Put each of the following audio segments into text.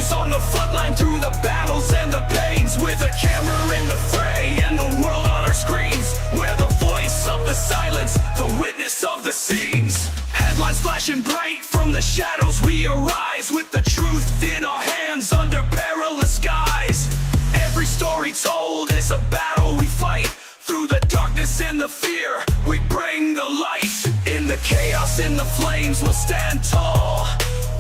always on the front line through the battles and the pains, with a camera in the fray and the world on our screens. We're the voice of the silence, the witness of the scenes. Headlines flashing bright from the shadows, we arise with the truth in our hands under perilous skies. Every story told is a battle we fight. Through the darkness and the fear, we bring the light. In the chaos, in the flames, we'll stand tall,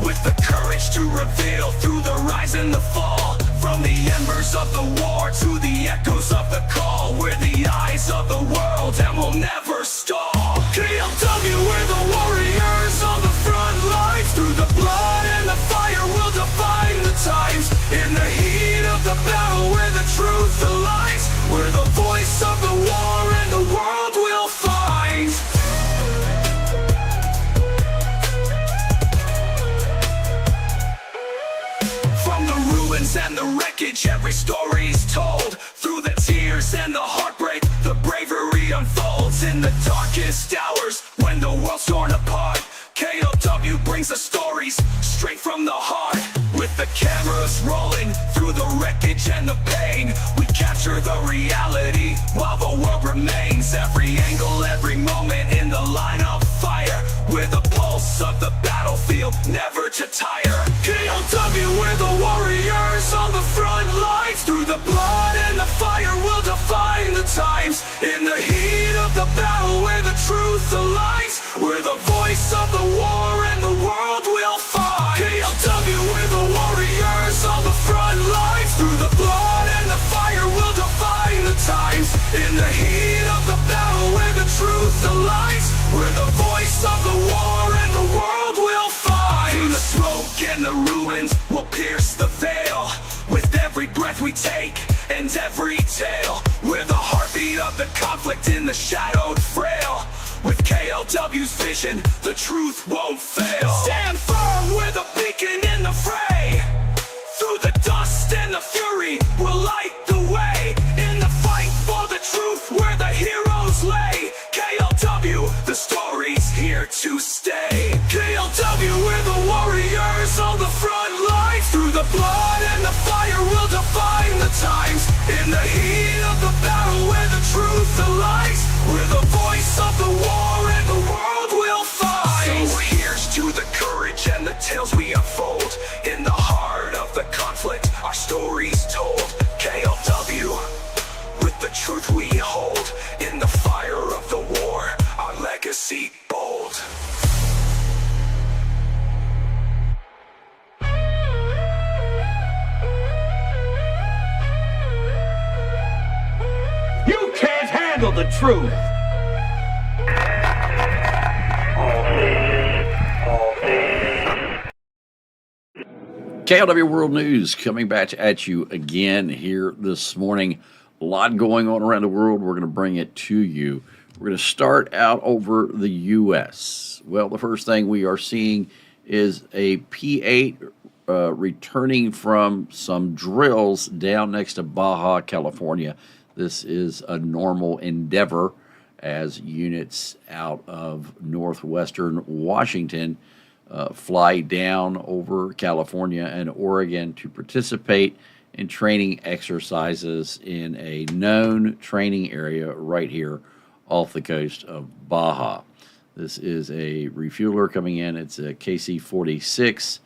with the courage to reveal through the rise and the fall. From the embers of the war to the echoes of the call, we're the eyes of the world and we'll never stall. KLW, we're the warriors on the front lines. Through the blood and the fire, we'll define the times. In the heat of the battle, where the truth aligns, we're the voice of the war and the world will find. From the ruins and the wreckage, every story's told. Through the tears and the heartbreak, the bravery unfolds. In the darkest hours, when the world's torn apart, KLW brings the stories straight from the heart. With the cameras rolling through the wreckage and the pain, we capture the reality while the world remains. Every angle, every moment in the line of fire, we're the pulse of the battlefield, never to tire. KLW, we're the warriors on the front lines. Through the blood and the fire, we'll define the times. In the heat of the battle, where the truth aligns, we're the voice of the war and the world will find. KLW, we're the warriors on the front lines. Through the blood and the fire, we'll define the times. In the heat of the battle, where the truth aligns, we're the voice of the war and the world will find. Through the smoke and the ruins, we'll pierce the veil. With every breath we take and every tale, we're the heartbeat of the conflict in the shadowed frail. With KLW's vision, the truth won't fail. Stand firm, we're the beacon in the fray. Through the dust and the fury, we'll light the way. In the fight for the truth, where the heroes lay. KLW, the story's here to stay. KLW, we're the warriors on the front lines. Through the blood and the fire, we'll define the times. In the heat of the battle, where the truth aligns, we're the voice of the war and the world will find. So here's to the courage and the tales we unfold. In the heart of the conflict, our story's told. KLW, with the truth we hold. In the fire of the war, our legacy bold. You can't handle the truth. KLW World News coming back at you again here this morning. A lot going on around the world. We're going to bring it to you. We're going to start out over the U.S. Well, the first thing we are seeing is a P-8 returning from some drills down next to Baja, California. This is a normal endeavor as units out of northwestern Washington fly down over California and Oregon to participate in training exercises in a known training area right here off the coast of Baja. This is a refueler coming in. It's a KC-46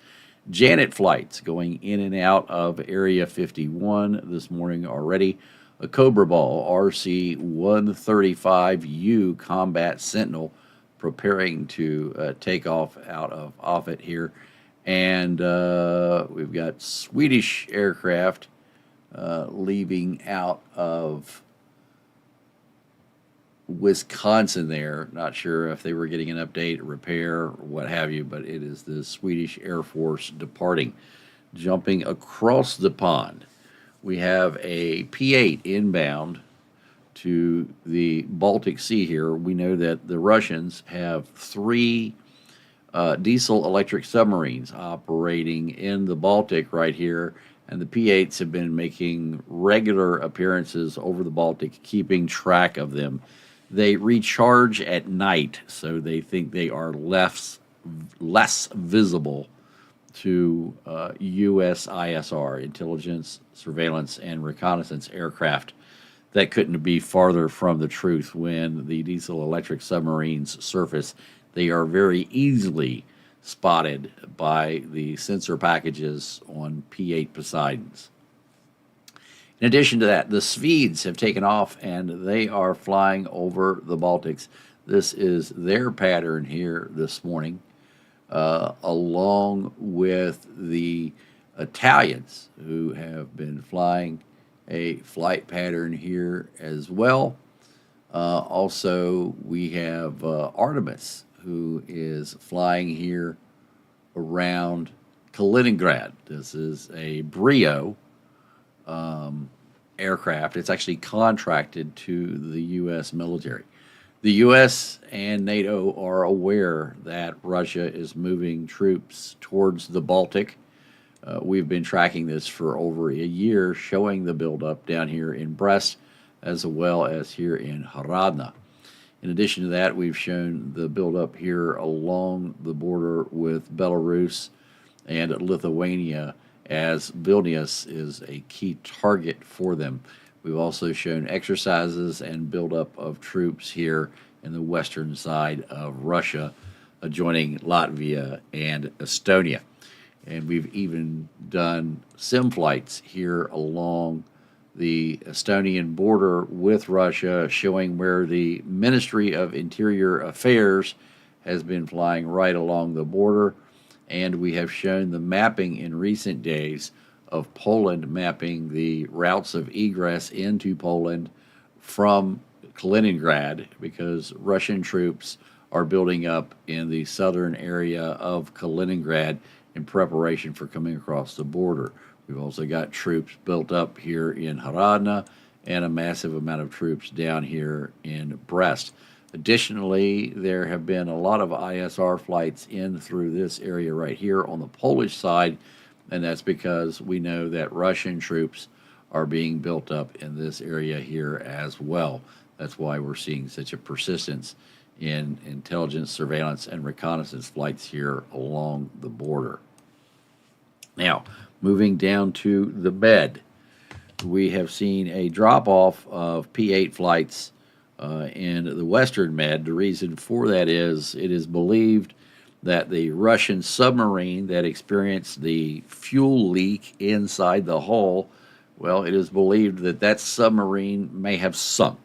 Janet flights going in and out of Area 51 this morning already. A Cobra Ball RC-135U Combat Sentinel preparing to take off out of Offutt here. And we've got Swedish aircraft leaving out of Wisconsin there. Not sure if they were getting an update, repair, or what have you, but it is the Swedish Air Force departing. Jumping across the pond, we have a P-8 inbound to the Baltic Sea here. We know that the Russians have 3 diesel-electric submarines operating in the Baltic right here, and the P-8s have been making regular appearances over the Baltic, keeping track of them. They recharge at night, so they think they are less visible to U.S. ISR, intelligence, surveillance, and reconnaissance aircraft that couldn't be farther from the truth. When the diesel electric submarines surface, they are very easily spotted by the sensor packages on P-8 Poseidons. In addition to that, the Swedes have taken off and they are flying over the Baltics. This is their pattern here this morning, along with the Italians, who have been flying a flight pattern here as well. Also, we have Artemis, who is flying here around Kaliningrad. This is a Brio aircraft. It's actually contracted to the U.S. military. The U.S. and NATO are aware that Russia is moving troops towards the Baltic. We've been tracking this for over a year, showing the buildup down here in Brest as well as here in Hradna. In addition to that, we've shown the buildup here along the border with Belarus and Lithuania, as Vilnius is a key target for them. We've also shown exercises and buildup of troops here in the western side of Russia, adjoining Latvia and Estonia. And we've even done sim flights here along the Estonian border with Russia, showing where the Ministry of Interior Affairs has been flying right along the border. And we have shown the mapping in recent days of Poland, mapping the routes of egress into Poland from Kaliningrad, because Russian troops are building up in the southern area of Kaliningrad in preparation for coming across the border. We've also got troops built up here in Hradna and a massive amount of troops down here in Brest. Additionally, there have been a lot of ISR flights in through this area right here on the Polish side, and that's because we know that Russian troops are being built up in this area here as well. That's why we're seeing such a persistence in intelligence, surveillance, and reconnaissance flights here along the border. Now, moving down to the Med, we have seen a drop-off of P-8 flights in the Western Med. The reason for that is it is believed that the Russian submarine that experienced the fuel leak inside the hull, well, it is believed that that submarine may have sunk,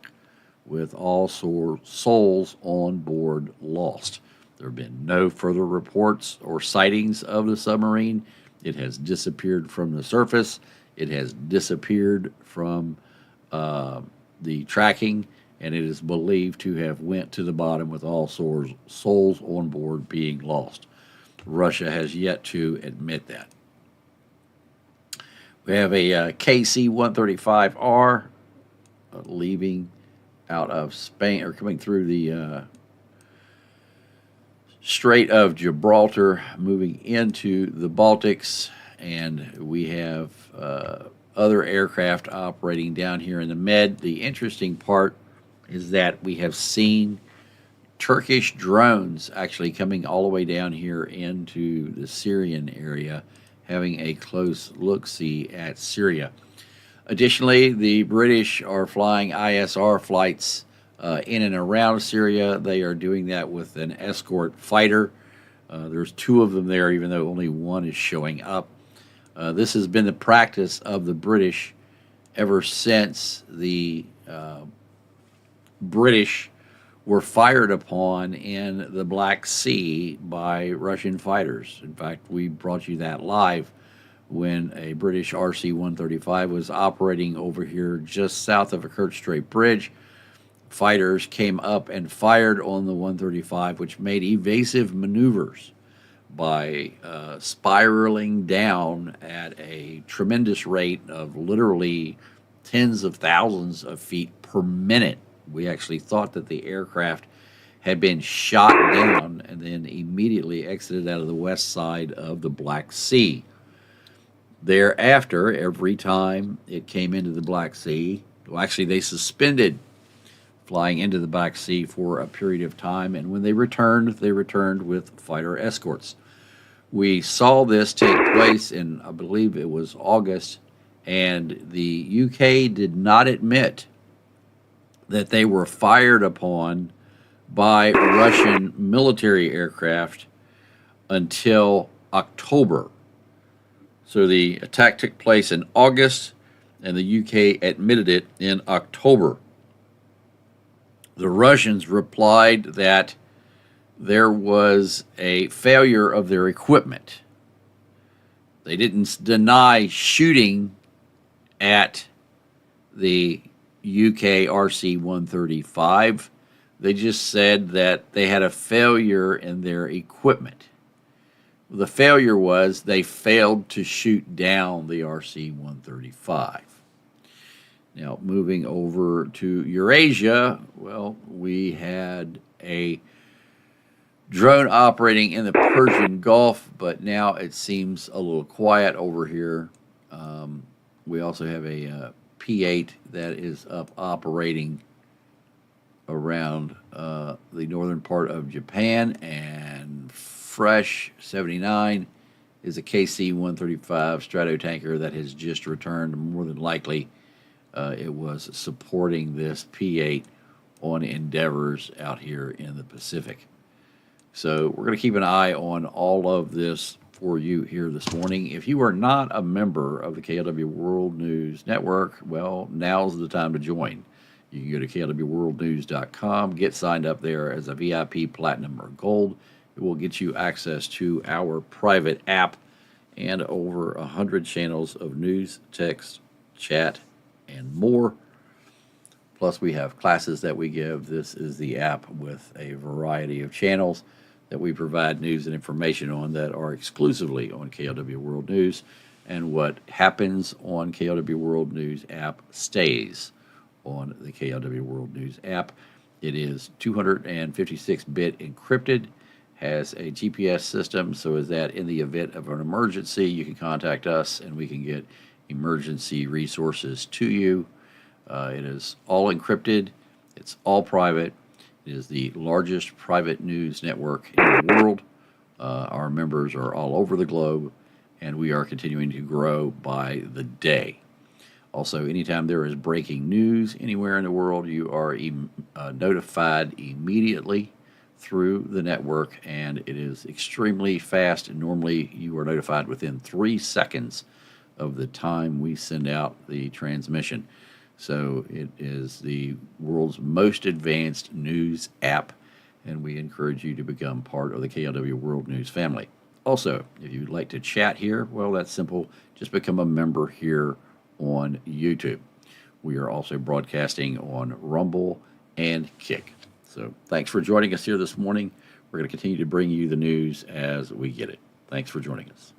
with all souls on board lost. There have been no further reports or sightings of the submarine. It has disappeared from the surface. It has disappeared from the tracking, and it is believed to have went to the bottom with all souls on board being lost. Russia has yet to admit that. We have a KC-135R leaving out of Spain, or coming through the Strait of Gibraltar, moving into the Baltics, and we have other aircraft operating down here in the Med. The interesting part is that we have seen Turkish drones actually coming all the way down here into the Syrian area, having a close look-see at Syria. Additionally, the British are flying ISR flights in and around Syria. They are doing that with an escort fighter. There's two of them there, even though only one is showing up. This has been the practice of the British ever since the British were fired upon in the Black Sea by Russian fighters. In fact, we brought you that live when a British RC-135 was operating over here just south of a Kerch Strait Bridge. Fighters came up and fired on the 135, which made evasive maneuvers by spiraling down at a tremendous rate of literally tens of thousands of feet per minute. We actually thought that the aircraft had been shot down and then immediately exited out of the west side of the Black Sea. Thereafter, every time it came into the Black Sea, well, actually they suspended flying into the Black Sea for a period of time, and when they returned with fighter escorts. We saw this take place in, I believe it was August, and the UK did not admit that they were fired upon by Russian military aircraft until October. So the attack took place in August, and the UK admitted it in October. The Russians replied that there was a failure of their equipment. They didn't deny shooting at the UK RC-135. They just said that they had a failure in their equipment. The failure was they failed to shoot down the RC-135. Now, moving over to Eurasia, well, we had a drone operating in the Persian Gulf, but now it seems a little quiet over here. We also have a P-8 that is up operating around the northern part of Japan, and Fresh 79 is a KC-135 stratotanker that has just returned. More than likely, it was supporting this P-8 on endeavors out here in the Pacific. So we're going to keep an eye on all of this for you here this morning. If you are not a member of the KLW World News Network, well, now's the time to join. You can go to klwworldnews.com, get signed up there as a VIP Platinum or Gold. It will get you access to our private app and over 100 channels of news, text, chat, and more. Plus, we have classes that we give. This is the app with a variety of channels that we provide news and information on that are exclusively on KLW World News. And what happens on KLW World News app stays on the KLW World News app. It is 256-bit encrypted, has a GPS system, so is that in the event of an emergency, you can contact us and we can get emergency resources to you. It is all encrypted. It's all private. It is the largest private news network in the world. Our members are all over the globe, and we are continuing to grow by the day. Also, anytime there is breaking news anywhere in the world, you are notified immediately through the network, and it is extremely fast. And normally, you are notified within 3 seconds of the time we send out the transmission. So it is the world's most advanced news app, and we encourage you to become part of the KLW World News family. Also, if you'd like to chat here, well, that's simple. Just become a member here on YouTube. We are also broadcasting on Rumble and Kick. So thanks for joining us here this morning. We're going to continue to bring you the news as we get it. Thanks for joining us.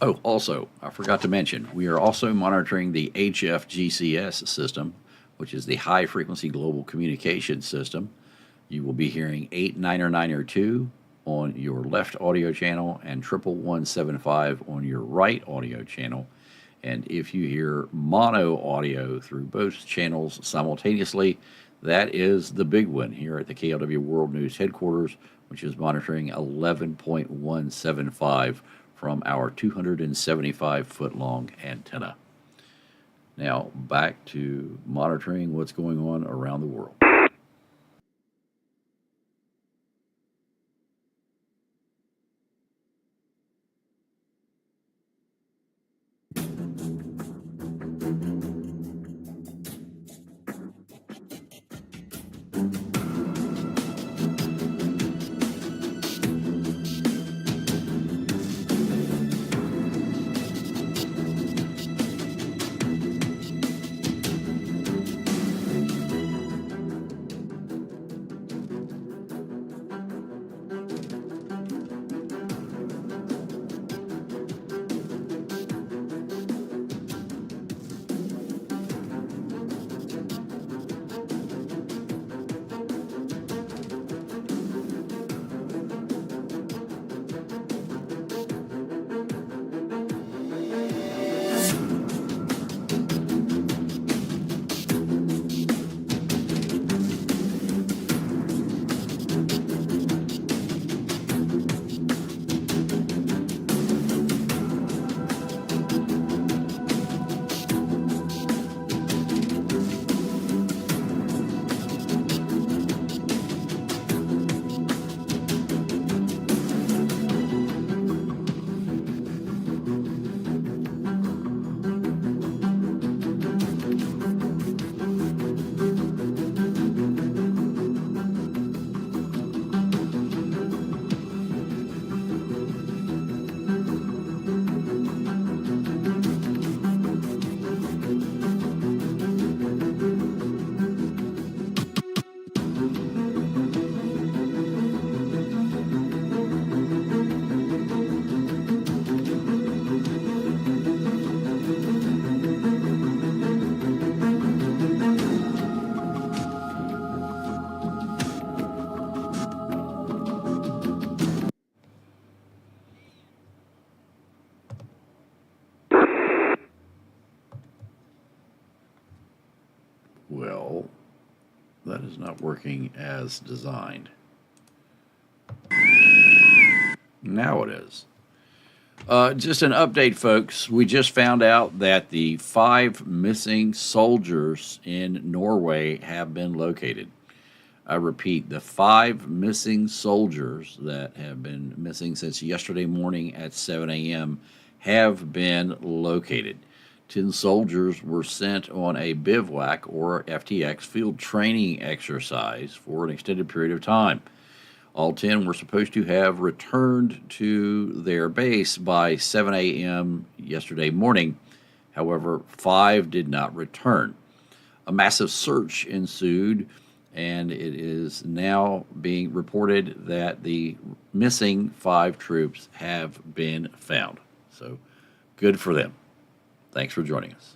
Oh, also, I forgot to mention, we are also monitoring the HFGCS system, which is the High Frequency Global Communication System. You will be hearing 89902 on your left audio channel and 11175 on your right audio channel. And if you hear mono audio through both channels simultaneously, that is the big one here at the KLW World News headquarters, which is monitoring 11.175 from our 275-foot-long antenna. Now, back to monitoring what's going on around the world. Well, that is not working as designed. Now it is. Just an update, folks. We just found out that the 5 missing soldiers in Norway have been located. I repeat, the 5 missing soldiers that have been missing since yesterday morning at 7 a.m. have been located. 10 soldiers were sent on a bivouac or FTX field training exercise for an extended period of time. All 10 were supposed to have returned to their base by 7 a.m. yesterday morning. However, 5 did not return. A massive search ensued, and it is now being reported that the missing 5 troops have been found. So, good for them. Thanks for joining us.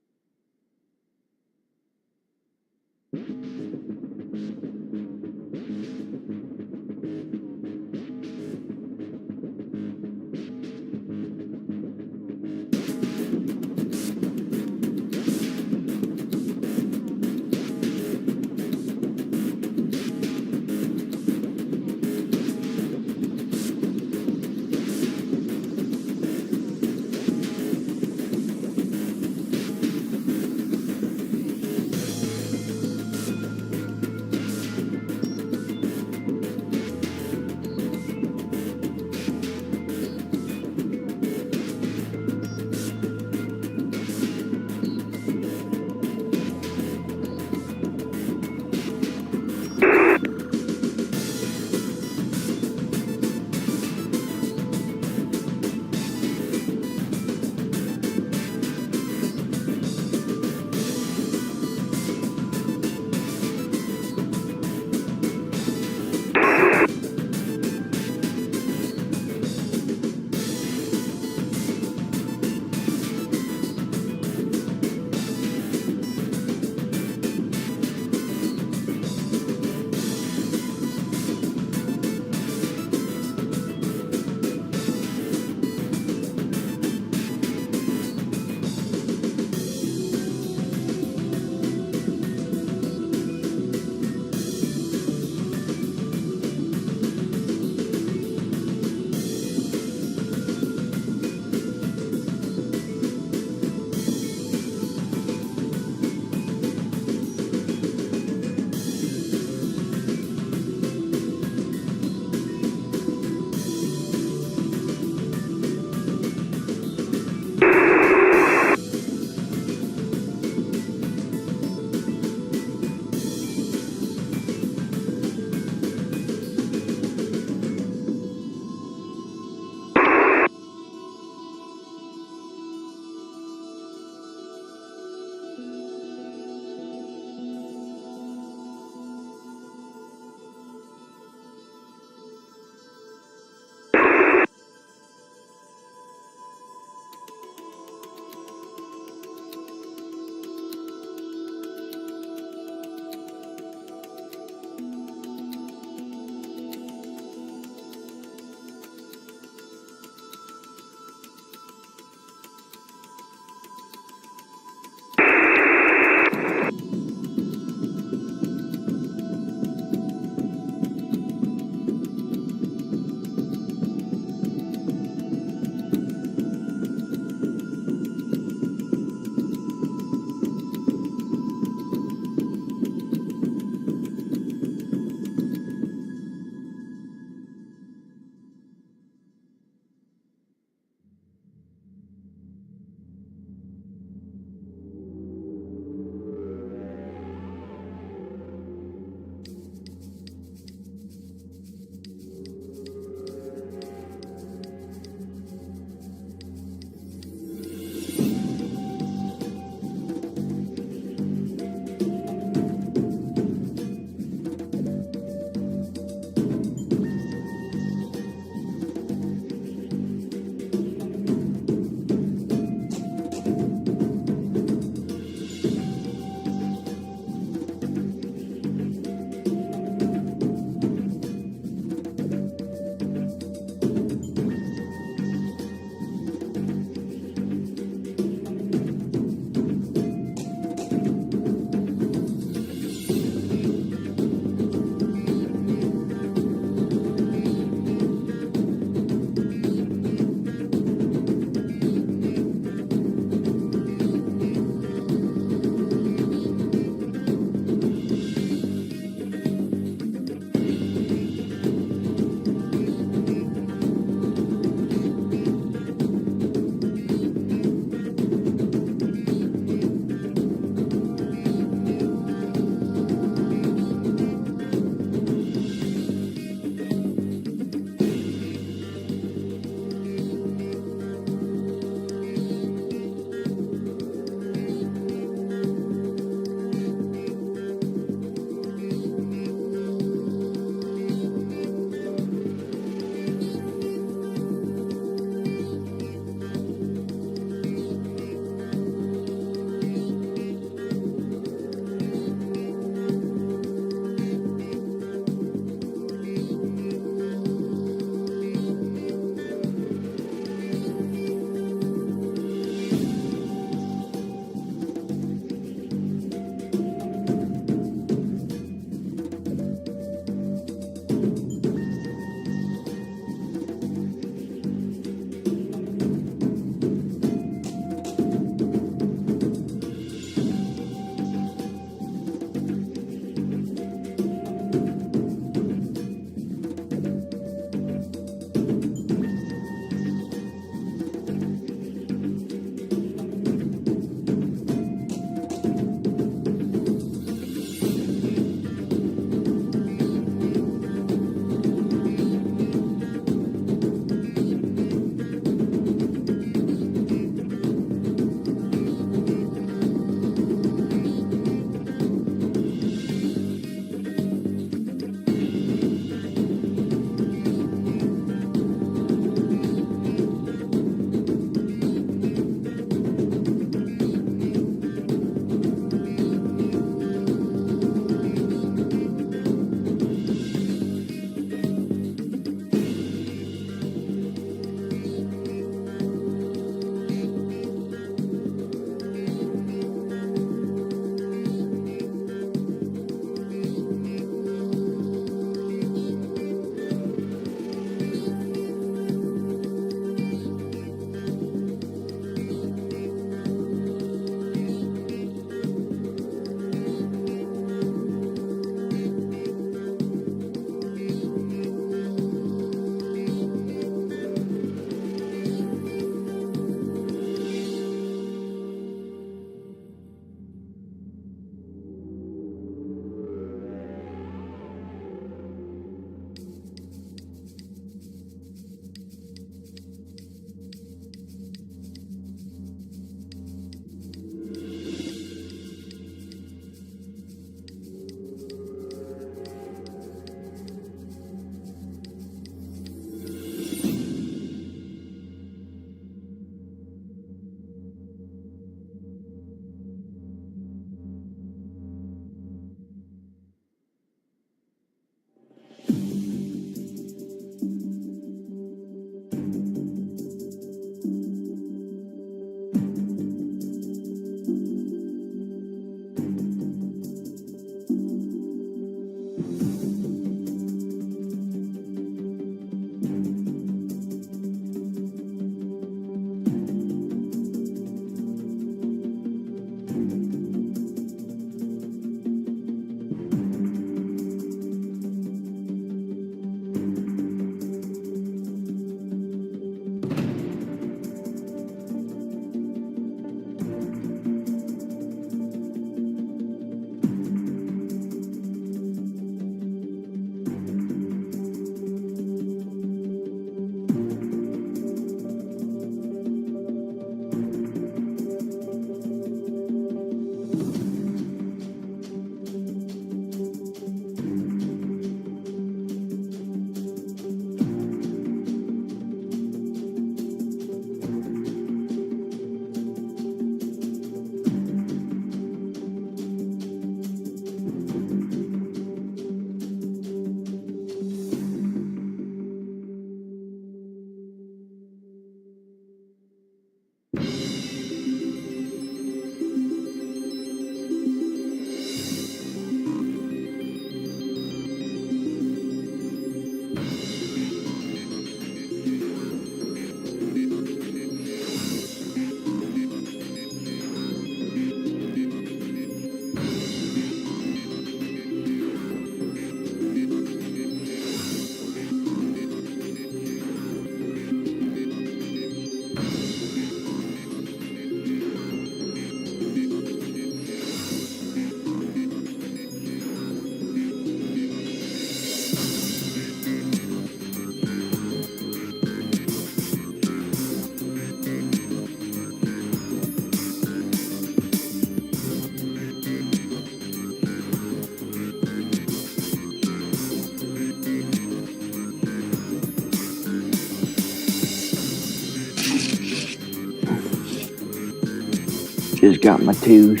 Just got my twos.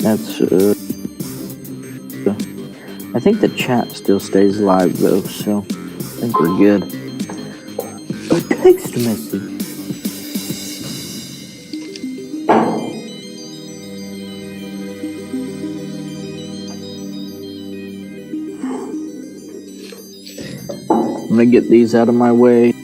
That's, I think the chat still stays live though, so I think we're good. A text message. I'm gonna get these out of my way.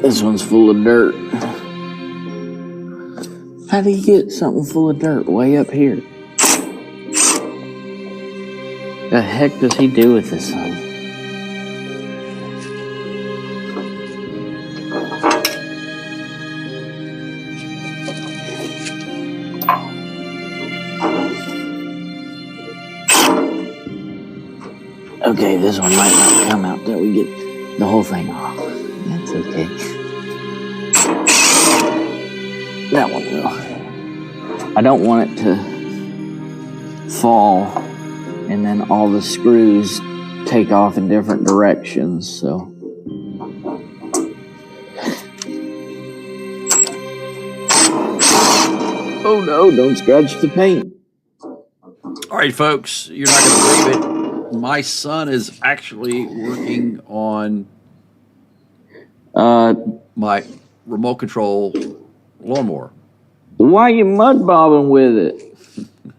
This one's full of dirt. How do you get something full of dirt way up here? The heck does he do with this thing? Okay, this one might not come out till we get the whole thing off. That's okay. That one will. I don't want it to fall and then all the screws take off in different directions, so. Oh no, don't scratch the paint. All right, folks, you're not going to believe it. My son is actually working on my remote control lawnmower. Why are you mud bobbing with it?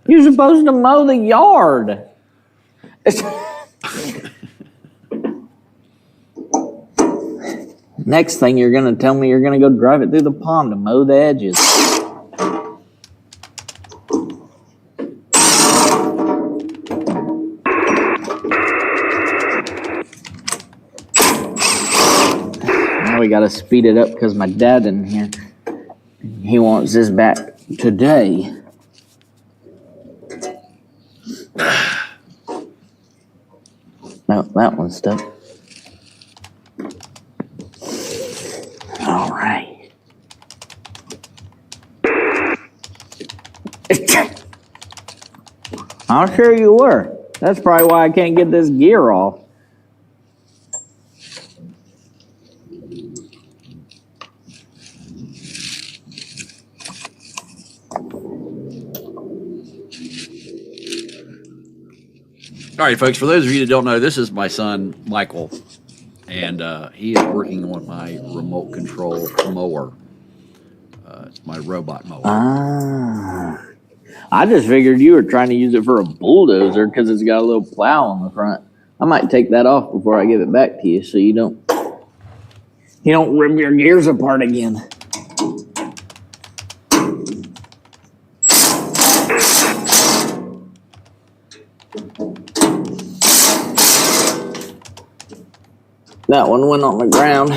You're supposed to mow the yard. Next thing you're going to tell me you're going to go drive it through the pond to mow the edges. Now we got to speed it up because my dad in here. He wants this back today. No, that one's stuck. All right. I'm sure you were. That's probably why I can't get this gear off. All right, folks, for those of you that don't know, this is my son, Michael, and he is working on my remote control mower. It's my robot mower. Ah. I just figured you were trying to use it for a bulldozer because it's got a little plow on the front. I might take that off before I give it back to you so you don't rip your gears apart again. That one went on the ground.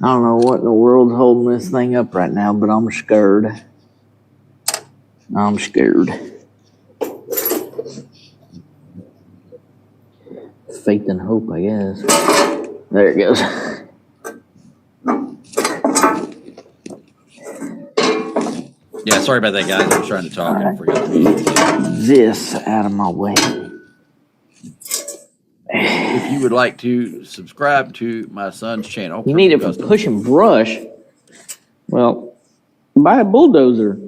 I don't know what in the world's holding this thing up right now, but I'm scared. I'm scared. Faith and hope, I guess. There it goes. Yeah, sorry about that, guys. I was trying to talk and I forgot. This out of my way. If you would like to subscribe to my son's channel, You need it for push and brush. Well, buy a bulldozer.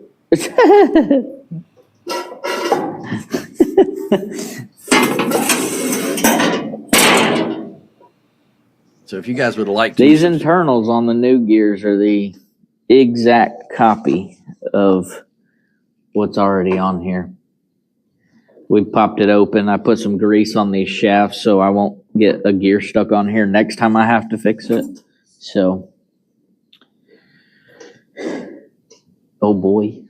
So if you guys would like to... These internals on the new gears are the exact copy of what's already on here. We popped it open. I put some grease on these shafts so I won't get a gear stuck on here next time I have to fix it. So, oh boy.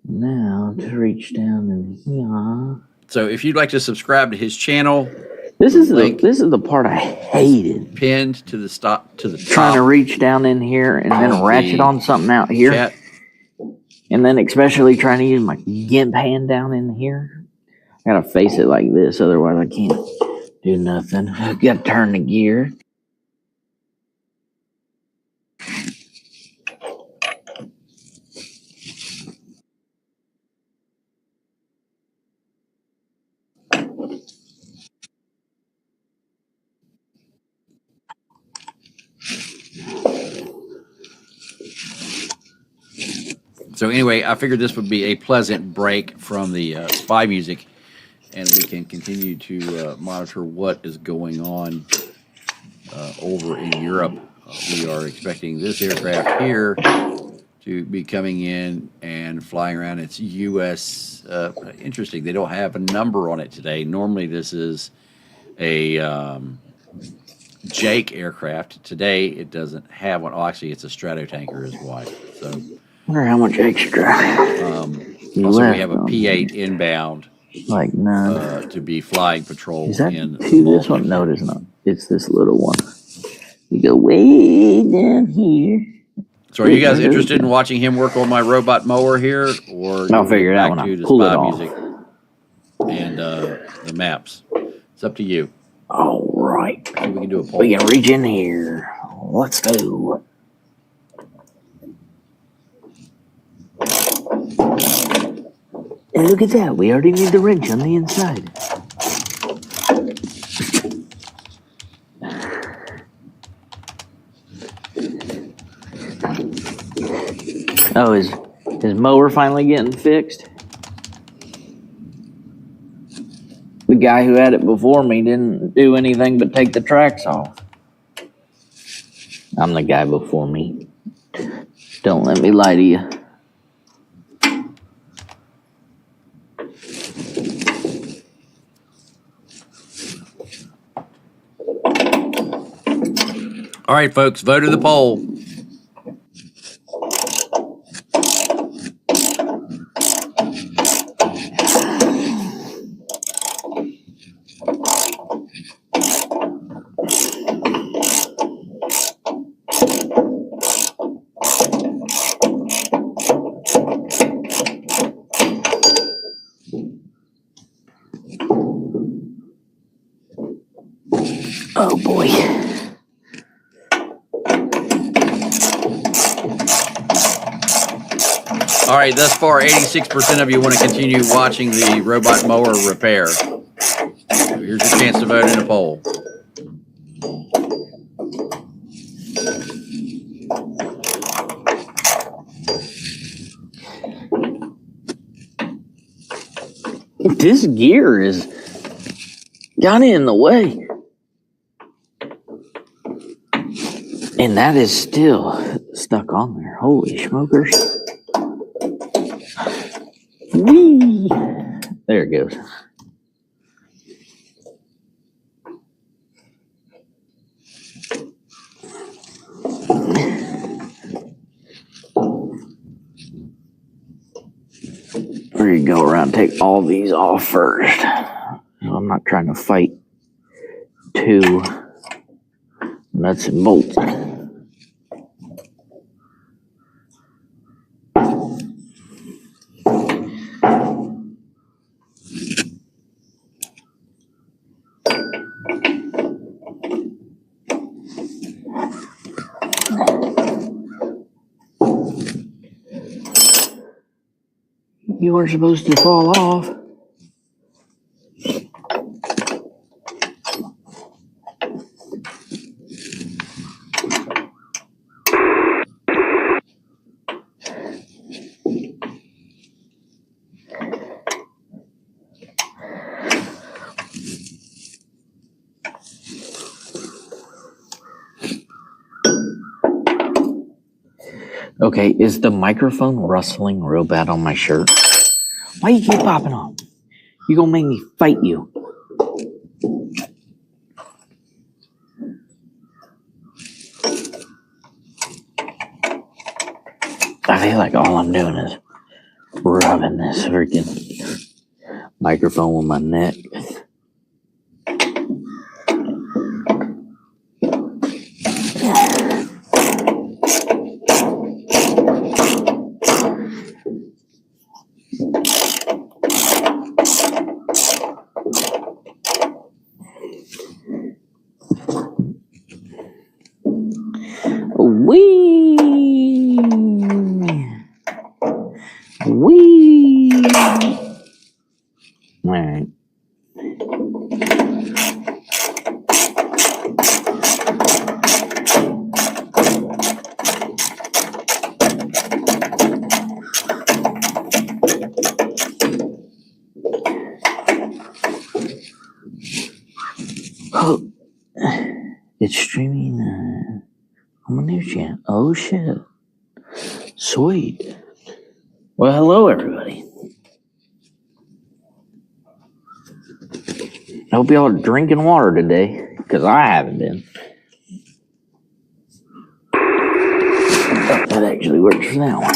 Now to reach down and here. So if you'd like to subscribe to his channel, This is link the part I hated. pinned to the top. Trying to reach down in here and then ratchet on something out here. Chat. And then especially trying to use my GIMP hand down in here. I gotta face it like this, otherwise I can't do nothing. I gotta turn the gear. So anyway, I figured this would be a pleasant break from the spy music, and we can continue to monitor what is going on over in Europe. We are expecting this aircraft here to be coming in and flying around. It's U.S. Interesting. They don't have a number on it today. Normally, this is a Jake aircraft. Today, it doesn't have one. Oh, actually, it's a Stratotanker is why. So, Wonder how much extra. also, we have a P-8 inbound like none. to be flying patrol Is that in. this one? No, it is not. It's this little one. You go way down here. So, are you guys interested in watching him work on my robot mower here, or I'll figure that one out. to the Pull it spy off. music and the maps? It's up to you. All right. See if we can do a poll. We can reach in here. Let's go. And look at that. We already need the wrench on the inside. Oh, is mower finally getting fixed? The guy who had it before me didn't do anything but take the tracks off. I'm the guy before me. Don't let me lie to you. All right, folks, vote in the poll. Oh boy. All right, thus far, 86% of you want to continue watching the robot mower repair. So here's your chance to vote in the poll. This gear is got in the way. And that is still stuck on there. Holy smokers. Whee! There it goes. We're gonna go around and take all these off first. I'm not trying to fight two nuts and bolts. You weren't supposed to fall off. Okay, is the microphone rustling real bad on my shirt? Why you keep popping off? You gonna make me fight you. feel like all I'm doing is rubbing this freaking microphone with my neck. Wee! Wee! All right. Oh, it's streaming on my news channel. Oh shit! Sweet. Well, hello everybody. I hope y'all are drinking water today, because I haven't been. Oh, that actually works for that one.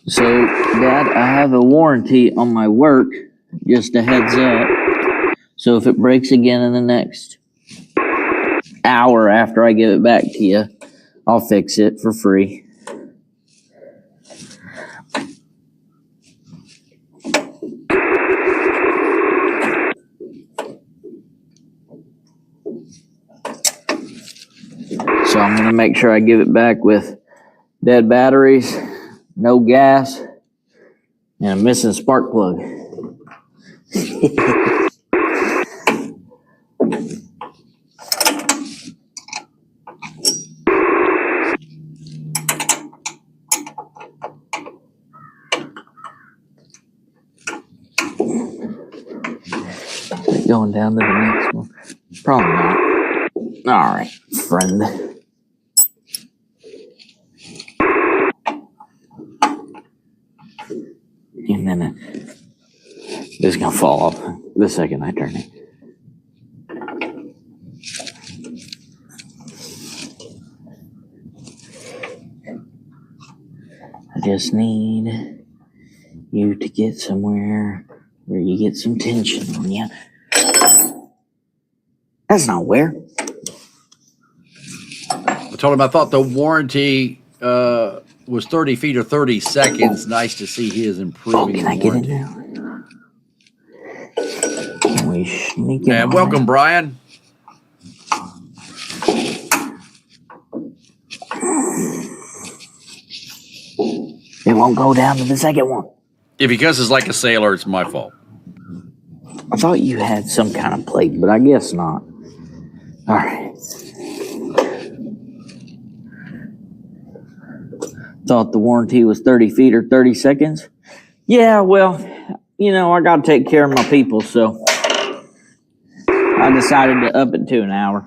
So, Dad, I have a warranty on my work, just a heads up. So if it breaks again in the next hour after I give it back to you, I'll fix it for free. So I'm going to make sure I give it back with dead batteries, no gas, and a missing spark plug. Going down to the next one? Probably not. All right, friend. And then this is going to fall off the second I turn it. I just need you to get somewhere where you get some tension on you. That's not where. I told him I thought the warranty was 30 feet or 30 seconds. Nice to see he is improving. Can I get in now? Can we sneak in? And welcome, Brian. It won't go down to the second one. If he cusses like a sailor, it's my fault. I thought you had some kind of plate, but I guess not. All right. Thought the warranty was 30 feet or 30 seconds. Yeah, well, you know, I got to take care of my people, so I decided to up it to an hour.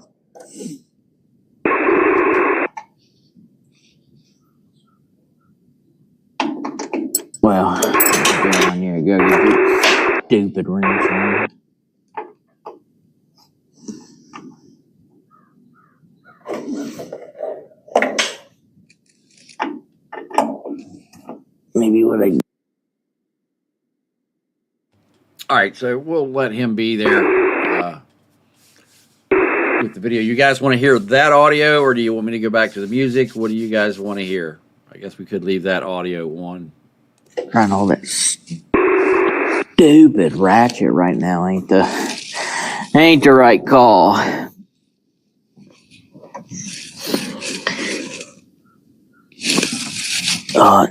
Well, go on here, go get your stupid rings on. Maybe what I... All right, so we'll let him be there with the video. You guys want to hear that audio, or do you want me to go back to the music? What do you guys want to hear? I guess we could leave that audio on. Trying to hold that stupid ratchet right now ain't the right call.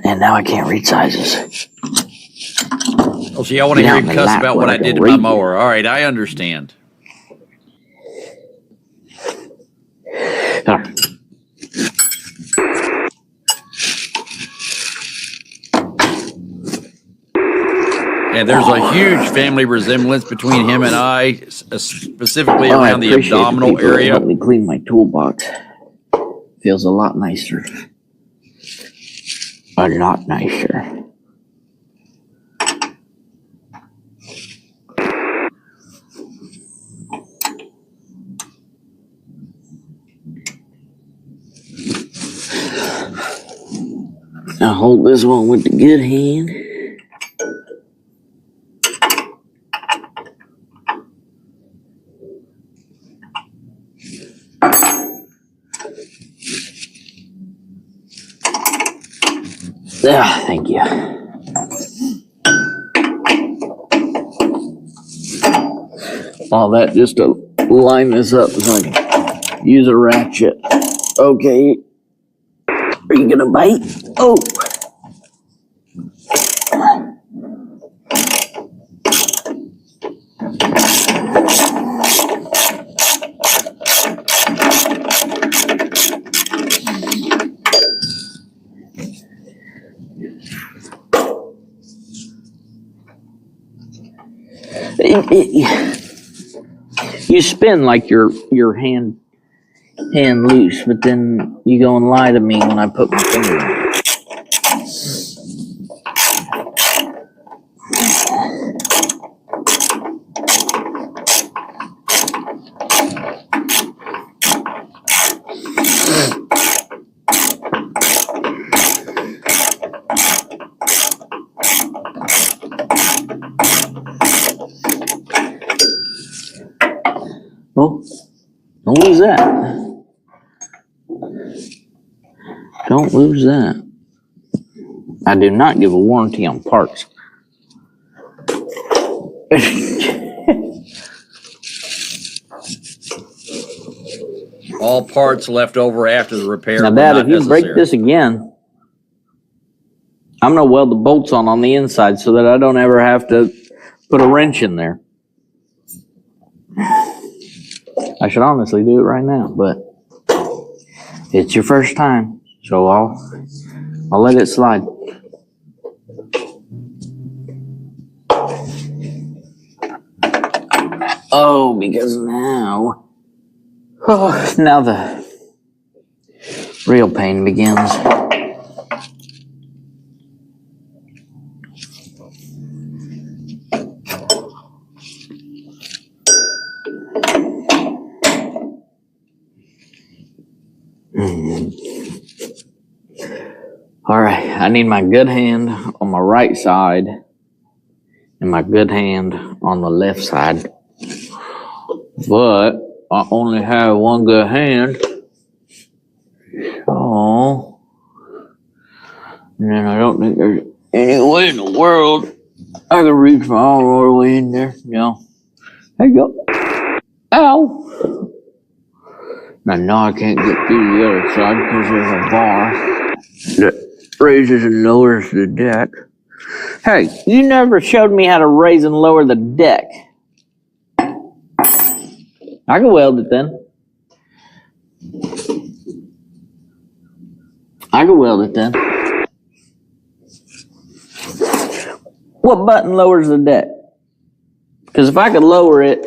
And now I can't read sizes. Oh, see, I want to Get hear out you in the cuss lap about where what I I can did to my read you. mower. All right, I understand. And there's a huge family resemblance between him and I, specifically I around the appreciate the abdominal people that area. help me clean my toolbox. Feels a lot nicer. A lot nicer. Now hold this one with the good hand. Ah, thank you. All that just to line this up so I can use a ratchet. Okay. Are you gonna bite? Oh. You spin like your hand loose, but then you go and lie to me when I put my finger in it. Oh, don't lose that. Don't lose that. I do not give a warranty on parts. All parts left over after the repair Now, were Dad, not if you break necessary. this again, I'm going to weld the bolts on the inside so that I don't ever have to put a wrench in there. I should honestly do it right now, but it's your first time, so I'll let it slide. Oh, because now the real pain begins. All right, I need my good hand on my right side and my good hand on the left side. But I only have one good hand. So, and I don't think there's any way in the world I can reach my arm all the way in there. No. There you go. Ow! Now I can't get through the other side because there's a bar that raises and lowers the deck. Hey, you never showed me how to raise and lower the deck. I can weld it then. What button lowers the deck? Because if I could lower it,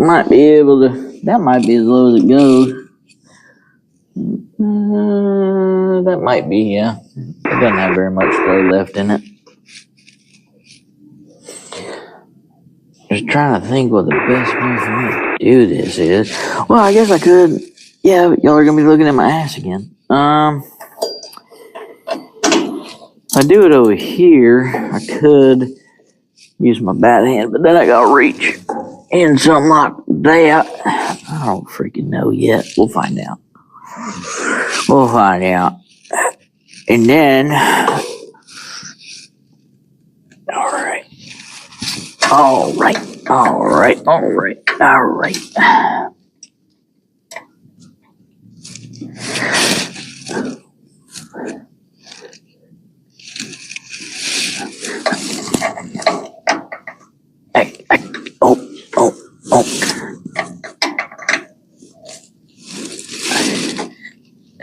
I might be able to. That might be as low as it goes. That might be, yeah. It doesn't have very much throw left in it. Just trying to think what the best way for me to do this is. Well, I guess I could. Yeah, but y'all are gonna be looking at my ass again. If I do it over here, I could use my bat hand, but then I gotta reach in something like that. I don't freaking know yet. We'll find out. And then, all right.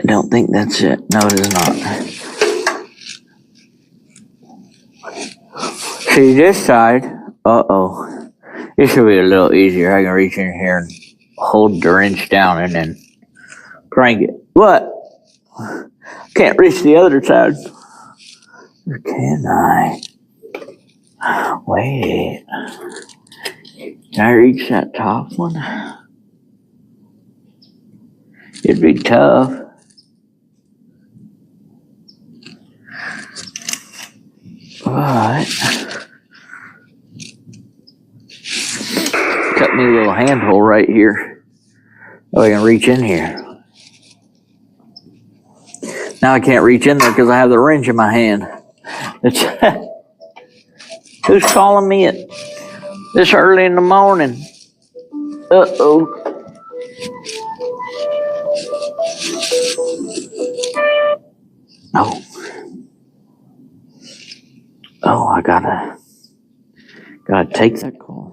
don't think that's it. No, it is not. See this side? Uh-oh. This should be a little easier. I can reach in here and hold the wrench down and then crank it. What? Can't reach the other side. Or can I? Wait. Can I reach that top one? It'd be tough. But cut me a little handhole right here. Oh, I can reach in here. Now I can't reach in there because I have the wrench in my hand. It's who's calling me at this early in the morning? Uh-oh. Oh. Oh, I gotta take that call.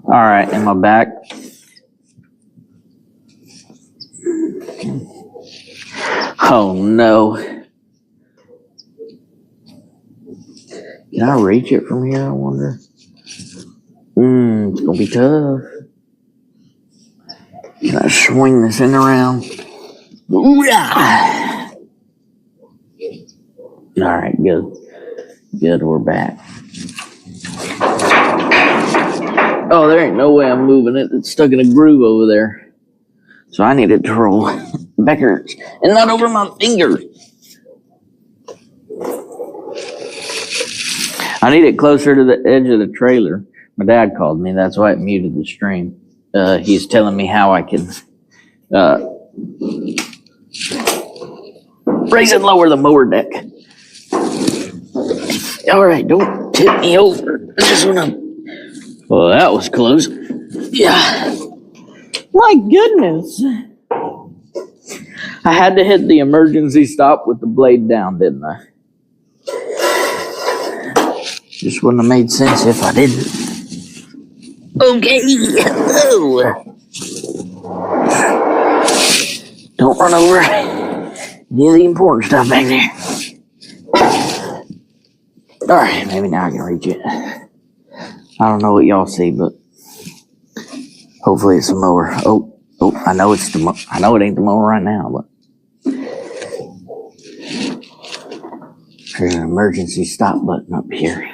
All right, am I back? Oh no. Can I reach it from here, I wonder? It's gonna be tough. Can I swing this thing around? All right, good. Good, we're back. Oh, there ain't no way I'm moving it. It's stuck in a groove over there. So I need it to roll backwards and not over my fingers. I need it closer to the edge of the trailer. My dad called me. That's why it muted the stream. He's telling me how I can raise and lower the mower deck. All right, don't tip me over. I just want to. Well, that was close. Yeah. My goodness. I had to hit the emergency stop with the blade down, didn't I? Just wouldn't have made sense if I didn't. Okay. Oh. Don't run over any of the important stuff back there. All right, maybe now I can reach it. I don't know what y'all see, but hopefully it's a mower. Oh, I know it's I know it ain't the mower right now, but there's an emergency stop button up here.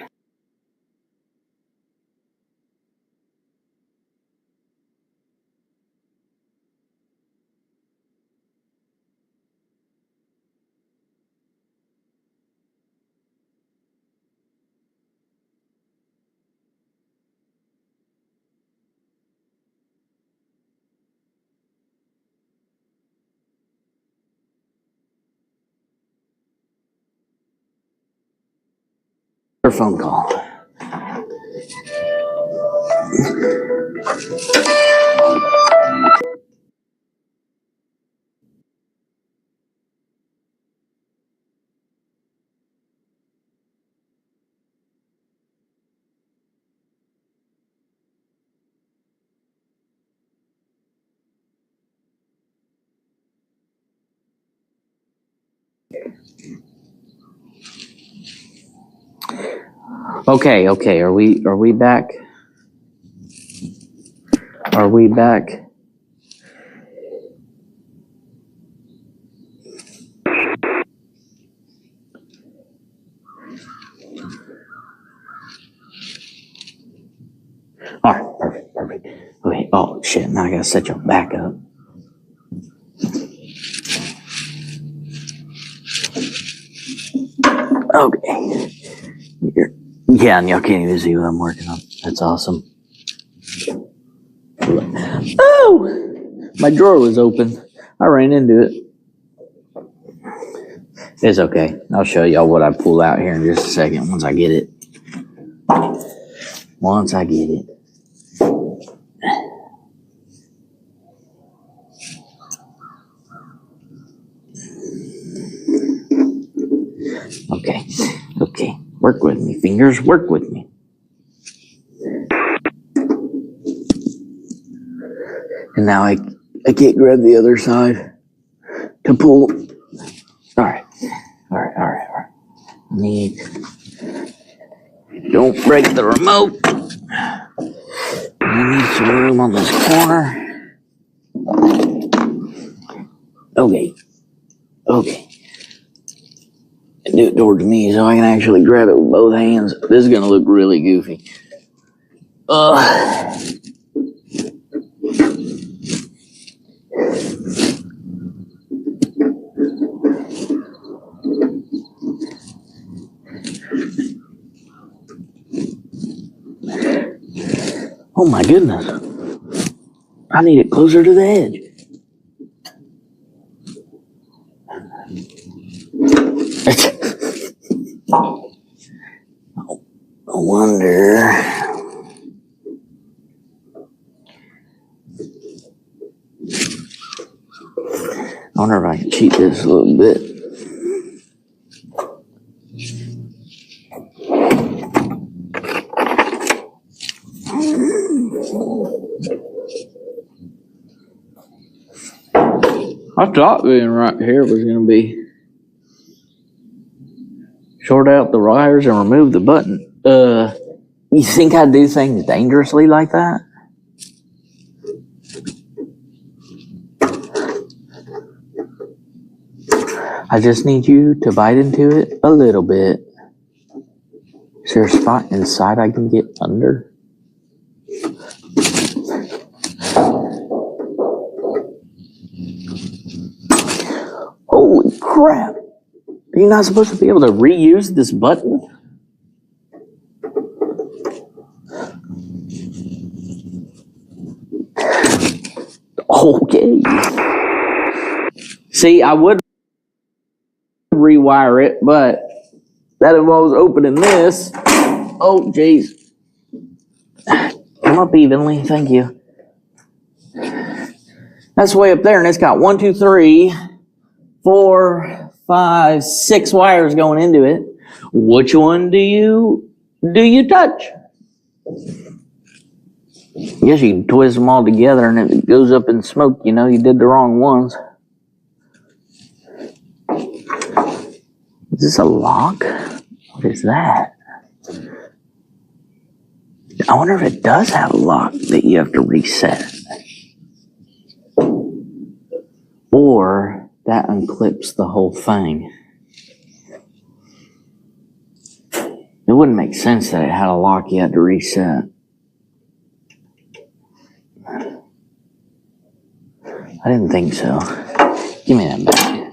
phone call. Okay. Are we back? Are we back? All right, perfect. Okay. Oh shit! Now I gotta set your back up. Okay. Yeah, and y'all can't even see what I'm working on. That's awesome. Oh! My drawer was open. I ran into it. It's okay. I'll show y'all what I pull out here in just a second once I get it. Once I get it. Okay. Work with me, fingers. Work with me. And now I can't grab the other side to pull. All right. Don't break the remote. I need some room on this corner. Okay. Do it towards me so I can actually grab it with both hands. This is gonna look really goofy. Oh my goodness. I need it closer to the edge. I wonder if I can cheat this a little bit. I thought being right here was going to be short out the wires and remove the button. You think I do things dangerously like that? I just need you to bite into it a little bit. Is there a spot inside I can get under? Holy crap! Are you not supposed to be able to reuse this button? Okay. See, I would rewire it, but that involves opening this. Oh, jeez. Come up evenly, thank you. That's way up there, and it's got 1, 2, 3, 4, 5, 6 wires going into it. Which one do you touch? I guess you can twist them all together and it goes up in smoke. You know, you did the wrong ones. Is this a lock? What is that? I wonder if it does have a lock that you have to reset. Or that unclips the whole thing. It wouldn't make sense that it had a lock you had to reset. I didn't think so. Give me that back.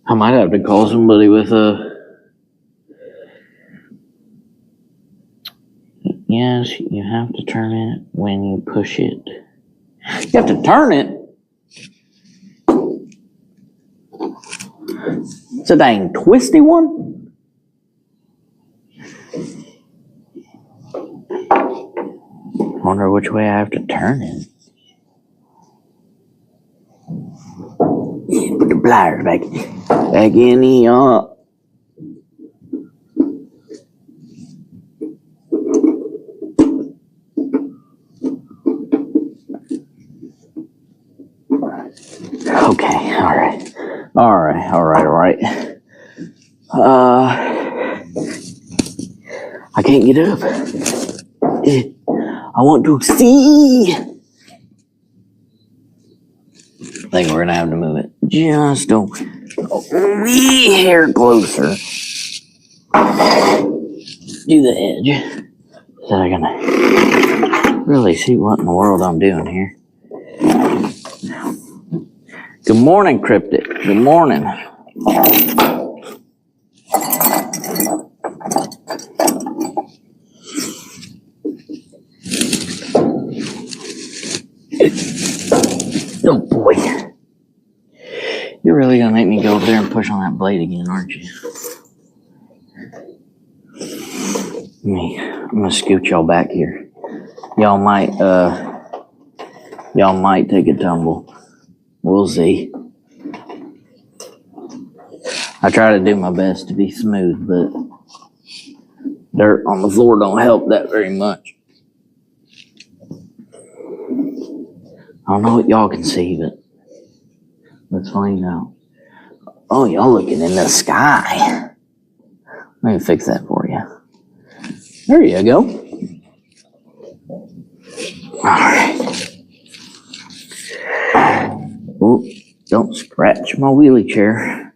I might have to call somebody with a... Yes, you have to turn it when you push it. You have to turn it? Is It's a dang twisty one. Wonder which way I have to turn it. Yeah, put the pliers back in here. Okay, all right. I can't get up. I want to see. I think we're gonna have to move it just a wee hair closer to the edge, so I can really see what in the world I'm doing here. Good morning, Cryptic. Good morning. Oh boy. You're really gonna make me go over there and push on that blade again, aren't you? I'm gonna scoot y'all back here. Y'all might take a tumble. We'll see. I try to do my best to be smooth, but dirt on the floor don't help that very much. I don't know what y'all can see, but let's find out. Oh, y'all looking in the sky. Let me fix that for you. There you go. All right. Oh, don't scratch my wheelie chair.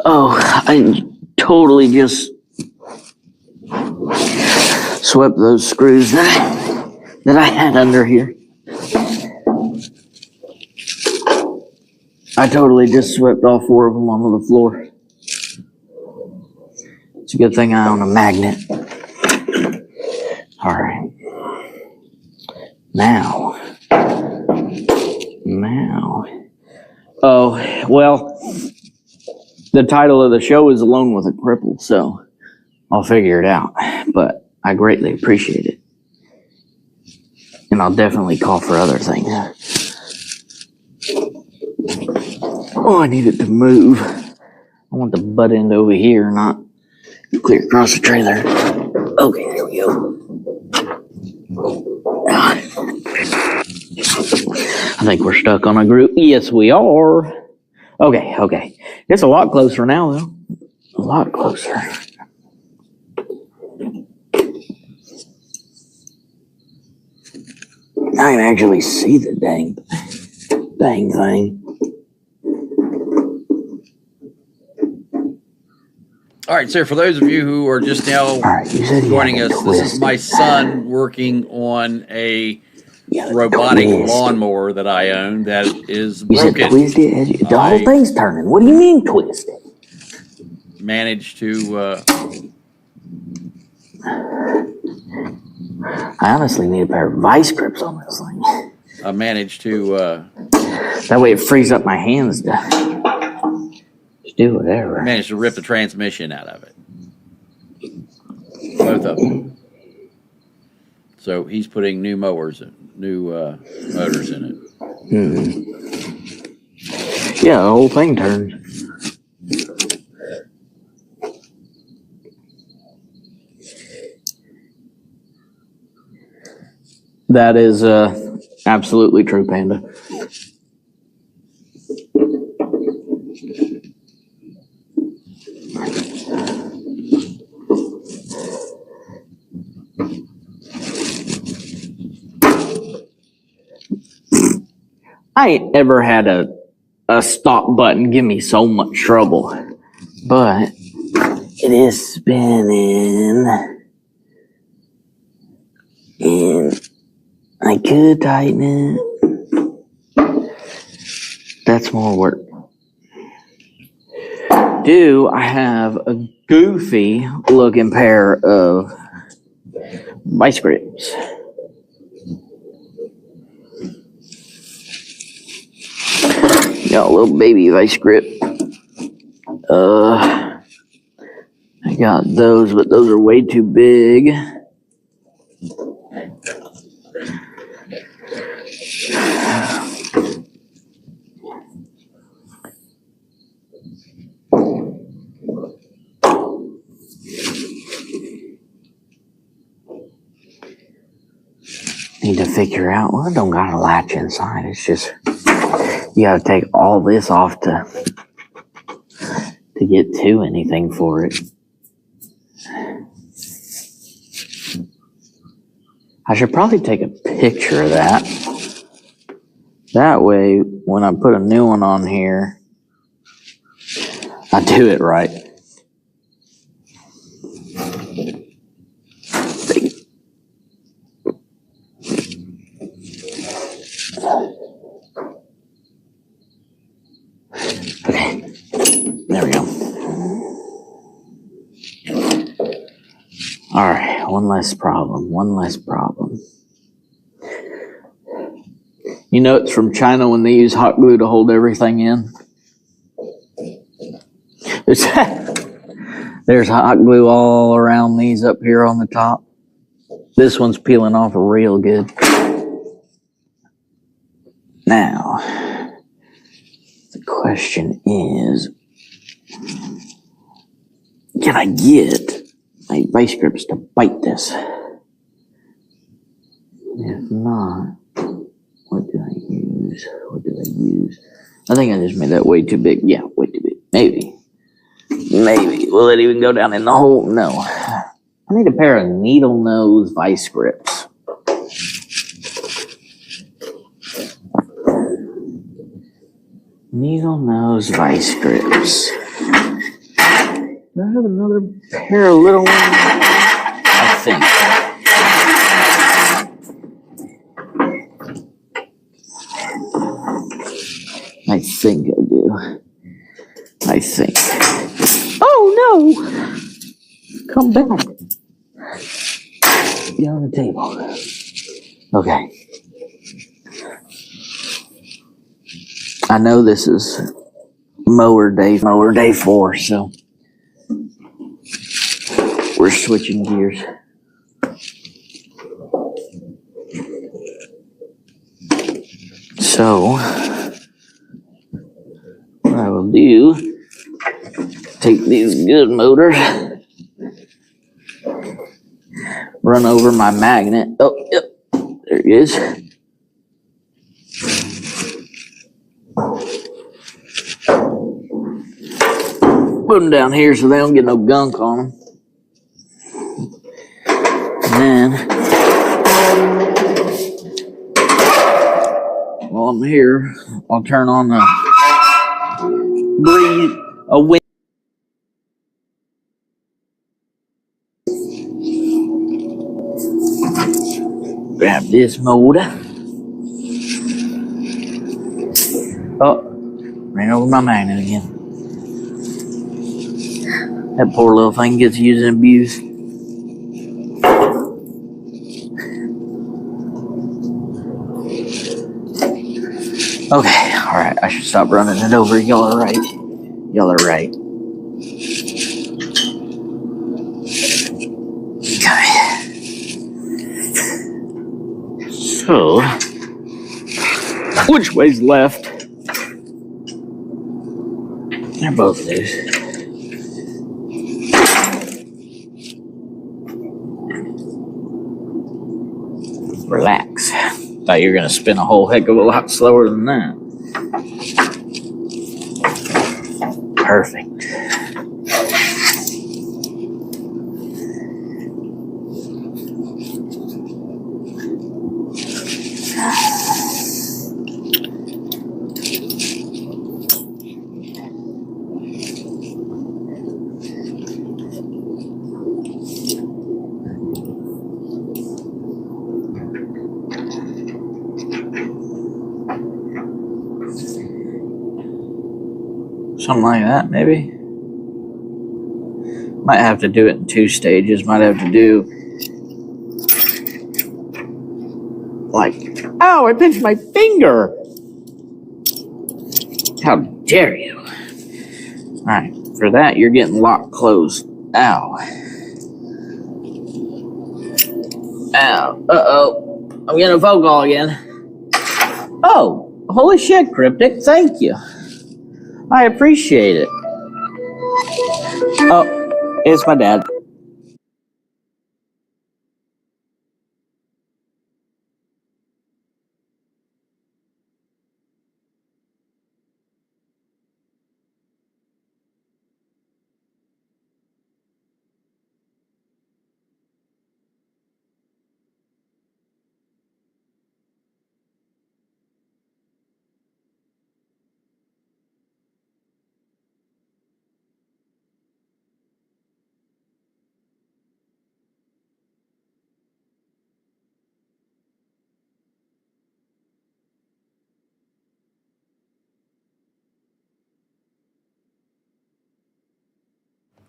Oh, I totally just swept those screws that I had under here. I totally just swept all 4 of them onto the floor. It's a good thing I own a magnet. All right. Now. Oh, well, the title of the show is Alone with a Cripple, so I'll figure it out. But I greatly appreciate it. And I'll definitely call for other things. Oh, I need it to move. I want the butt end over here, not clear across the trailer. Okay, there we go. I think we're stuck on a group. Yes, we are. Okay. It's a lot closer now, though. A lot closer. I can actually see the dang thing. All right, sir, for those of you who are just now joining us, this is my son working on a robotic lawnmower that I own that is broken. You said twisted? The whole thing's turning. What do you mean twisted? Managed to... I honestly need a pair of vice grips on this thing. I managed to... that way it frees up my hands to just do whatever. I managed to rip the transmission out of it. Both of them. So he's putting new motors in it. Yeah, the whole thing turned. That is absolutely true, Panda. I ain't ever had a stop button give me so much trouble, but it is spinning, and I could tighten it. That's more work. I have a goofy looking pair of vice grips. Got a little baby vice grip. I got those, but those are way too big. Need to figure out, well, it don't got a latch inside. It's just, you gotta take all this off to get to anything for it. I should probably take a picture of that. That way, when I put a new one on here, I do it right. Okay, there we go. All right, one less problem. You know it's from China when they use hot glue to hold everything in? There's hot glue all around these up here on the top. This one's peeling off real good. Now, the question is, can I get my vice grips to bite this? If not, what do I use? I think I just made that way too big. Yeah, way too big. Maybe. Will it even go down in the hole? No. I need a pair of needle nose vice grips. Needle nose vice grips. Do I have another pair of little ones? I think. I do. Oh no! Come back. Get on the table. Okay. I know this is mower day 4, so we're switching gears. So, what I will do, take these good motors, run over my magnet. Oh, yep, there it is. Put them down here so they don't get no gunk on them. And then, while I'm here, I'll turn on the wind. Grab this motor. Oh, ran over my magnet again. That poor little thing gets used and abused. Okay, alright, I should stop running it over. Y'all are right. Okay. So, which way's left? They're both loose. Relax. Thought you were going to spin a whole heck of a lot slower than that. Perfect. Something like that, maybe. Might have to do it in 2 stages. Might have to do like, ow, I pinched my finger. How dare you? All right, for that, you're getting locked closed. Ow. Ow. Uh-oh. I'm getting a phone call again. Oh, holy shit, Cryptic. Thank you. I appreciate it. Oh, it's my dad.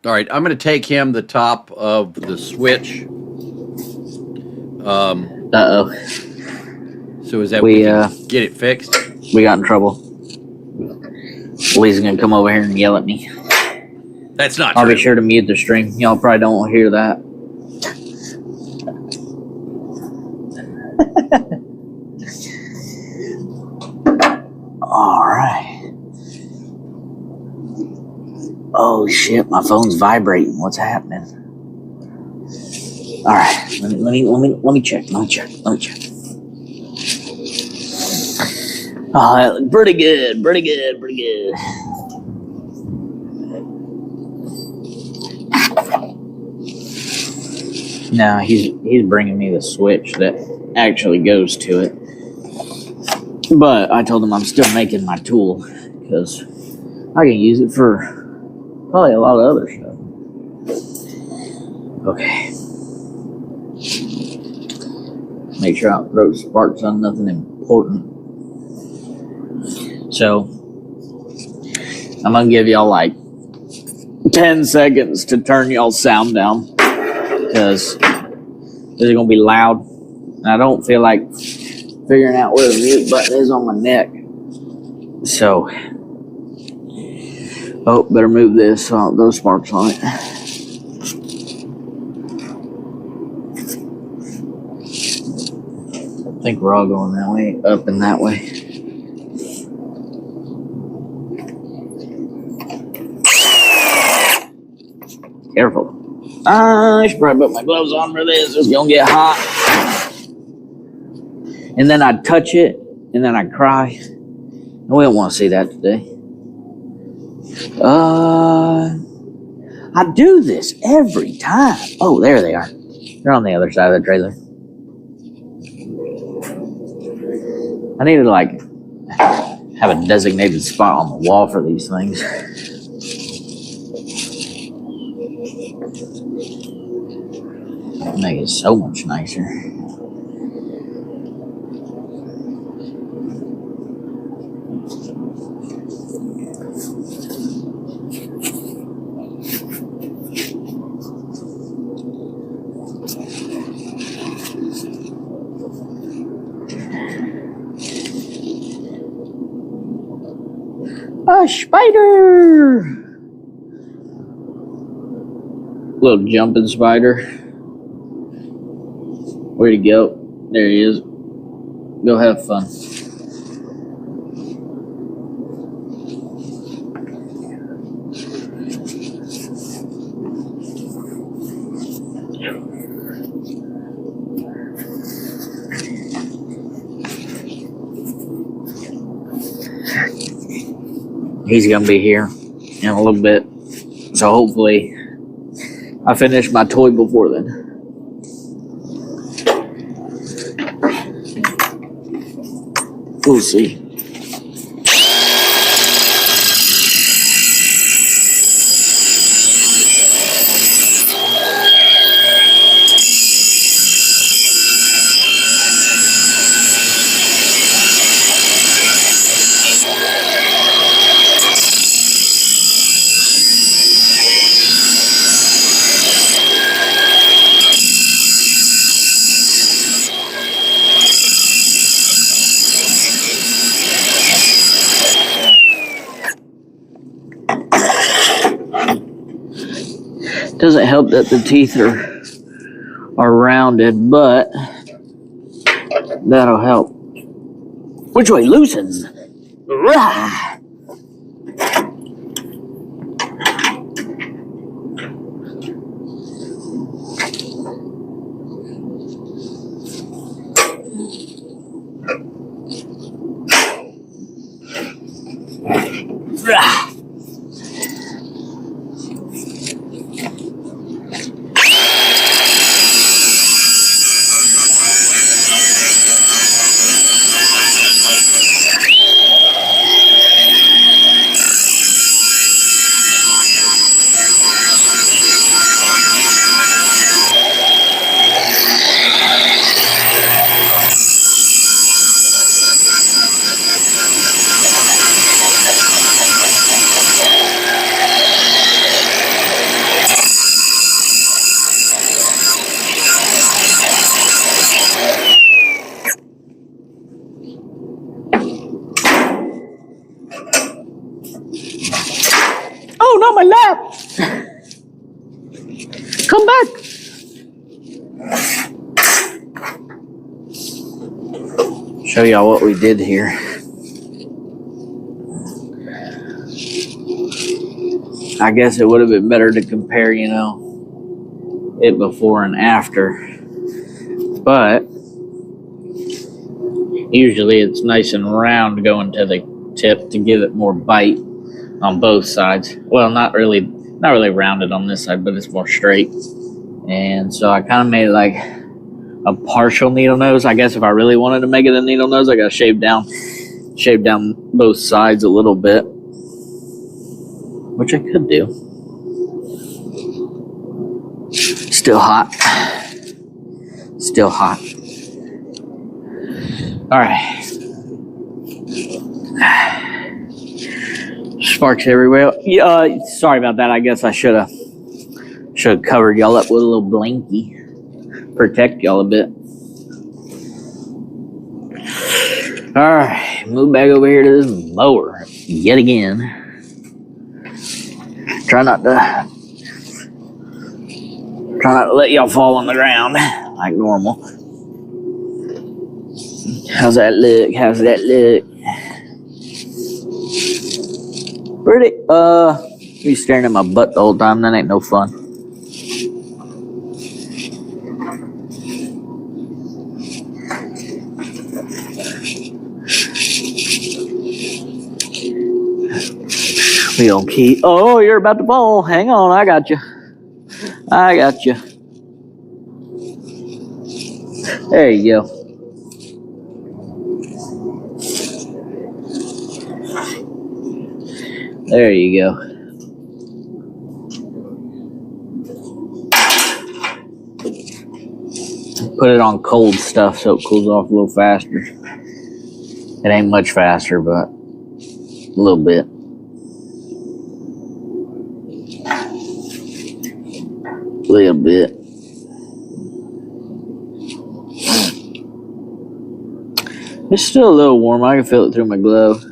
All right, I'm going to take him the top of the switch. Uh-oh. So is that we can get it fixed? We got in trouble. Lee's gonna come over here and yell at me. That's not I'll true. be sure to mute the stream. Y'all probably don't want to hear that. All right. Oh shit, my phone's vibrating. What's happening? All right, let me check. Let me check. Oh, that looked pretty good. No, he's bringing me the switch that actually goes to it. But I told him I'm still making my tool because I can use it for probably a lot of other stuff. Okay. Make sure I don't throw sparks on nothing important. So I'm gonna give y'all like 10 seconds to turn y'all's sound down because this is gonna be loud. And I don't feel like figuring out where the mute button is on my neck. So, oh, better move this so I don't throw sparks on it. I think we're all going that way, up and that way. Careful. I should probably put my gloves on for this. It's gonna get hot. And then I'd touch it, and then I'd cry. And we don't want to see that today. I do this every time. Oh, there they are. They're on the other side of the trailer. I need to like have a designated spot on the wall for these things. Make it so much nicer. A spider! Little jumping spider. Where'd he go? There he is. Go have fun. He's gonna be here in a little bit. So hopefully I finish my toy before then. We'll see. Doesn't help that the teeth are rounded, but that'll help. Which way loosens? Rah! Rah! Oh, not my lap! Come back! Show y'all what we did here. I guess it would have been better to compare, it before and after. But usually it's nice and round going to the tip to give it more bite on both sides. Well, not really rounded on this side, but it's more straight. And so I kind of made it like a partial needle nose. I guess if I really wanted to make it a needle nose, I got to shave down both sides a little bit, which I could do. Still hot. Still hot. All right. Sparks everywhere. Yeah, sorry about that. I guess I should have covered y'all up with a little blankie. Protect y'all a bit. All right, move back over here to this mower yet again. Try not to let y'all fall on the ground like normal. How's that look? Pretty. You staring at my butt the whole time. That ain't no fun. We gonna keep. Oh, you're about to fall. Hang on, I got you. There you go. There you go. Put it on cold stuff so it cools off a little faster. It ain't much faster, but a little bit. Little bit. It's still a little warm. I can feel it through my glove.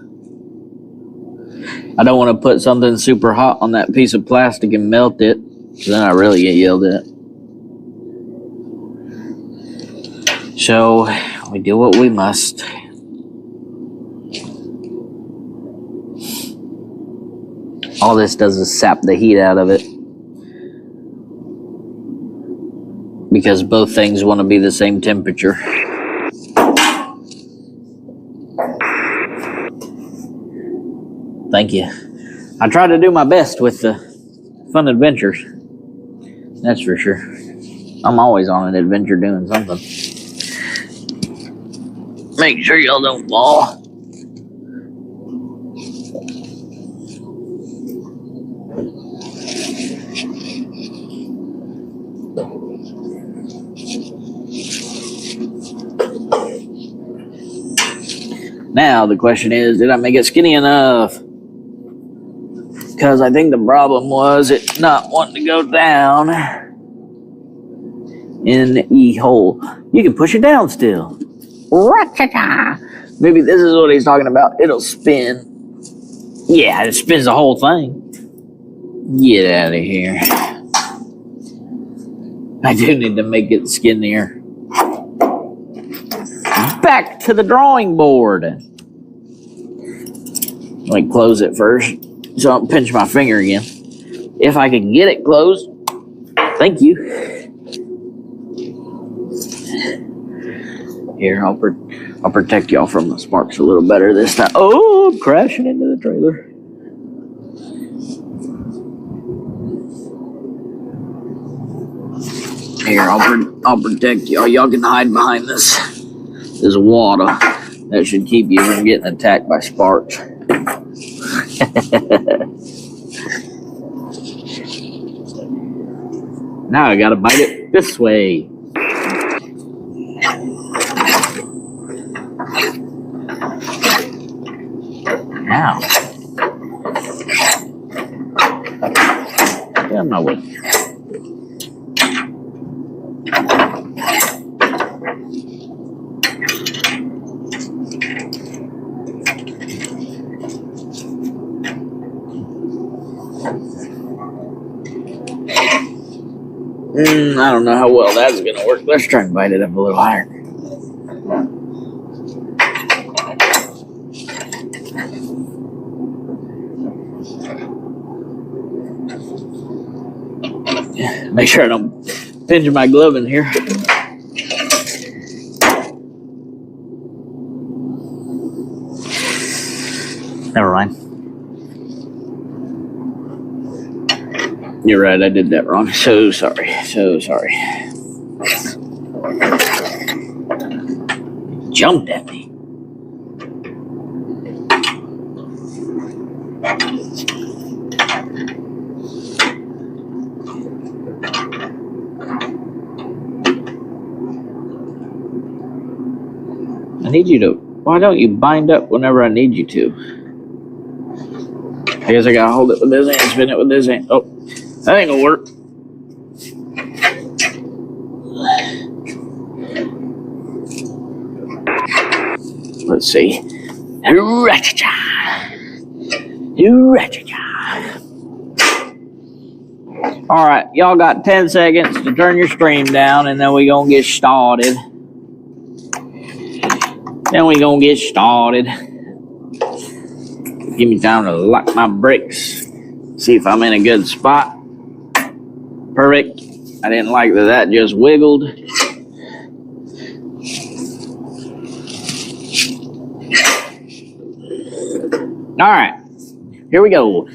I don't want to put something super hot on that piece of plastic and melt it, because then I really get yelled at. So we do what we must. All this does is sap the heat out of it, because both things want to be the same temperature. Thank you. I try to do my best with the fun adventures. That's for sure. I'm always on an adventure doing something. Make sure y'all don't fall. Now the question is, did I make it skinny enough? Because I think the problem was it not wanting to go down in the hole. You can push it down still. Maybe this is what he's talking about. It'll spin. Yeah, it spins the whole thing. Get out of here. I do need to make it skinnier. Back to the drawing board. Let me close it first so I don't pinch my finger again. If I can get it closed. Thank you. Here, I'll protect y'all from the sparks a little better this time. Oh, I'm crashing into the trailer. Here, I'll protect y'all. Y'all can hide behind this water. That should keep you from getting attacked by sparks. Now I gotta bite it this way. Now. Get out of my way. I don't know how well that's gonna work. Let's try and bite it up a little higher. Make sure I don't pinch my glove in here. Never mind. You're right, I did that wrong. So sorry. Jumped at me. I need you to. Why don't you bind up whenever I need you to? I guess I gotta hold it with this hand, spin it with this hand. Oh, that ain't gonna work. Let's see. All right, y'all got 10 seconds to turn your stream down, and then we gonna get started. Give me time to lock my brakes. See if I'm in a good spot. Perfect. I didn't like that just wiggled. All right, here we go.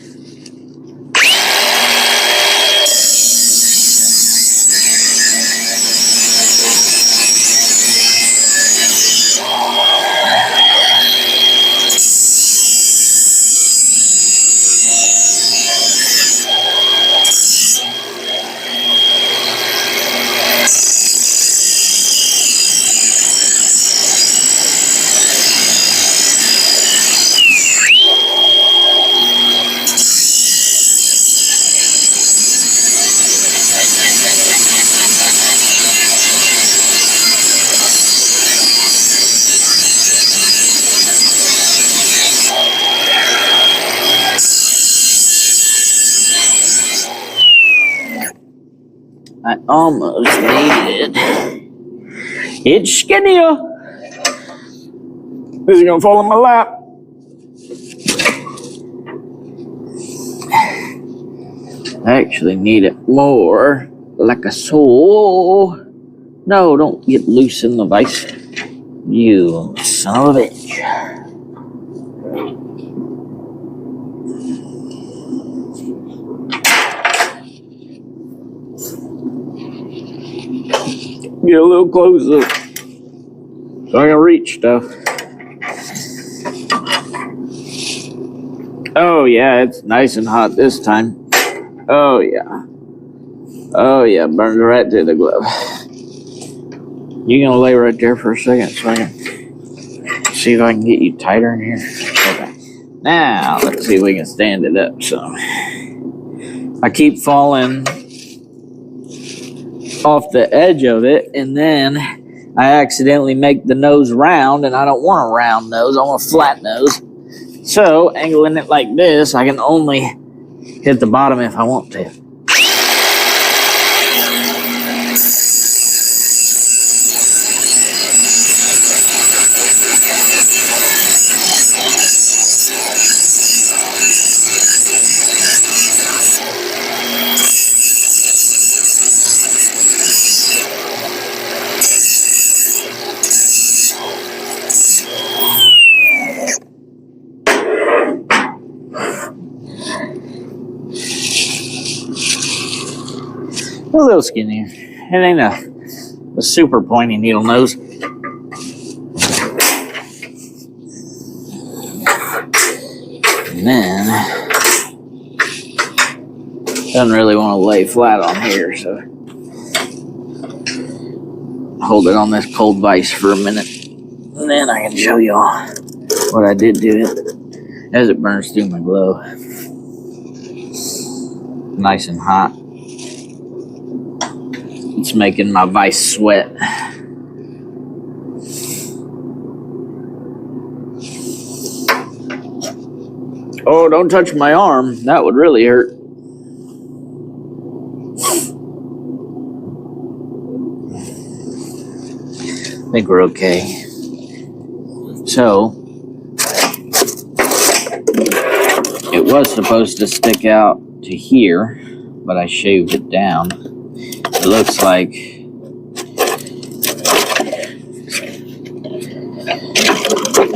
I almost made it. It's skinnier. Is it gonna fall in my lap? I actually need it more like a so. No, don't get loose in the vice. You son of a bitch. Get a little closer so I can reach stuff. Oh yeah, it's nice and hot this time. Oh yeah, burns right to the glove. You gonna lay right there for a second so I can see if I can get you tighter in here? Okay. Now let's see if we can stand it up. So I keep falling off the edge of it, and then I accidentally make the nose round, and I don't want a round nose. I want a flat nose. So angling it like this, I can only hit the bottom if I want to. A little skinnier. It ain't a super pointy needle nose. And then, doesn't really want to lay flat on here, so hold it on this cold vise for a minute. And then I can show y'all what I did to it as it burns through my glove. Nice and hot. It's making my vise sweat. Oh, don't touch my arm. That would really hurt. I think we're okay. So, it was supposed to stick out to here, but I shaved it down. It looks like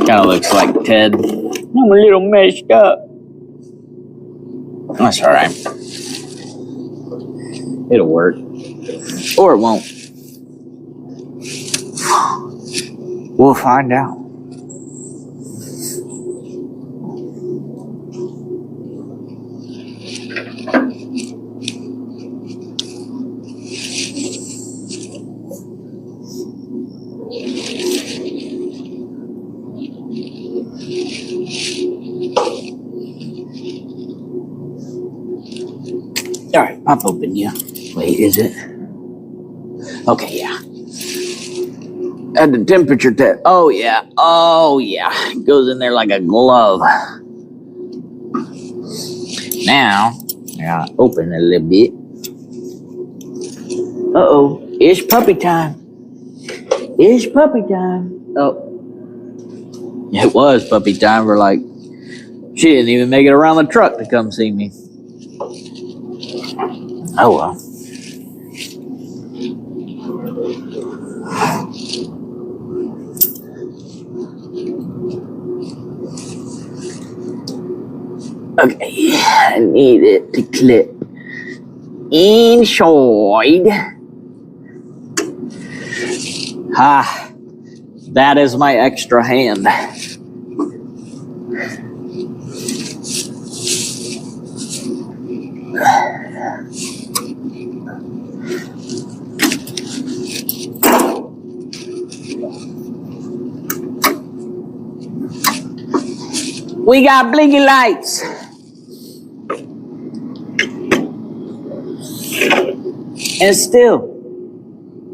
kind of looks like Ted. I'm a little messed up. That's all right. It'll work, or it won't. We'll find out. All right, pop open you. Wait, is it? Okay, yeah. Add the temperature test. Oh, yeah. Oh, yeah. It goes in there like a glove. Now, I gotta open it a little bit. Uh-oh. It's puppy time. It's puppy time. Oh. It was puppy time for like, she didn't even make it around the truck to come see me. Oh, well. Okay, I need it to clip inside. Ah, that is my extra hand. We got blinky lights. And still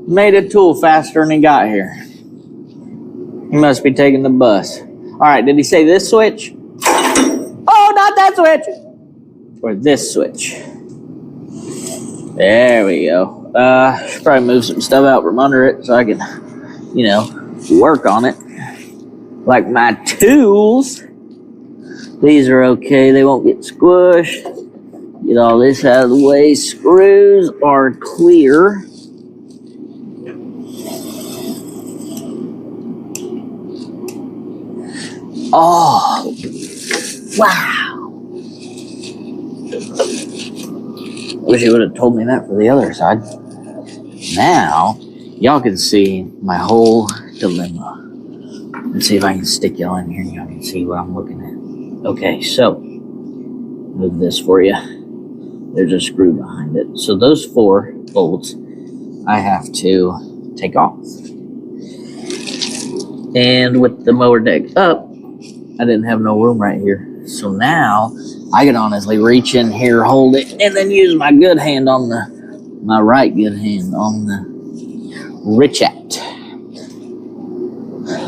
made a tool faster than he got here. He must be taking the bus. All right, did he say this switch? Oh, not that switch. Or this switch. There we go. Should probably move some stuff out from under it so I can, work on it. Like my tools. These are okay. They won't get squished. Get all this out of the way. Screws are clear. Oh, wow. Wish you would have told me that for the other side. Now, y'all can see my whole dilemma. Let's see if I can stick y'all in here and y'all can see what I'm looking at. Okay, so, move this for you. There's a screw behind it. So those 4 bolts I have to take off. And with the mower deck up, I didn't have no room right here. So now I can honestly reach in here, hold it, and then use my good hand on my right good hand on the Richat.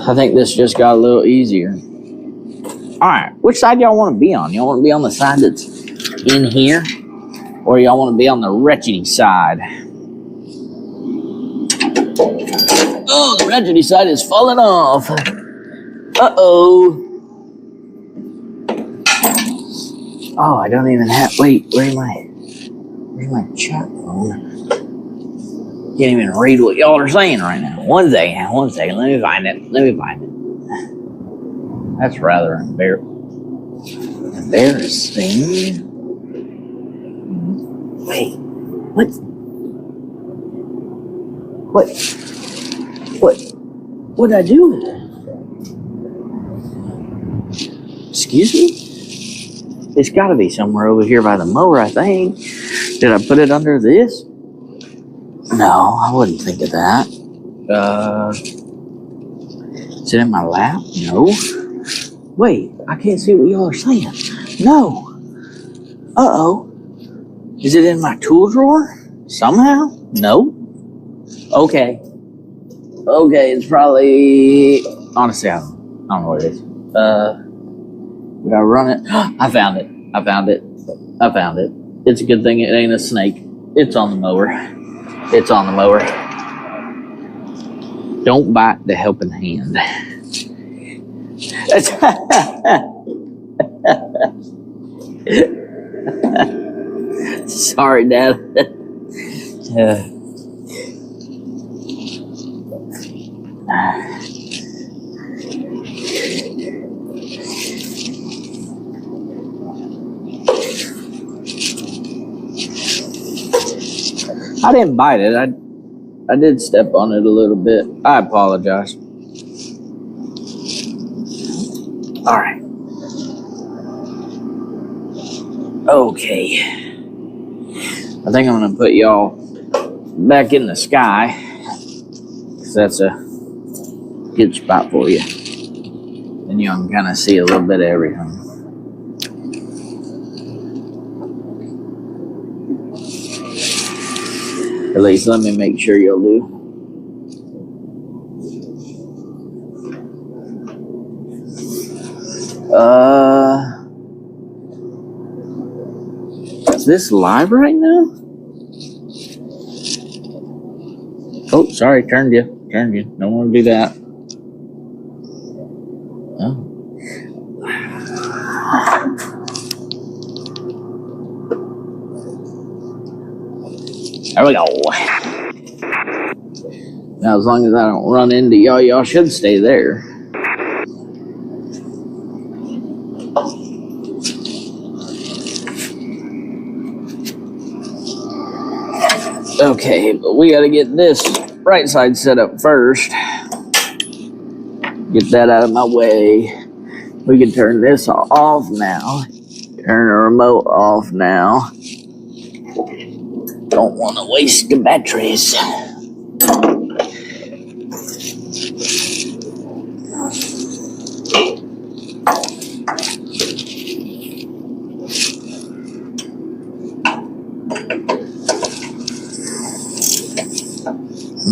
I think this just got a little easier. All right, which side y'all want to be on? Y'all want to be on the side that's in here? Or y'all want to be on the wretchedy side? Oh, the wretchedy side is falling off. Uh-oh. Oh, I don't even have... Wait, where's my chat phone? Can't even read what y'all are saying right now. One second. Let me find it. That's rather embarrassing. Wait, what? What? What'd I do with it? Excuse me? It's gotta be somewhere over here by the mower, I think. Did I put it under this? No, I wouldn't think of that. Is it in my lap? No. Wait, I can't see what y'all are saying. No. Uh-oh. Is it in my tool drawer? Somehow? No. Okay. Okay, it's probably... Honestly, I don't know what it is. Did I run it? I found it. It's a good thing it ain't a snake. It's on the mower. Don't bite the helping hand. Sorry, Dad. I didn't bite it. I did step on it a little bit. I apologize. All right. Okay. I think I'm going to put y'all back in the sky, because that's a good spot for you. And you can kind of see a little bit of everything. At least let me make sure you'll do. Is this live right now? Oh, sorry, turned you. Don't want to do that. Oh. There we go. Now, as long as I don't run into y'all should stay there. Okay, but we got to get this right side set up first. Get that out of my way. We can turn this off now. Turn the remote off now. Don't want to waste the batteries.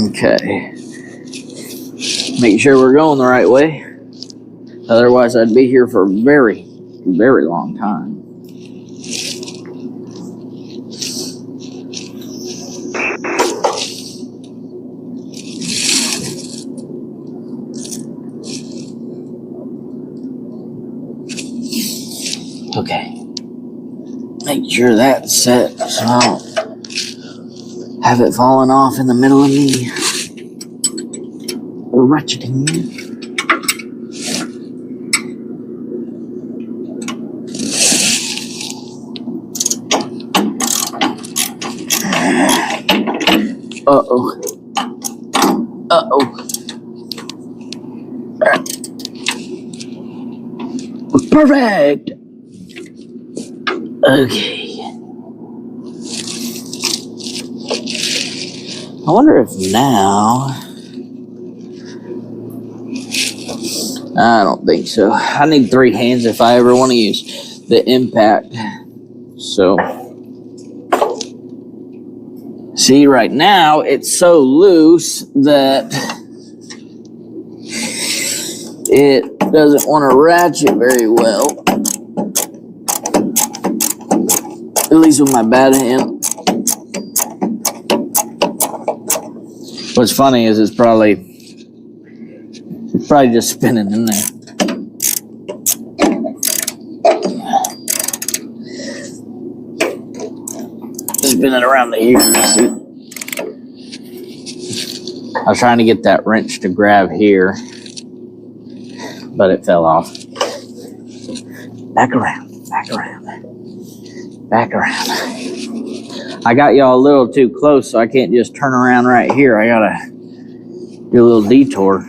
Okay. Make sure we're going the right way. Otherwise, I'd be here for a very, very long time. Okay. Make sure that's set so I don't have it falling off in the middle of me ratcheting. Uh-oh. Perfect. Okay. I wonder if now... I don't think so. I need 3 hands if I ever want to use the impact. So... See, right now, it's so loose that it doesn't want to ratchet very well. At least with my bad hand. What's funny is it's probably just spinning in there. Spinning around the ear. See? I was trying to get that wrench to grab here, but it fell off. Back around. I got y'all a little too close, so I can't just turn around right here. I gotta do a little detour.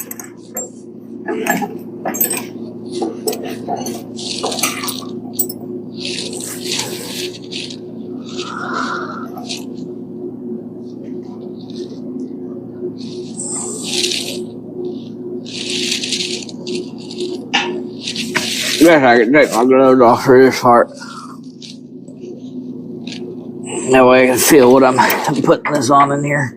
Guess I can take my gloves off for this part. That way I can feel what I'm putting this on in here.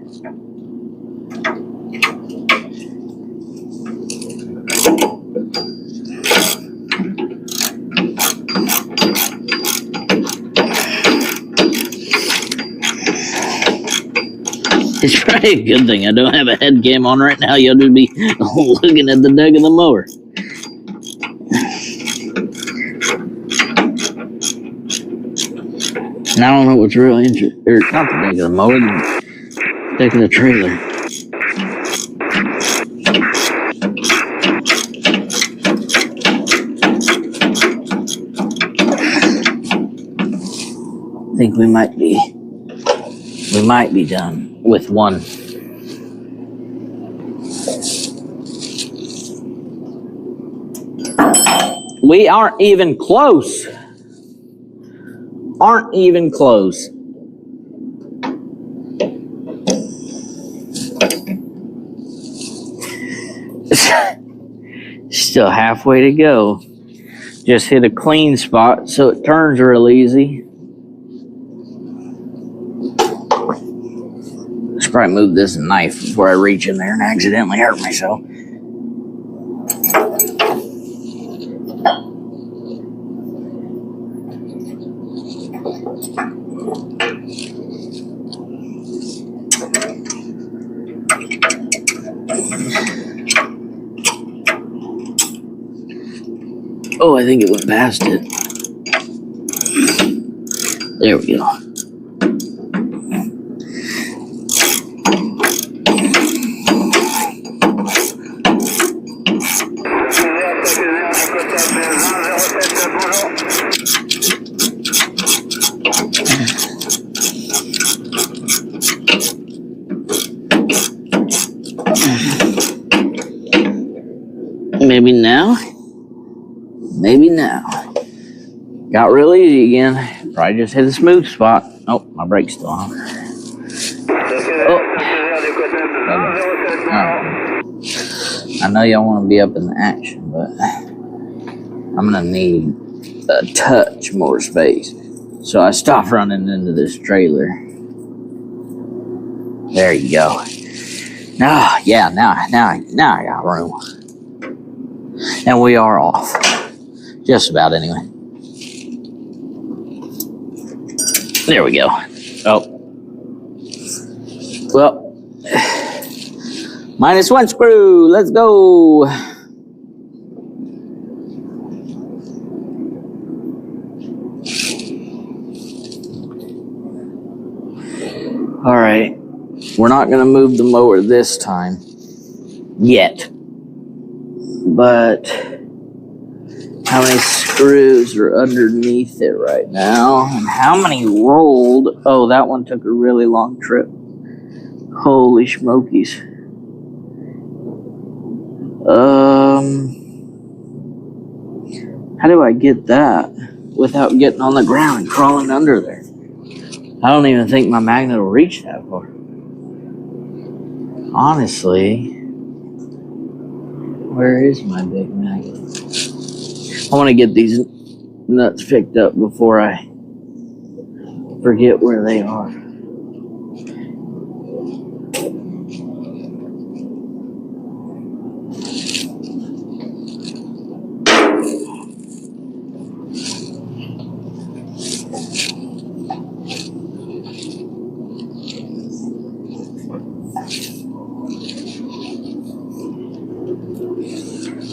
It's probably a good thing I don't have a head cam on right now. You'll just be looking at the deck of the mower. And I don't know what's really interesting. Or not the deck of the mower, the deck of the trailer. I think we might be done with one. We aren't even close. Aren't even close. Still halfway to go. Just hit a clean spot so it turns real easy. Let's probably move this knife before I reach in there and accidentally hurt myself. Oh, I think it went past it. There we go. Maybe now. Maybe now. Got real easy again. Probably just hit a smooth spot. Oh, my brake's still on. Oh. I know y'all want to be up in the action, but I'm going to need a touch more space. So I stopped running into this trailer. There you go. Now I got room. And we are off. Just about, anyway. There we go. Oh. Well. Minus one screw. Let's go. All right. We're not going to move the mower this time. Yet. But how many screws are underneath it right now? And how many rolled? Oh, that one took a really long trip. Holy smokies. How do I get that without getting on the ground and crawling under there? I don't even think my magnet will reach that far. Honestly, where is my big magnet? I want to get these nuts picked up before I forget where they are.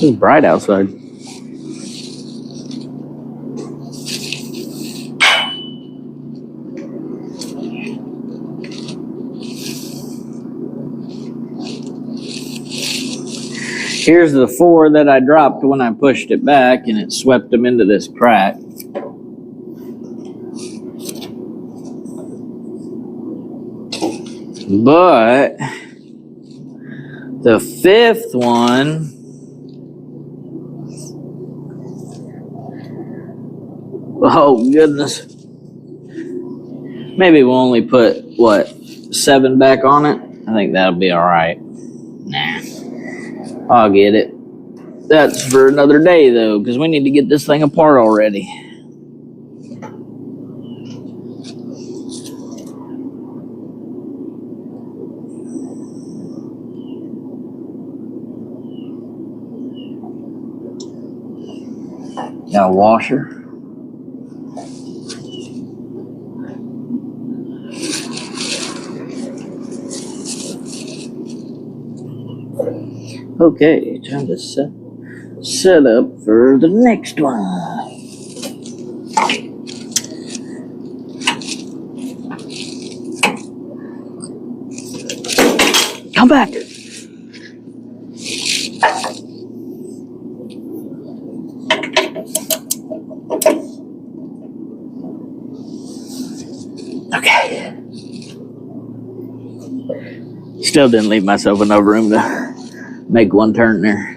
It's bright outside. Here's the 4 that I dropped when I pushed it back, and it swept them into this crack. But the fifth one, oh goodness. Maybe we'll only put, what, 7 back on it? I think that'll be alright. Nah, I'll get it. That's for another day, though, because we need to get this thing apart already. Got a washer. Okay, time to set up for the next one. Come back. Okay. Still didn't leave myself enough room to make one turn there.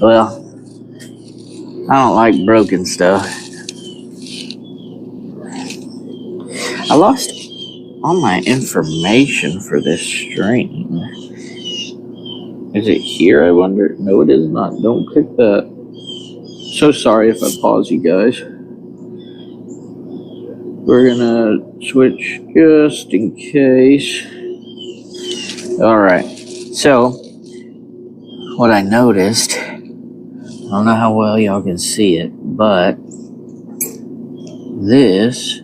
Well, I don't like broken stuff. I lost all my information for this string. Is it here, I wonder? No, it is not. Don't click that. So sorry if I pause you guys. We're gonna switch just in case. Alright, so what I noticed, I don't know how well y'all can see it, but this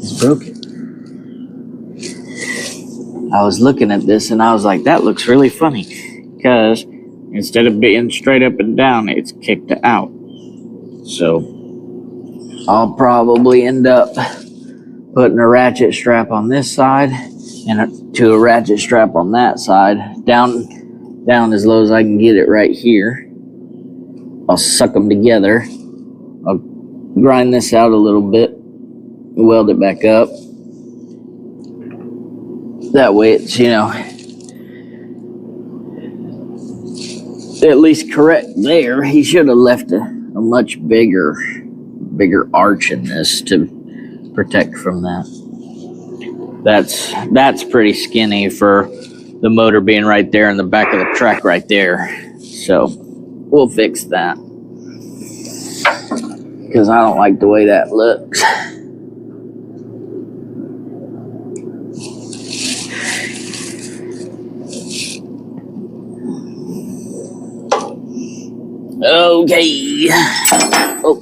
is broken. I was looking at this and I was like, that looks really funny, because instead of being straight up and down, it's kicked out. So I'll probably end up putting a ratchet strap on this side and to a ratchet strap on that side, down as low as I can get it right here. I'll suck them together. I'll grind this out a little bit, weld it back up. That way it's, you know, at least correct there. He should have left a much bigger arch in this to protect from that. That's pretty skinny for the motor being right there and the back of the track right there. So we'll fix that, because I don't like the way that looks. Okay. Oh.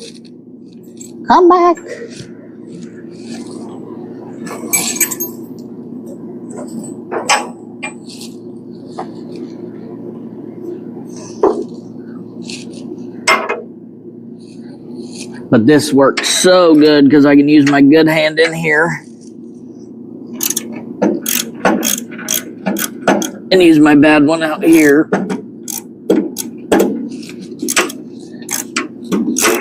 Come back. But this works so good because I can use my good hand in here and use my bad one out here.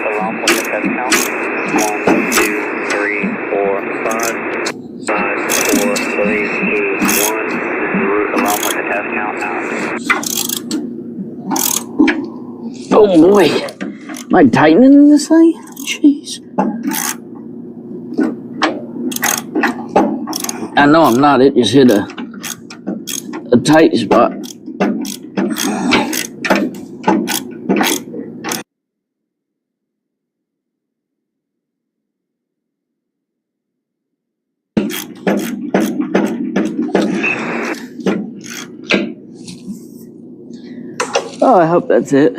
Along with the test count. 1, 2, 3, 4, 5, 5, 4, 3, 2, 1. Route along with the test count now. Oh boy. Am I tightening this thing? Jeez. I know I'm not. It just hit a tight spot. Oh, I hope that's it.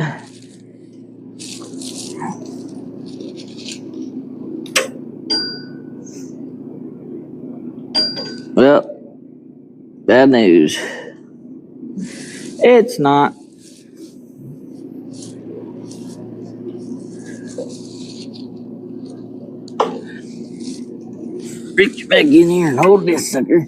Well, bad news. It's not. Reach back in here and hold this sucker.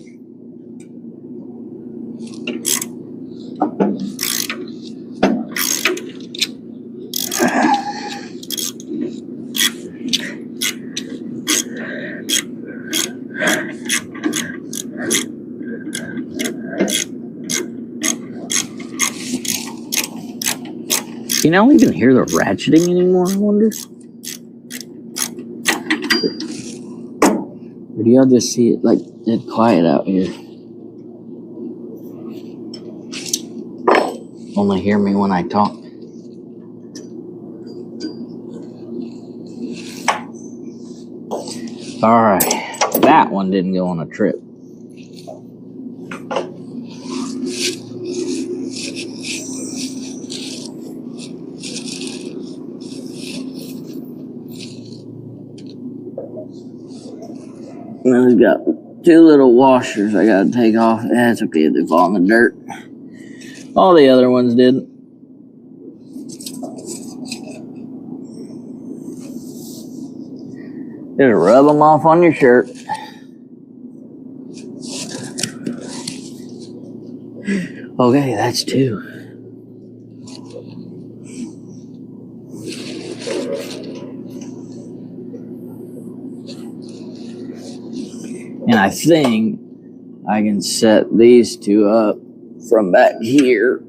You don't even hear the ratcheting anymore, I wonder? Or do y'all just see it like dead quiet out here? Only hear me when I talk. Alright, that one didn't go on a trip. Now we've got two little washers I gotta take off. That's okay, they fall in the dirt. All the other ones didn't. Just rub them off on your shirt. Okay, that's two. And I think I can set these two up from back here.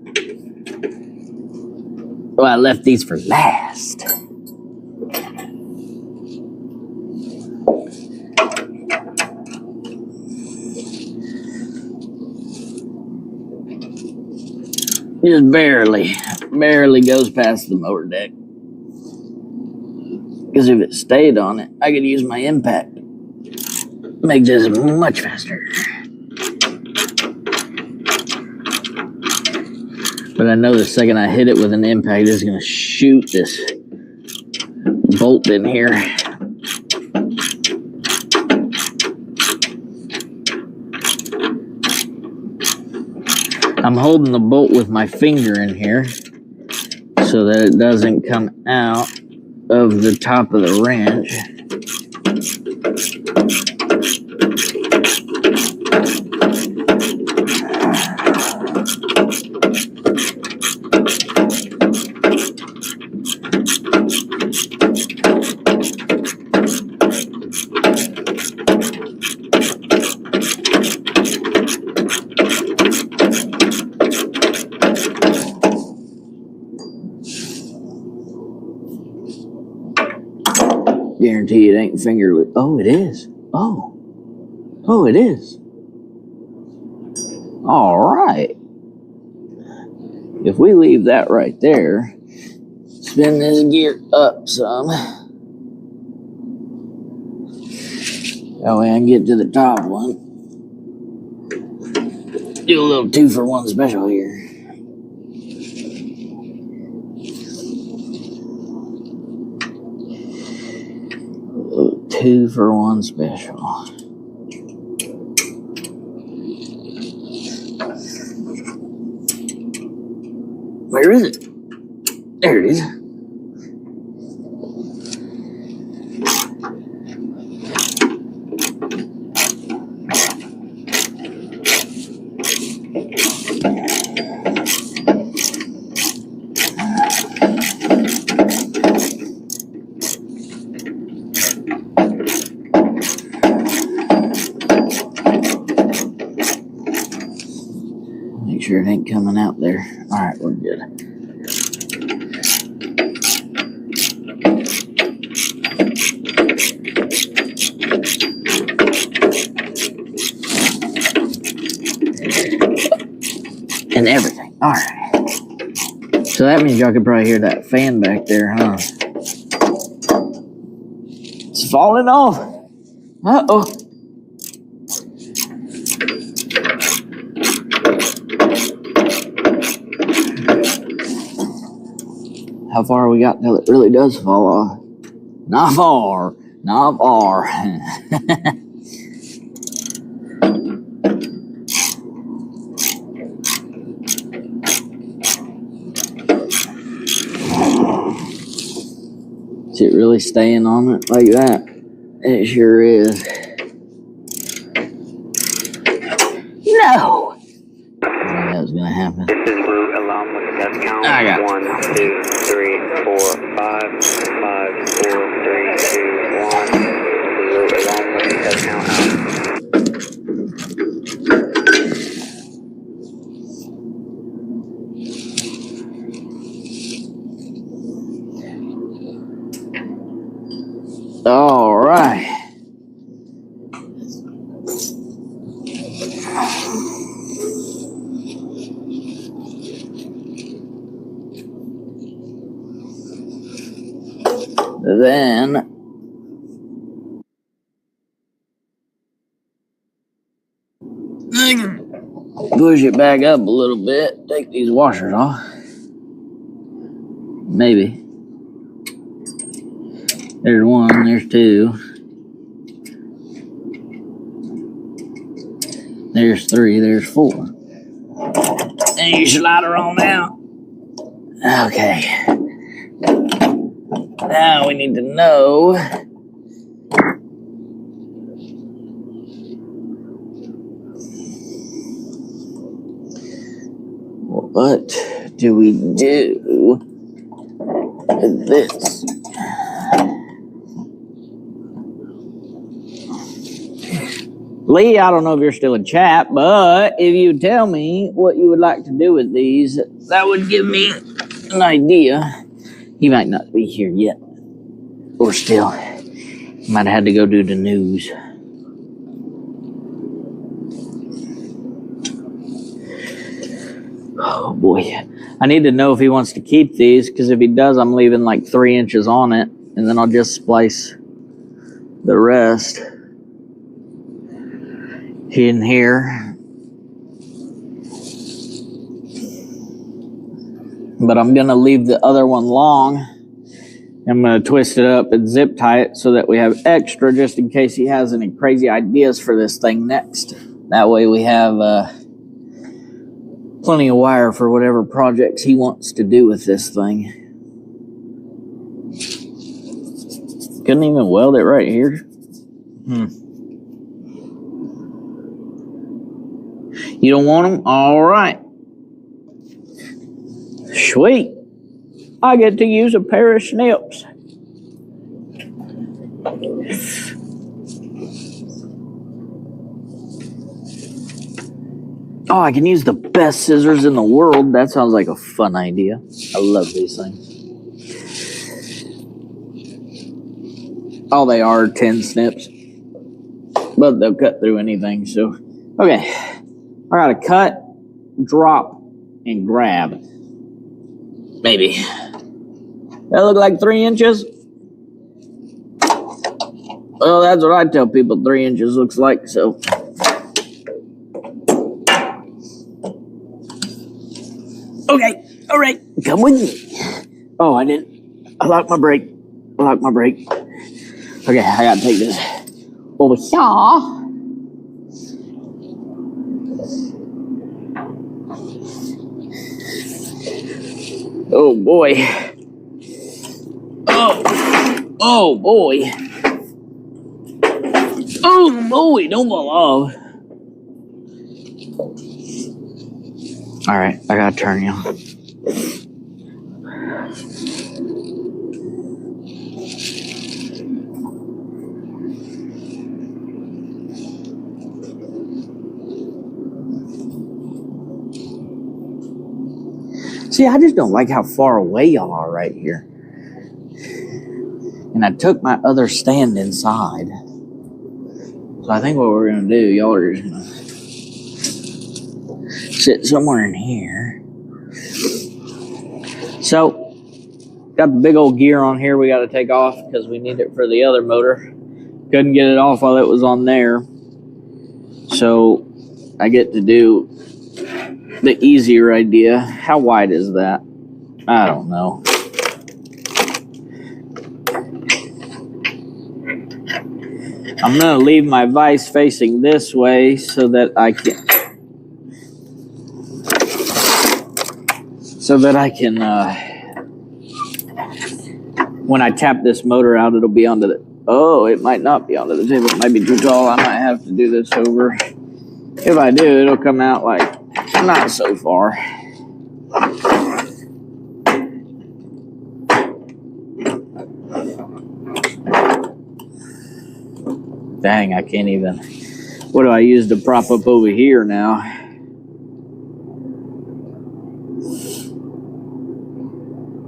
Well, I left these for last. Just barely goes past the motor deck. Because if it stayed on it, I could use my impact. Make this much faster. But I know the second I hit it with an impact, it's going to shoot this bolt in here. I'm holding the bolt with my finger in here so that it doesn't come out of the top of the wrench. Guarantee it ain't fingerless. Oh, it is. Oh, it is. All right. If we leave that right there, spin this gear up some. That way I can get to the top one. Do a little 2-for-1 special here. A little 2-for-1 special. Where is it? There it is. Make sure it ain't coming out there. All right, we're good. and everything. All right. So that means y'all could probably hear that fan back there, huh? It's falling off. Uh-oh. How far we got till it really does fall off? Not far. Not far. Is it really staying on it like that? It sure is. No! I knew that was gonna happen. This is route along with the test count. I got it. 1, 2, 3, 4, 5, 5, 4, 3, 2, 1. Route along with the test count out. All right. Then push it back up a little bit. Take these washers off. Maybe. There's one, there's two. There's three, there's four. And you slide her on out. Okay. Now we need to know what do we do with this? Lee, I don't know if you're still in chat, but if you tell me what you would like to do with these, that would give me an idea. He might not be here yet. Or still. He might have had to go do the news. Oh boy. I need to know if he wants to keep these, because if he does, I'm leaving like 3 inches on it, and then I'll just splice the rest in here. But I'm gonna leave the other one long. I'm gonna twist it up and zip tie it so that we have extra just in case he has any crazy ideas for this thing next. That way we have plenty of wire for whatever projects he wants to do with this thing. Couldn't even weld it right here. You don't want them? All right. Sweet. I get to use a pair of snips. Oh, I can use the best scissors in the world. That sounds like a fun idea. I love these things. Oh, they are 10 snips. But they'll cut through anything, so. Okay. I gotta cut, drop, and grab. Maybe. That look like 3 inches? Well, that's what I tell people 3 inches looks like, so. Okay, all right, come with me. Oh, I didn't. I locked my brake. Okay, I gotta take this over here. Oh boy. Oh boy. Oh boy, don't fall off. All right, I gotta turn you. See, I just don't like how far away y'all are right here. And I took my other stand inside. So I think what we're gonna do, y'all are just gonna sit somewhere in here. So, got the big old gear on here we got to take off because we need it for the other motor. Couldn't get it off while it was on there. So, I get to do the easier idea. How wide is that? I don't know. I'm going to leave my vise facing this way so that I can when I tap this motor out, it'll be onto the, oh, it might not be onto the table. It might be too tall. I might have to do this over. If I do, it'll come out like not so far. Dang, I can't even. What do I use to prop up over here now?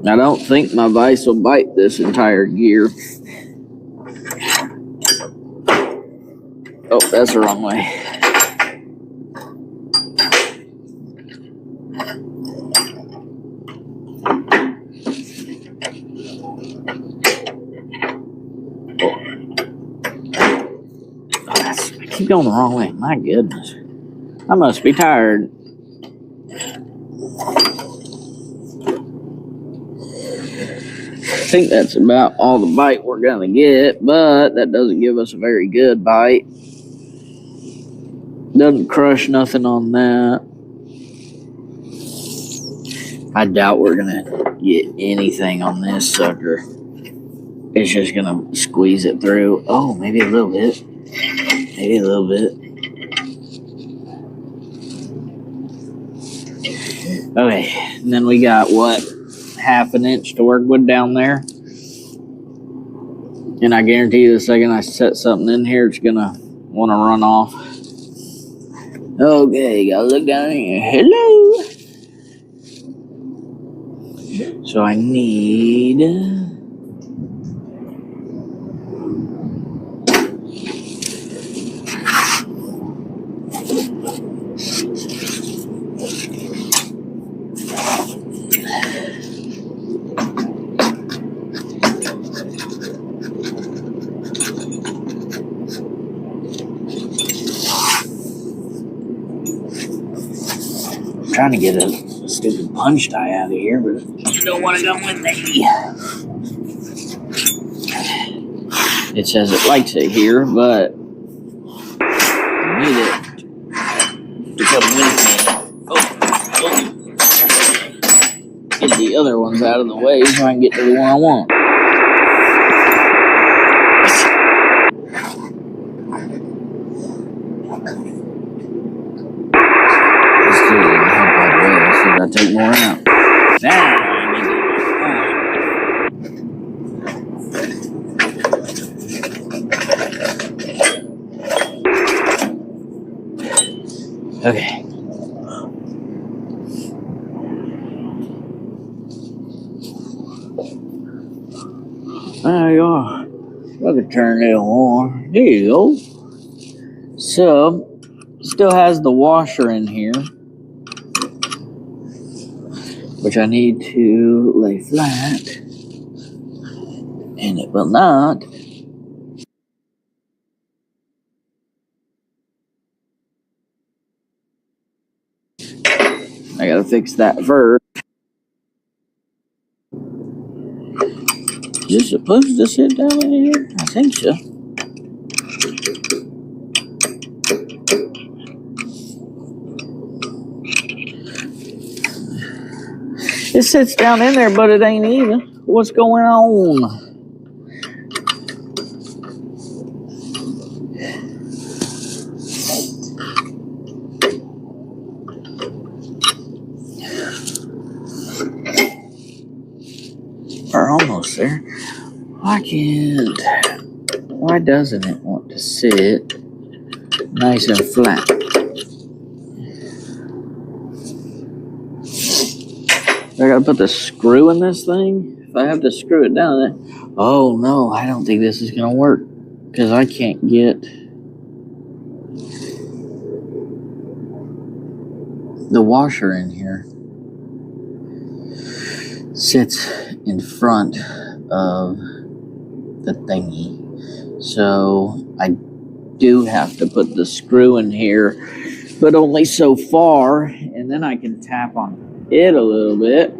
I don't think my vise will bite this entire gear. Oh, that's the wrong way. I keep going the wrong way. My goodness. I must be tired. I think that's about all the bite we're gonna get, but that doesn't give us a very good bite. Doesn't crush nothing on that. I doubt we're gonna get anything on this sucker. It's just gonna squeeze it through. Oh, maybe a little bit. Maybe a little bit. Okay, and then we got what? Half an inch to work with down there. And I guarantee you the second I set something in here, it's gonna want to run off. Okay, gotta look down here. Hello. So I need trying to get a stupid punch die out of here, but I don't want to go with me. It says it likes it here, but I need it to come with me. Oh. Get the other ones out of the way so I can get to the one I want. I take more out. Now I need to. Okay. There you are. Look at turn it on. There you go. So, still has the washer in here, which I need to lay flat, and it will not. I gotta fix that first. Is this supposed to sit down in here? I think so. It sits down in there, but it ain't either. What's going on? We're almost there. Why doesn't it want to sit nice and flat? I gotta put the screw in this thing? If I have to screw it down there. Oh no, I don't think this is gonna work. Because I can't get. the washer in here sits in front of the thingy. So I do have to put the screw in here, but only so far, and then I can tap on it a little bit.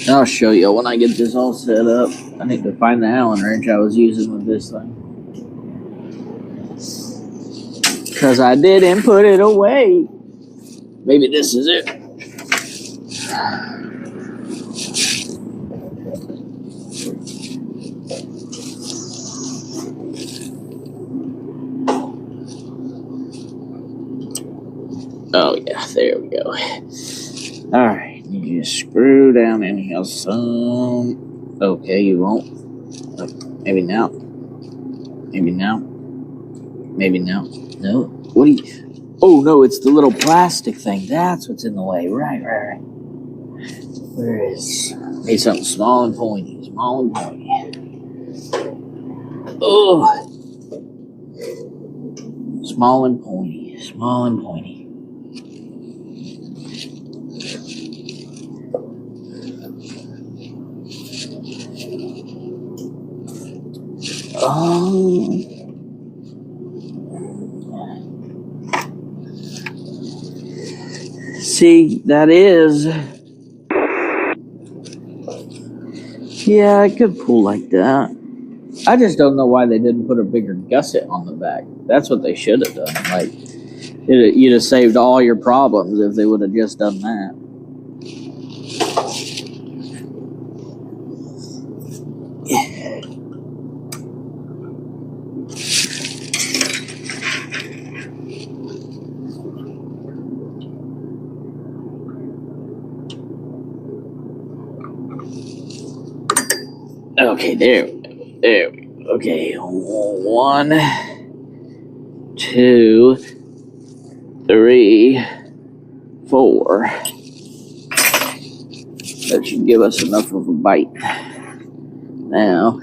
And I'll show you when I get this all set up. I need to find the Allen wrench I was using with this thing, because I didn't put it away. Maybe this is it. Oh yeah, there we go. Alright, you just screw down in here some. Okay, you won't. Maybe now. Maybe now. Maybe now. No. What do you... Oh no, it's the little plastic thing. That's what's in the way. Right. Where is... Need something small and pointy. Small and pointy. Oh. Small and pointy. Small and pointy. Oh. See, that is... Yeah, I could pull like that. I just don't know why they didn't put a bigger gusset on the back. That's what they should have done. Like, you'd have saved all your problems if they would have just done that. Okay, there we go. There we go. Okay, 1, 2, 3, 4. That should give us enough of a bite. Now,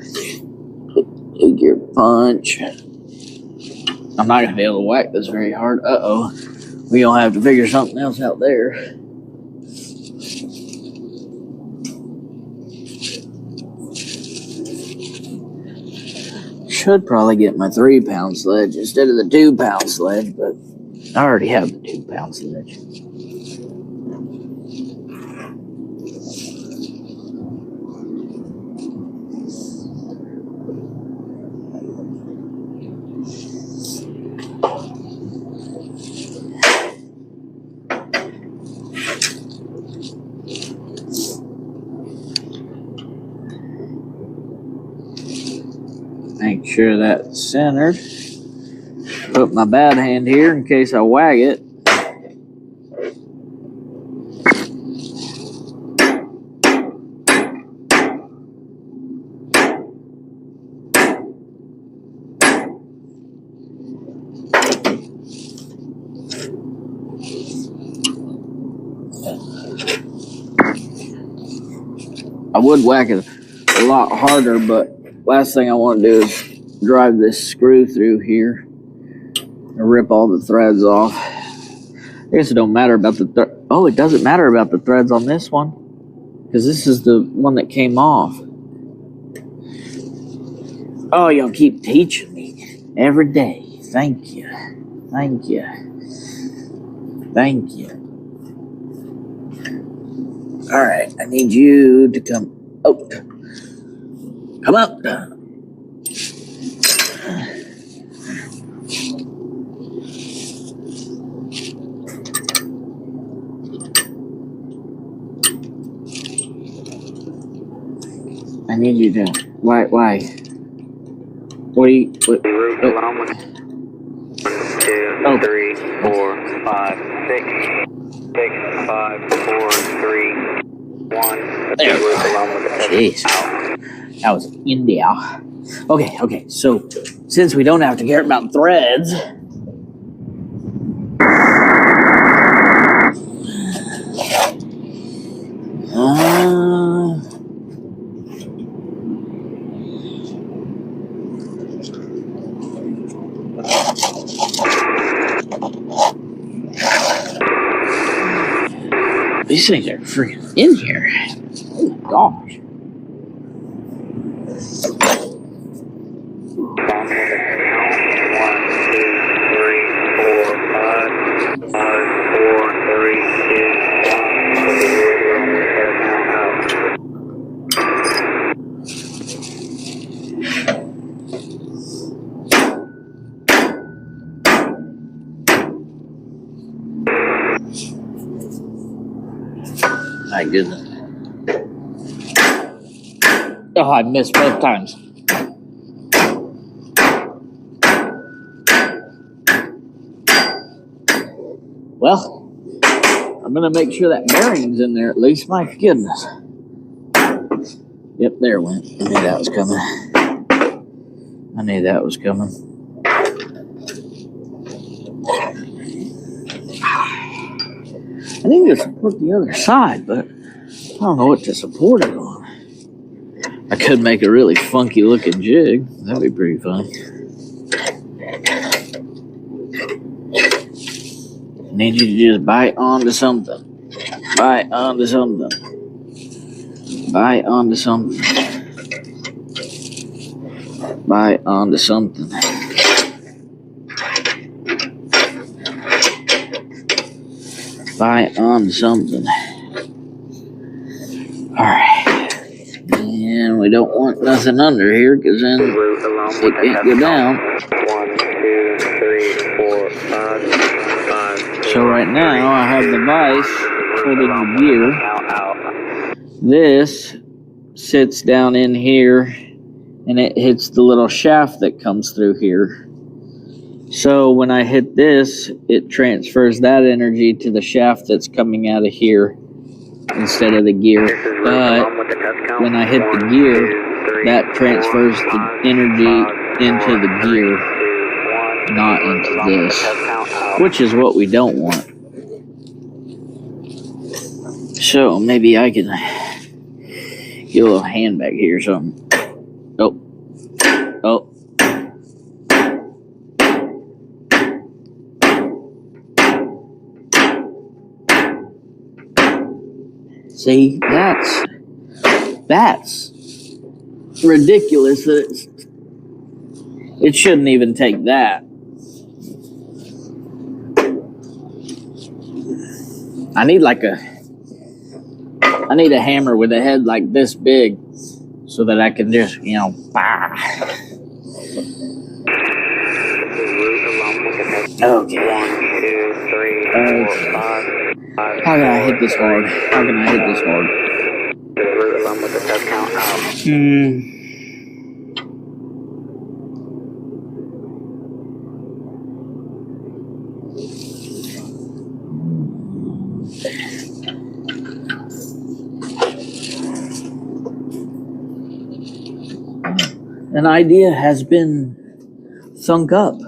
take your punch. I'm not going to be able to whack this very hard. Uh-oh. We're going to have to figure something else out there. Should probably get my 3-pound sledge instead of the 2-pound sledge, but I already have the 2-pound sledge. Make sure that's centered. Put my bad hand here in case I wag it. I would whack it a lot harder, but last thing I want to do is drive this screw through here and rip all the threads off. I guess it don't matter about the oh, it doesn't matter about the threads on this one, because this is the one that came off. Oh, y'all keep teaching me every day. Thank you. Thank you. Thank you. All right, I need you to come out. Come out. I need you to. Why? What do you? What? Route along with 1, 2, 3, 4, 5, 6, 5, 4, 3, 1. There. Route along with the Jeez. That was India. Okay. So since we don't have to care about threads, these things are freaking in here. Oh my gosh. My goodness. Oh, I missed both times. Well, I'm going to make sure that bearing's in there at least. My goodness. Yep, there it went. I knew that was coming. I need to support the other side, but I don't know what to support it on. I could make a really funky looking jig. That'd be pretty fun. Need you to just bite onto something. Bite onto something. Bite onto something. Bite onto something. Bite onto something. Alright. And we don't want nothing under here because then it can't go down. 1, 2, 3, 4, 5, 5. So right now I have the vise holding the gear. This sits down in here and it hits the little shaft that comes through here. So when I hit this, it transfers that energy to the shaft that's coming out of here instead of the gear. But when I hit the gear, that transfers the energy into the gear, not into this, which is what we don't want. So maybe I can get a little hand back here or something. Oh. See, that's ridiculous. It shouldn't even take that. I need a hammer with a head like this big so that I can just, bah. Okay. 1, 2, 3, 4, 5. How can I hit this hard? The root along with the test count out. An idea has been thunk up.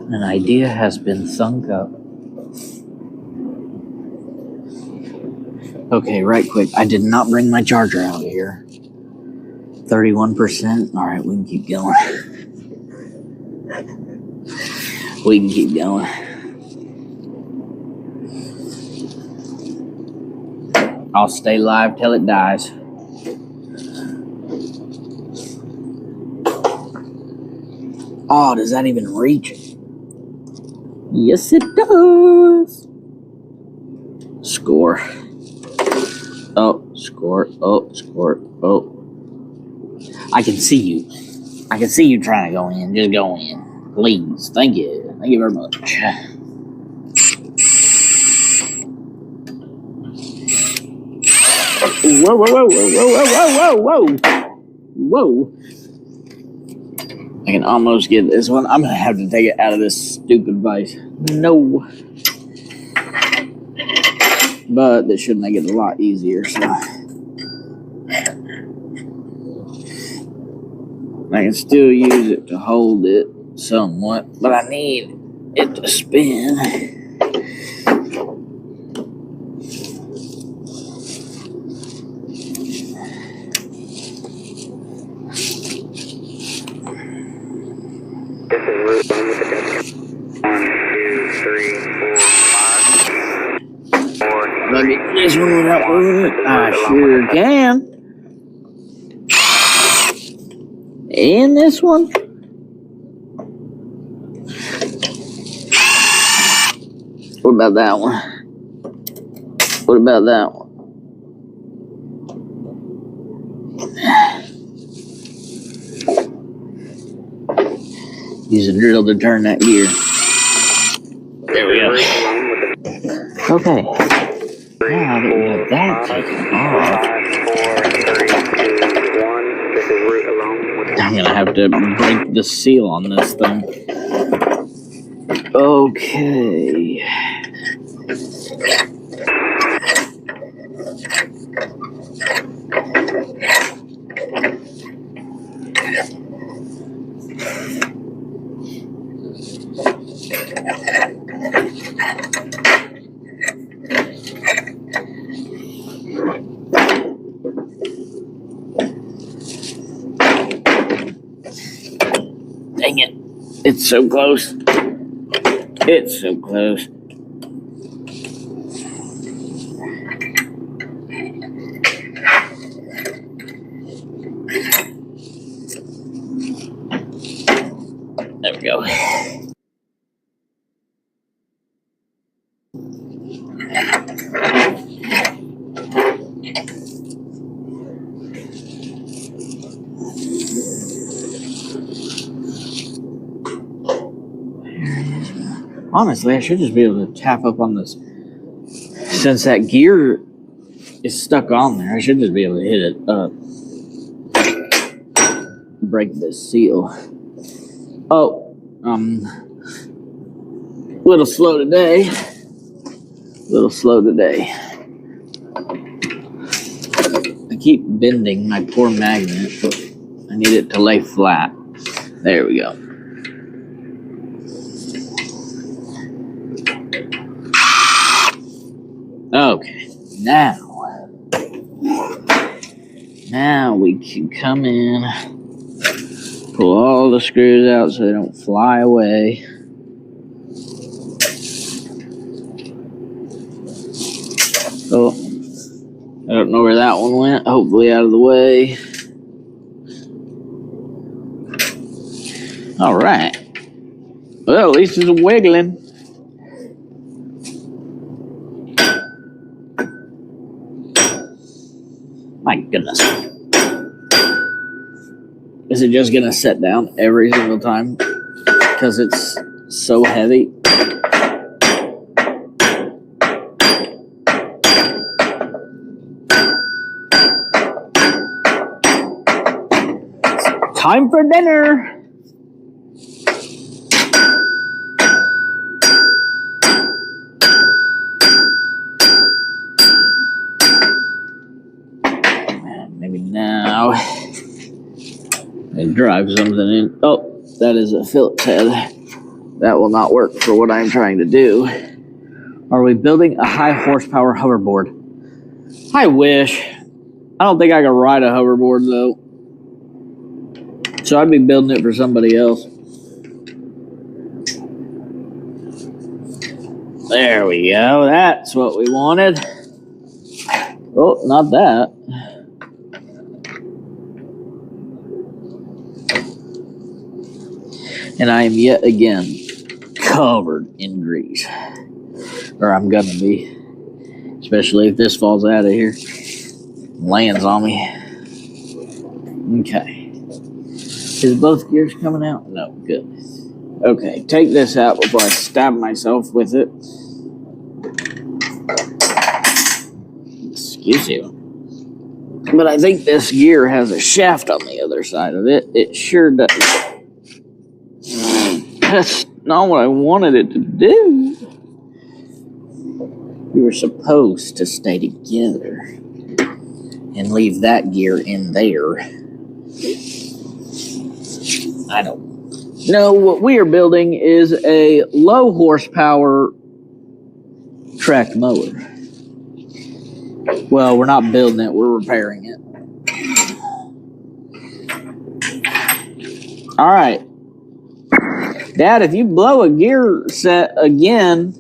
An idea has been thunk up. Okay, right quick. I did not bring my charger out here. 31%. All right, we can keep going. I'll stay live till it dies. Oh, does that even reach? Yes, it does. Score. Oh, score. Oh, score. Oh. I can see you. I can see you trying to go in. Just go in. Please. Thank you. Thank you very much. Whoa, whoa, whoa, whoa, whoa, whoa, whoa, whoa, whoa. I can almost get this one. I'm gonna have to take it out of this stupid vise. No. But this should make it a lot easier, so. I can still use it to hold it somewhat, but I need it to spin. This is route 1 with the test count. 1, 2, 3, 4, 5. 4, Let me 3, get this one without moving it. I sure can. And this one. What about that one? What about that one? Use a drill to turn that gear. There we go. Okay. Now that we have that taken off, 5, 4, 3, 2, 1. This is route alone with the I'm gonna have to break the seal on this thing. Okay. Dang it. It's so close. It's so close. There we go. Honestly, I should just be able to tap up on this. Since that gear is stuck on there, I should just be able to hit it up. Break this seal. Oh, little slow today. Little slow today. I keep bending my poor magnet. I need it to lay flat. There we go. Okay, now we can come in, pull all the screws out so they don't fly away. Oh, I don't know where that one went. Hopefully out of the way. All right. Well, at least it's wiggling. My goodness. Is it just going to set down every single time because it's so heavy? It's time for dinner. Maybe now and drive something in. Oh, that is a Phillips head. That will not work for what I'm trying to do. Are we building a high horsepower hoverboard? I wish. I don't think I can ride a hoverboard though. So I'd be building it for somebody else. There we go. That's what we wanted. Oh, not that. And I am yet again covered in grease. Or I'm gonna be. Especially if this falls out of here. Lands on me. Okay. Is both gears coming out? No, good. Okay, take this out before I stab myself with it. Excuse you. But I think this gear has a shaft on the other side of it. It sure does. That's not what I wanted it to do. We were supposed to stay together and leave that gear in there. I don't know. What we are building is a low horsepower track mower. Well, we're not building it, we're repairing it. All right. Dad, if you blow a gear set again,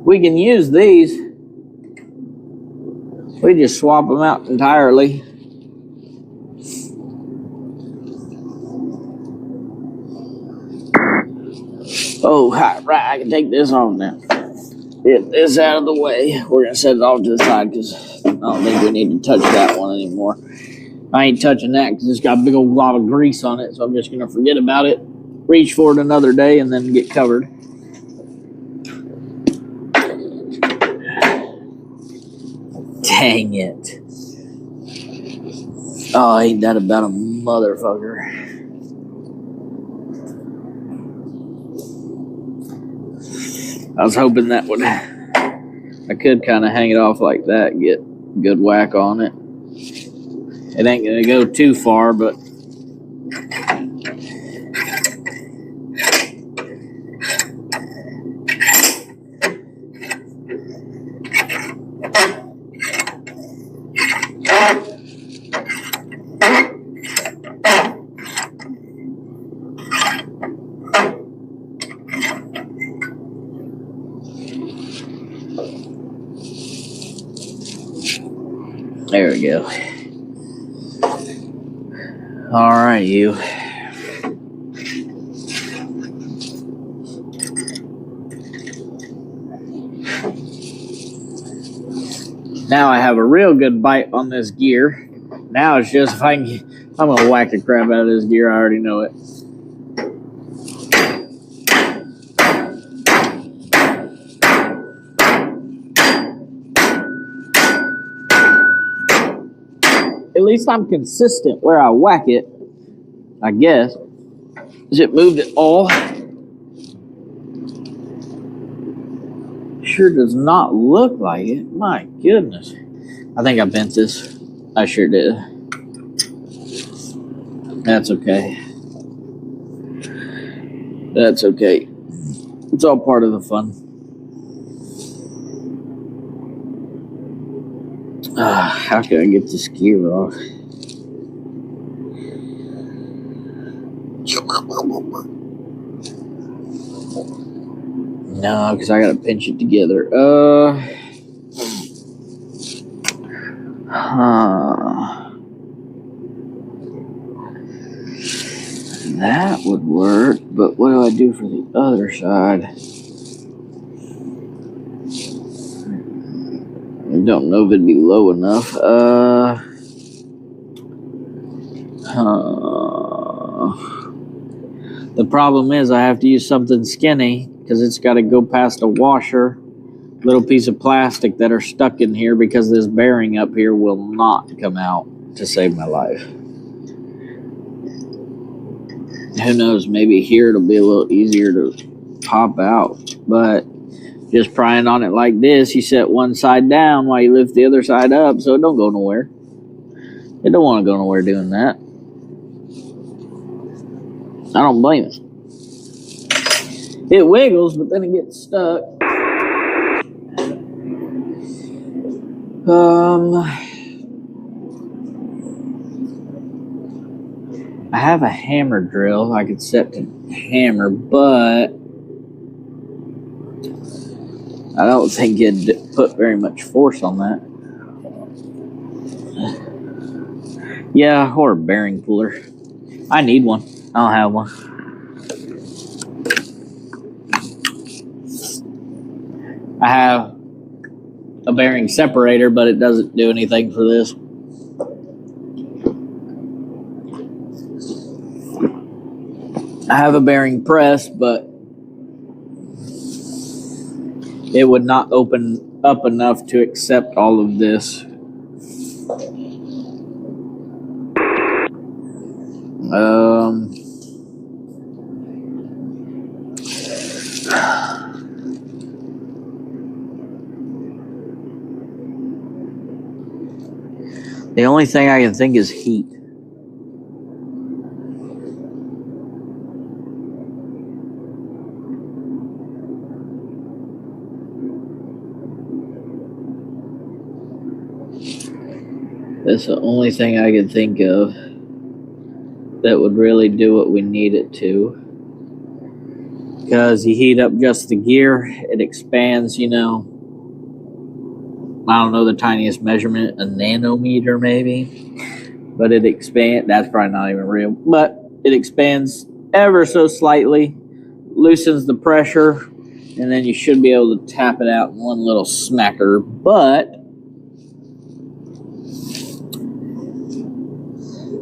we can use these. We just swap them out entirely. Oh, right, I can take this off now. Get this out of the way. We're going to set it off to the side because I don't think we need to touch that one anymore. I ain't touching that because it's got a big old glob of grease on it, so I'm just going to forget about it, reach for it another day, and then get covered. Dang it. Oh, ain't that about a motherfucker. I was hoping that would... I could kind of hang it off like that, get a good whack on it. It ain't going to go too far, but... There we go. All right, you. Now I have a real good bite on this gear. Now it's just if I can get, I'm going to whack the crap out of this gear. I already know it. At least I'm consistent where I whack it, I guess. Has it moved at all? Sure does not look like it. My goodness. I think I bent this. I sure did. That's okay. That's okay. It's all part of the fun. How can I get this gear off? No, because I gotta pinch it together. That would work, but what do I do for the other side? I don't know if it'd be low enough. The problem is I have to use something skinny because it's got to go past a washer, little piece of plastic that are stuck in here because this bearing up here will not come out to save my life. Who knows, maybe here it'll be a little easier to pop out, but just prying on it like this, you set one side down while you lift the other side up so it don't go nowhere. It don't want to go nowhere doing that. I don't blame it. It wiggles, but then it gets stuck. I have a hammer drill I could set to hammer, but I don't think it'd put very much force on that. Yeah, or a bearing puller. I need one. I don't have one. I have a bearing separator, but it doesn't do anything for this. I have a bearing press, but it would not open up enough to accept all of this. The only thing I can think is heat. That's the only thing I can think of that would really do what we need it to. Because you heat up just the gear, it expands, you know. I don't know the tiniest measurement, a nanometer maybe. But it expands, that's probably not even real. But it expands ever so slightly, loosens the pressure, and then you should be able to tap it out in one little smacker. But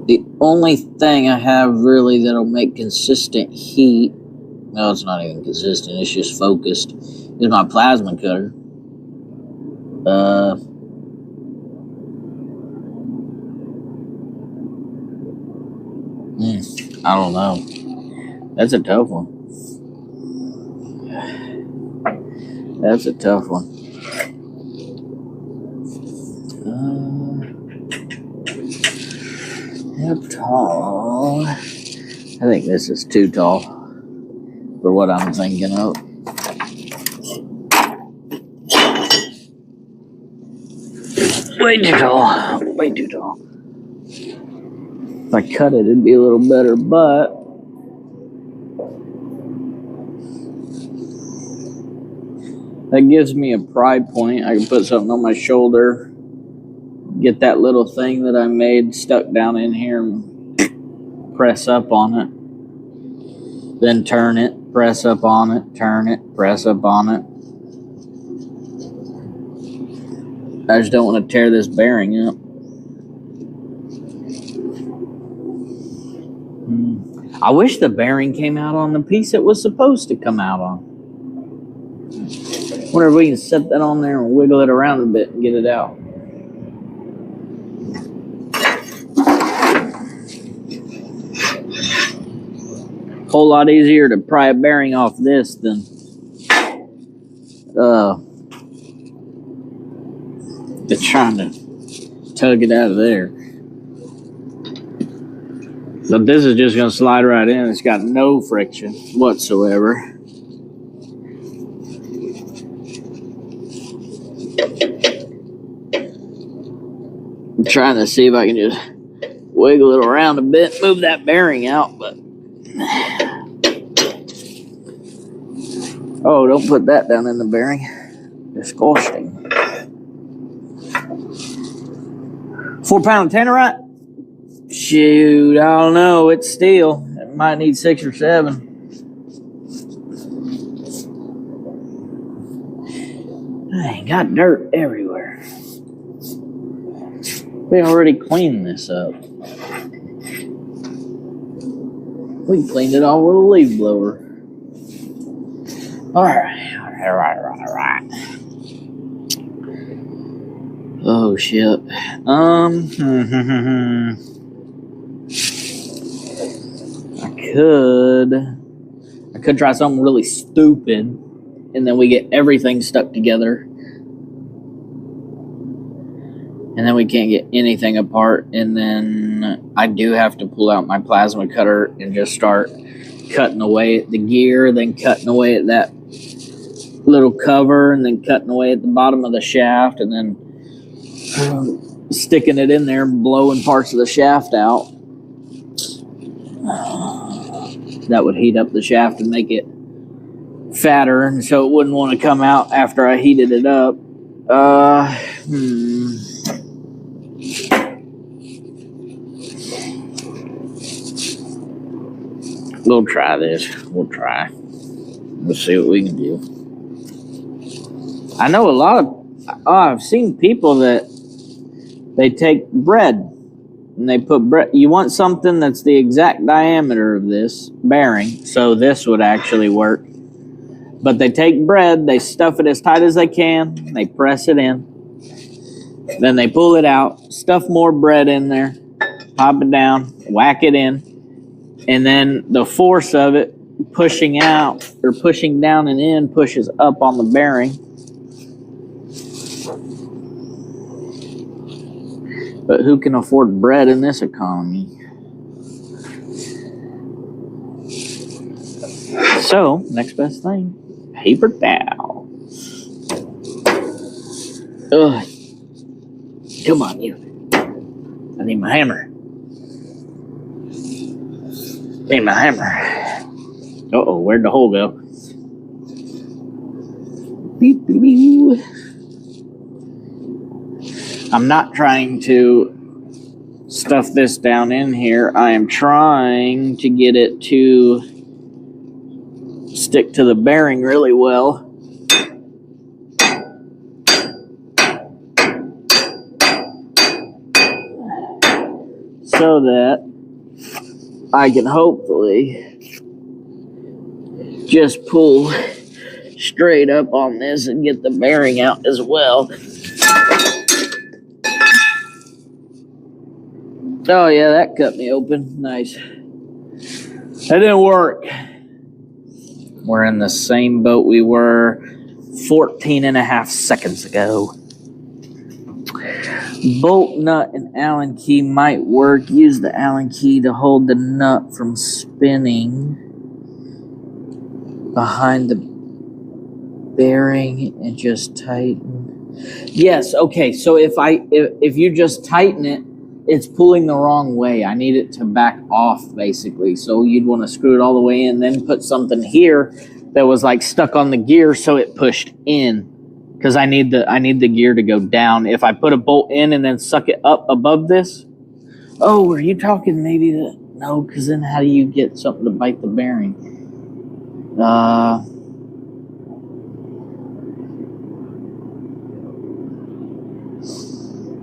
the only thing I have really that'll make consistent heat, no, it's not even consistent, it's just focused, is my plasma cutter. I don't know. That's a tough one. That's a tough one. How tall? I think this is too tall for what I'm thinking of. Way too tall. Way too tall. If I cut it, it'd be a little better, but that gives me a pride point. I can put something on my shoulder, get that little thing that I made stuck down in here and press up on it. Then turn it, press up on it, turn it, press up on it. I just don't want to tear this bearing up. I wish the bearing came out on the piece it was supposed to come out on. Wonder if we can set that on there and wiggle it around a bit and get it out. Whole lot easier to pry a bearing off this than trying to tug it out of there. So this is just going to slide right in. It's got no friction whatsoever. I'm trying to see if I can just wiggle it around a bit, move that bearing out, but oh, don't put that down in the bearing. Disgusting. 4-pound tannerite? Shoot, I don't know. It's steel. It might need 6 or 7. Dang, got dirt everywhere. We already cleaned this up. We cleaned it all with a leaf blower. All right. Oh shit. I could try something really stupid, and then we get everything stuck together, and then we can't get anything apart, and then I do have to pull out my plasma cutter and just start cutting away at the gear, then cutting away at that little cover, and then cutting away at the bottom of the shaft, and then sticking it in there and blowing parts of the shaft out. That would heat up the shaft and make it fatter, and so it wouldn't want to come out after I heated it up. We'll try this. We'll try. We'll see what we can do. I know a lot of... I've seen people that they take bread and they put bread. You want something that's the exact diameter of this bearing, so this would actually work. But they take bread, they stuff it as tight as they can, they press it in, Then they pull it out, stuff more bread in there, pop it down, whack it in, and then the force of it pushing out or pushing down and in pushes up on the bearing. But who can afford bread in this economy? So, next best thing, paper towel. Ugh. Come on, you. I need my hammer. Need my hammer. Uh-oh, where'd the hole go? Beep, beep, beep. I'm not trying to stuff this down in here. I am trying to get it to stick to the bearing really well. So that I can hopefully just pull straight up on this and get the bearing out as well. Oh yeah, that cut me open. Nice. That didn't work. We're in the same boat we were 14 and a half seconds ago. Bolt nut and Allen key might work. Use the Allen key to hold the nut from spinning behind the bearing and just tighten. Yes, okay, so if you just tighten it, it's pulling the wrong way. I need it to back off, basically. So you'd want to screw it all the way in, then put something here that was like stuck on the gear so it pushed in. Because I need the gear to go down. If I put a bolt in and then suck it up above this. Oh, are you talking maybe that? No, because then how do you get something to bite the bearing?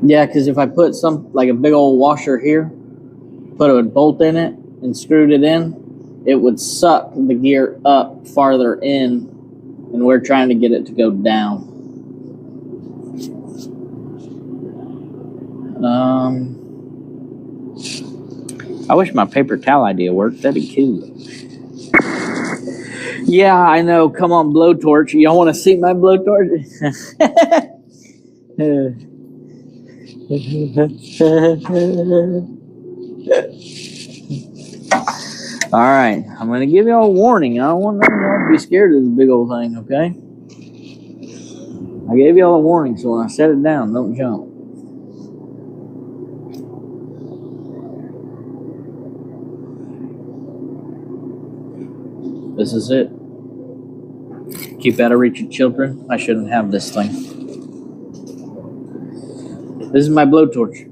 Yeah, because if I put some, like a big old washer here, put a bolt in it and screwed it in, it would suck the gear up farther in, and we're trying to get it to go down. I wish my paper towel idea worked. That'd be cool. Yeah, I know. Come on, blowtorch. Y'all want to see my blowtorch? All right, I'm going to give y'all a warning. I don't want y'all to be scared of this big old thing, okay? I gave y'all a warning, so when I set it down, don't jump. This is it. Keep out of reach of children. I shouldn't have this thing. This is my blowtorch.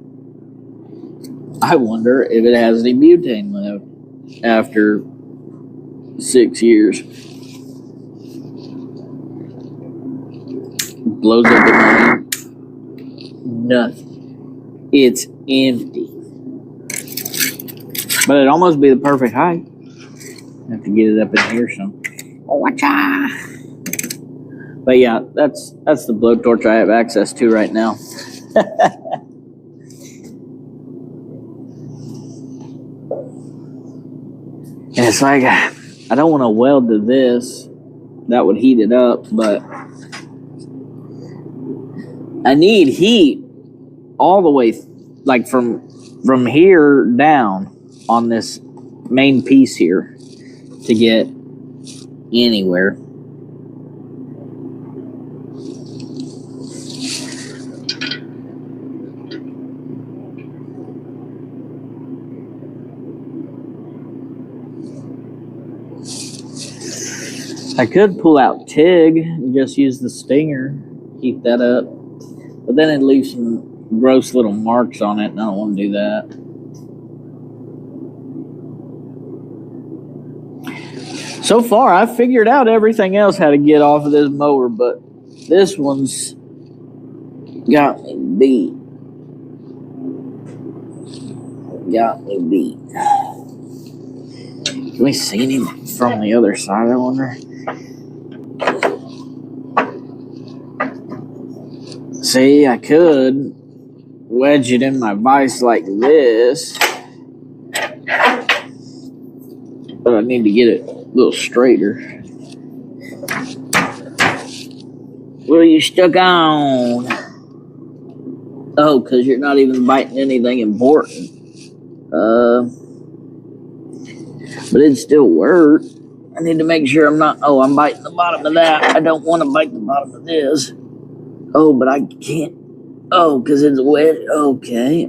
I wonder if it has any butane left after 6 years. Blows up in my hand. Nothing. It's empty. But it'd almost be the perfect height. I have to get it up in here some. Oh, watcha! But yeah, that's the blowtorch I have access to right now. And it's like, I don't want to weld to this. That would heat it up, but I need heat all the way, like from here down on this main piece here to get anywhere. I could pull out TIG and just use the stinger, keep that up, but then it'd leave some gross little marks on it, and I don't want to do that. So far, I've figured out everything else how to get off of this mower, but this one's got me beat. Got me beat. Can we see him from the other side, I wonder? See, I could wedge it in my vise like this. But I need to get it a little straighter. What are you stuck on? Oh, because you're not even biting anything important. But it'd still work. I need to make sure I'm not. Oh, I'm biting the bottom of that. I don't want to bite the bottom of this. Oh, but I can't. Oh, because it's wet. Okay.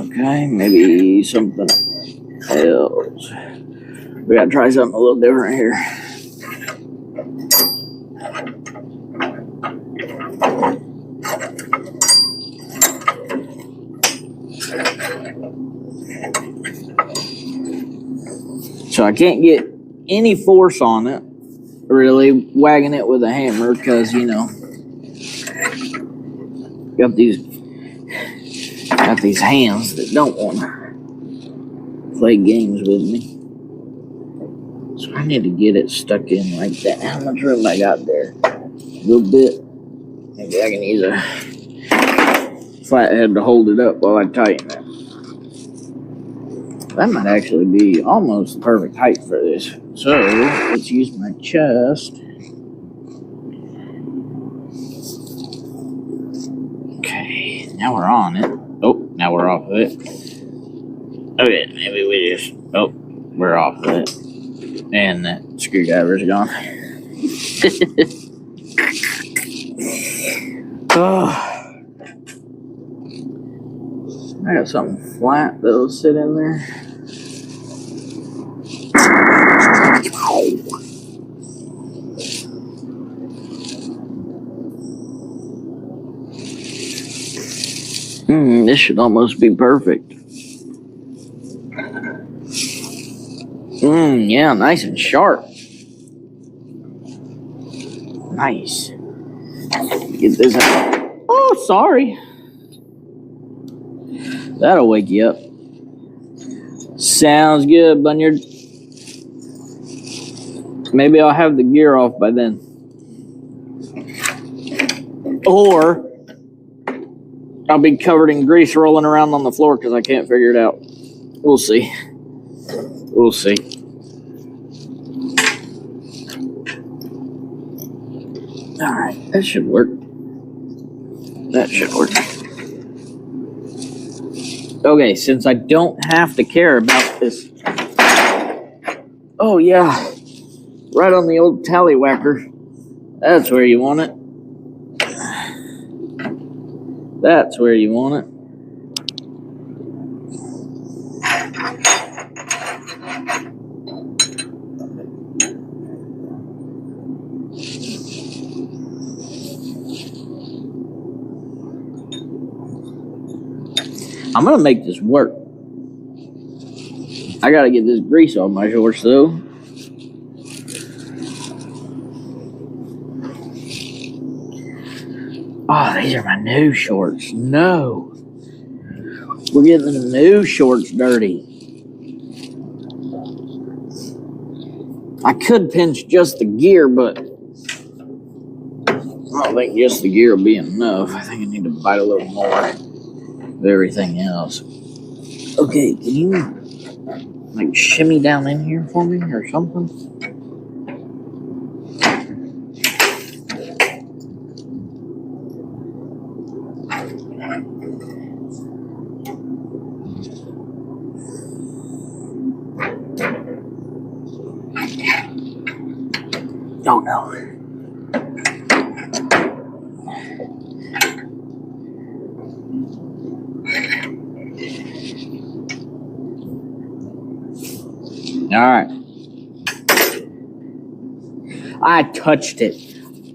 Okay. Maybe something else. We gotta try something a little different here. So I can't get any force on it, really, wagging it with a hammer, because, you know, got these hands that don't want to play games with me. So I need to get it stuck in like that. How much room I got there? A little bit. Maybe I can use a flathead to hold it up while I tighten it. That might actually be almost the perfect height for this. So let's use my chest. Okay, now we're on it. Oh, now we're off of it. Okay, maybe we just. Oh, we're off of it. And that screwdriver's gone. Oh. I got something flat that'll sit in there. This should almost be perfect. Yeah, nice and sharp. Nice. Get this out. Oh, sorry. That'll wake you up. Sounds good, Bunyard. Maybe I'll have the gear off by then. Or I'll be covered in grease rolling around on the floor because I can't figure it out. We'll see. We'll see. All right, that should work. That should work. Okay, since I don't have to care about this. Oh, yeah. Right on the old tallywhacker. That's where you want it. That's where you want it. I'm gonna make this work. I gotta get this grease off my shorts though. Oh, these are my new shorts. No. We're getting the new shorts dirty. I could pinch just the gear, but I don't think just the gear will be enough. I think I need to bite a little more of everything else. Okay, can you like shimmy down in here for me or something? Oh no. All right. I touched it.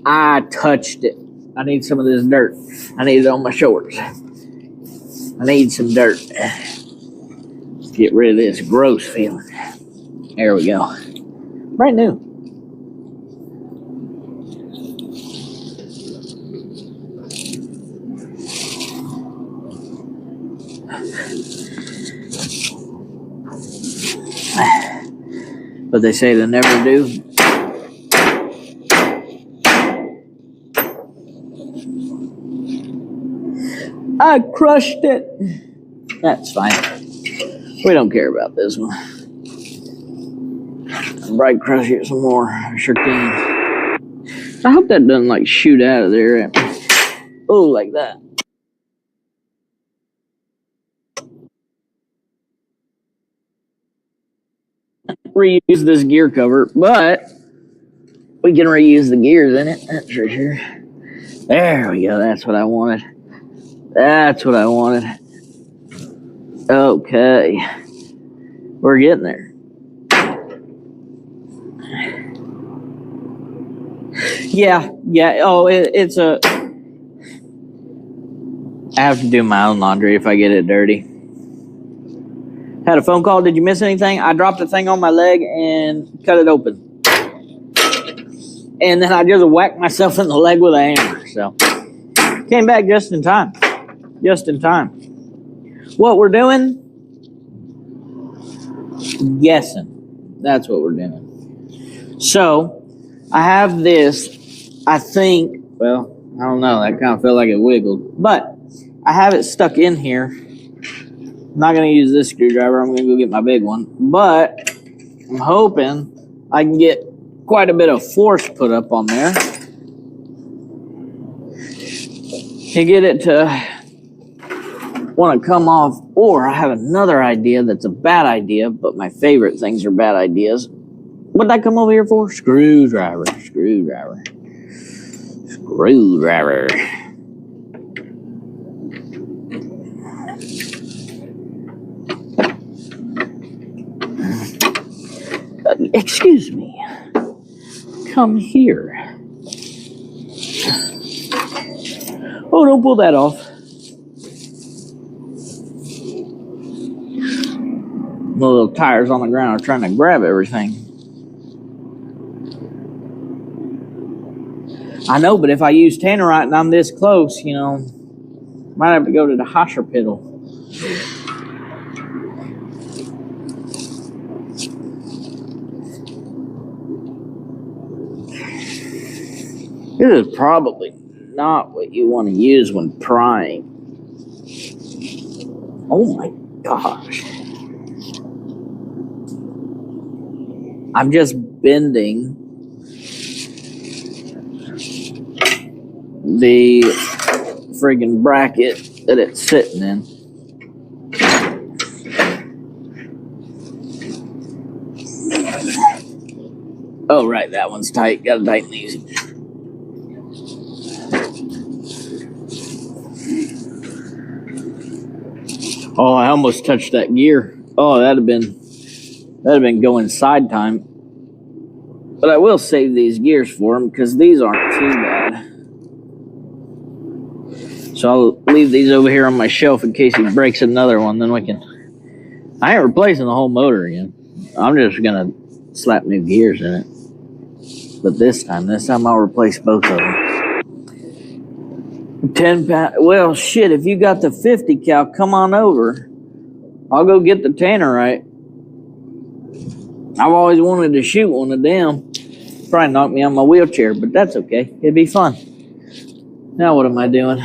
I need some of this dirt. I need it on my shorts. I need some dirt. Get rid of this gross feeling. There we go. Brand new. But they say they never do. I crushed it. That's fine. We don't care about this one. Bright crush it some more. I sure can. I hope that doesn't like shoot out of there at me. Oh, like that. Reuse this gear cover, but we can reuse the gears in it. That's for sure. There we go. That's what I wanted. That's what I wanted. Okay. We're getting there. Yeah. Oh, it's a... I have to do my own laundry if I get it dirty. Had a phone call. Did you miss anything? I dropped a thing on my leg and cut it open. And then I just whacked myself in the leg with a hammer. So, came back just in time. Just in time. What we're doing? Guessing. That's what we're doing. So, I have this, I think, well, I don't know. That kind of felt like it wiggled. But, I have it stuck in here. I'm not going to use this screwdriver. I'm going to go get my big one. But I'm hoping I can get quite a bit of force put up on there to get it to want to come off. Or I have another idea that's a bad idea, but my favorite things are bad ideas. What'd I come over here for? Screwdriver. Excuse me. Come here. Oh, don't pull that off. The little tires on the ground are trying to grab everything. I know, but if I use tannerite and I'm this close, you know, might have to go to the hospital. This is probably not what you want to use when prying. Oh my gosh. I'm just bending the friggin' bracket that it's sitting in. Oh, right, that one's tight. Gotta tighten these. Oh, I almost touched that gear. Oh, that'd have been going side time. But I will save these gears for him because these aren't too bad. So I'll leave these over here on my shelf in case he breaks another one. Then we can... I ain't replacing the whole motor again. I'm just going to slap new gears in it. But this time I'll replace both of them. 10 pound. Well, shit, if you got the 50 cal, come on over. I'll go get the tannerite. I've always wanted to shoot one of them. Probably knock me on my wheelchair, but that's okay. It'd be fun. Now what am I doing?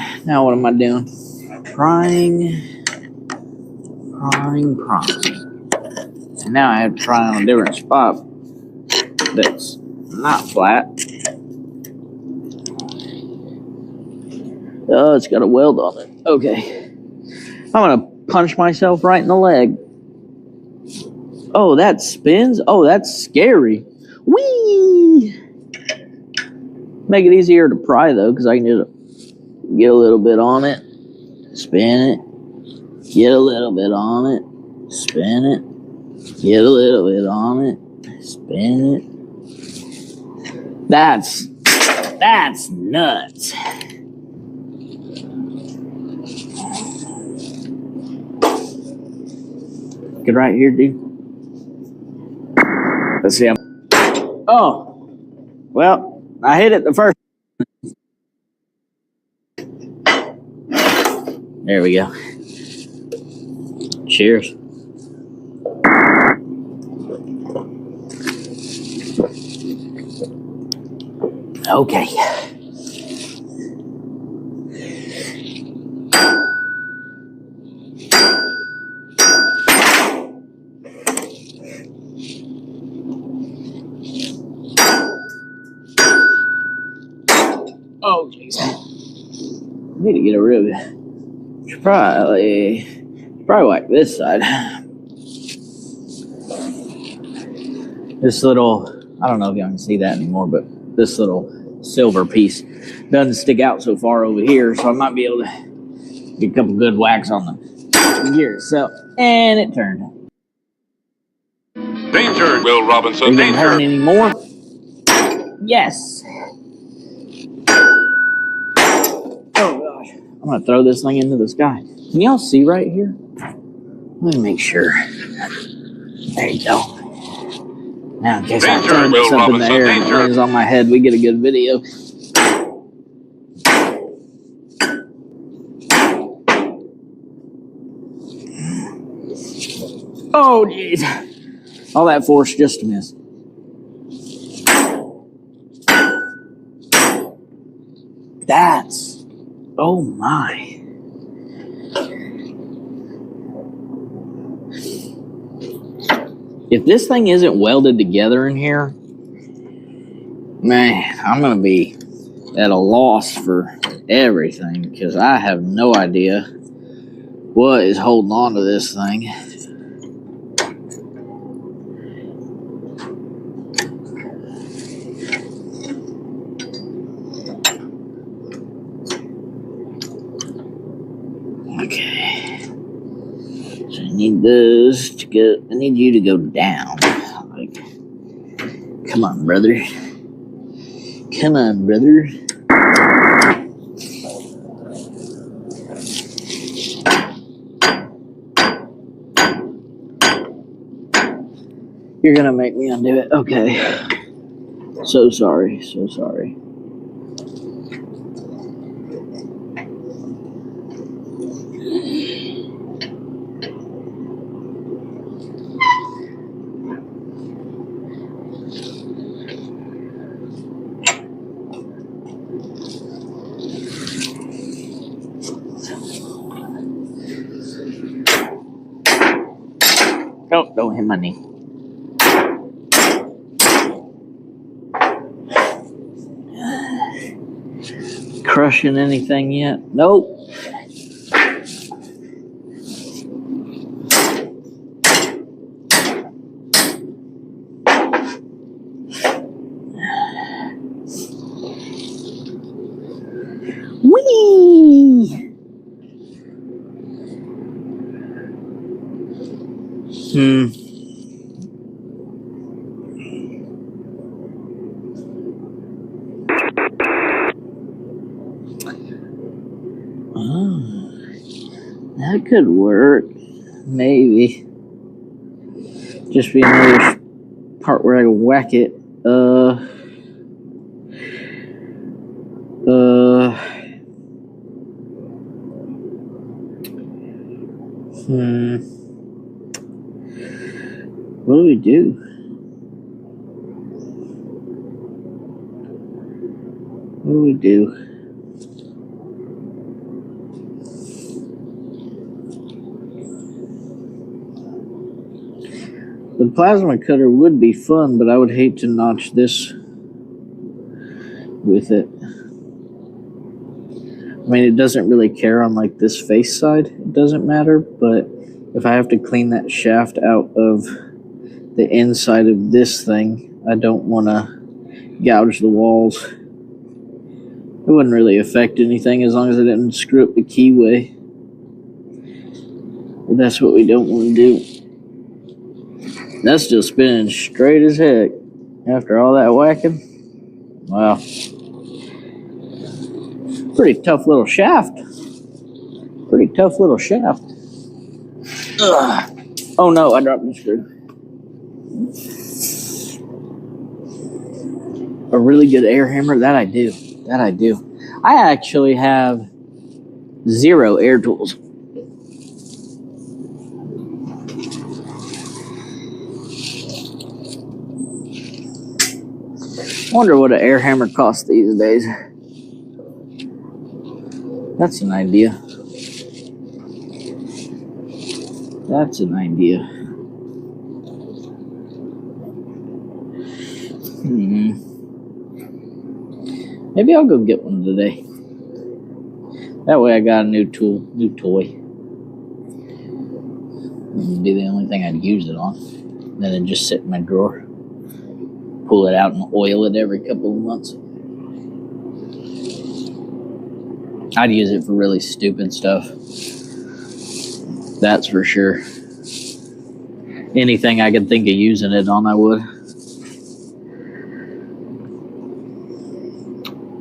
Prying. And now I have to try on a different spot that's not flat. Oh, it's got a weld on it. Okay. I'm going to punch myself right in the leg. Oh, that spins? Oh, that's scary. Whee! Make it easier to pry, though, because I can just get a little bit on it, spin it, get a little bit on it, spin it, get a little bit on it, spin it. That's nuts. Get right here, dude. Let's see. Oh, well, I hit it the first. There we go. Cheers. Okay. Oh, jeez. Need to get a rib. Probably like this side. This little, I don't know if y'all can see that anymore, but this little silver piece doesn't stick out so far over here, so I might be able to get a couple good whacks on the gear itself. And it turned. Danger, Will Robinson. Are you gonna Danger. horn anymore? Yes. Oh gosh. I'm gonna throw this thing into the sky. Can y'all see right here? Let me make sure. There you go. Now, in case I Danger, throw this Will up in the Robinson, air and it danger. lands on my head, we get a good video. Oh, jeez. All that force just to miss. That's... Oh, my. If this thing isn't welded together in here, man, I'm going to be at a loss for everything because I have no idea what is holding on to this thing. Okay. So I need this to go, I need you to go down. Like, come on, brother. Come on, brother. You're gonna make me undo it. Okay. So sorry. So sorry. Oh, don't hit my knee. Crushing anything yet? Nope. Whee! Oh, that could work. Maybe. Just be another part where I can whack it. What do we do? What do we do? The plasma cutter would be fun, but I would hate to notch this with it. I mean, it doesn't really care on like this face side. It doesn't matter, but if I have to clean that shaft out of the inside of this thing, I don't want to gouge the walls. It wouldn't really affect anything as long as I didn't screw up the keyway. But that's what we don't want to do. That's just spinning straight as heck after all that whacking. Wow. Pretty tough little shaft. Pretty tough little shaft. Ugh. Oh no, I dropped the screw. A really good air hammer, that I do. That I do. I actually have 0 air tools. Wonder what an air hammer costs these days. That's an idea. That's an idea. Maybe I'll go get one today. That way I got a new toy. It would be the only thing I'd use it on. Then it'd just sit in my drawer. Pull it out and oil it every couple of months. I'd use it for really stupid stuff. That's for sure. Anything I could think of using it on, I would.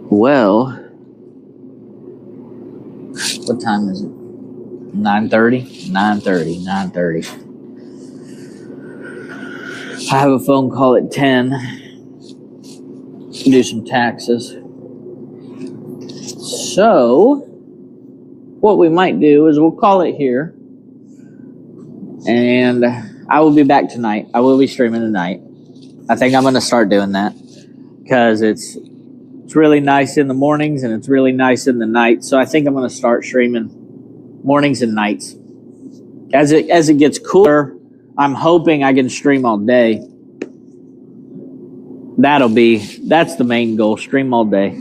Well, what time is it? 9:30? 9:30. I have a phone call at 10. Do some taxes. So, what we might do is we'll call it here. And I will be back tonight. I will be streaming tonight. I think I'm going to start doing that because it's really nice in the mornings and it's really nice in the night. So I think I'm going to start streaming mornings and nights. As it gets cooler, I'm hoping I can stream all day. That's the main goal, stream all day.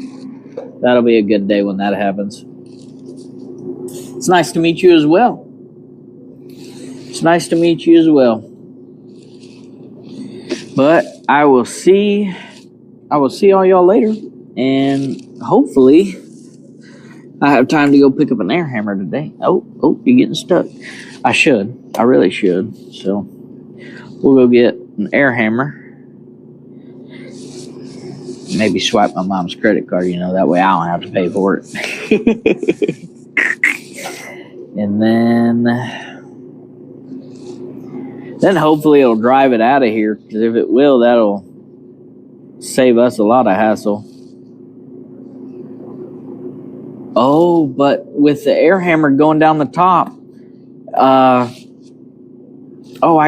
That'll be a good day when that happens. It's nice to meet you as well. But I will see all y'all later, and hopefully I have time to go pick up an air hammer today. Oh, you're getting stuck. I really should. So we'll go get an air hammer. Maybe swipe my mom's credit card, that way I don't have to pay for it. And then hopefully it'll drive it out of here, because if it will, that'll save us a lot of hassle. Oh, but with the air hammer going down the top, I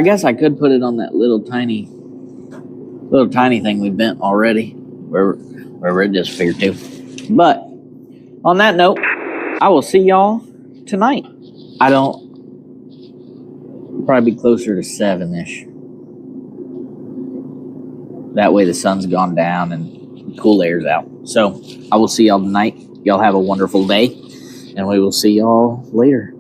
guess I could put it on that little tiny thing we bent already, wherever it just figured to. But on that note, I will see y'all tonight. Probably be closer to 7-ish. That way the sun's gone down and cool air's out. So I will see y'all tonight. Y'all have a wonderful day, and we will see y'all later.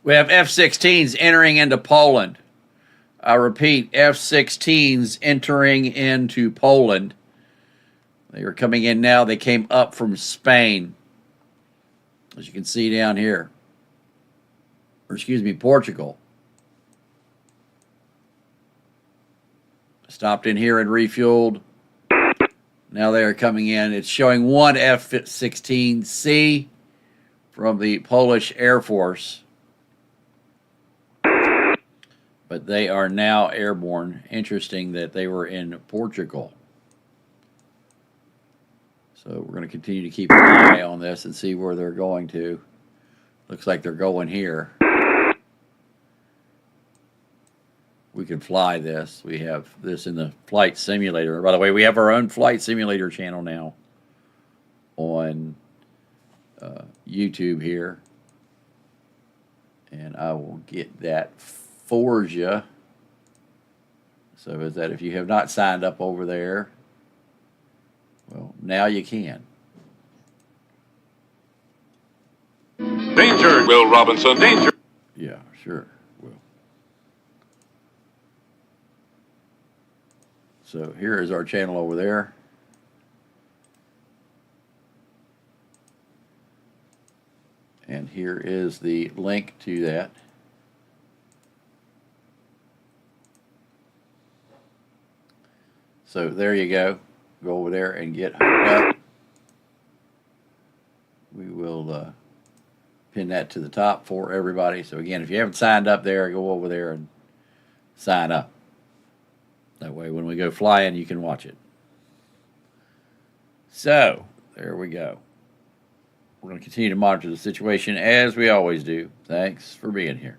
We have F-16s entering into Poland. I repeat, F-16s entering into Poland. They are coming in now. They came up from Spain, as you can see down here. Or excuse me, Portugal. Stopped in here and refueled. Now they are coming in. It's showing one F-16C from the Polish Air Force. But they are now airborne. Interesting that they were in Portugal. So we're going to continue to keep an eye on this and see where they're going to. Looks like they're going here. We can fly this. We have this in the flight simulator. By the way, we have our own flight simulator channel now on YouTube here. And I will get that for you. So is that if you have not signed up over there, well, now you can. Danger, Will Robinson, danger. Yeah, sure. Will. So here is our channel over there. And here is the link to that. So there you go. Go over there and get hooked up. We will pin that to the top for everybody. So again, if you haven't signed up there, go over there and sign up. That way when we go flying, you can watch it. So there we go. We're going to continue to monitor the situation as we always do. Thanks for being here.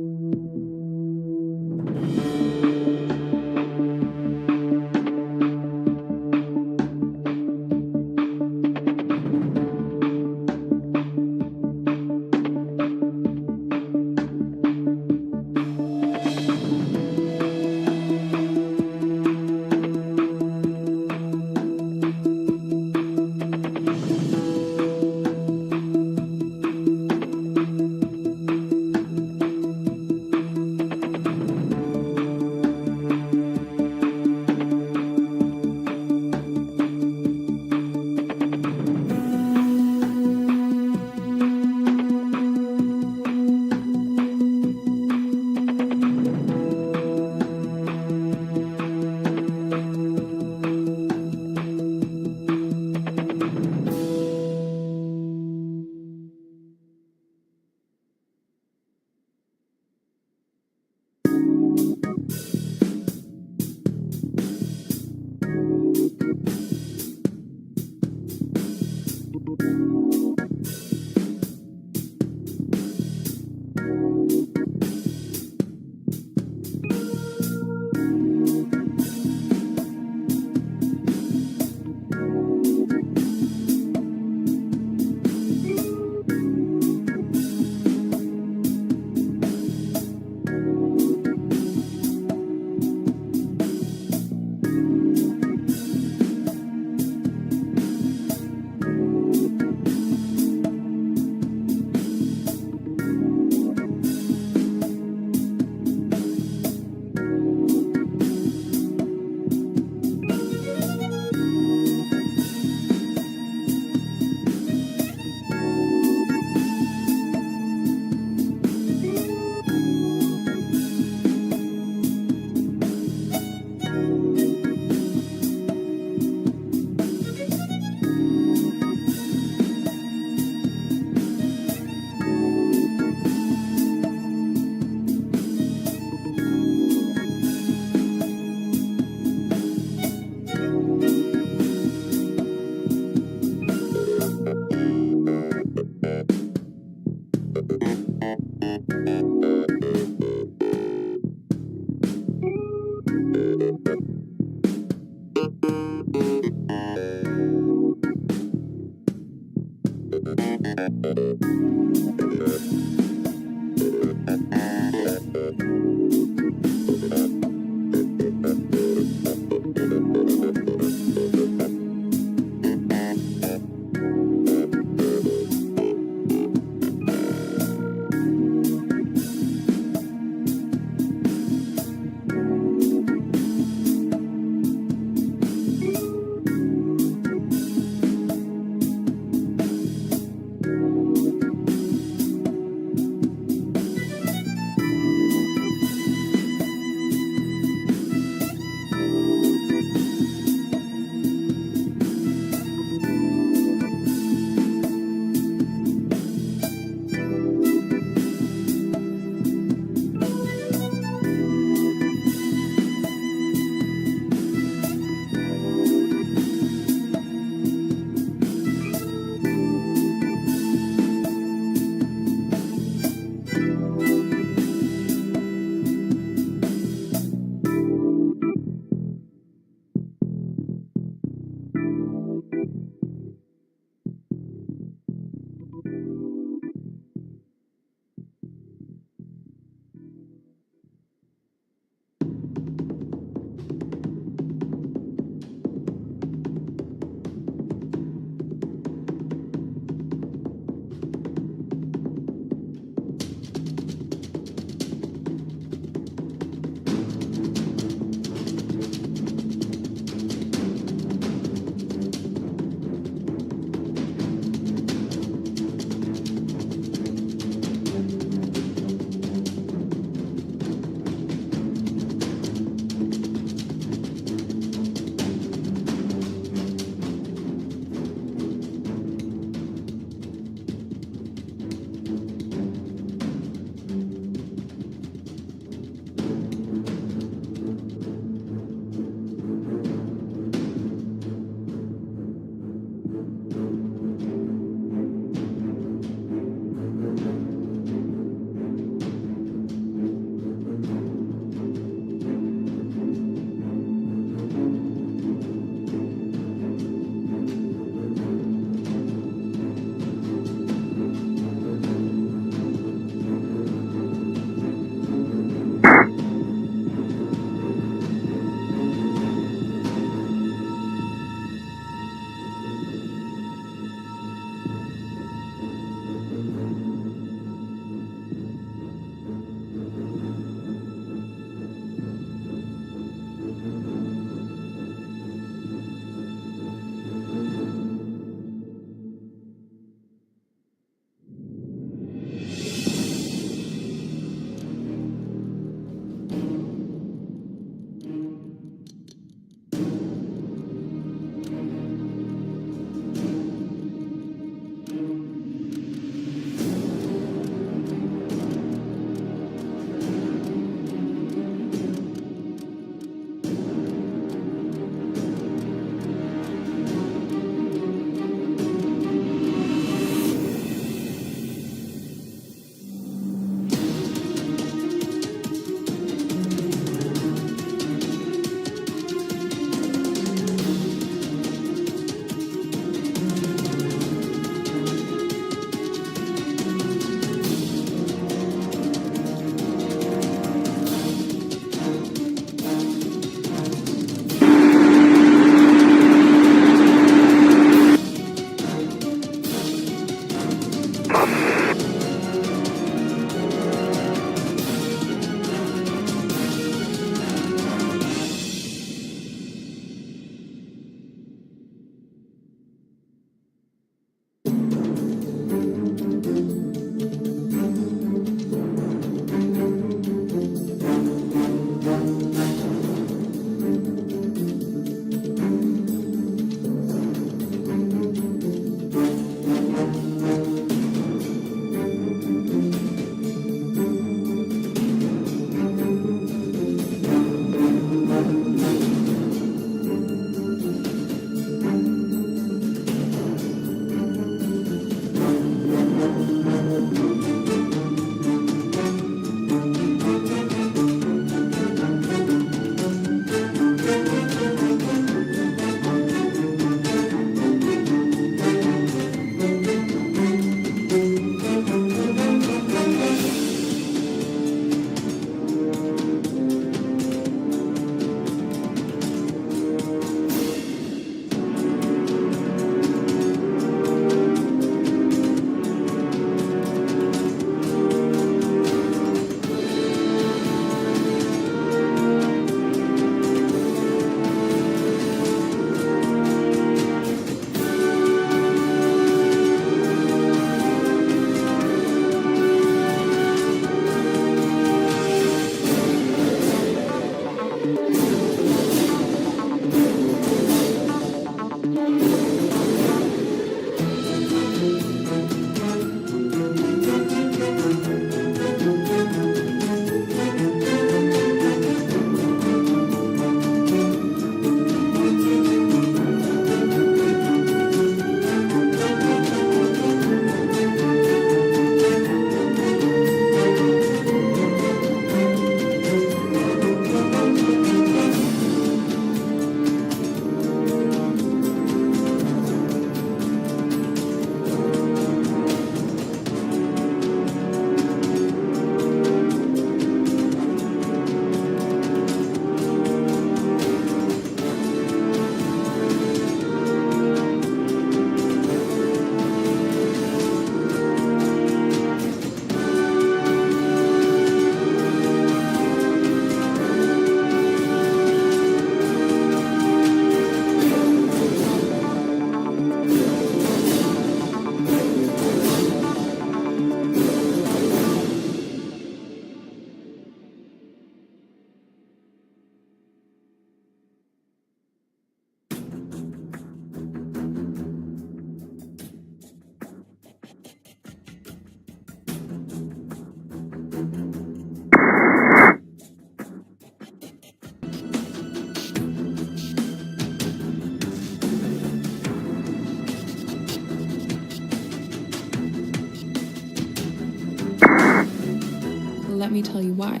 me tell you why.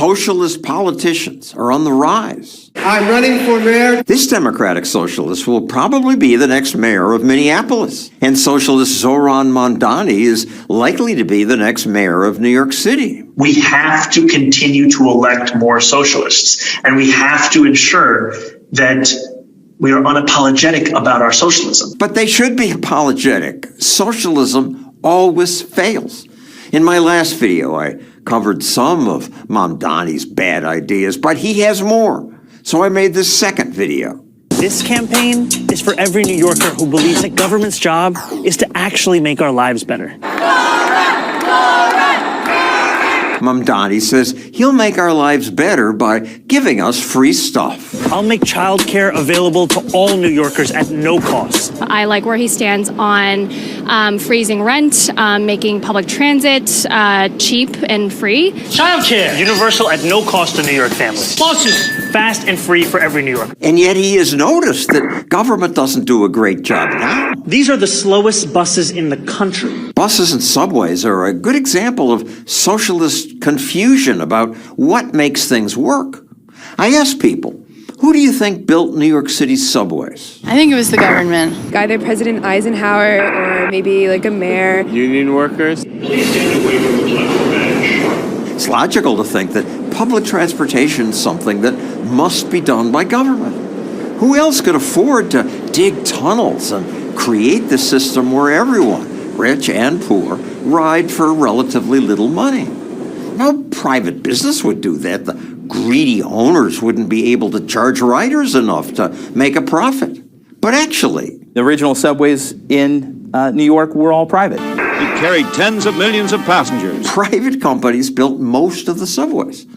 Socialist politicians are on the rise. I'm running for mayor. This Democratic socialist will probably be the next mayor of Minneapolis. And socialist Zoran Mondani is likely to be the next mayor of New York City. We have to continue to elect more socialists, and we have to ensure that we are unapologetic about our socialism. But they should be apologetic. Socialism always fails. In my last video, I covered some of Mondani's bad ideas, but he has more. So I made this second video. This campaign is for every New Yorker who believes that government's job is to actually make our lives better. Mondani says he'll make our lives better by giving us free stuff. I'll make childcare available to all New Yorkers at no cost. I like where he stands on freezing rent, making public transit cheap and free. Childcare, universal at no cost to New York families. Buses, fast and free for every New Yorker. And yet he has noticed that government doesn't do a great job now. These are the slowest buses in the country. Buses and subways are a good example of socialist confusion about what makes things work. I asked people, who do you think built New York City's subways? I think it was the government. Either President Eisenhower or maybe like a mayor. Union workers. It's logical to think that public transportation is something that must be done by government. Who else could afford to dig tunnels and create the system where everyone, rich and poor, ride for relatively little money? No private business would do that. The greedy owners wouldn't be able to charge riders enough to make a profit. But actually, the original subways in New York were all private. It carried tens of millions of passengers. private companies built most of the subways.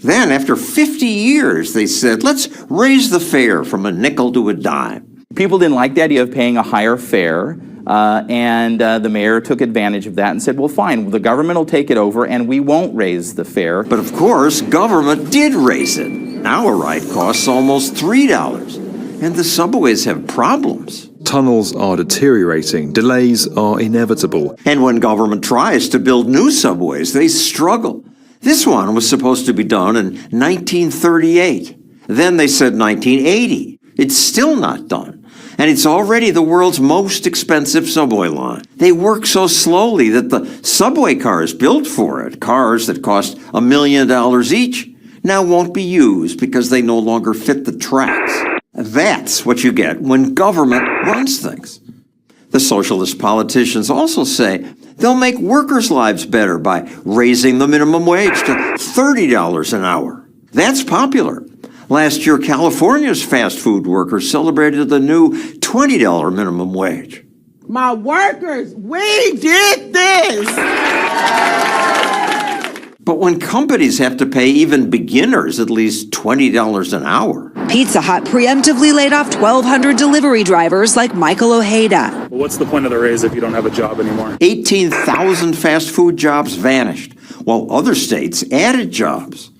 Then, after 50 years, they said, let's raise the fare from a nickel to a dime. People didn't like the idea of paying a higher fare, and the mayor took advantage of that and said, well, fine, the government will take it over and we won't raise the fare. But of course, government did raise it. Now a ride costs almost $3, and the subways have problems. Tunnels are deteriorating. Delays are inevitable. And when government tries to build new subways, they struggle. This one was supposed to be done in 1938. Then they said 1980. It's still not done. And it's already the world's most expensive subway line. They work so slowly that the subway cars built for it, cars that cost $1 million each, now won't be used because they no longer fit the tracks. That's what you get when government runs things. The socialist politicians also say they'll make workers' lives better by raising the minimum wage to $30 an hour. That's popular. Last year, California's fast food workers celebrated the new $20 minimum wage. My workers, we did this! But when companies have to pay even beginners at least $20 an hour. Pizza Hut preemptively laid off 1,200 delivery drivers like Michael Ojeda. Well, what's the point of the raise if you don't have a job anymore? 18,000 fast food jobs vanished, while other states added jobs.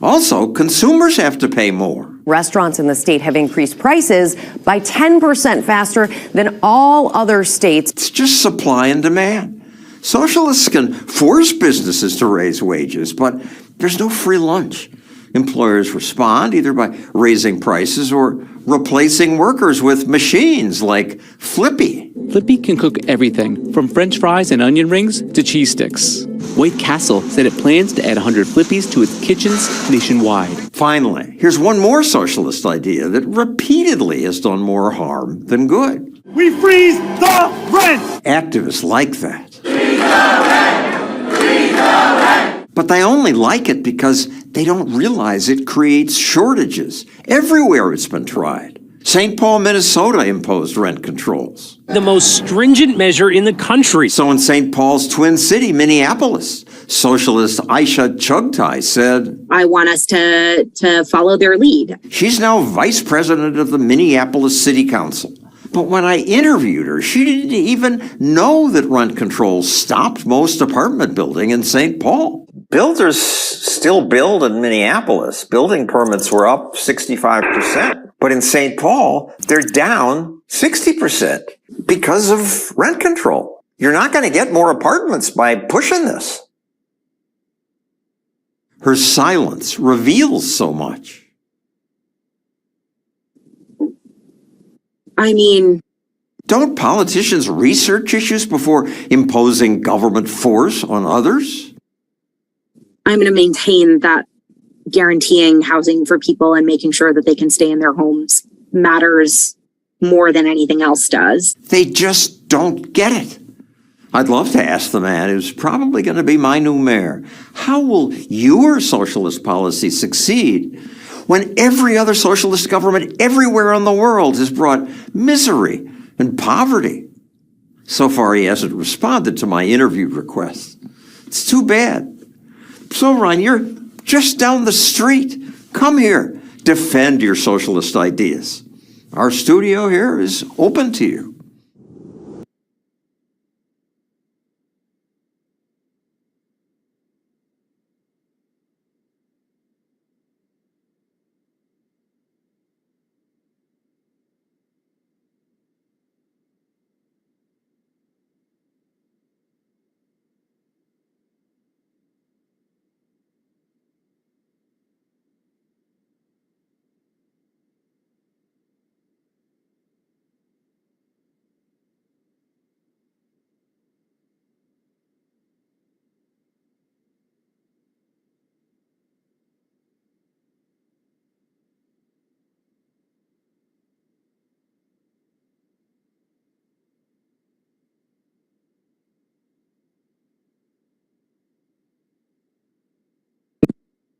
Also, consumers have to pay more. Restaurants in the state have increased prices by 10% faster than all other states. It's just supply and demand. Socialists can force businesses to raise wages, but there's no free lunch. Employers respond either by raising prices or replacing workers with machines like Flippy. Flippy can cook everything from French fries and onion rings to cheese sticks. White Castle said it plans to add 100 Flippies to its kitchens nationwide. Finally, here's one more socialist idea that repeatedly has done more harm than good. We freeze the rent! Activists like that. But they only like it because they don't realize it creates shortages everywhere it's been tried. St. Paul, Minnesota imposed rent controls. The most stringent measure in the country. So in St. Paul's twin city, Minneapolis, socialist Aisha Chugtai said, I want us to follow their lead. She's now vice president of the Minneapolis City Council. But when I interviewed her, she didn't even know that rent controls stopped most apartment building in St. Paul. Builders still build in Minneapolis. Building permits were up 65%. But in St. Paul, they're down 60% because of rent control. You're not going to get more apartments by pushing this. Her silence reveals so much. I mean, don't politicians research issues before imposing government force on others? I'm going to maintain that guaranteeing housing for people and making sure that they can stay in their homes matters more than anything else does. They just don't get it. I'd love to ask the man who's probably going to be my new mayor, how will your socialist policy succeed when every other socialist government everywhere in the world has brought misery and poverty? So far, he hasn't responded to my interview request. It's too bad. So, Ron, you're just down the street. Come here, defend your socialist ideas. Our studio here is open to you.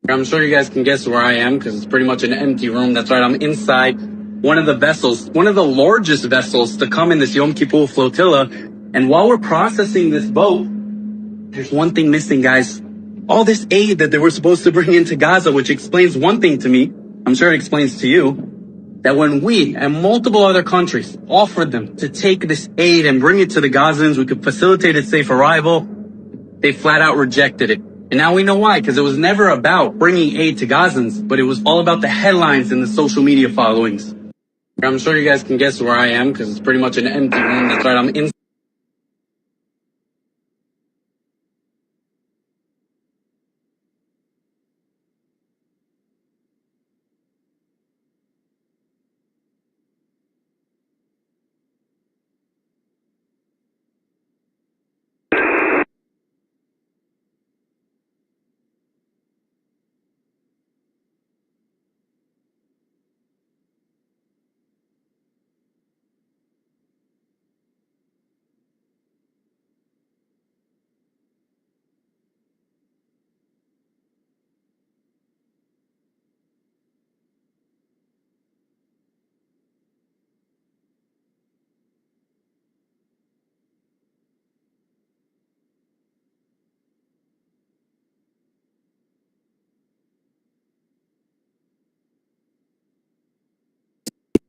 I'm sure you guys can guess where I am because it's pretty much an empty room. That's right, I'm inside one of the vessels, one of the largest vessels to come in this Yom Kippur flotilla. And while we're processing this boat, there's one thing missing, guys. All this aid that they were supposed to bring into Gaza, which explains one thing to me, I'm sure it explains to you, that when we and multiple other countries offered them to take this aid and bring it to the Gazans, we could facilitate its safe arrival, they flat out rejected it. And now we know why, because it was never about bringing aid to Gazans, but it was all about the headlines and the social media followings. I'm sure you guys can guess where I am, because it's pretty much an empty room. That's right, I'm in.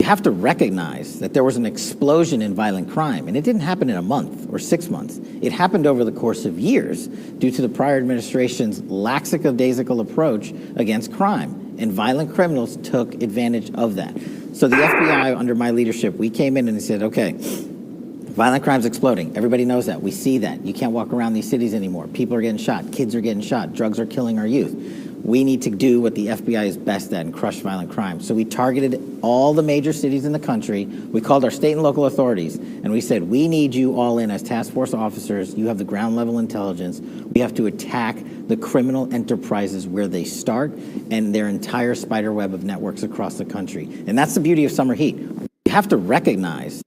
You have to recognize that there was an explosion in violent crime, and it didn't happen in a month or 6 months. It happened over the course of years due to the prior administration's lackadaisical approach against crime, and violent criminals took advantage of that. So the FBI, under my leadership, we came in and said, okay, violent crime's exploding. Everybody knows that. We see that. You can't walk around these cities anymore. People are getting shot. Kids are getting shot. Drugs are killing our youth. We need to do what the FBI is best at and crush violent crime. So we targeted all the major cities in the country. We called our state and local authorities, and we said, we need you all in as task force officers. You have the ground level intelligence. We have to attack the criminal enterprises where they start and their entire spider web of networks across the country. And that's the beauty of summer heat. You have to recognize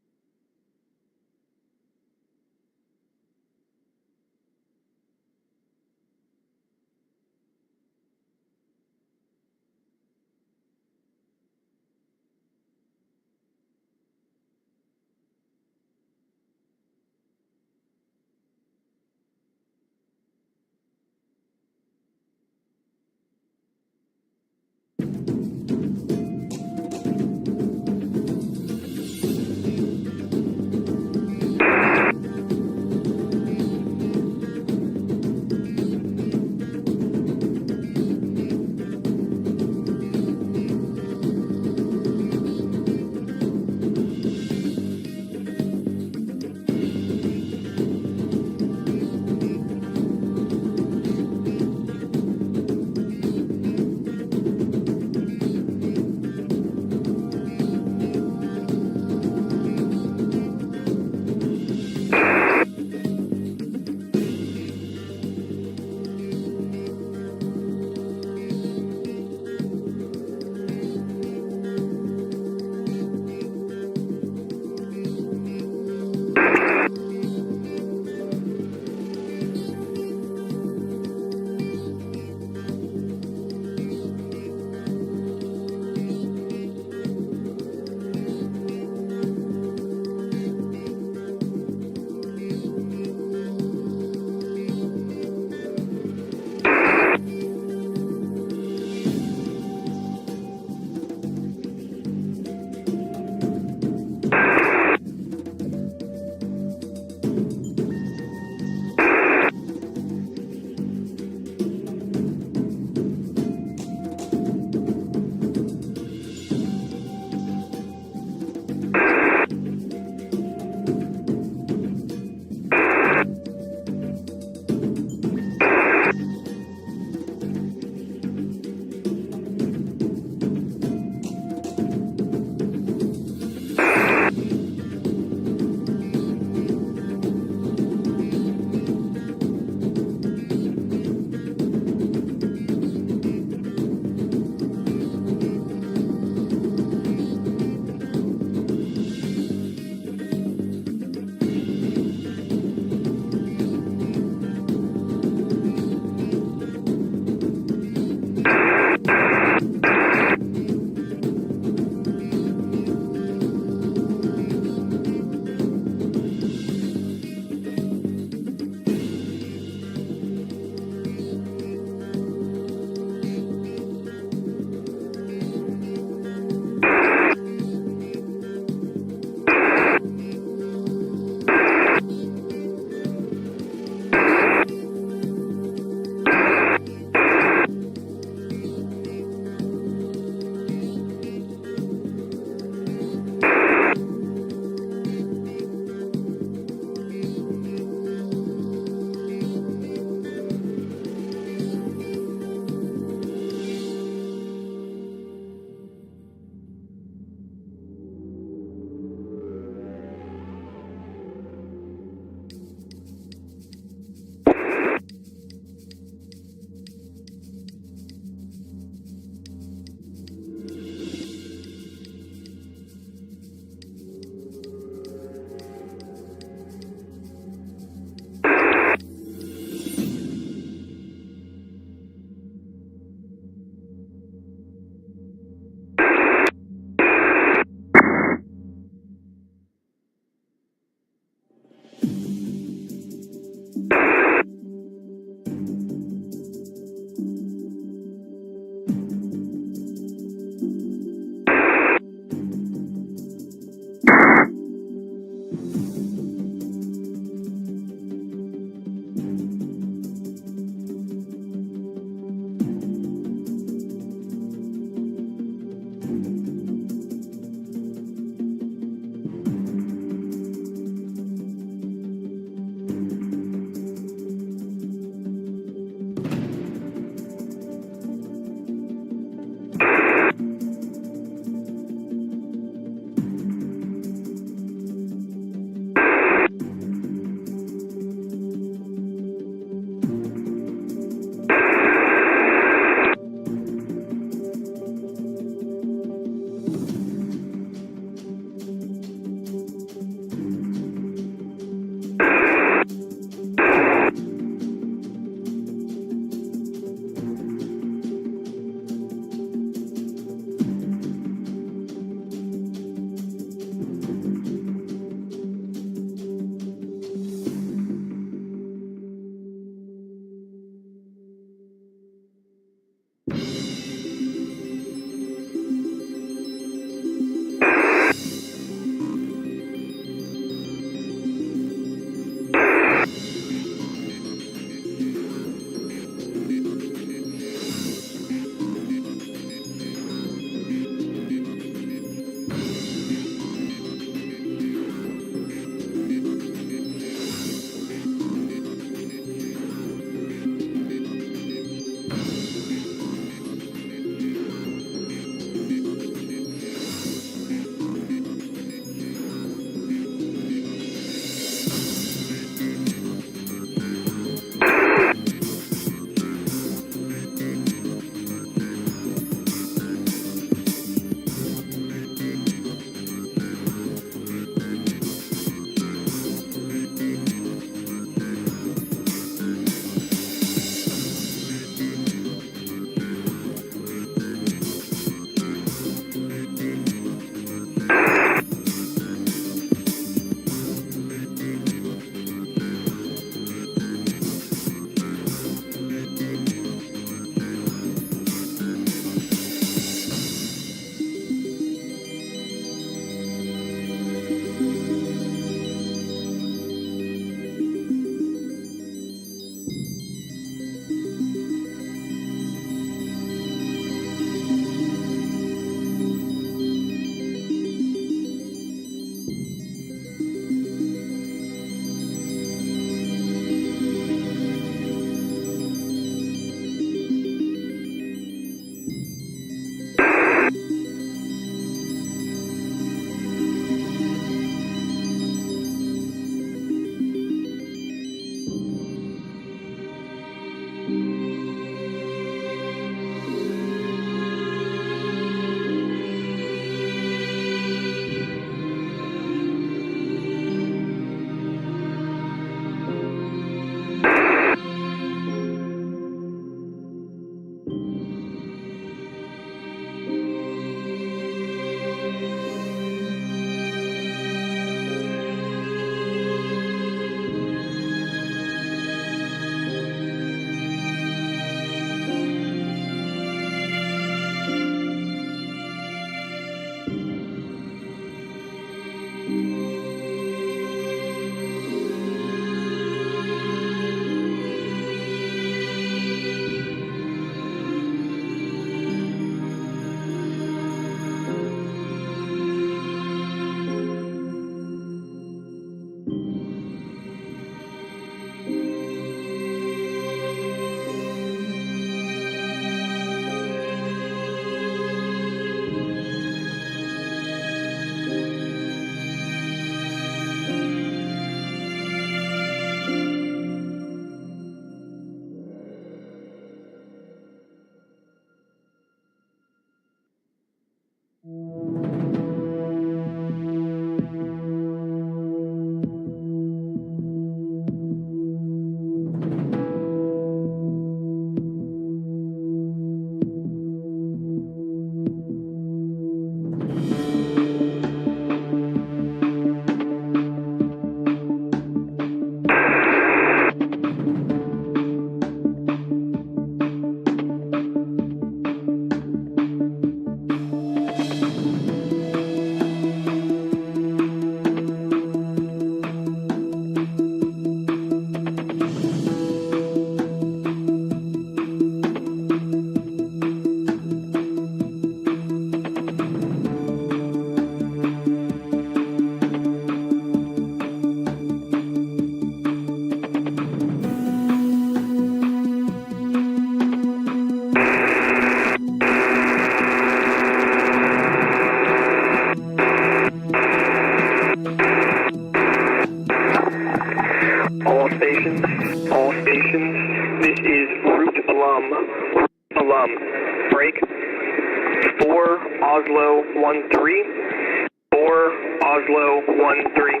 Oslo 1-3. 4 Oslo 1-3.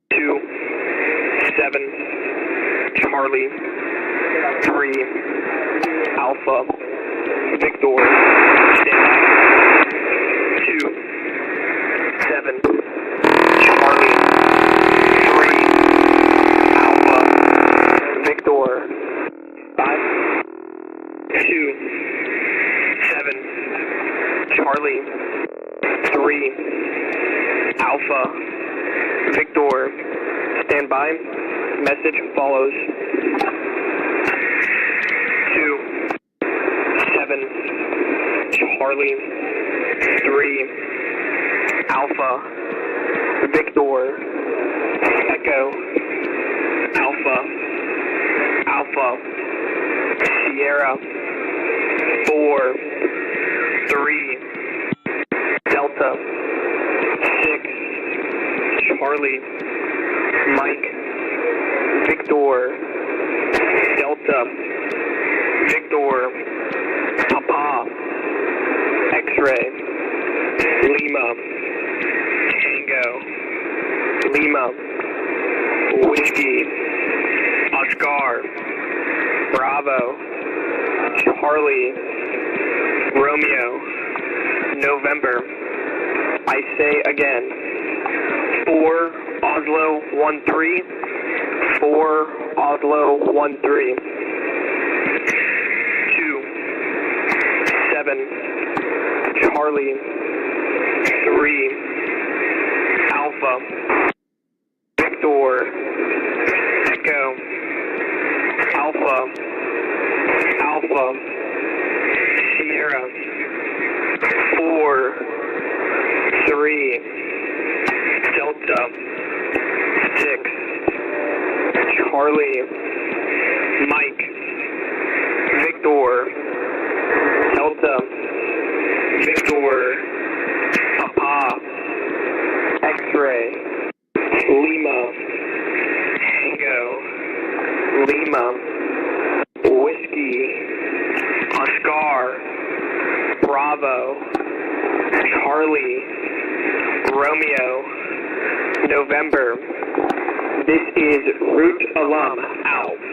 2 7 Charlie 3 Alpha Victor. Stand by. 2 7 Charlie 3 Alpha Victor. 5 2 7 Charlie 3 Alpha Victor. Stand by. Message follows. 2 7 Charlie 3 Alpha Victor. Echo Alpha Alpha Sierra 4 3 Delta 6 Charlie Mike Victor Delta Victor Papa X-ray Lima Tango Lima Whiskey Oscar Bravo Charlie Romeo November. I say again, 4 Oslo 1-3. 4 Oslo 1-3. 2 7 Charlie 3 Alpha Victor Echo Alpha Alpha Sierra 4 3 Delta 6 Charlie Mike Victor Delta Victor Papa X-ray Lima Tango Lima Whiskey Oscar Bravo Charlie Romeo November. This is Root Alum out.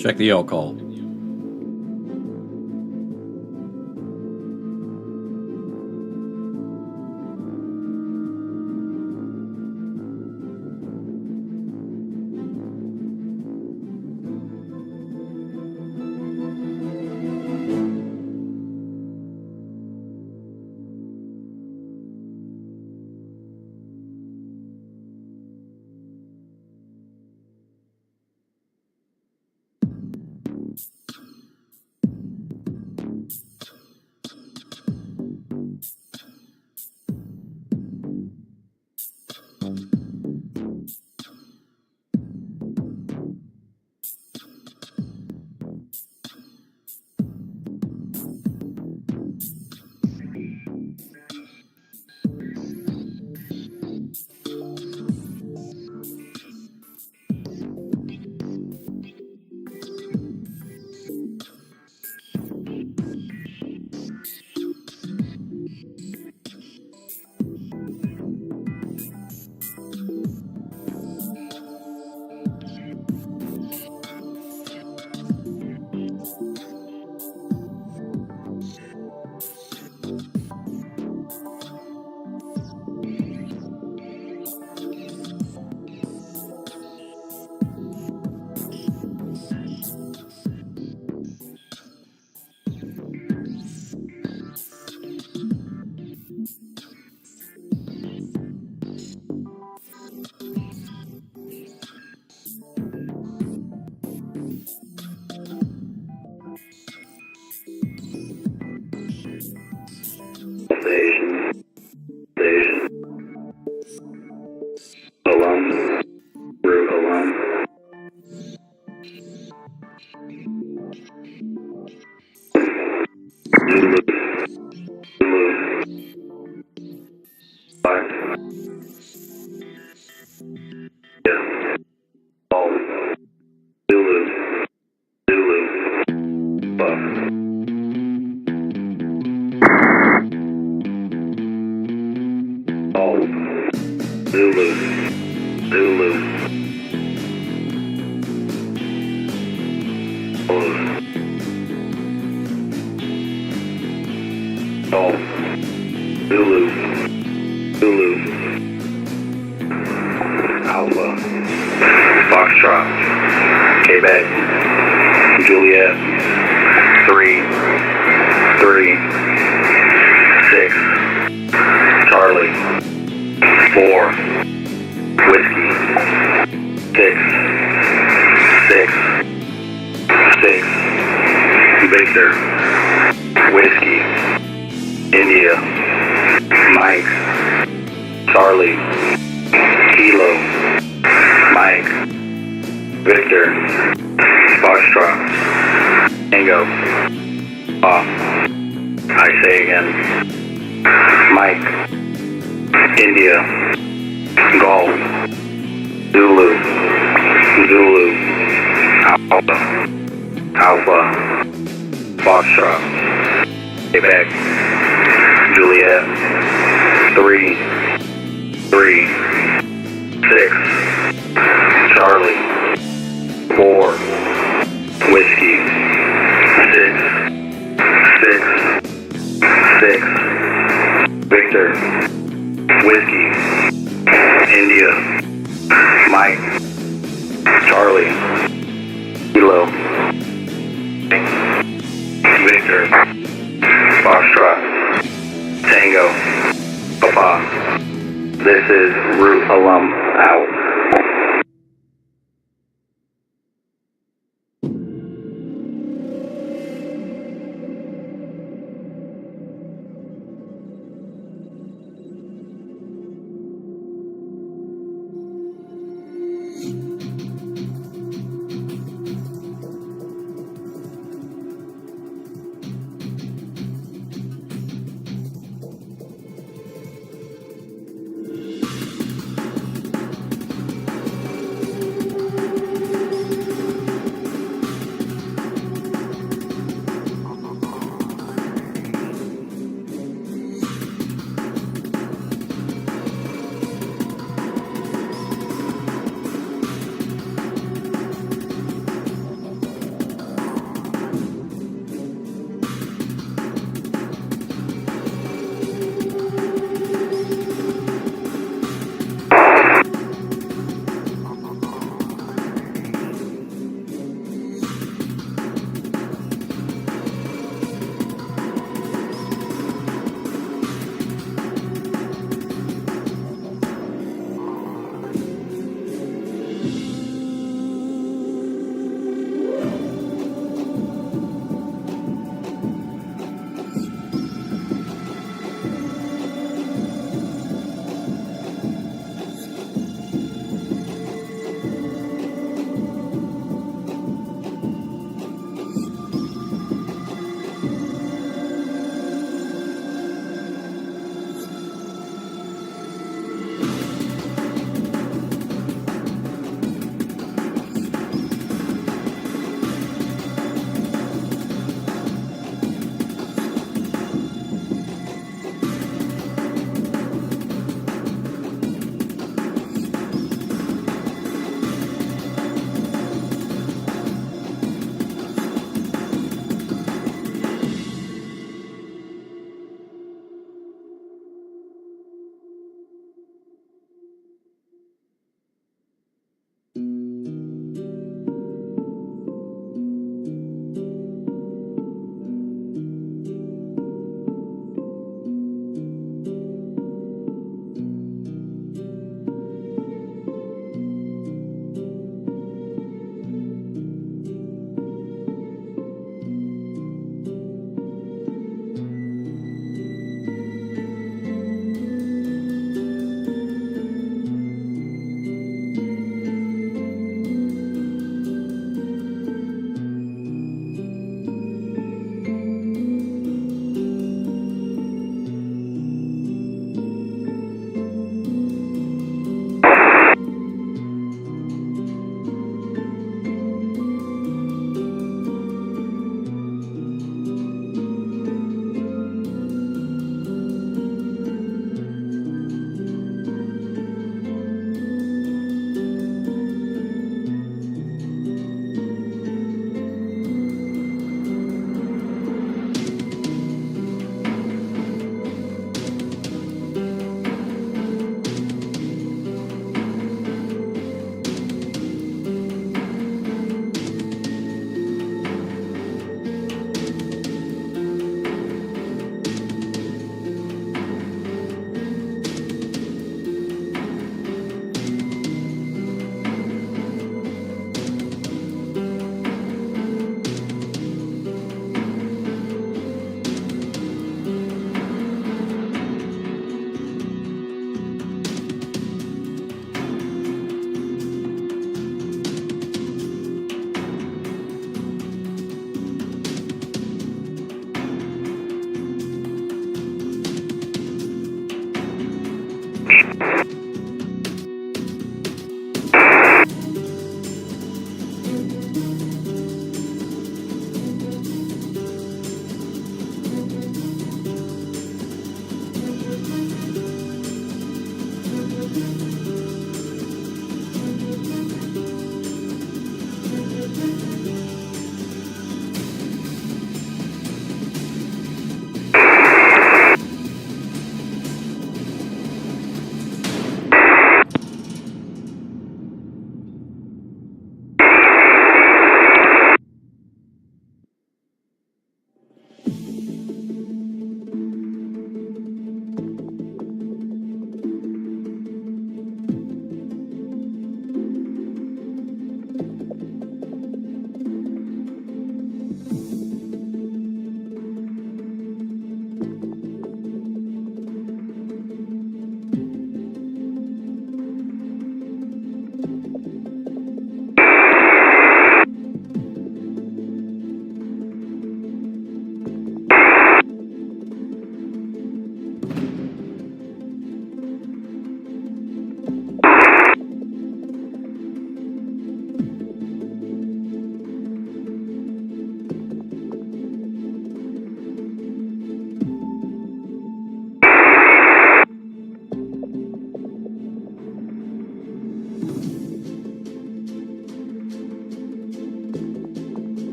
Check the L call.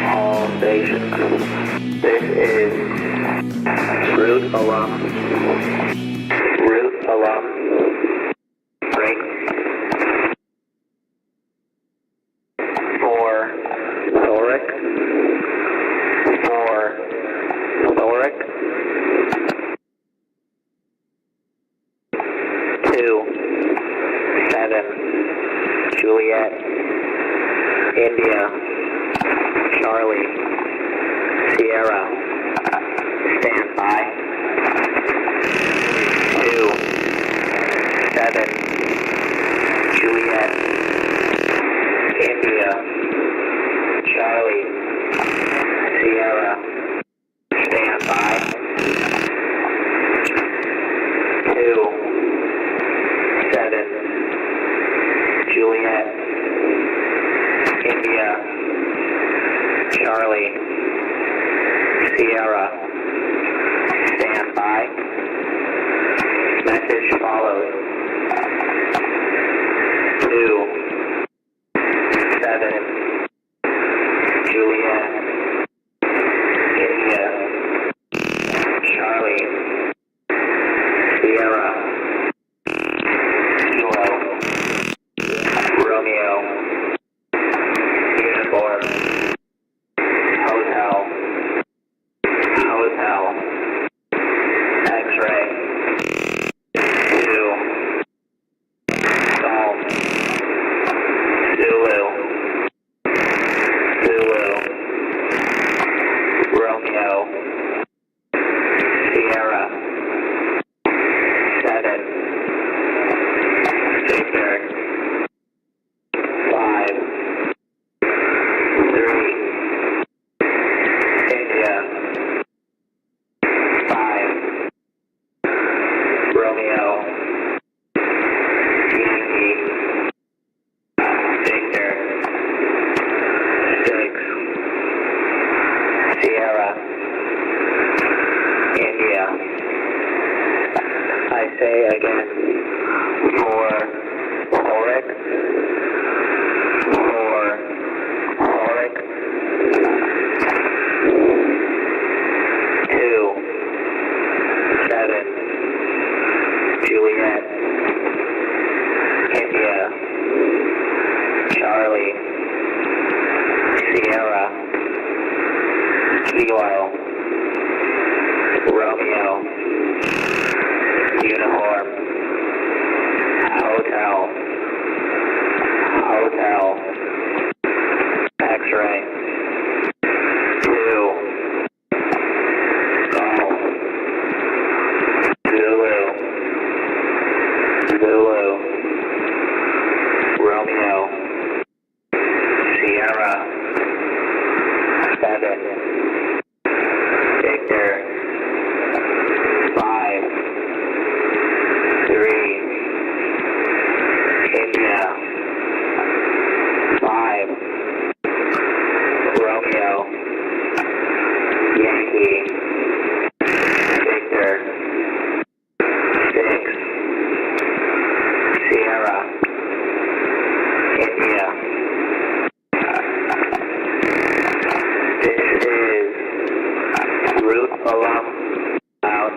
All stations, this is route alarm, break, for Thoric, 2-7, Juliet, India, Charlie, Sierra, stand by. 2-7, Juliet, India, Charlie, Sierra, stand by. 2-7, Juliet, India, Charlie, Sierra, stand by. Message follows. 2-7, Juliet, India, Charlie, Sierra, Kilo, Romeo, Uniform, Hotel, X-ray, 2, Golf, Zulu, Romeo, Sierra, 7, Victor, 5, 3, India, 5, Romeo, Yankee, Victor, 6, Sierra, India. I say again, for Thoric, 2-7, Juliet, India, Charlie, Sierra, Kilo, Romeo, Uniform, Hotel, X-ray, 2, Golf, Alarm out.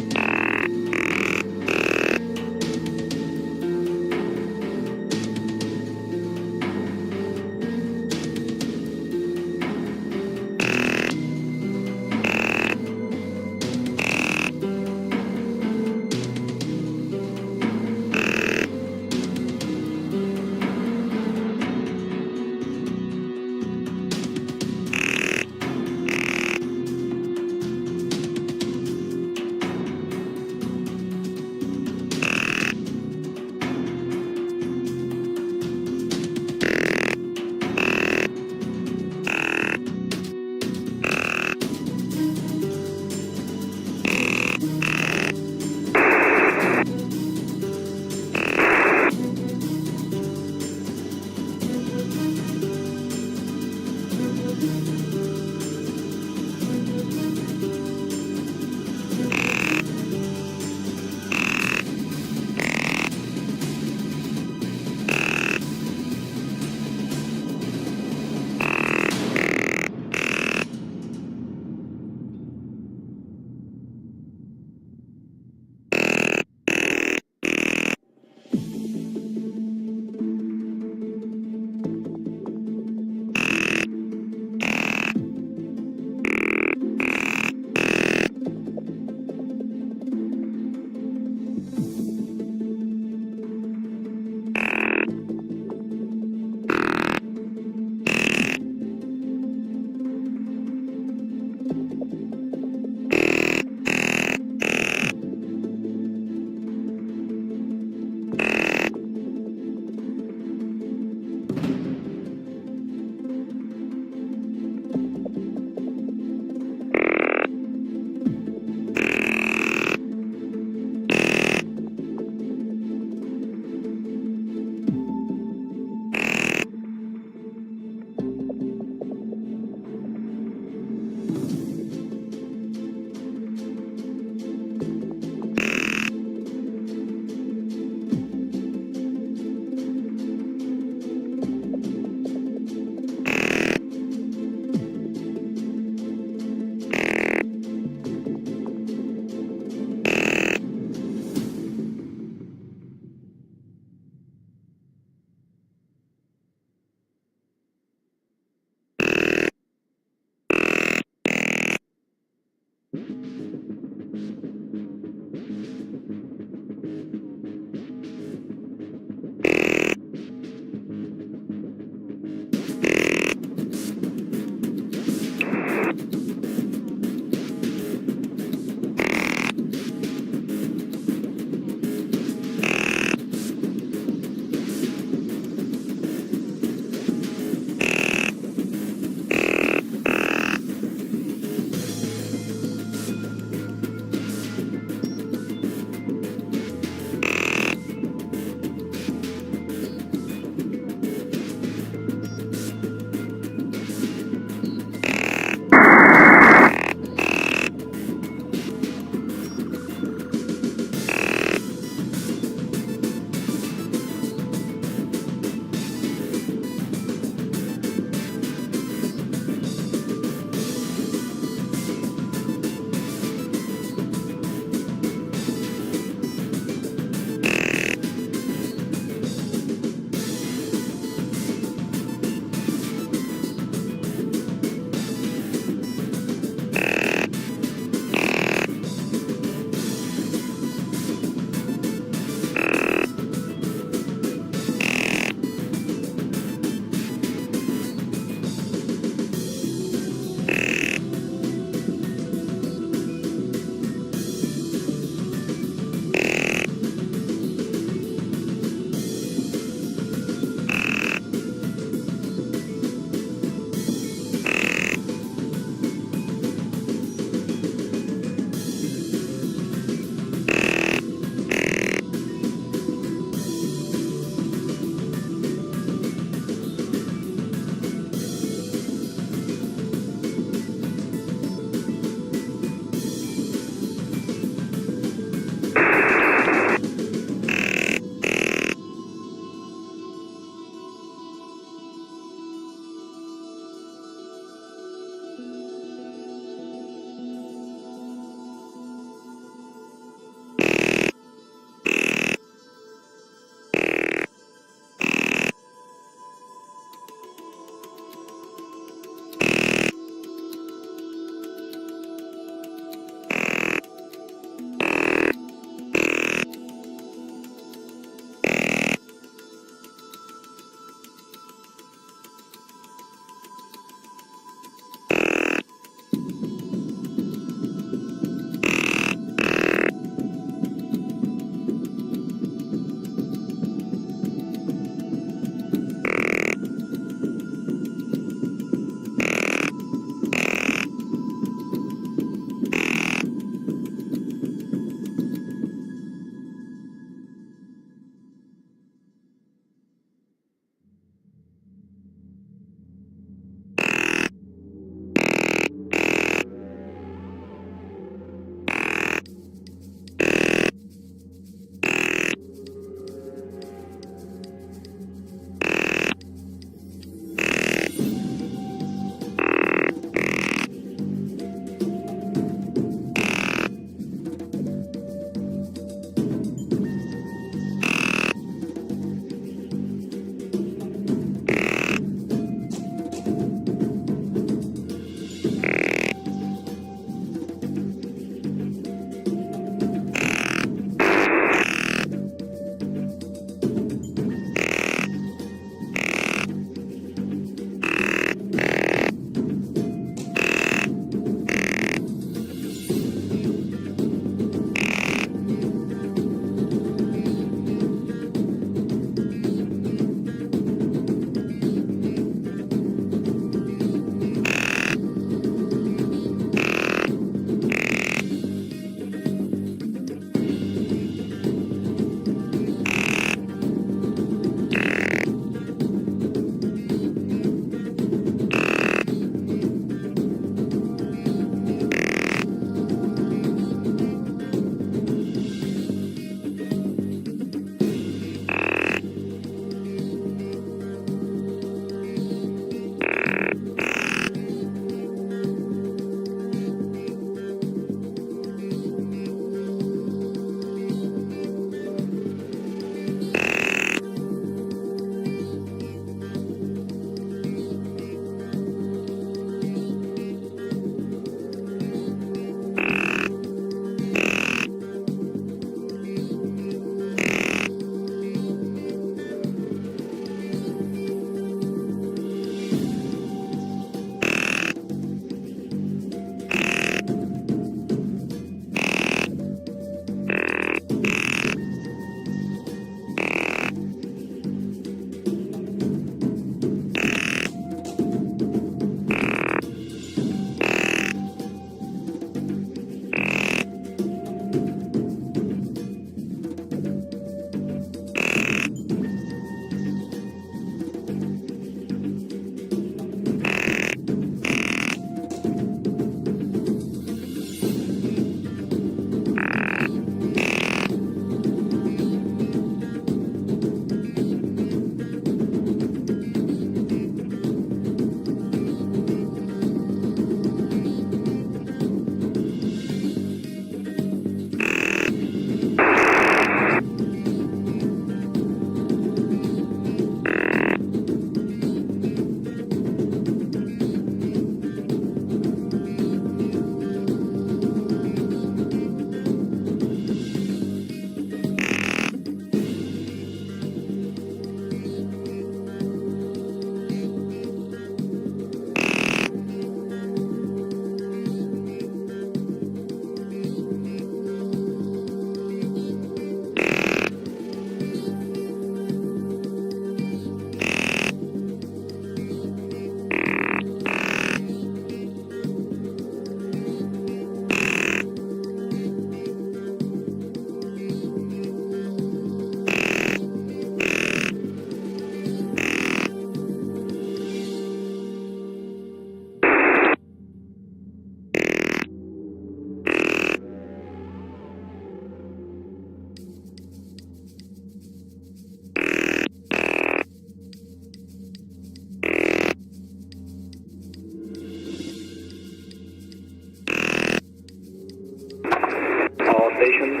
stations,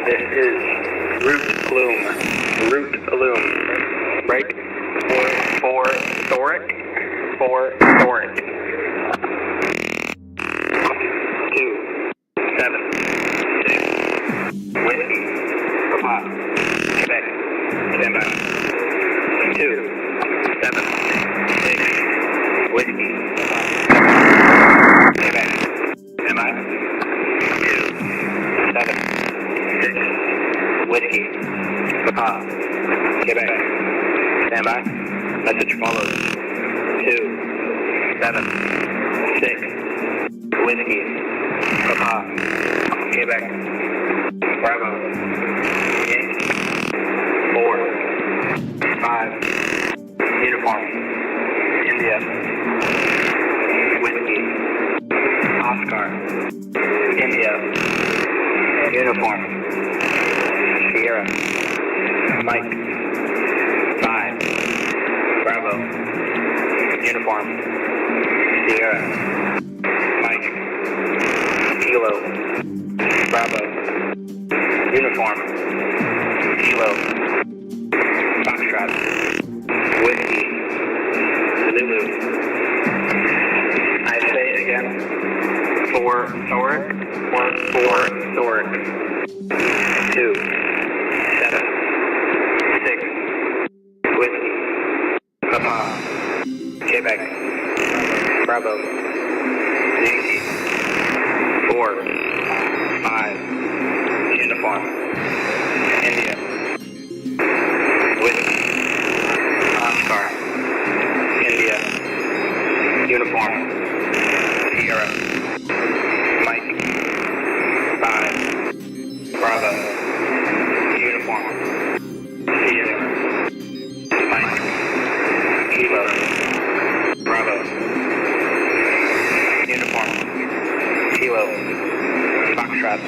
this is route loom, break, 4 Thoric, 2, 7, 6, whiskey, Papa, Quebec, stand by, 2, 7, 6, whiskey, Quebec, stand by, 2, 7, 6, whiskey, Papa, Quebec, stand by, message follows, 2, 7, 6, whiskey, Papa, Quebec, Bravo, Yankee, 4, 5, uniform, India, whiskey, Oscar, India, uniform, Sierra, Mike, 5, Bravo, uniform, Sierra, Mike, Kilo, Bravo, uniform, Kilo, Foxtrot, whiskey, Zulu. I say it again, 4 Thoric, 2, 7, 6, whiskey, Papa, Quebec, Bravo, Yankee, 4, 5, uniform, India, whiskey, Oscar, India, uniform, Sierra, Mike, 5, Bravo, uniform, Sierra, Mike, Kilo, Bravo, uniform, Kilo, Foxtrot,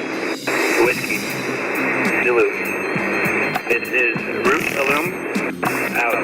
whiskey, Zulu. This is Route Alum, out.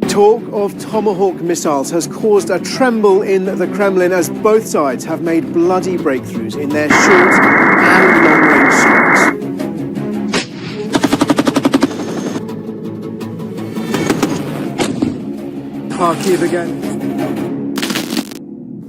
Talk of Tomahawk missiles has caused a tremble in the Kremlin as both sides have made bloody breakthroughs in their short and long-range strikes. Kharkiv again.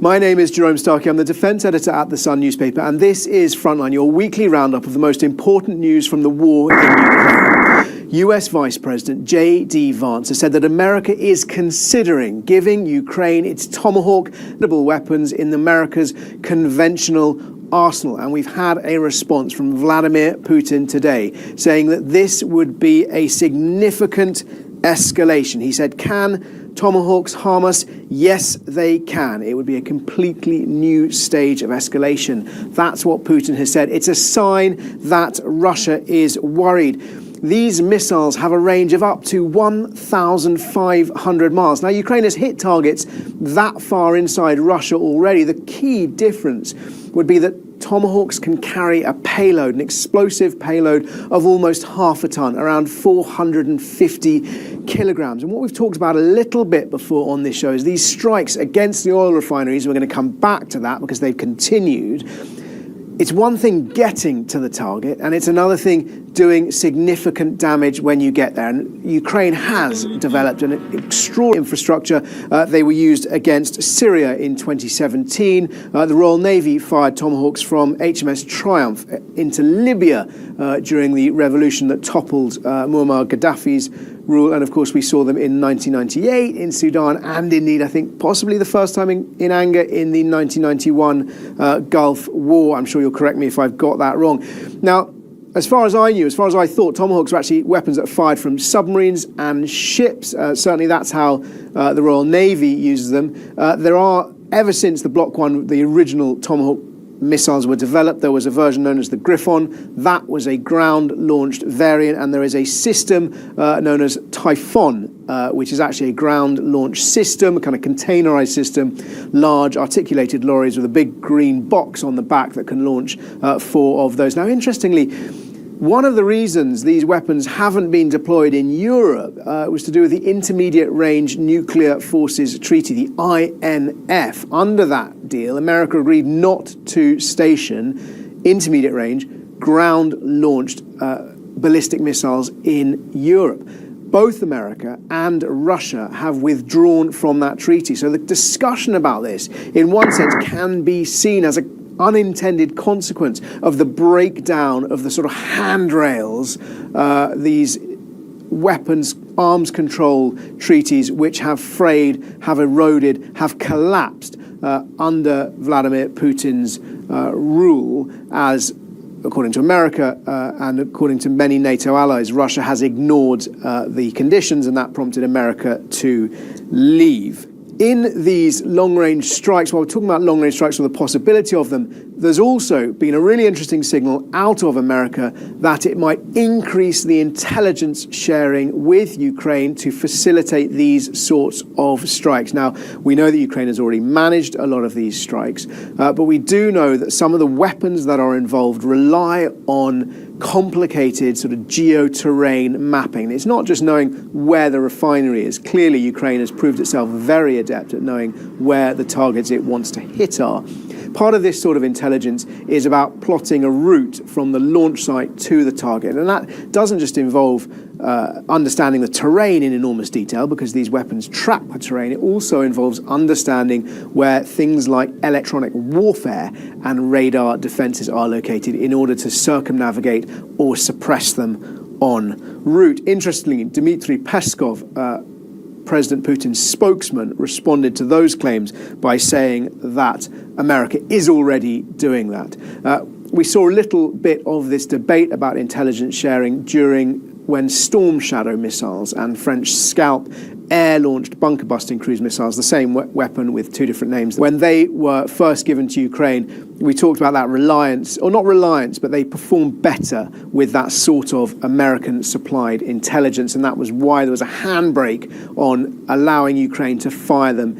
My name is Jerome Starkey. I'm the defense editor at The Sun newspaper, and this is Frontline, your weekly roundup of the most important news from the war in Ukraine. US Vice President J.D. Vance has said that America is considering giving Ukraine its Tomahawk weapons in America's conventional arsenal. And we've had a response from Vladimir Putin today saying that this would be a significant escalation. He said, can Tomahawks harm us? Yes, they can. It would be a completely new stage of escalation. That's what Putin has said. It's a sign that Russia is worried. These missiles have a range of up to 1,500 miles. Now, Ukraine has hit targets that far inside Russia already. The key difference would be that Tomahawks can carry a payload, an explosive payload of almost half a ton, around 450 kilograms. And what we've talked about a little bit before on this show is these strikes against the oil refineries. We're going to come back to that because they've continued. It's one thing getting to the target, and it's another thing doing significant damage when you get there. And Ukraine has developed an extraordinary infrastructure. They were used against Syria in 2017. The Royal Navy fired Tomahawks from HMS Triumph into Libya during the revolution that toppled Muammar Gaddafi's rule. And of course, we saw them in 1998 in Sudan, and indeed, I think, possibly the first time in anger in the 1991 Gulf War. I'm sure you'll correct me if I've got that wrong. Now, as far as I knew, as far as I thought, Tomahawks are actually weapons that are fired from submarines and ships. Certainly that's how the Royal Navy uses them. There are, ever since the Block 1, the original Tomahawk missiles were developed, there was a version known as the Griffon. That was a ground-launched variant, and there is a system known as Typhon, which is actually a ground-launched system, a kind of containerized system, large articulated lorries with a big green box on the back that can launch 4 of those. Now, interestingly, one of the reasons these weapons haven't been deployed in Europe was to do with the Intermediate Range Nuclear Forces Treaty, the INF. Under that deal, America agreed not to station intermediate range ground-launched ballistic missiles in Europe. Both America and Russia have withdrawn from that treaty. So the discussion about this, in one sense, can be seen as an unintended consequence of the breakdown of the sort of handrails, these weapons, arms control treaties which have frayed, have eroded, have collapsed under Vladimir Putin's rule, as according to America and according to many NATO allies, Russia has ignored the conditions, and that prompted America to leave. In these long-range strikes, while we're talking about long-range strikes or the possibility of them, there's also been a really interesting signal out of America that it might increase the intelligence sharing with Ukraine to facilitate these sorts of strikes. Now, we know that Ukraine has already managed a lot of these strikes, but we do know that some of the weapons that are involved rely on complicated sort of geo-terrain mapping. It's not just knowing where the refinery is. Clearly, Ukraine has proved itself very adept at knowing where the targets it wants to hit are. Part of this sort of intelligence is about plotting a route from the launch site to the target. And that doesn't just involve understanding the terrain in enormous detail, because these weapons track the terrain. It also involves understanding where things like electronic warfare and radar defenses are located in order to circumnavigate or suppress them en route. Interestingly, Dmitry Peskov, President Putin's spokesman, responded to those claims by saying that America is already doing that. We saw a little bit of this debate about intelligence sharing when Storm Shadow missiles and French Scalp air-launched bunker-busting cruise missiles, the same weapon with two different names. When they were first given to Ukraine, we talked about that reliance, or not reliance, but they performed better with that sort of American-supplied intelligence, and that was why there was a handbrake on allowing Ukraine to fire them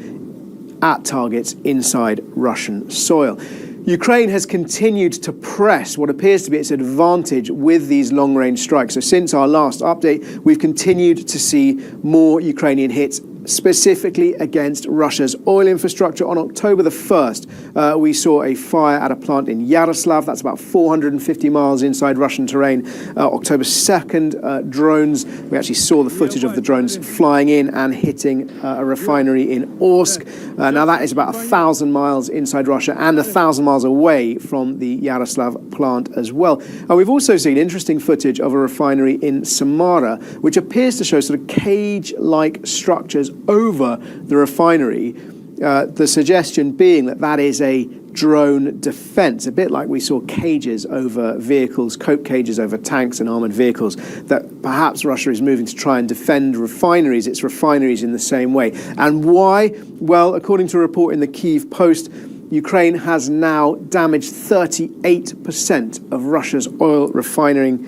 at targets inside Russian soil. Ukraine has continued to press what appears to be its advantage with these long-range strikes. So since our last update, we've continued to see more Ukrainian hits, specifically against Russia's oil infrastructure. On October the 1st, we saw a fire at a plant in Yaroslav. That's about 450 miles inside Russian terrain. October 2nd, drones. We actually saw the footage of the drones flying in and hitting a refinery in Orsk. Now that is about 1,000 miles inside Russia and 1,000 miles away from the Yaroslav plant as well. And we've also seen interesting footage of a refinery in Samara, which appears to show sort of cage-like structures over the refinery, the suggestion being that that is a drone defense, a bit like we saw cages over vehicles, coke cages over tanks and armored vehicles, that perhaps Russia is moving to try and defend refineries, its refineries in the same way. And why? Well, according to a report in the Kyiv Post, Ukraine has now damaged 38% of Russia's oil refining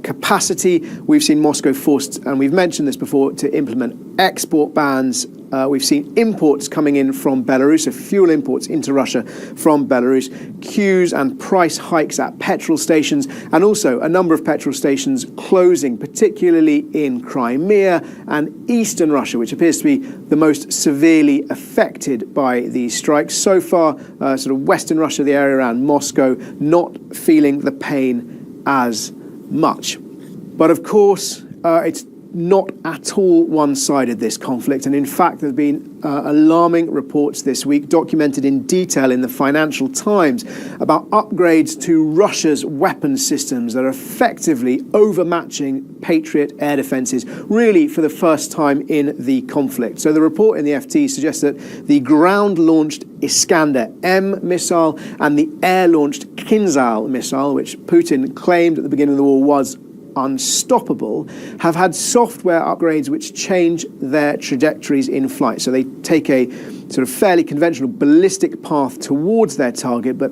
capacity. We've seen Moscow forced, and we've mentioned this before, to implement export bans. We've seen imports coming in from Belarus, so fuel imports into Russia from Belarus, queues and price hikes at petrol stations, and also a number of petrol stations closing, particularly in Crimea and eastern Russia, which appears to be the most severely affected by these strikes. So far, sort of western Russia, the area around Moscow, not feeling the pain as much. But of course, it's not at all one-sided, this conflict, and in fact there have been alarming reports this week documented in detail in the Financial Times about upgrades to Russia's weapons systems that are effectively overmatching Patriot air defences, really for the first time in the conflict. So the report in the FT suggests that the ground-launched Iskander-M missile and the air-launched Kinzhal missile, which Putin claimed at the beginning of the war was unstoppable, have had software upgrades which change their trajectories in flight. So they take a sort of fairly conventional ballistic path towards their target, but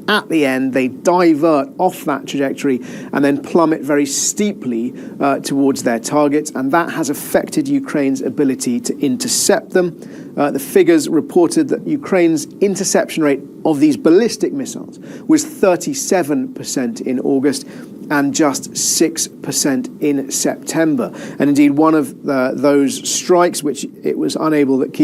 at the end they divert off that trajectory and then plummet very steeply towards their targets, and that has affected Ukraine's ability to intercept them. The figures reported that Ukraine's interception rate of these ballistic missiles was 37% in August and just 6% in September. And indeed, one of those strikes, which Kyiv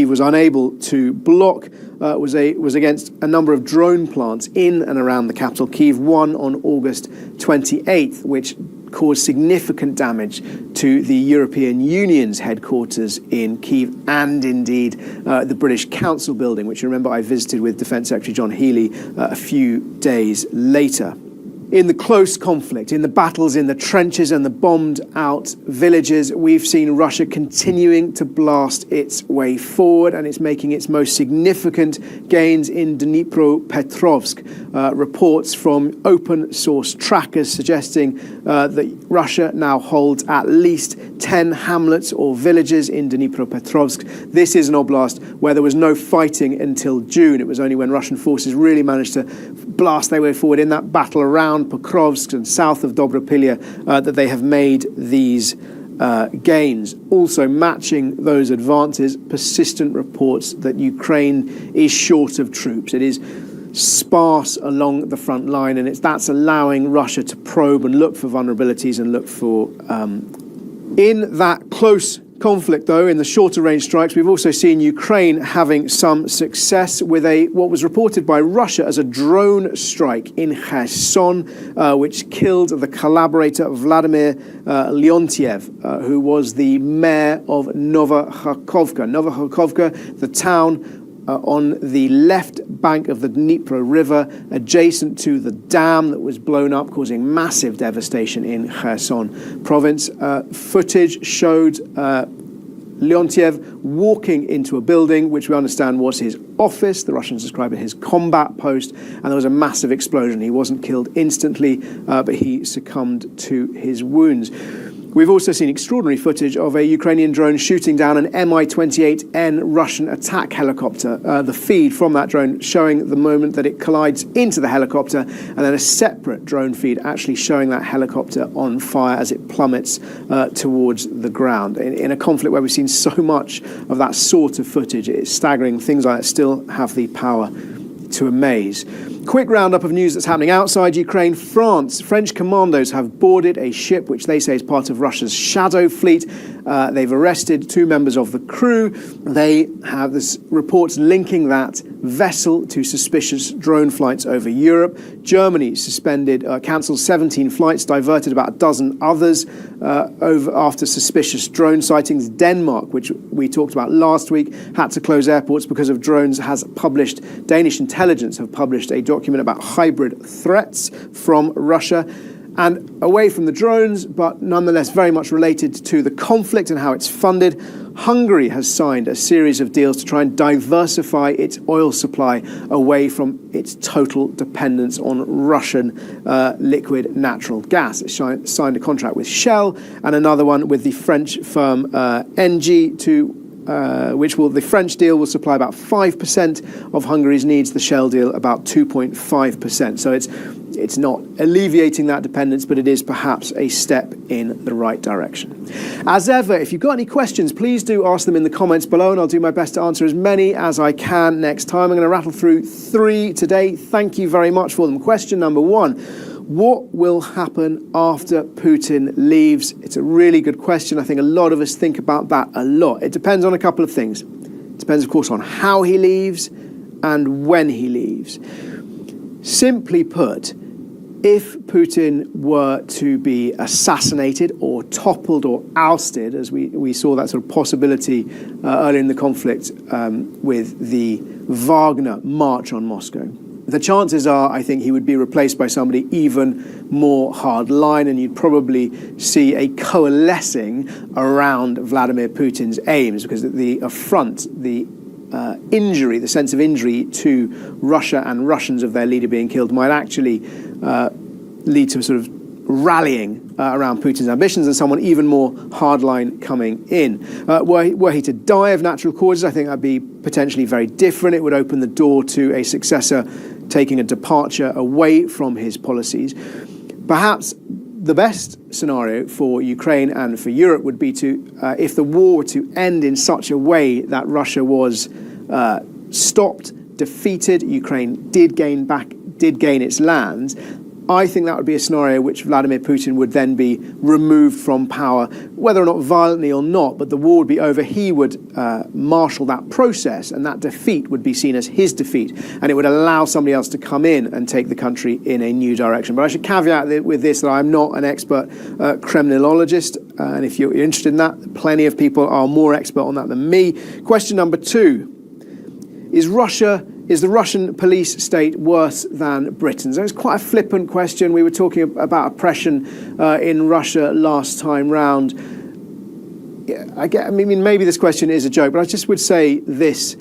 was unable to block, was against a number of drone plants in and around the capital, Kyiv, one on August 28th, which caused significant damage to the European Union's headquarters in Kyiv and indeed the British Council building, which you remember I visited with Defence Secretary John Healey a few days later. In the close conflict, in the battles in the trenches and the bombed-out villages, we've seen Russia continuing to blast its way forward, and it's making its most significant gains in Dnipropetrovsk. Reports from open-source trackers suggesting that Russia now holds at least 10 hamlets or villages in Dnipropetrovsk. This is an oblast where there was no fighting until June. It was only when Russian forces really managed to blast their way forward in that battle around Pokrovsk and south of Dobropilya that they have made these gains. Also matching those advances, persistent reports that Ukraine is short of troops. It is sparse along the front line, and that's allowing Russia to probe and look for vulnerabilities and look for... In that close conflict, though, in the shorter range strikes, we've also seen Ukraine having some success with what was reported by Russia as a drone strike in Kherson, which killed the collaborator Vladimir Leontiev, who was the mayor of Novokhovka. Novokhovka, the town on the left bank of the Dnipro River, adjacent to the dam that was blown up, causing massive devastation in Kherson province. Footage showed Leontiev walking into a building, which we understand was his office. The Russians describe it as his combat post, and there was a massive explosion. He wasn't killed instantly, but he succumbed to his wounds. We've also seen extraordinary footage of a Ukrainian drone shooting down an Mi-28N Russian attack helicopter. The feed from that drone showing the moment that it collides into the helicopter, and then a separate drone feed actually showing that helicopter on fire as it plummets towards the ground. In a conflict where we've seen so much of that sort of footage, it's staggering. Things like that still have the power to amaze. Quick roundup of news that's happening outside Ukraine. French commandos have boarded a ship which they say is part of Russia's shadow fleet. They've arrested 2 members of the crew. They have this reports linking that vessel to suspicious drone flights over Europe. Germany cancelled 17 flights, diverted about a dozen others after suspicious drone sightings. Denmark, which we talked about last week, had to close airports because of drones. Danish intelligence have published a document about hybrid threats from Russia. And away from the drones, but nonetheless very much related to the conflict and how it's funded, Hungary has signed a series of deals to try and diversify its oil supply away from its total dependence on Russian liquid natural gas. It signed a contract with Shell and another one with the French firm Engie the French deal will supply about 5% of Hungary's needs, the Shell deal about 2.5%. So it's not alleviating that dependence, but it is perhaps a step in the right direction. As ever, if you've got any questions, please do ask them in the comments below, and I'll do my best to answer as many as I can next time. I'm going to rattle through 3 today. Thank you very much for them. Question number 1. What will happen after Putin leaves? It's a really good question. I think a lot of us think about that a lot. It depends on a couple of things. It depends, of course, on how he leaves and when he leaves. Simply put, if Putin were to be assassinated or toppled or ousted, as we saw that sort of possibility earlier in the conflict with the Wagner march on Moscow, the chances are, I think, he would be replaced by somebody even more hardline, and you'd probably see a coalescing around Vladimir Putin's aims, because the affront, the injury, the sense of injury to Russia and Russians of their leader being killed might actually lead to a sort of rallying around Putin's ambitions and someone even more hardline coming in. Were he to die of natural causes, I think that'd be potentially very different. It would open the door to a successor taking a departure away from his policies. Perhaps the best scenario for Ukraine and for Europe would be if the war were to end in such a way that Russia was stopped, defeated, Ukraine did gain its lands. I think that would be a scenario which Vladimir Putin would then be removed from power, whether or not violently or not, but the war would be over. He would marshal that process, and that defeat would be seen as his defeat, and it would allow somebody else to come in and take the country in a new direction. But I should caveat with this that I'm not an expert Kremlinologist, and if you're interested in that, plenty of people are more expert on that than me. Question number 2. Is the Russian police state worse than Britain's? It's quite a flippant question. We were talking about oppression in Russia last time round. I mean, maybe this question is a joke, but I just would say this.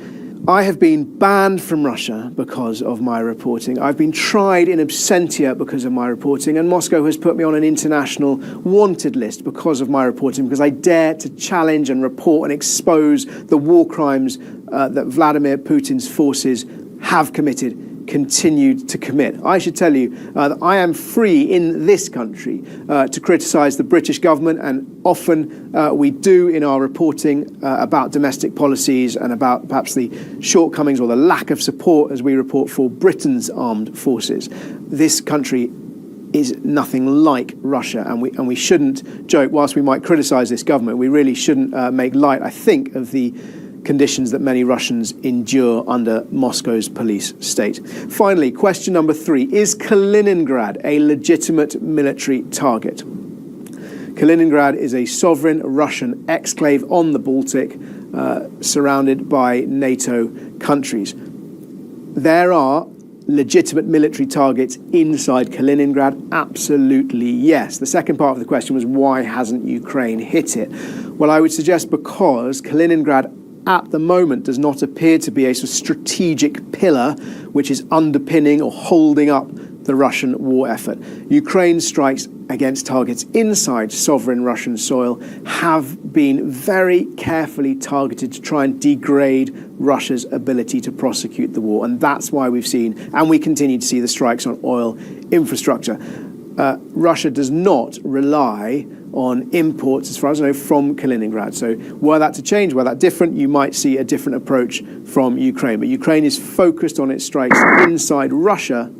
I have been banned from Russia because of my reporting. I've been tried in absentia because of my reporting, and Moscow has put me on an international wanted list because of my reporting, because I dare to challenge and report and expose the war crimes that Vladimir Putin's forces have continued to commit. I should tell you that I am free in this country to criticise the British government, and often we do in our reporting about domestic policies and about perhaps the shortcomings or the lack of support as we report for Britain's armed forces. This country is nothing like Russia, and we shouldn't joke. Whilst we might criticise this government, we really shouldn't make light, I think, of the conditions that many Russians endure under Moscow's police state. Finally, question number 3. Is Kaliningrad a legitimate military target? Kaliningrad is a sovereign Russian exclave on the Baltic, surrounded by NATO countries. There are legitimate military targets inside Kaliningrad? Absolutely yes. The second part of the question was, why hasn't Ukraine hit it? Well, I would suggest because Kaliningrad at the moment does not appear to be a sort of strategic pillar which is underpinning or holding up the Russian war effort. Ukraine's strikes against targets inside sovereign Russian soil have been very carefully targeted to try and degrade Russia's ability to prosecute the war. And that's why we've seen, and we continue to see, the strikes on oil infrastructure. Russia does not rely on imports, as far as I know, from Kaliningrad. So were that to change, were that different, you might see a different approach from Ukraine. But Ukraine is focused on its strikes inside Russia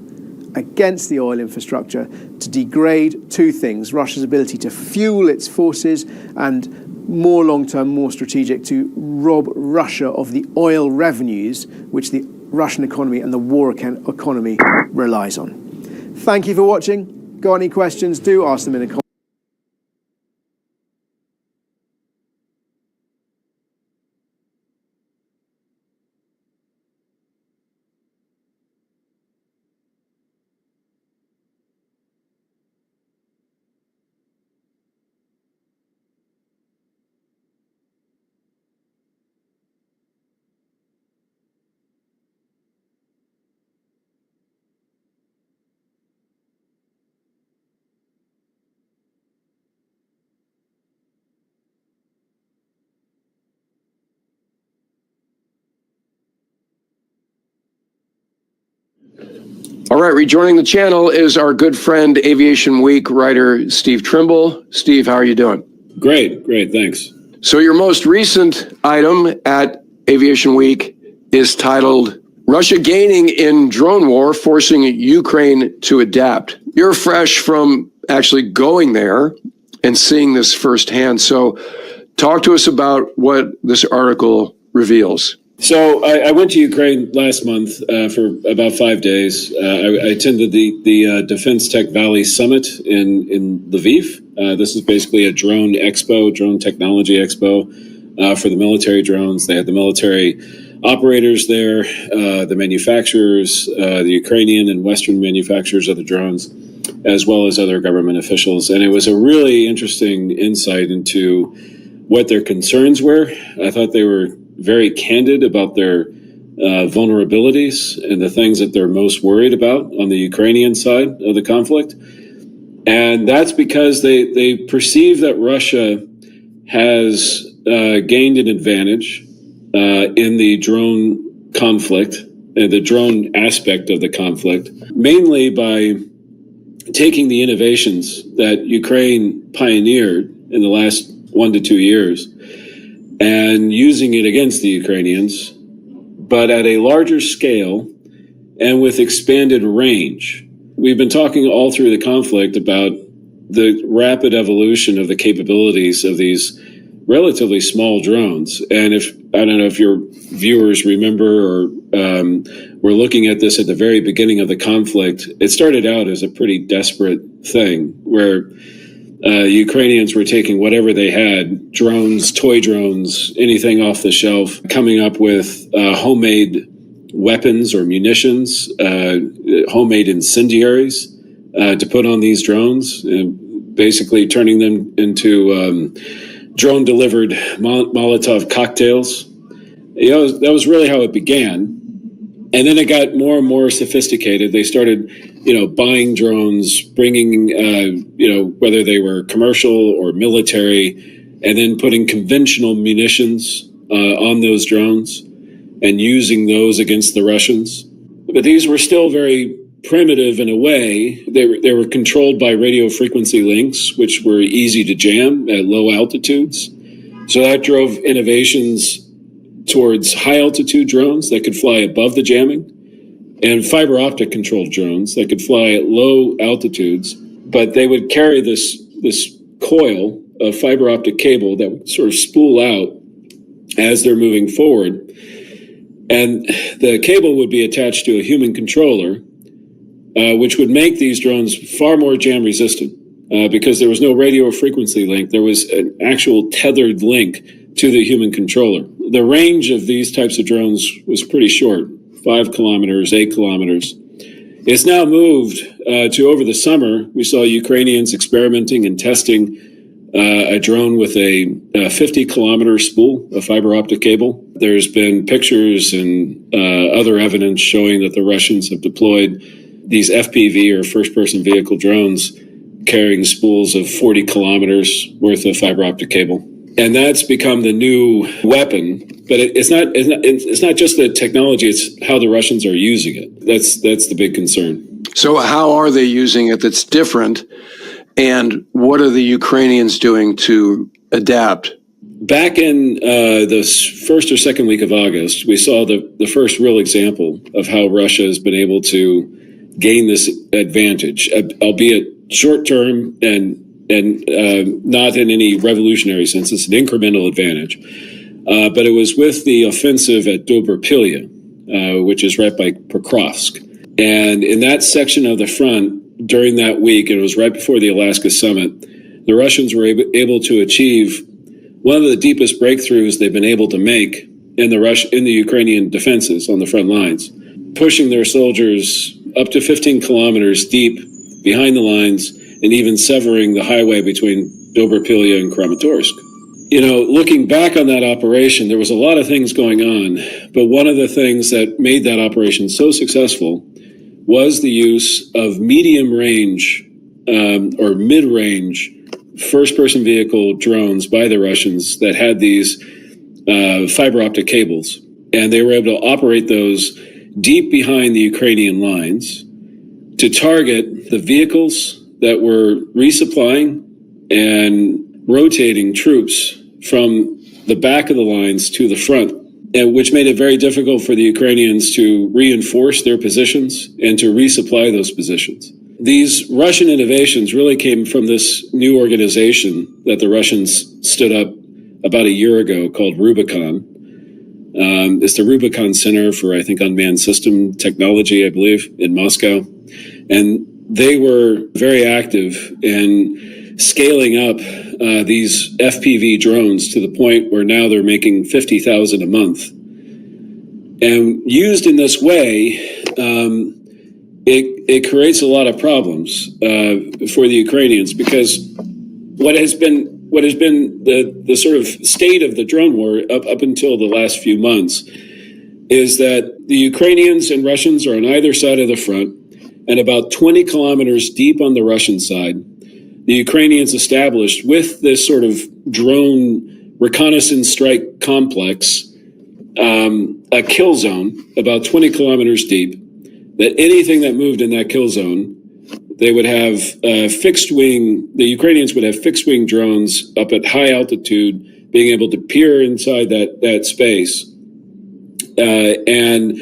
against the oil infrastructure to degrade two things: Russia's ability to fuel its forces, and more long-term, more strategic, to rob Russia of the oil revenues which the Russian economy and the war economy relies on. Thank you for watching. Got any questions? Do ask them in the comments. All right, rejoining the channel is our good friend, Aviation Week writer Steve Trimble. Steve, how are you doing? Great, thanks. So your most recent item at Aviation Week is titled, Russia Gaining in Drone War, Forcing Ukraine to Adapt. You're fresh from actually going there and seeing this firsthand. So talk to us about what this article reveals. So I went to Ukraine last month for about 5 days. I attended the Defense Tech Valley Summit in Lviv. This is basically a drone expo, drone technology expo for the military drones. They had the military operators there, the manufacturers, the Ukrainian and Western manufacturers of the drones, as well as other government officials. And it was a really interesting insight into what their concerns were. I thought they were very candid about their vulnerabilities and the things that they're most worried about on the Ukrainian side of the conflict. And that's because they perceive that Russia has gained an advantage in the drone conflict, the drone aspect of the conflict, mainly by taking the innovations that Ukraine pioneered in the last 1 to 2 years and using it against the Ukrainians, but at a larger scale and with expanded range. We've been talking all through the conflict about the rapid evolution of the capabilities of these relatively small drones. And I don't know if your viewers remember or were looking at this at the very beginning of the conflict, it started out as a pretty desperate thing where Ukrainians were taking whatever they had, drones, toy drones, anything off the shelf, coming up with homemade weapons or munitions, homemade incendiaries to put on these drones, and basically turning them into drone-delivered Molotov cocktails. That was really how it began. And then it got more and more sophisticated. They started, buying drones, bringing, whether they were commercial or military, and then putting conventional munitions on those drones and using those against the Russians. But these were still very primitive in a way. They were controlled by radio frequency links, which were easy to jam at low altitudes. So that drove innovations towards high-altitude drones that could fly above the jamming, and fiber optic controlled drones that could fly at low altitudes, but they would carry this coil of fiber optic cable that would sort of spool out as they're moving forward. And the cable would be attached to a human controller, which would make these drones far more jam resistant because there was no radio frequency link. There was an actual tethered link to the human controller. The range of these types of drones was pretty short, 5 kilometers, 8 kilometers. It's now moved to over the summer. We saw Ukrainians experimenting and testing a drone with a 50-kilometer spool of fiber optic cable. There's been pictures and other evidence showing that the Russians have deployed these FPV or first-person vehicle drones carrying spools of 40 kilometers worth of fiber optic cable. And that's become the new weapon. But it's not just the technology, it's how the Russians are using it. That's the big concern. So how are they using it that's different? And what are the Ukrainians doing to adapt? Back in the first or second week of August, we saw the first real example of how Russia has been able to gain this advantage, albeit short term and not in any revolutionary sense. It's an incremental advantage. But it was with the offensive at Dobrapilya, which is right by Pokrovsk. And in that section of the front during that week, and it was right before the Alaska summit, the Russians were able to achieve one of the deepest breakthroughs they've been able to make in the Ukrainian defenses on the front lines, pushing their soldiers up to 15 kilometers deep behind the lines and even severing the highway between Dobrapilya and Kramatorsk. You know, looking back on that operation, there was a lot of things going on, but one of the things that made that operation so successful was the use of medium range or mid-range first-person vehicle drones by the Russians that had these fiber optic cables. And they were able to operate those deep behind the Ukrainian lines to target the vehicles that were resupplying and rotating troops from the back of the lines to the front, and which made it very difficult for the Ukrainians to reinforce their positions and to resupply those positions. These Russian innovations really came from this new organization that the Russians stood up about a year ago called Rubicon. It's the Rubicon Center for, I think, Unmanned System Technology, I believe, in Moscow. And they were very active in scaling up these FPV drones to the point where now they're making 50,000 a month. And used in this way, it creates a lot of problems for the Ukrainians, because what has been the sort of state of the drone war up until the last few months is that the Ukrainians and Russians are on either side of the front, and about 20 kilometers deep on the Russian side, the Ukrainians established with this sort of drone reconnaissance strike complex a kill zone about 20 kilometers deep, that anything that moved in that kill zone, they would have the Ukrainians would have fixed wing drones up at high altitude, being able to peer inside that space, and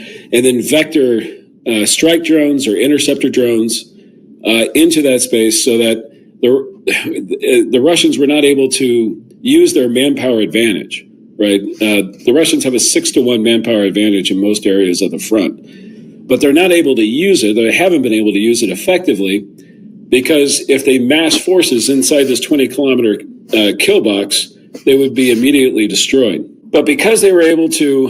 then vector strike drones or interceptor drones into that space, so that the Russians were not able to use their manpower advantage. Right, the Russians have a 6-to-1 manpower advantage in most areas of the front, but they're not able to use it. They haven't been able to use it effectively, because if they mass forces inside this 20-kilometer kill box, they would be immediately destroyed. But because they were able to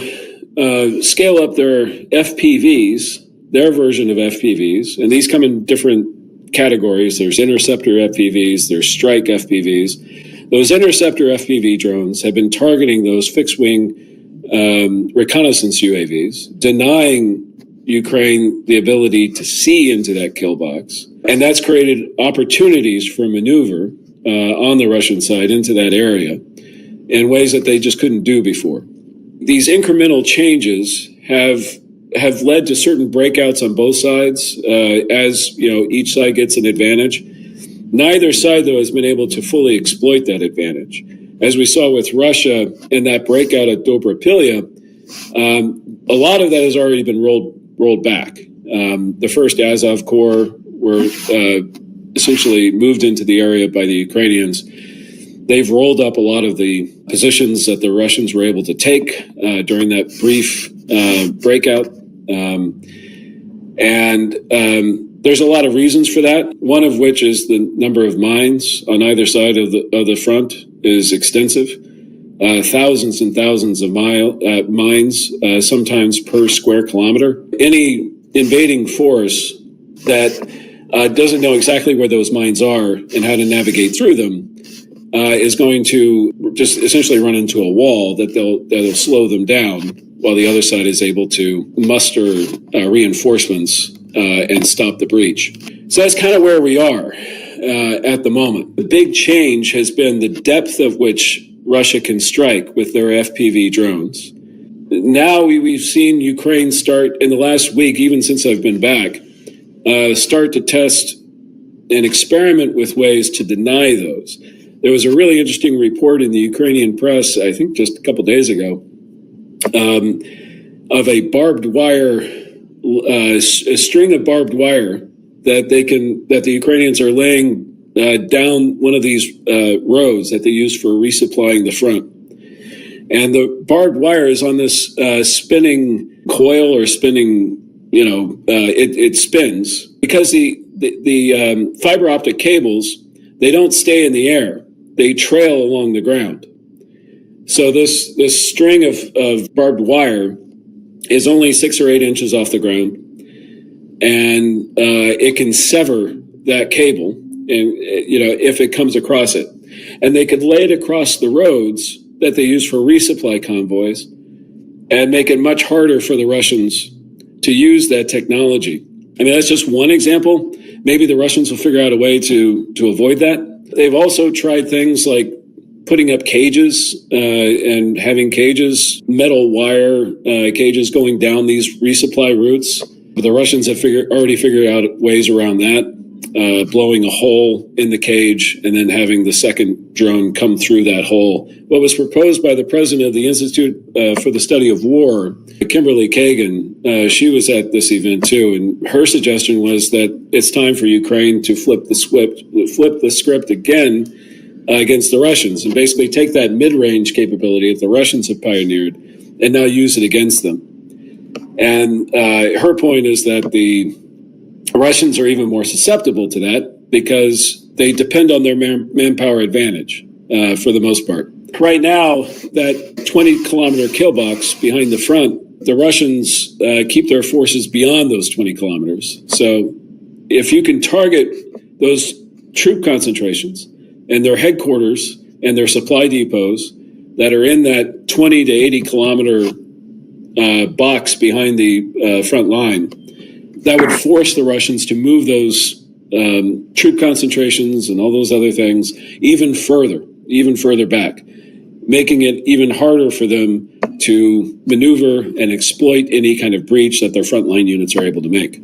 scale up their FPVs, their version of FPVs, and these come in different categories. There's interceptor FPVs, there's strike FPVs. Those interceptor FPV drones have been targeting those fixed-wing reconnaissance UAVs, denying Ukraine the ability to see into that kill box. And that's created opportunities for maneuver on the Russian side into that area in ways that they just couldn't do before. These incremental changes have led to certain breakouts on both sides as each side gets an advantage. Neither side, though, has been able to fully exploit that advantage. As we saw with Russia in that breakout at Dobrapilya, a lot of that has already been rolled back. The first Azov Corps were essentially moved into the area by the Ukrainians. They've rolled up a lot of the positions that the Russians were able to take during that brief breakout. There's a lot of reasons for that, one of which is the number of mines on either side of the front is extensive. Thousands and thousands of mines, sometimes per square kilometer. Any invading force that doesn't know exactly where those mines are and how to navigate through them is going to just essentially run into a wall that'll slow them down, while the other side is able to muster reinforcements and stop the breach. So that's kind of where we are at the moment. The big change has been the depth of which Russia can strike with their FPV drones. Now we've seen Ukraine start in the last week, even since I've been back, start to test and experiment with ways to deny those. There was a really interesting report in the Ukrainian press, I think just a couple days ago, of a barbed wire, a string of barbed wire that the Ukrainians are laying down one of these roads that they use for resupplying the front. And the barbed wire is on this spinning coil or spinning, it spins because the fiber optic cables, they don't stay in the air. They trail along the ground. So this string of barbed wire is only 6 or 8 inches off the ground, and it can sever that cable, and if it comes across it, and they could lay it across the roads that they use for resupply convoys, and make it much harder for the Russians to use that technology. I mean, that's just one example. Maybe the Russians will figure out a way to avoid that. They've also tried things like putting up cages and having cages, metal wire cages going down these resupply routes. But the Russians have already figured out ways around that, blowing a hole in the cage and then having the second drone come through that hole. What was proposed by the president of the Institute for the Study of War, Kimberly Kagan, she was at this event too, and her suggestion was that it's time for Ukraine to flip the script again against the Russians and basically take that mid-range capability that the Russians have pioneered and now use it against them. And her point is that the Russians are even more susceptible to that because they depend on their manpower advantage for the most part. Right now, that 20-kilometer kill box behind the front, the Russians keep their forces beyond those 20 kilometers. So if you can target those troop concentrations and their headquarters and their supply depots that are in that 20 to 80 kilometer box behind the front line, that would force the Russians to move those troop concentrations and all those other things even further back, making it even harder for them to maneuver and exploit any kind of breach that their frontline units are able to make.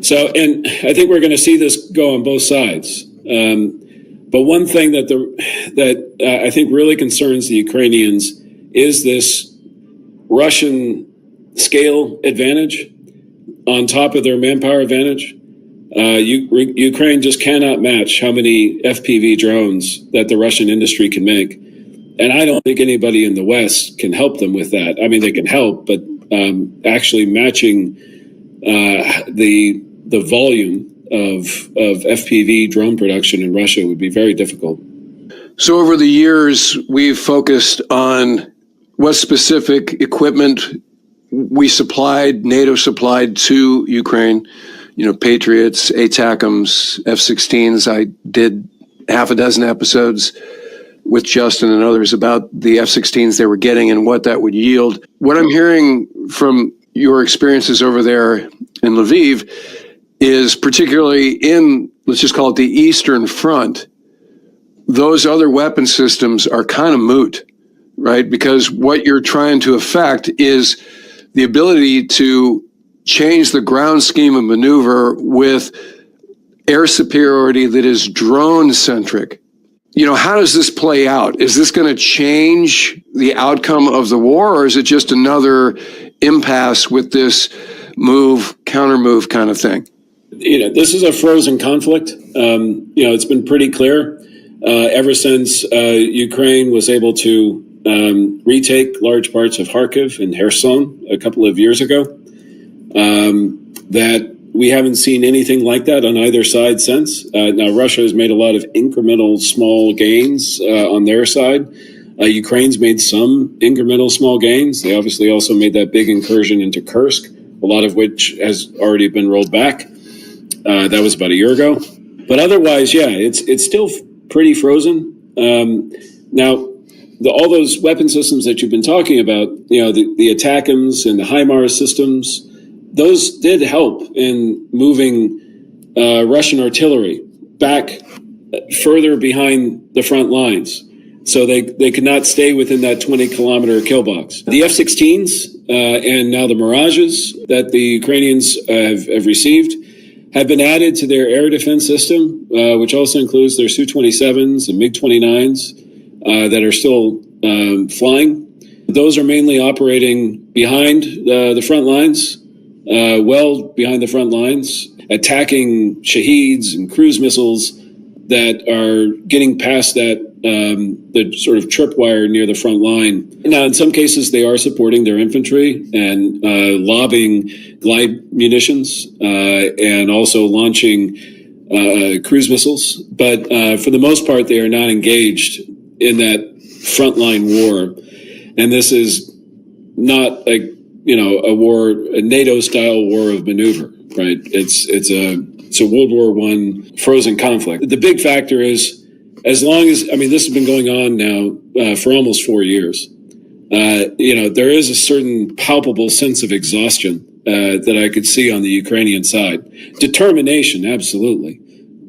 So, and I think we're going to see this go on both sides. But one thing that I think really concerns the Ukrainians is this Russian scale advantage on top of their manpower advantage. Ukraine just cannot match how many FPV drones that the Russian industry can make. And I don't think anybody in the West can help them with that. I mean, they can help, but actually matching the volume of FPV drone production in Russia would be very difficult. So over the years, we've focused on what specific equipment we supplied, NATO supplied to Ukraine, Patriots, ATACMS, F-16s. I did half a dozen episodes with Justin and others about the F-16s they were getting and what that would yield. What I'm hearing from your experiences over there in Lviv is particularly in, let's just call it the Eastern Front, those other weapon systems are kind of moot, right? Because what you're trying to affect is the ability to change the ground scheme of maneuver with air superiority that is drone-centric. How does this play out? Is this going to change the outcome of the war, or is it just another impasse with this counter-move kind of thing? This is a frozen conflict. It's been pretty clear ever since Ukraine was able to retake large parts of Kharkiv and Kherson a couple of years ago, that we haven't seen anything like that on either side since. Now, Russia has made a lot of incremental small gains on their side. Ukraine's made some incremental small gains. They obviously also made that big incursion into Kursk, a lot of which has already been rolled back. That was about a year ago. But otherwise, yeah, it's still pretty frozen. Now, all those weapon systems that you've been talking about, the ATACMS and the HIMARS systems, those did help in moving Russian artillery back further behind the front lines. So they could not stay within that 20-kilometer kill box. The F-16s and now the Mirages that the Ukrainians have received have been added to their air defense system, which also includes their Su-27s and MiG-29s that are still flying. Those are mainly operating behind the front lines, well behind the front lines, attacking Shaheeds and cruise missiles that are getting past that the sort of tripwire near the front line. Now, in some cases, they are supporting their infantry and lobbing glide munitions and also launching cruise missiles. But for the most part, they are not engaged in that frontline war. And this is not a war, a NATO-style war of maneuver, right? It's a World War I frozen conflict. The big factor is, as long as, this has been going on now for almost 4 years, there is a certain palpable sense of exhaustion that I could see on the Ukrainian side. Determination, absolutely,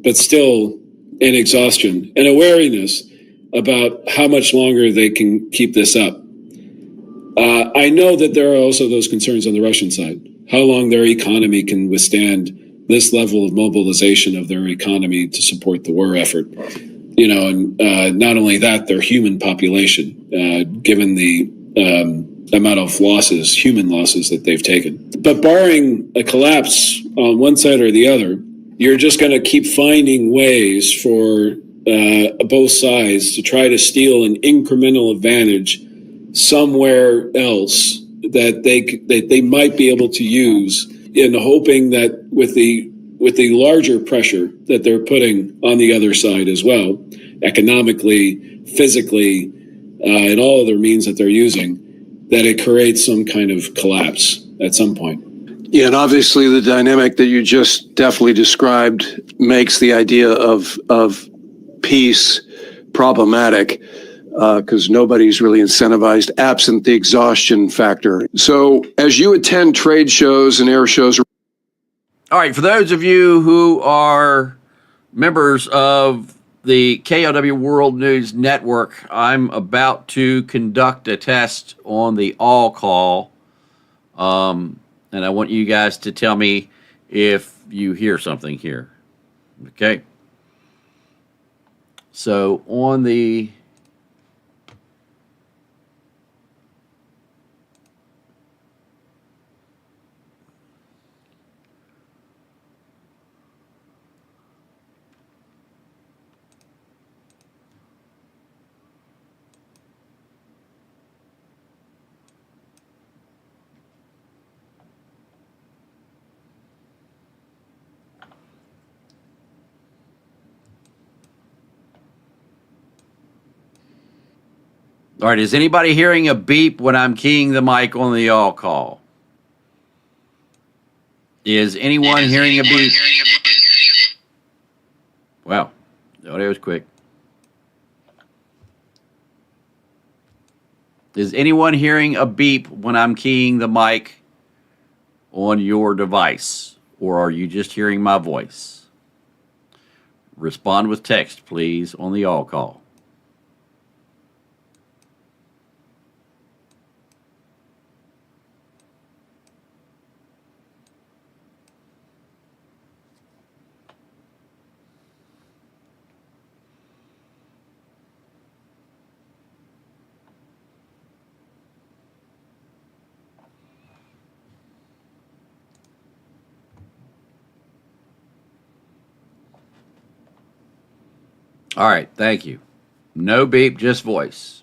but still an exhaustion and a wariness about how much longer they can keep this up. I know that there are also those concerns on the Russian side, how long their economy can withstand this level of mobilization of their economy to support the war effort. And not only that, their human population, given the amount of losses, human losses that they've taken. But barring a collapse on one side or the other, you're just going to keep finding ways for both sides to try to steal an incremental advantage somewhere else that they might be able to use, in hoping that with the larger pressure that they're putting on the other side as well, economically, physically, and all other means that they're using, that it creates some kind of collapse at some point. Yeah, and obviously the dynamic that you just definitely described makes the idea of peace problematic, because nobody's really incentivized absent the exhaustion factor. So as you attend trade shows and air shows. All right, for those of you who are members of the KOW World News Network, I'm about to conduct a test on the all call, and I want you guys to tell me if you hear something here. Okay? So on the All right, is anybody hearing a beep when I'm keying the mic on the all call? Is anyone hearing a beep? Wow, the audio was quick. Is anyone hearing a beep when I'm keying the mic on your device? Or are you just hearing my voice? Respond with text, please, on the all call. All right, thank you. No beep, just voice.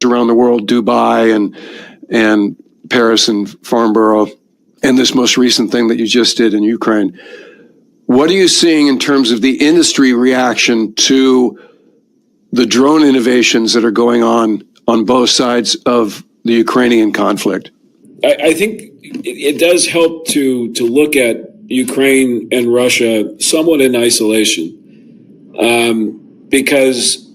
around the world, Dubai and Paris and Farnborough, and this most recent thing that you just did in Ukraine. What are you seeing in terms of the industry reaction to the drone innovations that are going on both sides of the Ukrainian conflict? I think it does help to look at Ukraine and Russia somewhat in isolation, because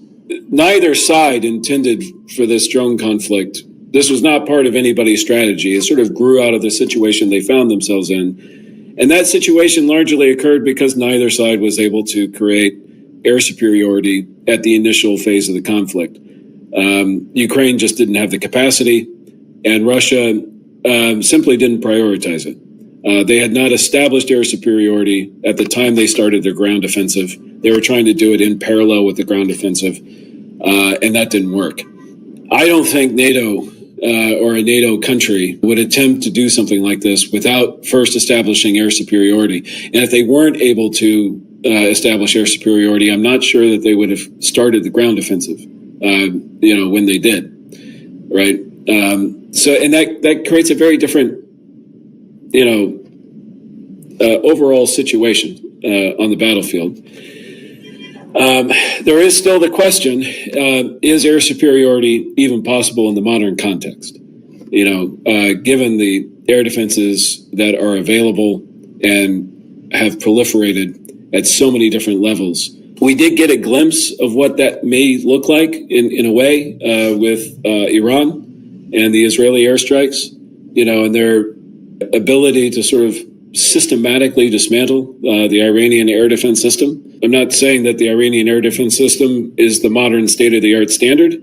neither side intended for this drone conflict. This was not part of anybody's strategy. It sort of grew out of the situation they found themselves in. And that situation largely occurred because neither side was able to create air superiority at the initial phase of the conflict. Ukraine just didn't have the capacity, and Russia simply didn't prioritize it. They had not established air superiority at the time they started their ground offensive. They were trying to do it in parallel with the ground offensive, and that didn't work. I don't think NATO or a NATO country would attempt to do something like this without first establishing air superiority. And if they weren't able to establish air superiority, I'm not sure that they would have started the ground offensive, when they did, right? So that creates a very different, overall situation on the battlefield. There is still the question, is air superiority even possible in the modern context? Given the air defenses that are available and have proliferated at so many different levels. We did get a glimpse of what that may look like in a way with Iran and the Israeli airstrikes, and their ability to sort of systematically dismantle the Iranian air defense system. I'm not saying that the Iranian air defense system is the modern state-of-the-art standard,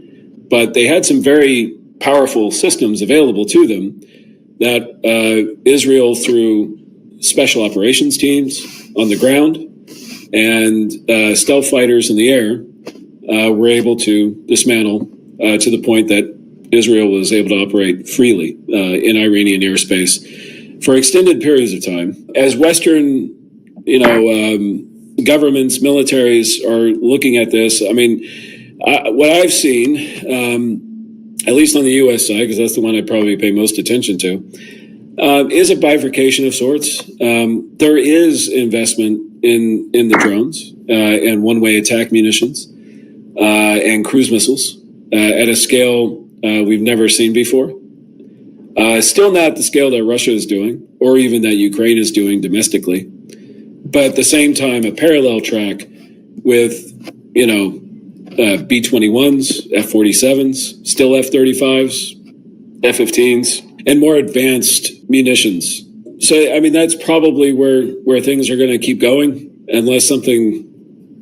but they had some very powerful systems available to them that Israel, through special operations teams on the ground and stealth fighters in the air, were able to dismantle to the point that Israel was able to operate freely in Iranian airspace for extended periods of time. As Western, governments, militaries are looking at this, what I've seen, at least on the U.S. side, because that's the one I probably pay most attention to, is a bifurcation of sorts. There is investment in the drones and one-way attack munitions and cruise missiles at a scale we've never seen before. Still not the scale that Russia is doing, or even that Ukraine is doing domestically. But at the same time, a parallel track with, B-21s, F-47s, still F-35s, F-15s, and more advanced munitions. So, that's probably where things are going to keep going unless something,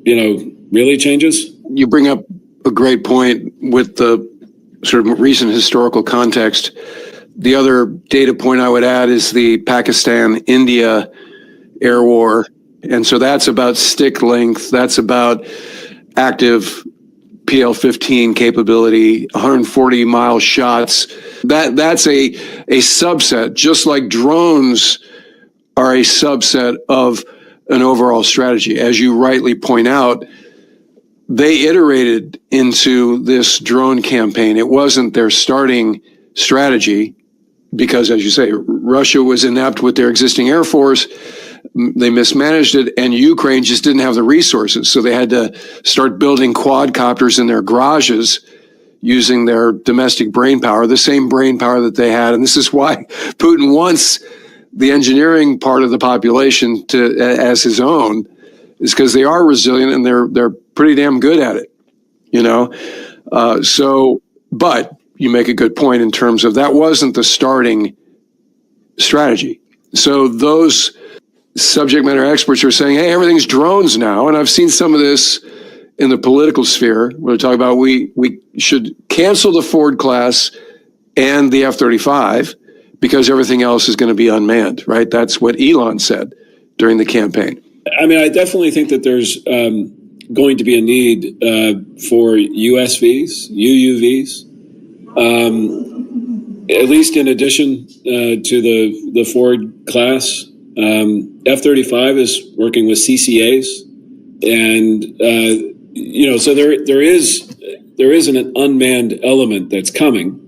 really changes. You bring up a great point with the sort of recent historical context. The other data point I would add is the Pakistan-India air war. And so that's about stick length. That's about active PL-15 capability, 140-mile shots. That's a subset, just like drones are a subset of an overall strategy. As you rightly point out, they iterated into this drone campaign. It wasn't their starting strategy because, as you say, Russia was inept with their existing air force. They mismanaged it, and Ukraine just didn't have the resources. So they had to start building quadcopters in their garages using their domestic brain power, the same brain power that they had. And this is why Putin wants the engineering part of the population as his own, is because they are resilient and they're pretty damn good at it, but you make a good point in terms of that wasn't the starting strategy. So those subject matter experts are saying, hey, everything's drones now. And I've seen some of this in the political sphere where they talk about we should cancel the Ford class and the F-35 because everything else is going to be unmanned, right? That's what Elon said during the campaign. I definitely think that there's going to be a need for USVs, UUVs, at least in addition to the Ford class. F-35 is working with CCAs, and so there an unmanned element that's coming,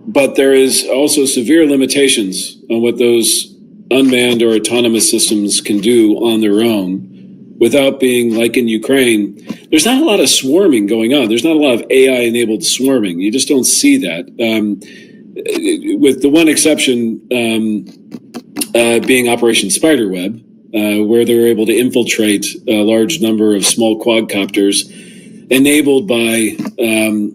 but there is also severe limitations on what those unmanned or autonomous systems can do on their own without being like in Ukraine. There's not a lot of swarming going on. There's not a lot of AI-enabled swarming. You just don't see that. With the one exception being Operation Spiderweb, where they were able to infiltrate a large number of small quadcopters enabled by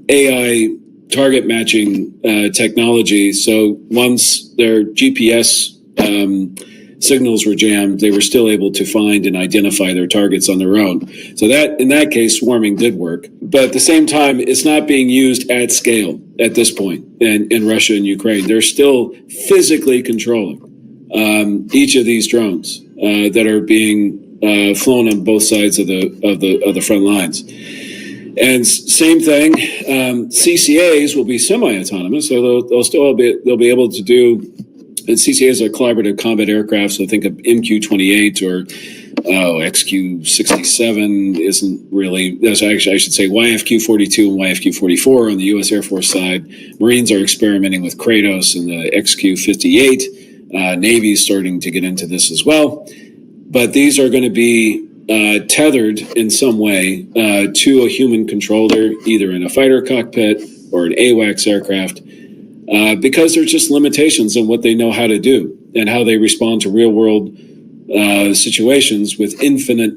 AI target matching technology. So once their GPS signals were jammed, they were still able to find and identify their targets on their own. So that, in that case, swarming did work. But at the same time, it's not being used at scale at this point in Russia and Ukraine. They're still physically controlling each of these drones that are being flown on both sides of the front lines. And same thing, CCAs will be semi-autonomous, so they'll be able to do. And CCAs are collaborative combat aircraft, so think of MQ-28 or XQ-67 isn't really. Actually, I should say YFQ-42 and YFQ-44 on the U.S. Air Force side. Marines are experimenting with Kratos and the XQ-58. Navy is starting to get into this as well, but these are going to be tethered in some way to a human controller, either in a fighter cockpit or an AWACS aircraft, because there's just limitations on what they know how to do and how they respond to real-world situations with infinite,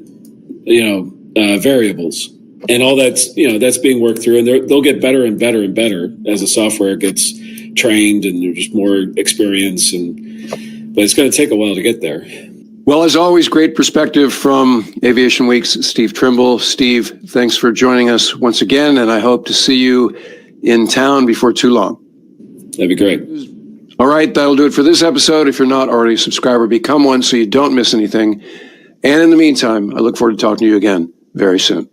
variables. And all that's being worked through, and they'll get better and better and better as the software gets trained and there's more experience. But it's going to take a while to get there. Well, as always, great perspective from Aviation Week's Steve Trimble. Steve, thanks for joining us once again, and I hope to see you in town before too long. That'd be great. All right, that'll do it for this episode. If you're not already a subscriber, become one so you don't miss anything. And in the meantime, I look forward to talking to you again very soon.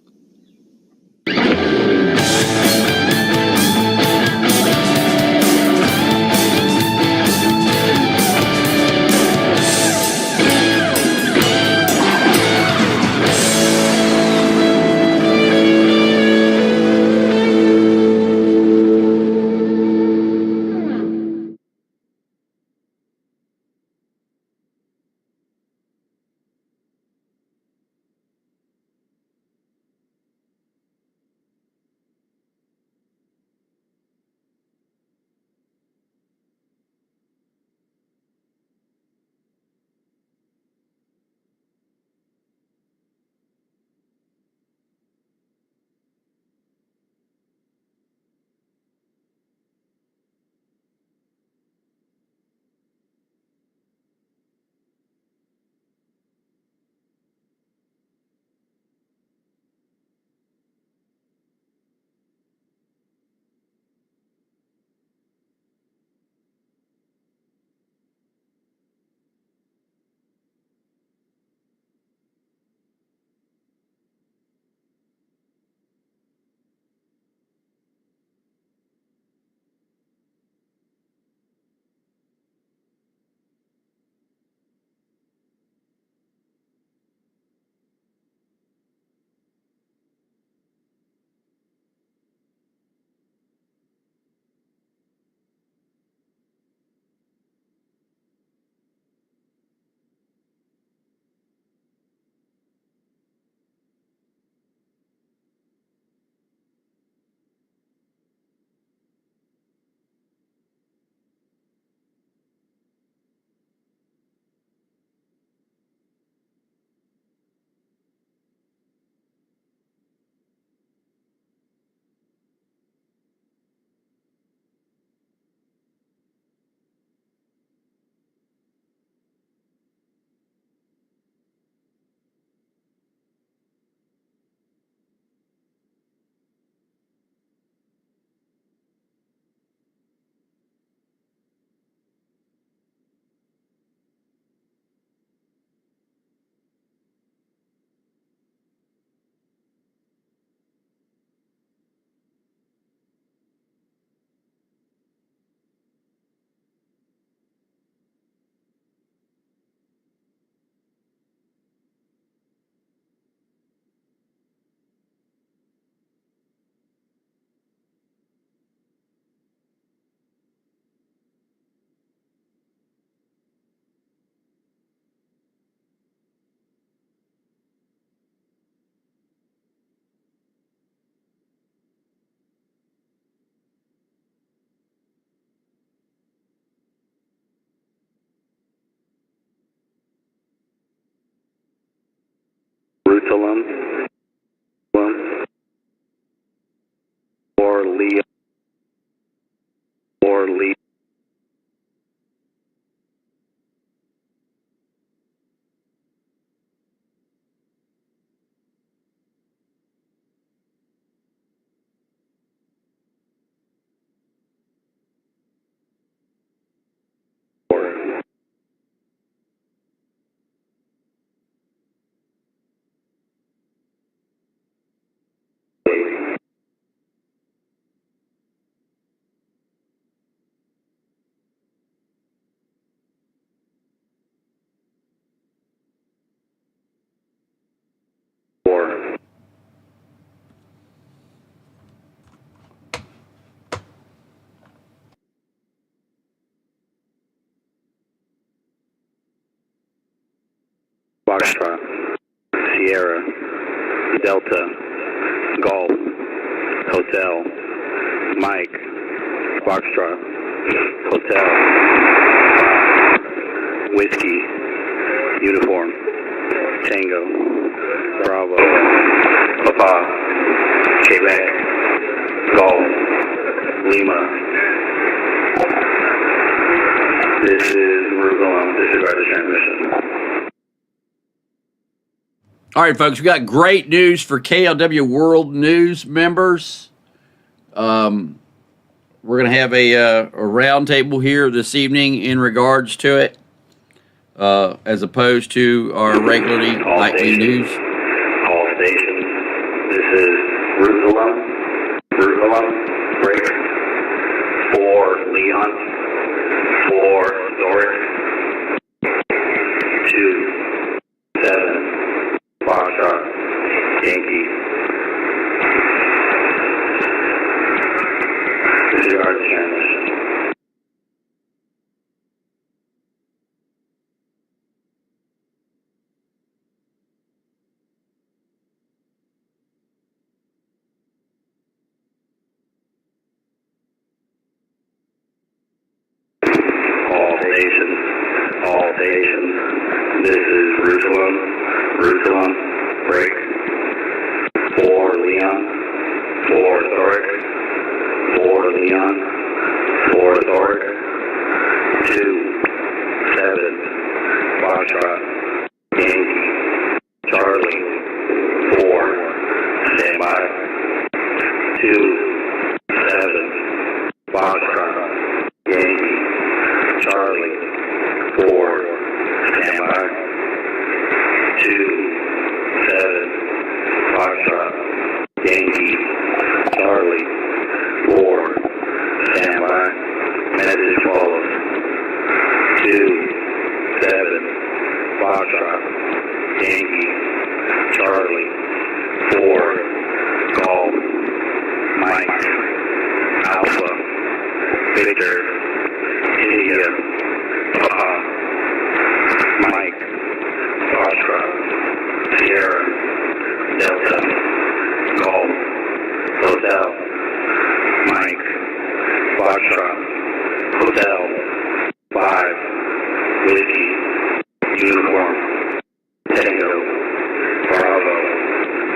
Jerusalem, or Leon, or Leon. Foxtrot, Sierra, Delta, Golf, Hotel, Mike, Foxtrot, Hotel, Whiskey, Uniform, Tango, Bravo, Papa, Quebec, Golf, Lima. This is Jerusalem. Disregard the transmission. All right, folks, we got great news for KLW World News members. We're going to have a roundtable here this evening in regards to it, as opposed to our regularly nightly news. All stations. This is Jerusalem. Jerusalem. Break. 4 Leon. 4 Doric. 2 7. Foxtrot, Yankee. Disregard the transmission. All stations. All stations. This is Jerusalem. Jerusalem, break. 4 Leon, 4 Thoric, 4 Leon, 4 Thoric, 2 7 Foxtrot, Yankee, Charlie, 4 standby, 2 7 Foxtrot, Yankee, Charlie, 4 standby. 2 7 Foxtrot, Yankee, Charlie, 4 standby. Message follows. 2 7 Foxtrot, Yankee, Charlie, 4 Golf, Mike, Alpha, Victor, India, Papa, Mike, Foxtrot, Sierra, Delta, Golf, Hotel, Mike, Foxtrot, Hotel, 5, Whiskey, Uniform, Tango, Bravo,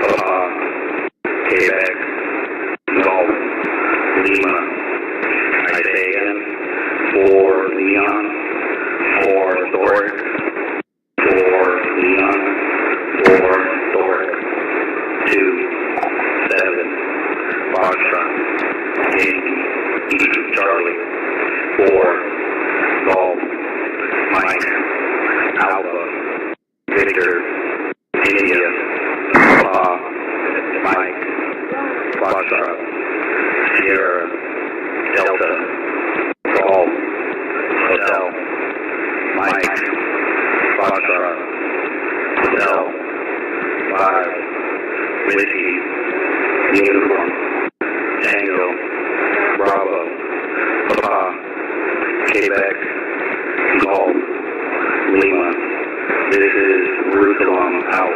Papa, Quebec, Golf, Lima. I say again, 4 Leon, 4 Doric, 4 Leon, 4 Doric, 2 7 Foxtrot, Yankee, Charlie, 4 Golf, Mike, Alpha, Victor, India, Papa, Mike, Foxtrot, Sierra, Delta, Golf, Hotel, Mike, Foxtrot, Hotel, 5, Whiskey, Uniform, Tango, Bravo, Papa, Quebec, Golf, Lima. This is Jerusalem out.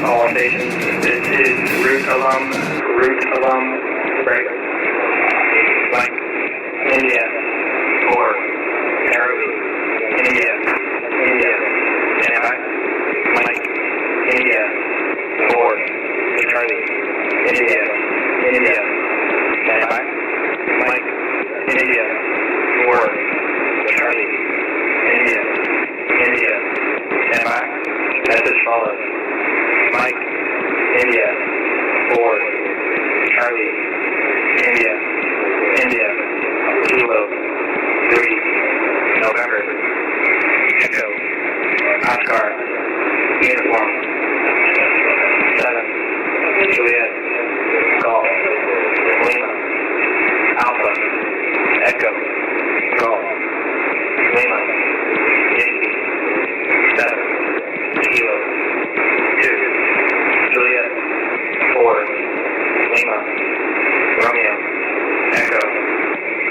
All stations. This is route alum, break. Mike, India, 4, Nairobi, India, stand by. Mike, India, 4, Charlie, India, stand by. Mike, India, 4, Charlie, India, stand by. Message follows. Mike, India, 4, Charlie, India, Kilo, 3, November, Echo, Oscar, Uniform, 7, Juliet, Golf, Lima, Alpha,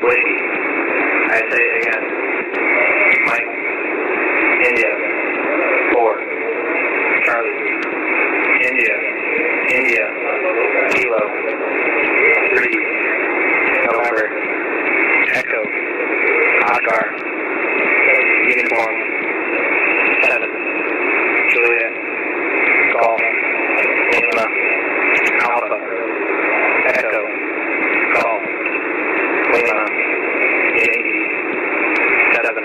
Whiskey. I say it again. Mike. India. 4. Charlie. India. India. Kilo. 3. November. Echo. Oscar. Uniform. 7. Juliet. Golf. Lima. Alpha. Echo. Golf. Lima. Yankee. 7.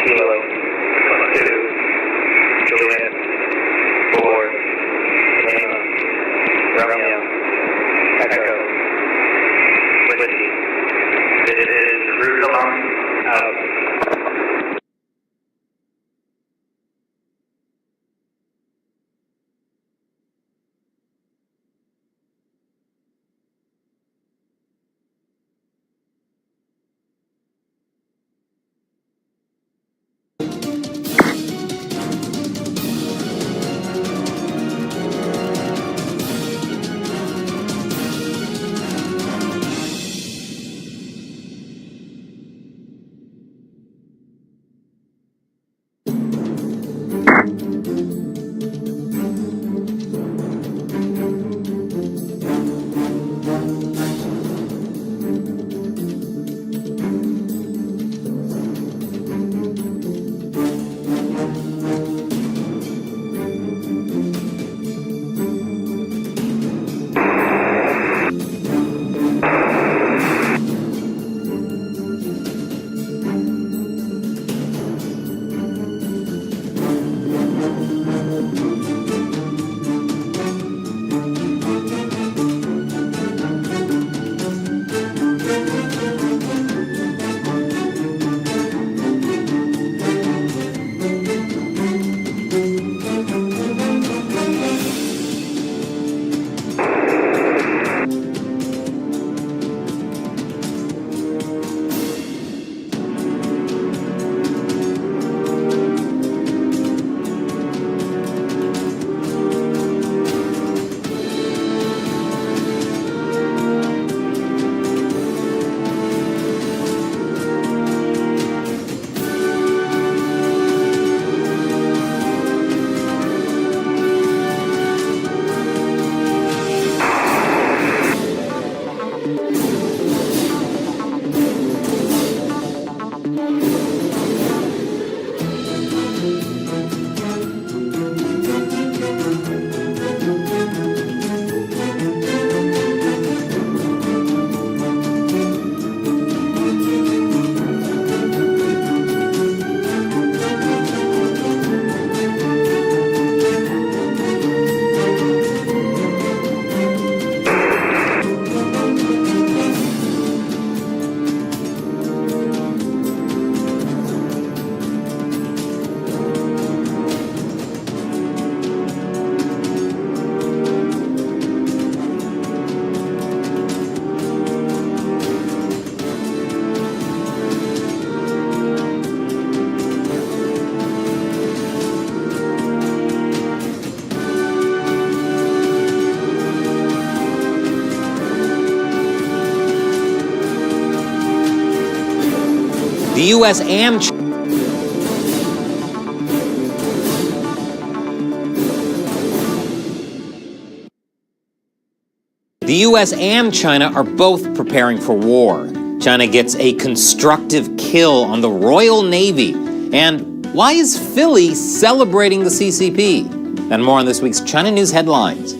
Kilo. 2. Juliet. 4. Lima. Romeo. Echo. Whiskey. This is route alarm out. The U.S. and China are both preparing for war. China gets a constructive kill on the Royal Navy. And why is Philly celebrating the CCP? And more on this week's China News Headlines.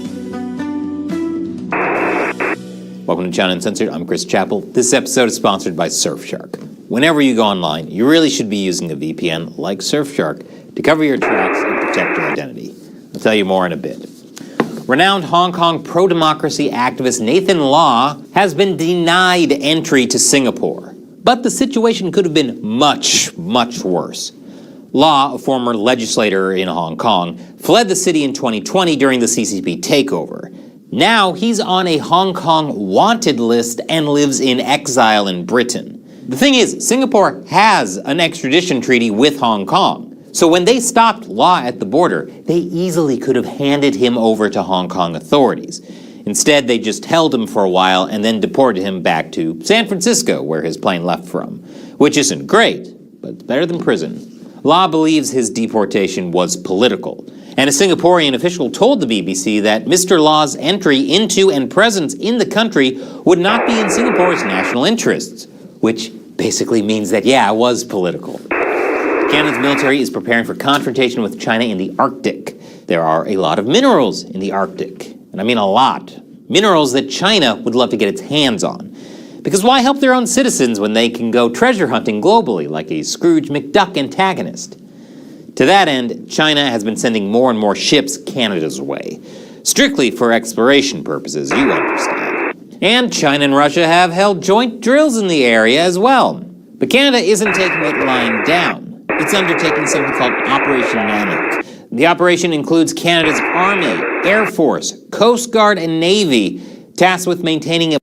Welcome to China Uncensored. I'm Chris Chappell. This episode is sponsored by Surfshark. Whenever you go online, you really should be using a VPN like Surfshark to cover your tracks and protect your identity. I'll tell you more in a bit. Renowned Hong Kong pro-democracy activist Nathan Law has been denied entry to Singapore. But the situation could have been much, much worse. Law, a former legislator in Hong Kong, fled the city in 2020 during the CCP takeover. Now he's on a Hong Kong wanted list and lives in exile in Britain. The thing is, Singapore has an extradition treaty with Hong Kong. So when they stopped Law at the border, they easily could have handed him over to Hong Kong authorities. Instead, they just held him for a while and then deported him back to San Francisco, where his plane left from. Which isn't great, but it's better than prison. Law believes his deportation was political, and a Singaporean official told the BBC that Mr. Law's entry into and presence in the country would not be in Singapore's national interests, which basically means that, yeah, it was political. Canada's military is preparing for confrontation with China in the Arctic. There are a lot of minerals in the Arctic, and I mean a lot. Minerals that China would love to get its hands on. Because why help their own citizens when they can go treasure hunting globally like a Scrooge McDuck antagonist? To that end, China has been sending more and more ships Canada's way. Strictly for exploration purposes, you understand. And China and Russia have held joint drills in the area as well. But Canada isn't taking it lying down. It's undertaking something called Operation Nanook. The operation includes Canada's Army, Air Force, Coast Guard, and Navy, tasked with maintaining a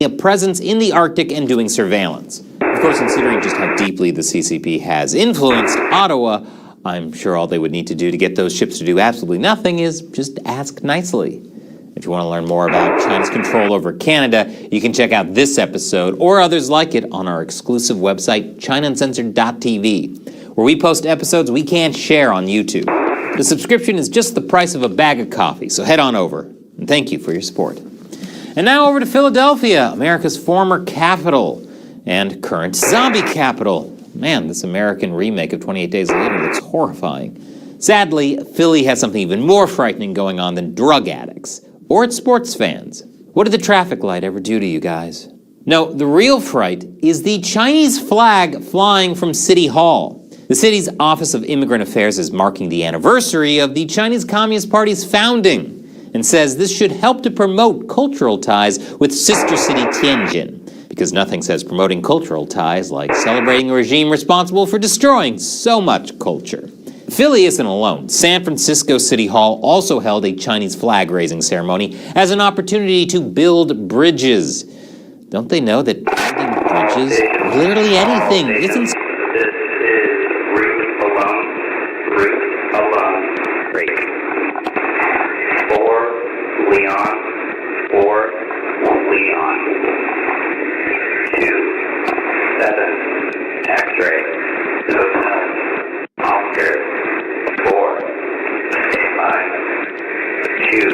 a presence in the Arctic and doing surveillance. Of course, considering just how deeply the CCP has influenced Ottawa, I'm sure all they would need to do to get those ships to do absolutely nothing is just ask nicely. If you want to learn more about China's control over Canada, you can check out this episode or others like it on our exclusive website, ChinaUncensored.tv, where we post episodes we can't share on YouTube. The subscription is just the price of a bag of coffee, so head on over. And thank you for your support. And now over to Philadelphia, America's former capital and current zombie capital. Man, this American remake of 28 Days Later looks horrifying. Sadly, Philly has something even more frightening going on than drug addicts or its sports fans. What did the traffic light ever do to you guys? No, the real fright is the Chinese flag flying from City Hall. The city's Office of Immigrant Affairs is marking the anniversary of the Chinese Communist Party's founding and says this should help to promote cultural ties with sister city Tianjin, because nothing says promoting cultural ties like celebrating a regime responsible for destroying so much culture. Philly isn't alone. San Francisco City Hall also held a Chinese flag-raising ceremony as an opportunity to build bridges. Don't they know that building bridges, literally anything, isn't... Leon, 4, Leon, 2, 7, X-ray, Hotel, Oscar, 4, 5, 2,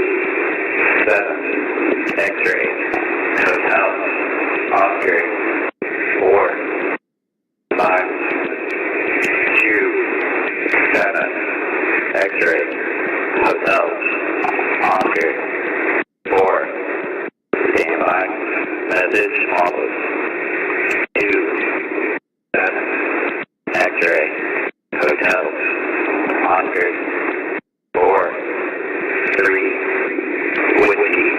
7, X-ray, Hotel, Oscar, 4, 5, 2, 7, X-ray, Hotel, Oscar, 4, standby, message office, 2, 7, X-ray, hotel, Oscar, 4, 3, whiskey,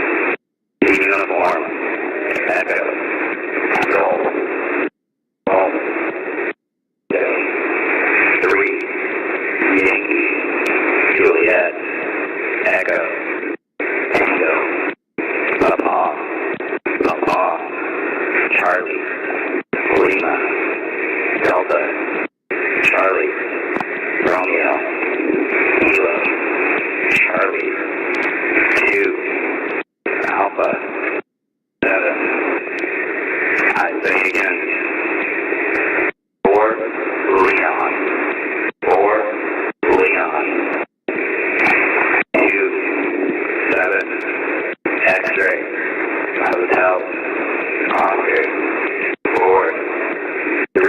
uniform, echo, gold, 3, Yankee, Juliet, echo, Tango, Papa, Charlie, Lima, Delta, Charlie, Romeo, Kilo, Charlie, 2, Alpha, 7, I say again, 4, Leon, 4, Leon, 2, 7, X-ray, hotel, Oscar, 4, 3,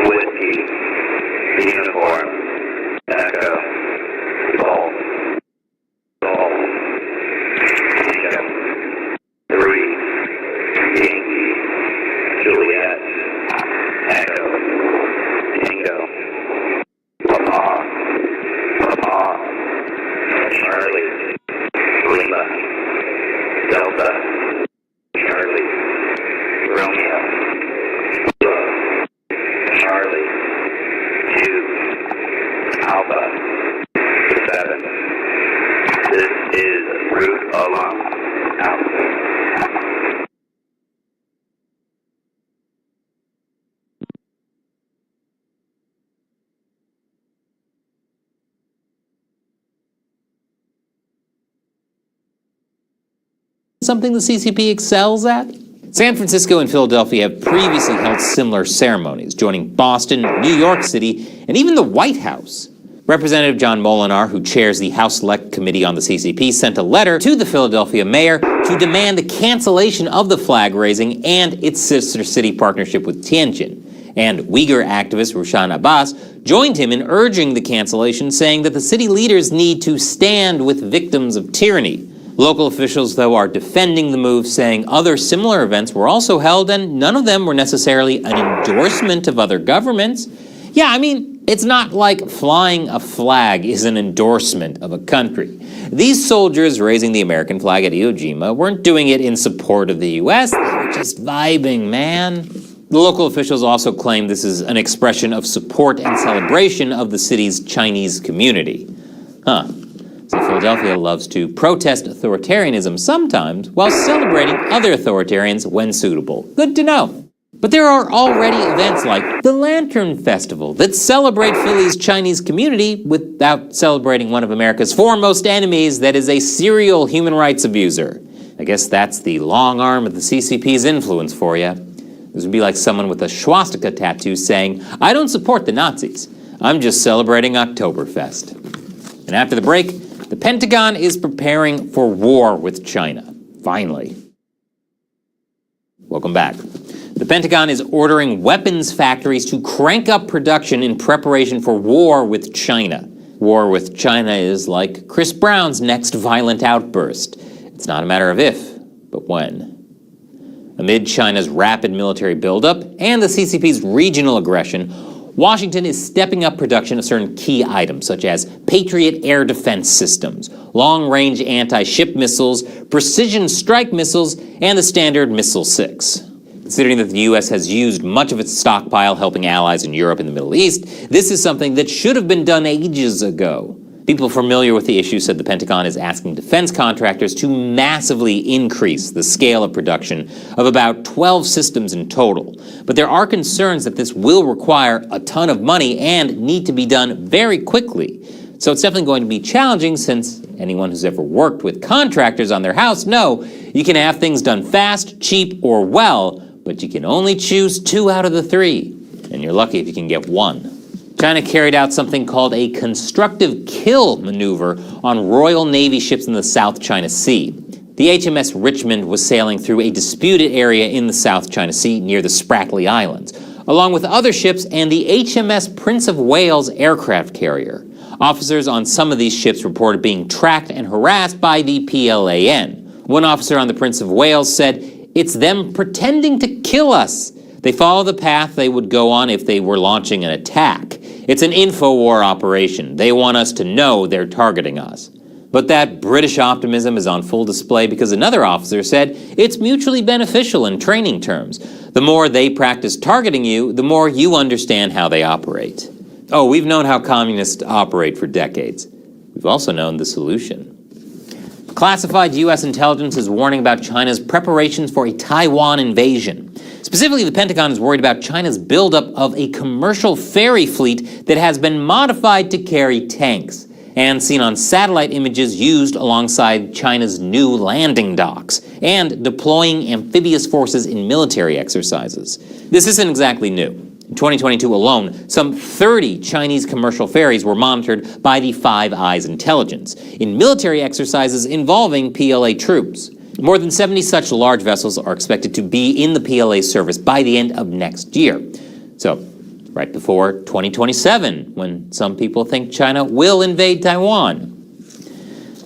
whiskey, uniform, echo, Sol, 3, Yankee, Juliet, echo, Tango, Papa, Charlie, Lima, Delta, Charlie, Romeo, Charlie, 2, Alpha, 7. This is route alarm. Out. Something the CCP excels at? San Francisco and Philadelphia have previously held similar ceremonies, joining Boston, New York City, and even the White House. Representative John Molinar, who chairs the House Select Committee on the CCP, sent a letter to the Philadelphia mayor to demand the cancellation of the flag raising and its sister city partnership with Tianjin. And Uyghur activist Rushan Abbas joined him in urging the cancellation, saying that the city leaders need to stand with victims of tyranny. Local officials, though, are defending the move, saying other similar events were also held and none of them were necessarily an endorsement of other governments. Yeah, I mean, it's not like flying a flag is an endorsement of a country. These soldiers raising the American flag at Iwo Jima weren't doing it in support of the U.S., they were just vibing, man. The local officials also claim this is an expression of support and celebration of the city's Chinese community. Huh. So Philadelphia loves to protest authoritarianism sometimes while celebrating other authoritarians when suitable. Good to know. But there are already events like the Lantern Festival that celebrate Philly's Chinese community without celebrating one of America's foremost enemies that is a serial human rights abuser. I guess that's the long arm of the CCP's influence for you. This would be like someone with a swastika tattoo saying, "I don't support the Nazis. I'm just celebrating Oktoberfest." And after the break, the Pentagon is preparing for war with China. Finally. Welcome back. The Pentagon is ordering weapons factories to crank up production in preparation for war with China. War with China is like Chris Brown's next violent outburst. It's not a matter of if, but when. Amid China's rapid military buildup and the CCP's regional aggression, Washington is stepping up production of certain key items, such as Patriot air defense systems, long-range anti-ship missiles, precision strike missiles, and the Standard Missile-6. Considering that the U.S. has used much of its stockpile helping allies in Europe and the Middle East, this is something that should have been done ages ago. People familiar with the issue said the Pentagon is asking defense contractors to massively increase the scale of production of about 12 systems in total. But there are concerns that this will require a ton of money and need to be done very quickly. So it's definitely going to be challenging, since anyone who's ever worked with contractors on their house know you can have things done fast, cheap, or well, but you can only choose 2 out of the 3, and you're lucky if you can get 1. China carried out something called a constructive kill maneuver on Royal Navy ships in the South China Sea. The HMS Richmond was sailing through a disputed area in the South China Sea near the Spratly Islands, along with other ships and the HMS Prince of Wales aircraft carrier. Officers on some of these ships reported being tracked and harassed by the PLAN. One officer on the Prince of Wales said, "It's them pretending to kill us. They follow the path they would go on if they were launching an attack. It's an info-war operation. They want us to know they're targeting us." But that British optimism is on full display because another officer said it's mutually beneficial in training terms. The more they practice targeting you, the more you understand how they operate. Oh, we've known how communists operate for decades. We've also known the solution. Classified U.S. intelligence is warning about China's preparations for a Taiwan invasion. Specifically, the Pentagon is worried about China's buildup of a commercial ferry fleet that has been modified to carry tanks, and seen on satellite images used alongside China's new landing docks, and deploying amphibious forces in military exercises. This isn't exactly new. In 2022 alone, some 30 Chinese commercial ferries were monitored by the Five Eyes intelligence in military exercises involving PLA troops. More than 70 such large vessels are expected to be in the PLA service by the end of next year. So, right before 2027, when some people think China will invade Taiwan.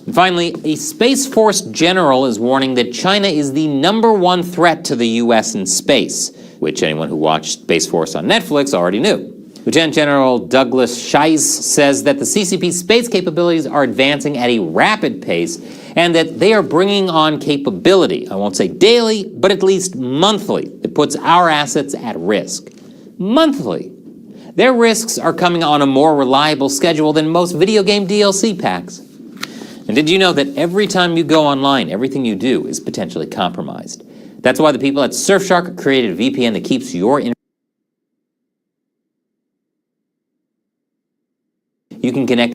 And finally, a Space Force general is warning that China is the #1 threat to the U.S. in space, which anyone who watched Space Force on Netflix already knew. Lieutenant General Douglas Scheisse says that the CCP space capabilities are advancing at a rapid pace and that they are bringing on capability, I won't say daily, but at least monthly, that puts our assets at risk. Monthly. Their risks are coming on a more reliable schedule than most video game DLC packs. And did you know that every time you go online, everything you do is potentially compromised? That's why the people at Surfshark created a VPN that keeps your information. You can connect.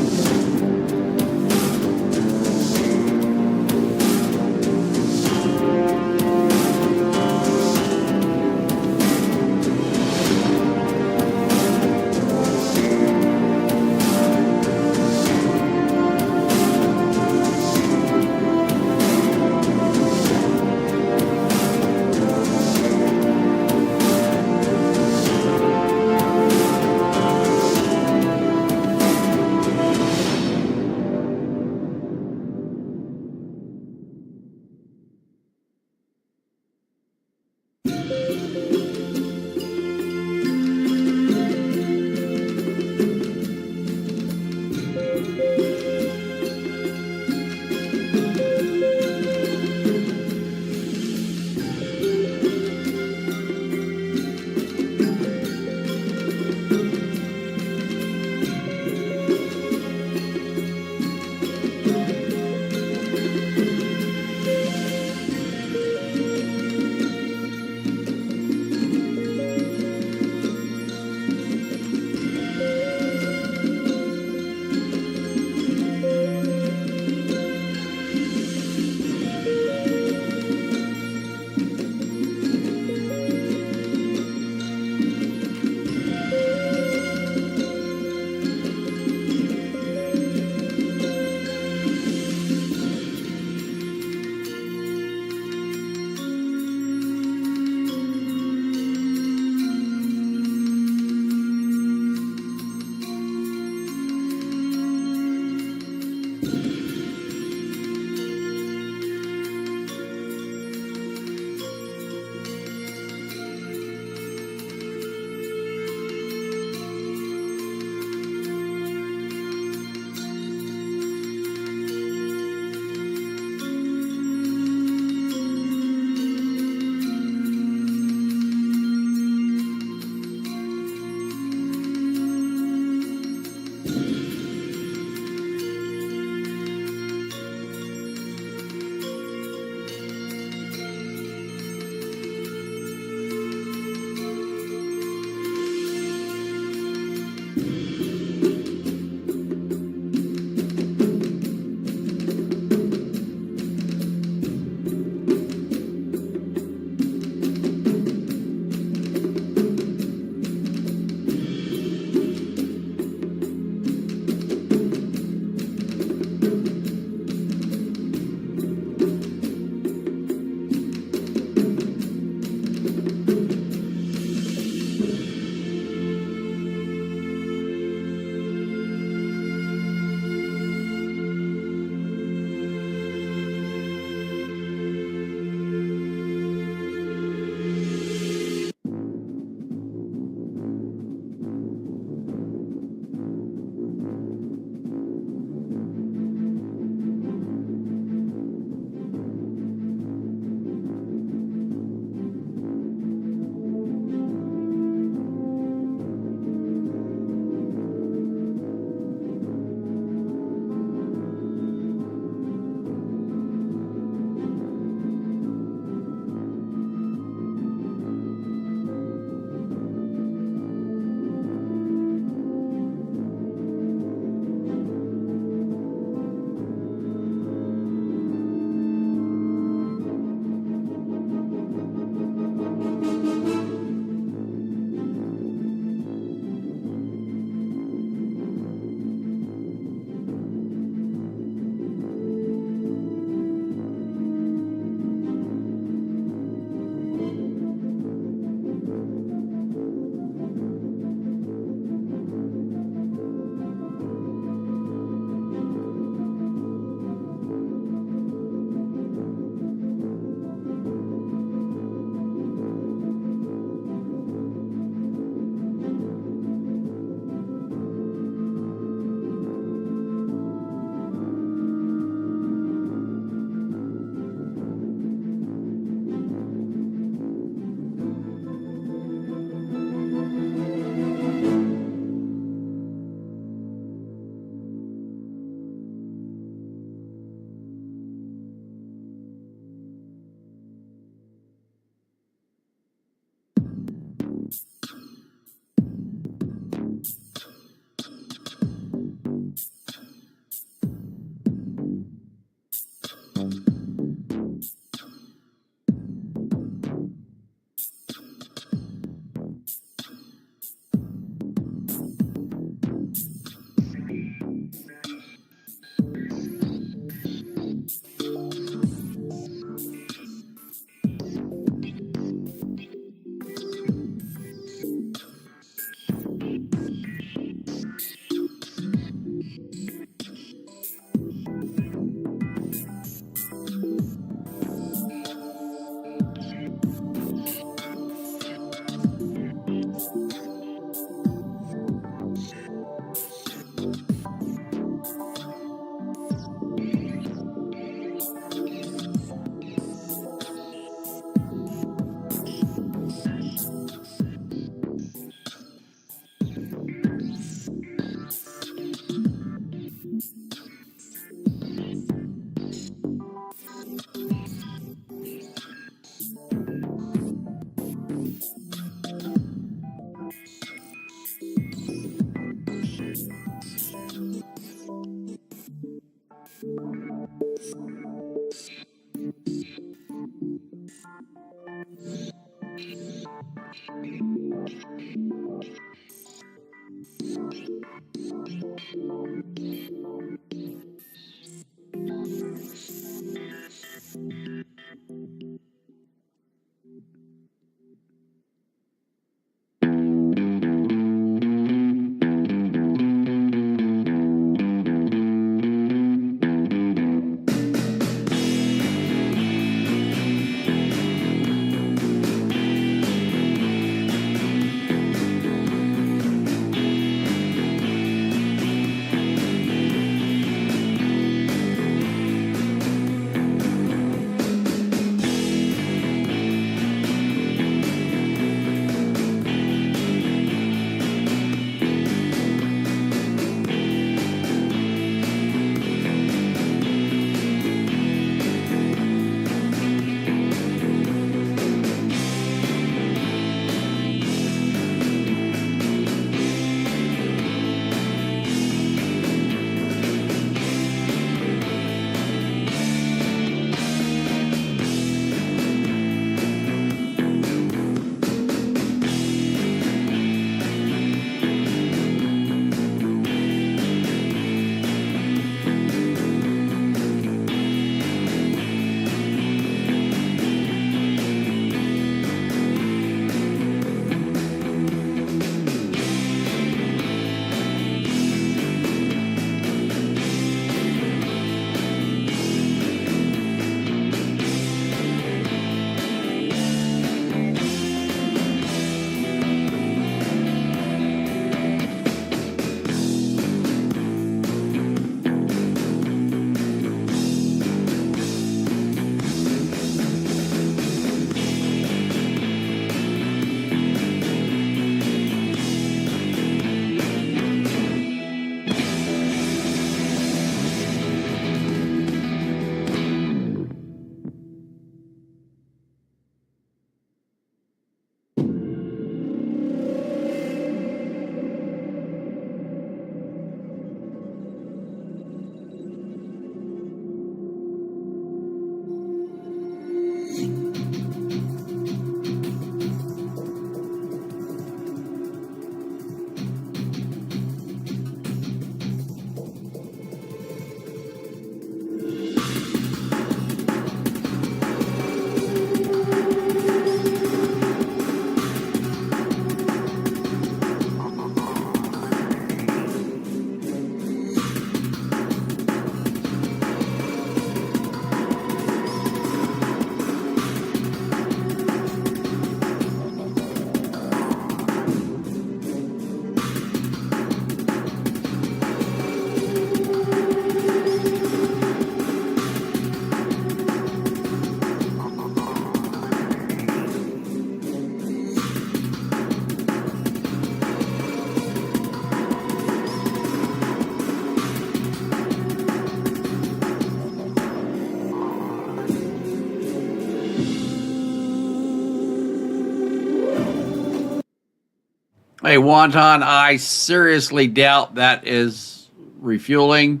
Hey, Wonton, I seriously doubt that is refueling.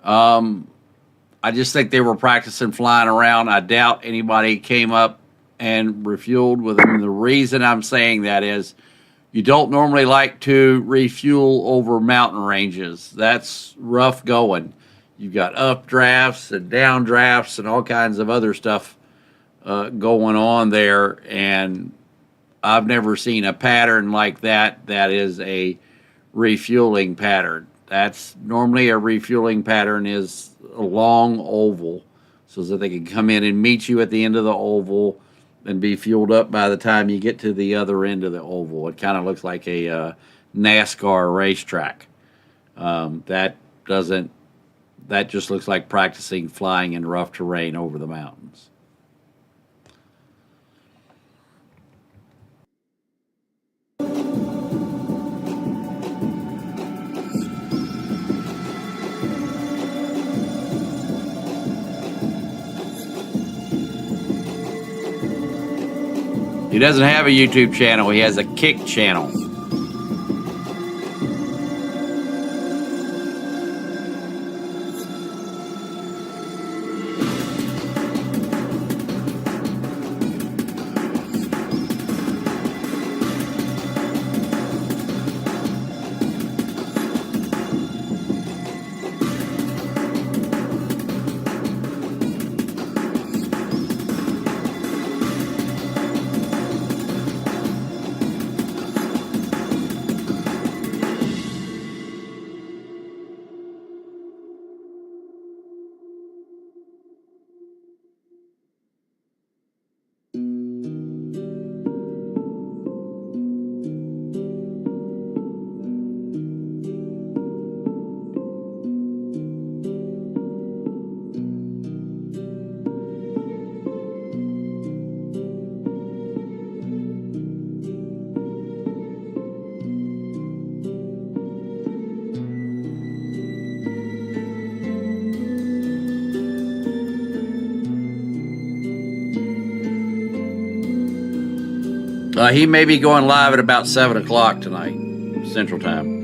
I just think they were practicing flying around. I doubt anybody came up and refueled with them. The reason I'm saying that is you don't normally like to refuel over mountain ranges. That's rough going. You've got updrafts and downdrafts and all kinds of other stuff going on there, and I've never seen a pattern like that that is a refueling pattern. That's normally a refueling pattern is a long oval so that they can come in and meet you at the end of the oval and be fueled up by the time you get to the other end of the oval. It kind of looks like a NASCAR racetrack. That just looks like practicing flying in rough terrain over the mountains. He doesn't have a YouTube channel. He has a Kick channel. He may be going live at about 7 o'clock tonight, Central Time.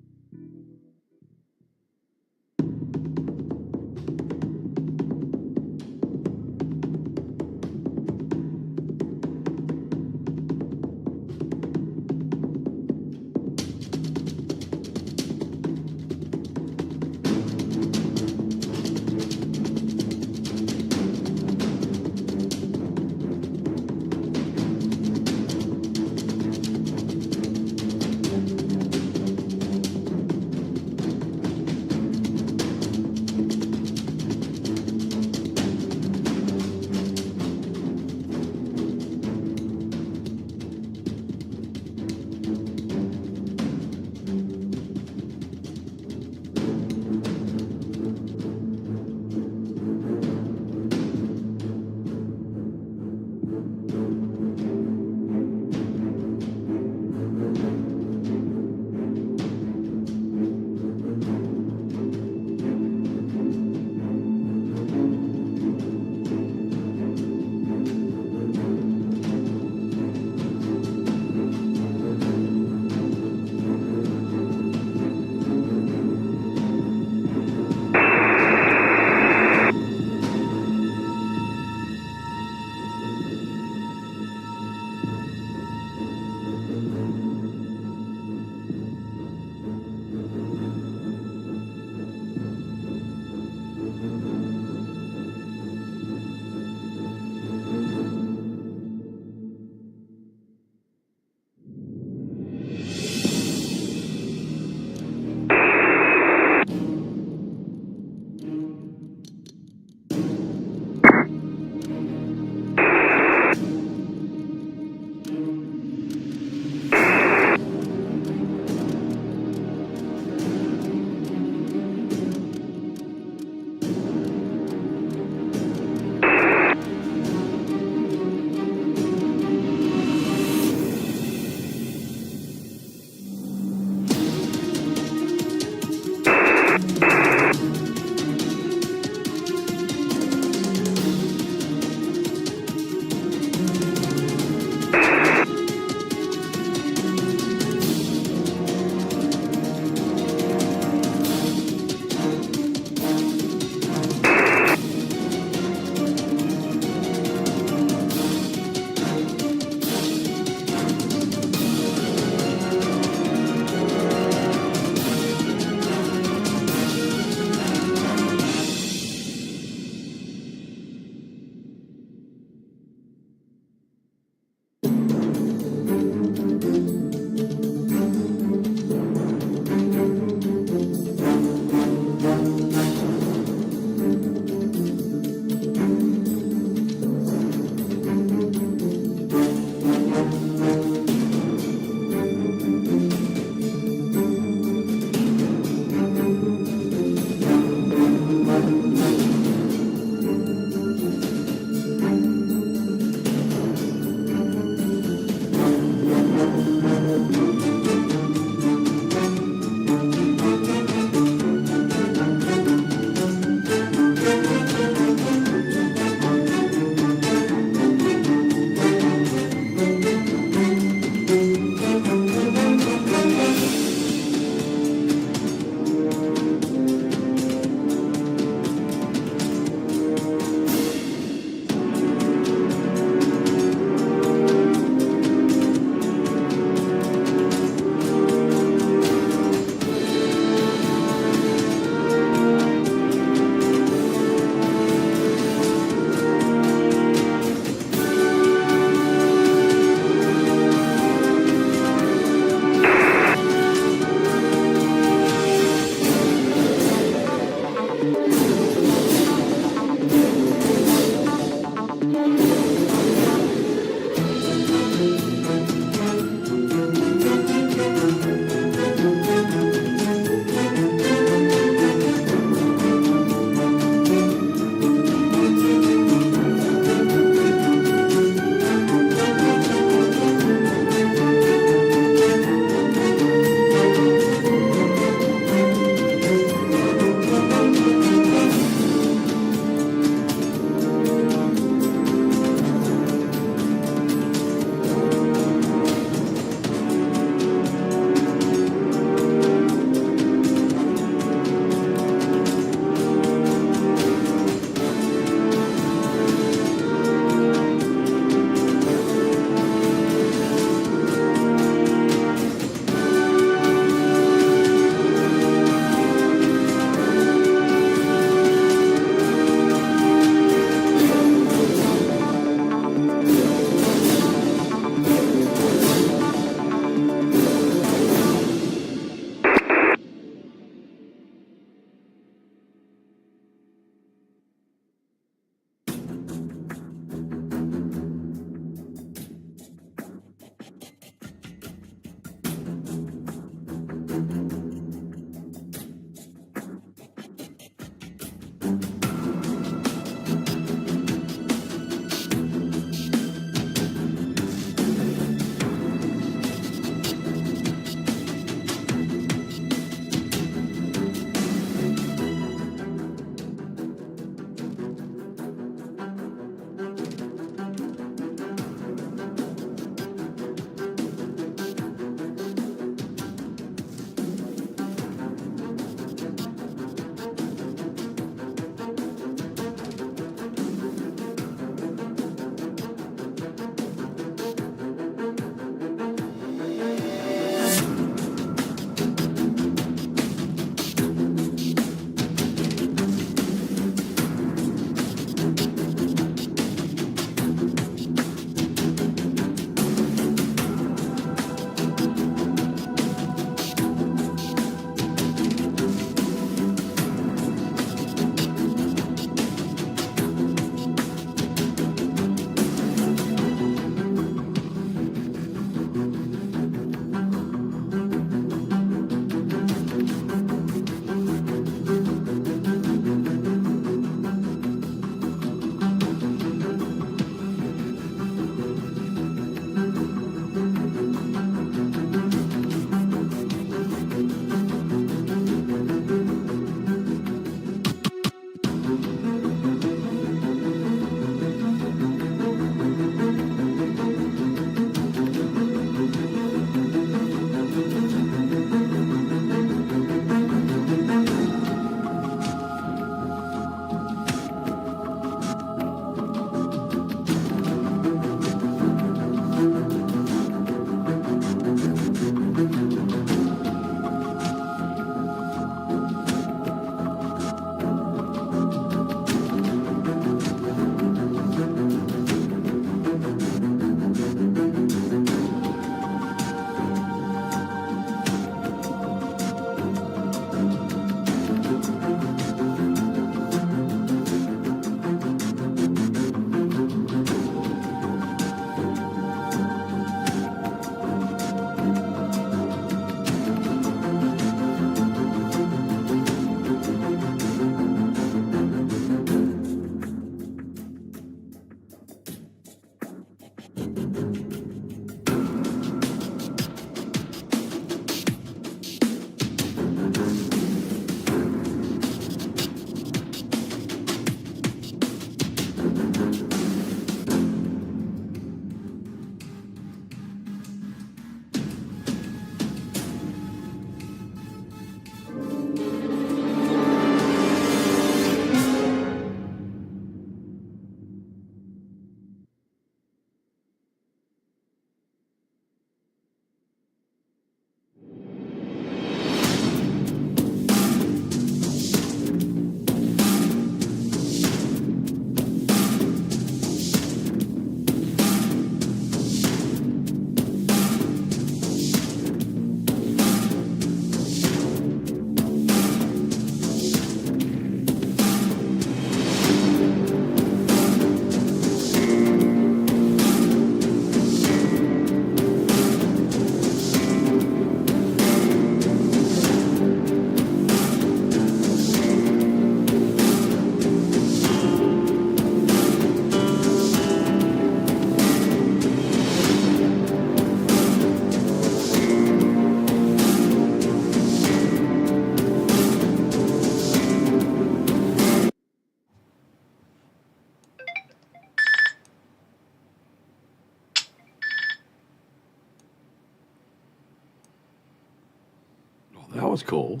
was cool.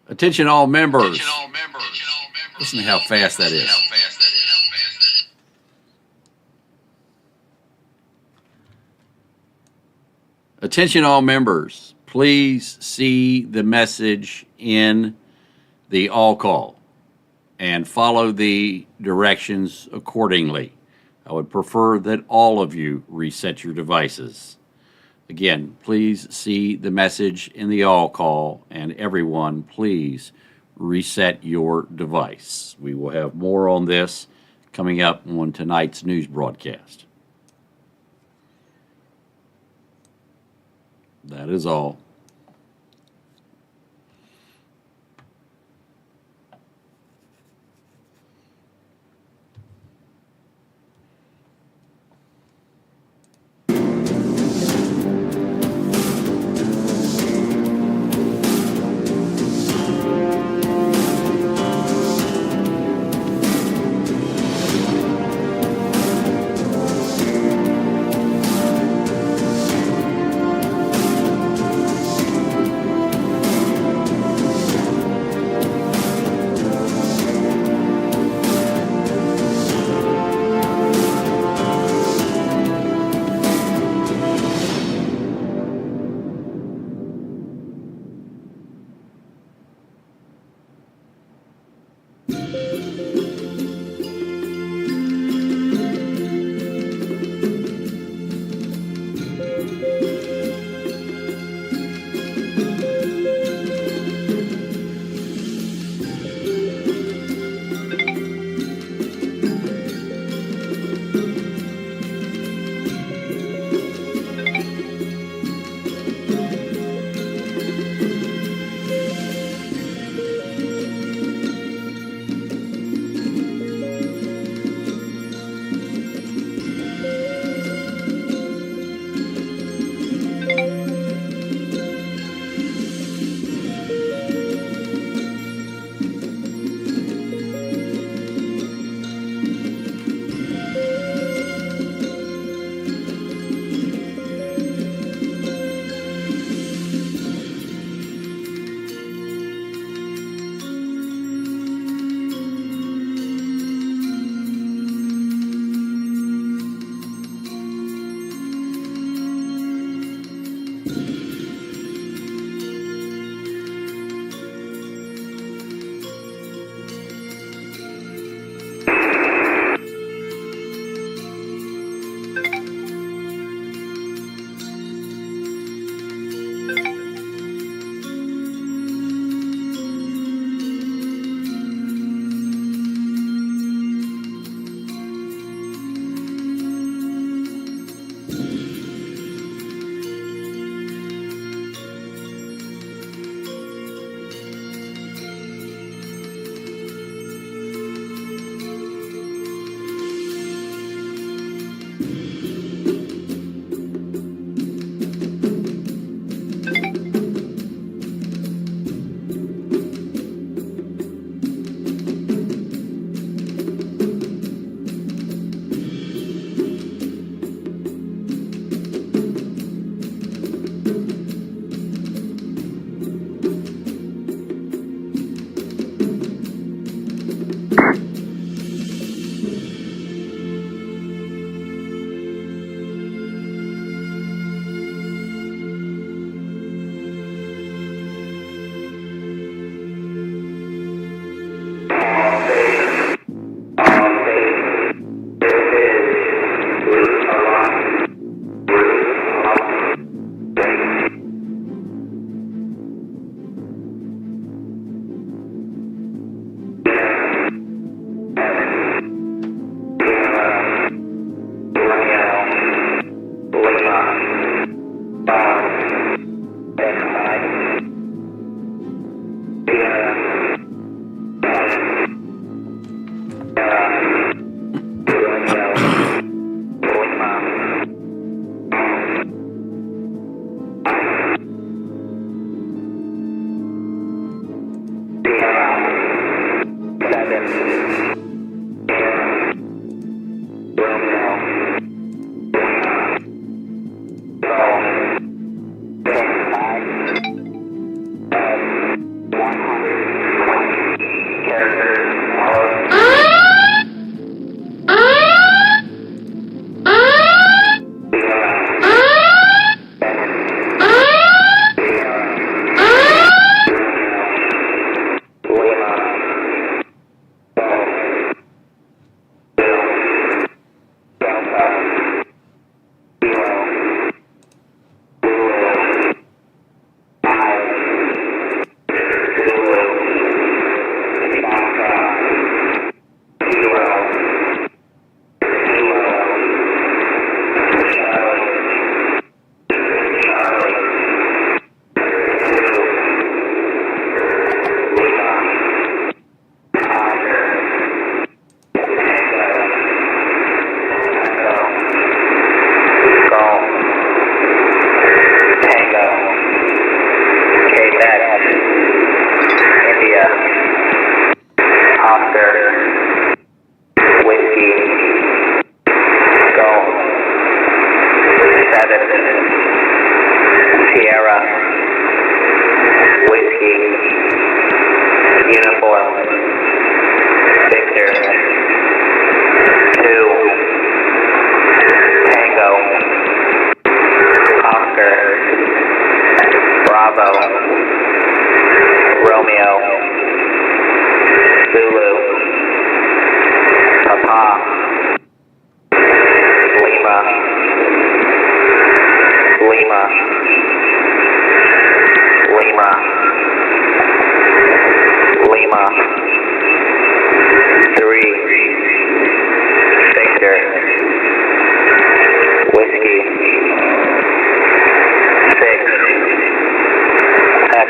Attention all members. Listen to how fast that is. Attention all members. Please see the message in the all call and follow the directions accordingly. I would prefer that all of you reset your devices. Again, please see the message in the all call, and everyone, please reset your device. We will have more on this coming up on tonight's news broadcast. That is all.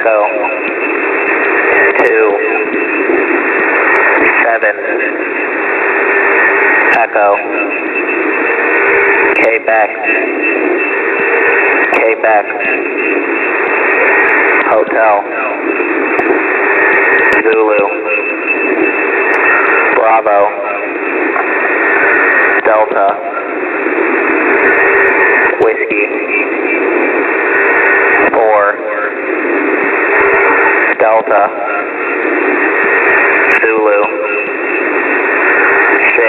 Echo 2 7 Echo Quebec Hotel Zulu Bravo Delta Whiskey 4 Delta Zulu 6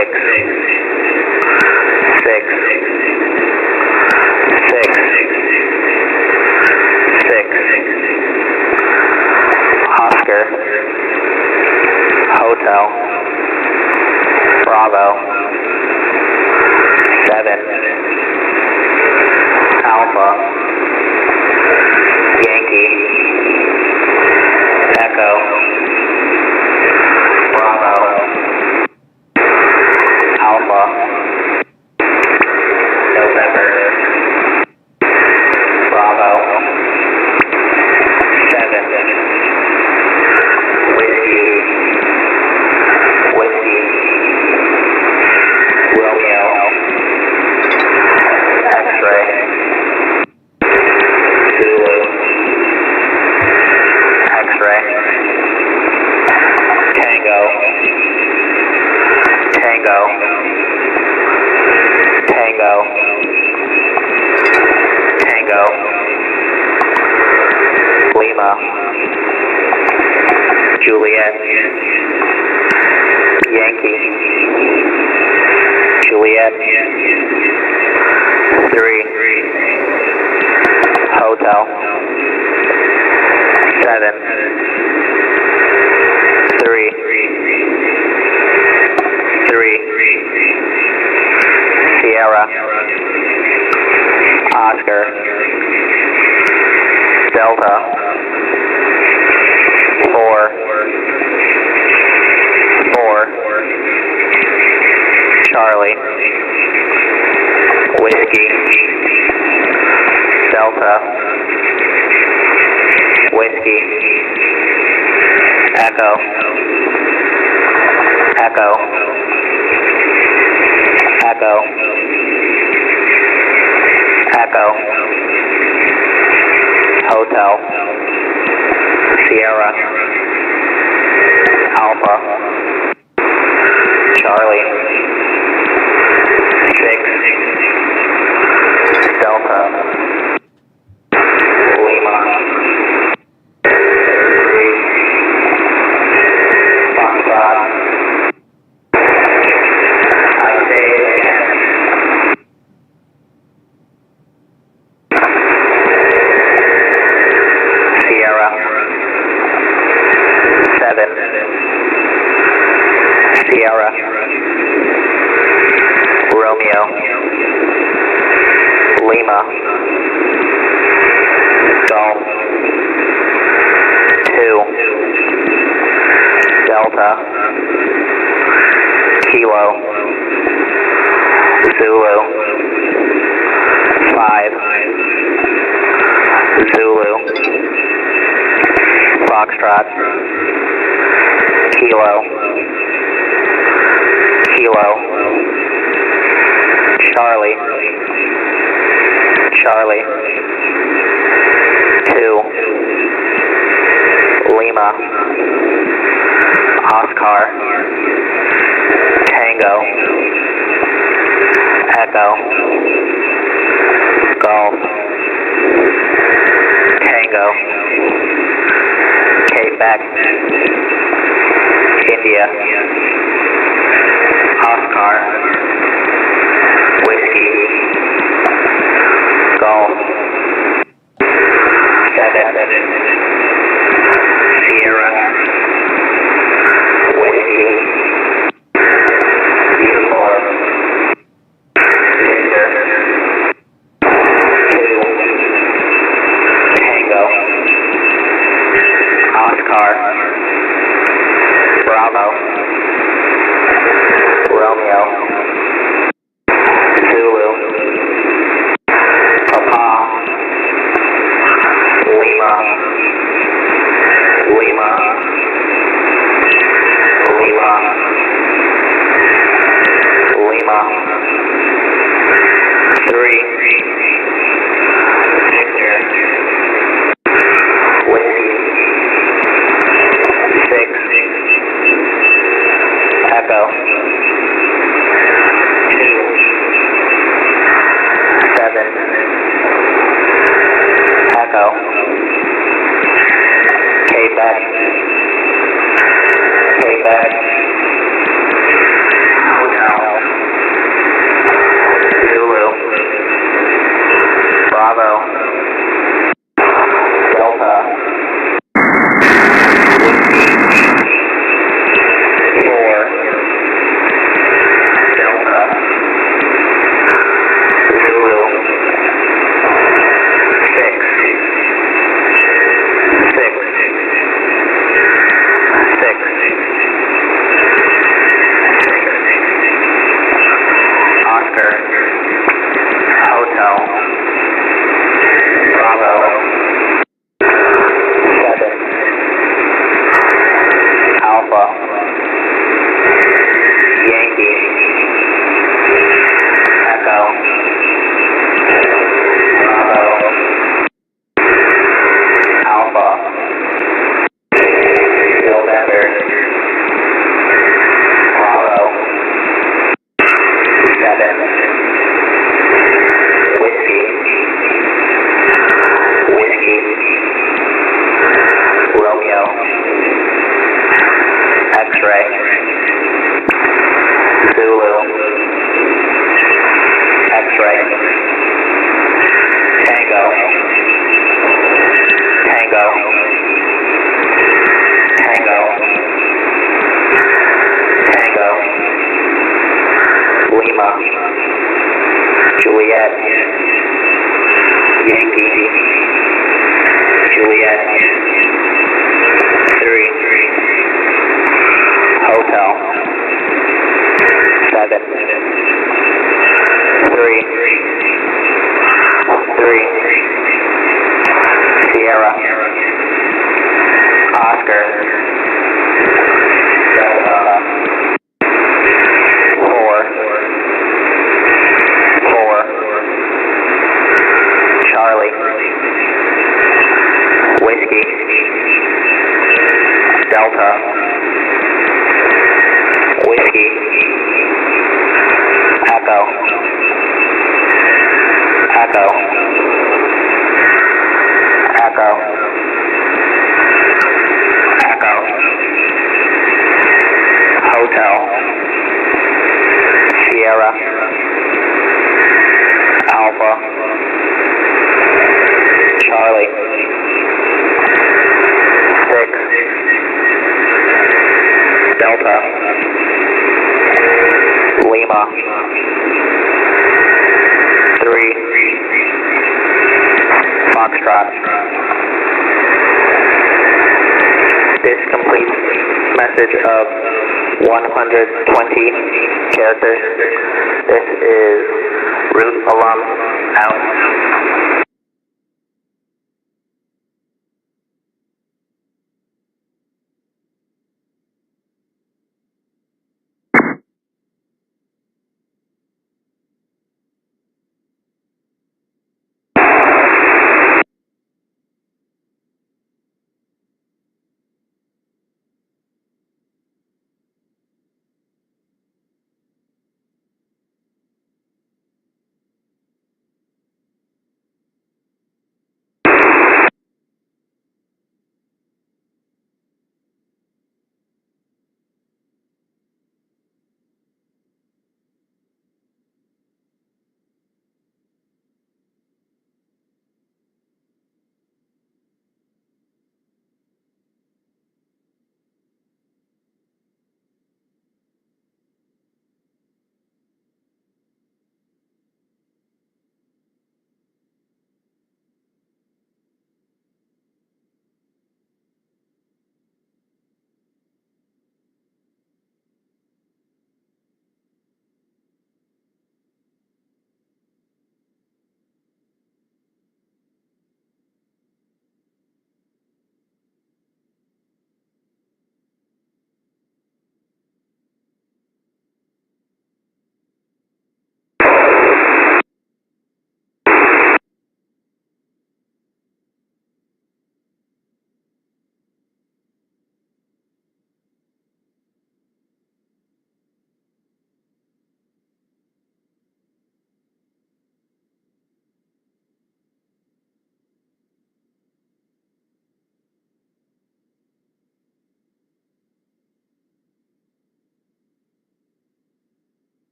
Oscar Hotel Bravo 7 Alpha Yankee Echo Bravo Alpha November Bravo 7 Whiskey Romeo X-ray Zulu X-ray Tango Lima Juliet Yankee Juliet 3 Hotel 7 3 Sierra Oscar Delta 4 Charlie Whiskey Delta Whiskey Echo Hotel Sierra Alpha Charlie 6 Delta Lima 3 Foxtrot I say it again Sierra 7 Sierra Romeo Lima Golf 2 Delta Kilo Zulu 5 Zulu Foxtrot Kilo Charlie 2 Lima Oscar Tango Echo Golf Tango Quebec India Oscar Whiskey Golf 7 Sierra Whiskey Uniform Victor 2 Tango Oscar Bravo Romeo Zulu Papa Lima Quebec. Quebec. Hotel. Zulu. Bravo. Delta. Four. Delta. Zulu. Six. Oscar. Hotel. Bravo. 7. Alpha. Yankee. Echo. Bravo. Alpha. November. Bravo. 7. Whiskey. Whiskey. Romeo. X-ray. Zulu. X-ray. Tango. Tango. Tango. Tango. Lima. Juliet. Yankee. Juliet. 3. Hotel. 7. 3. 3. Sierra. Oscar. Delta. 4. 4. Charlie. Whiskey. Delta. Whiskey. Echo. Echo. Echo. Echo. Hotel. Sierra. Alpha. Charlie. 6. Delta. Lima. 3. Foxtrot. This completes message of 120 characters. This is Root Alum out.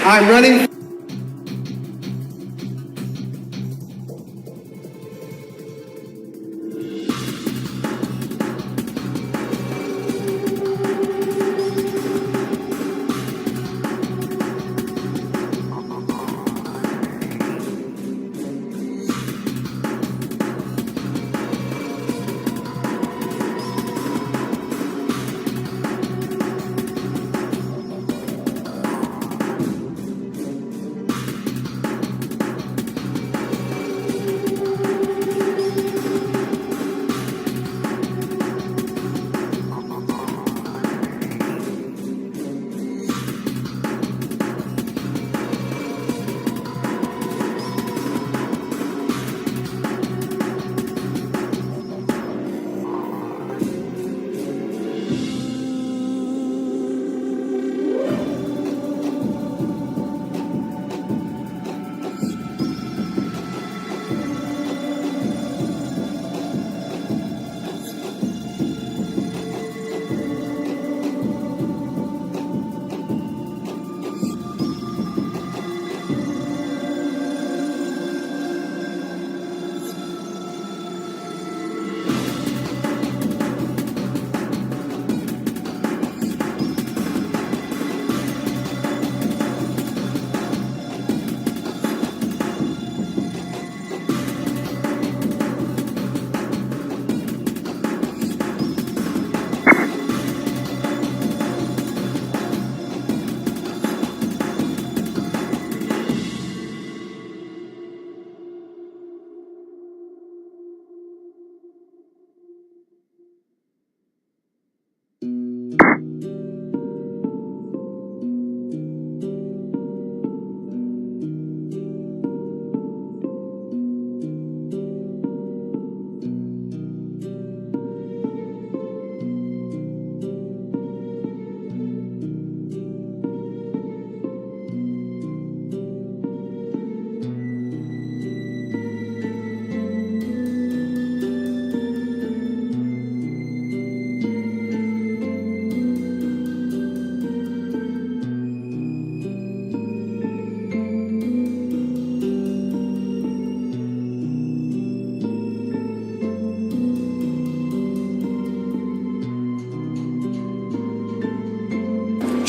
I'm running.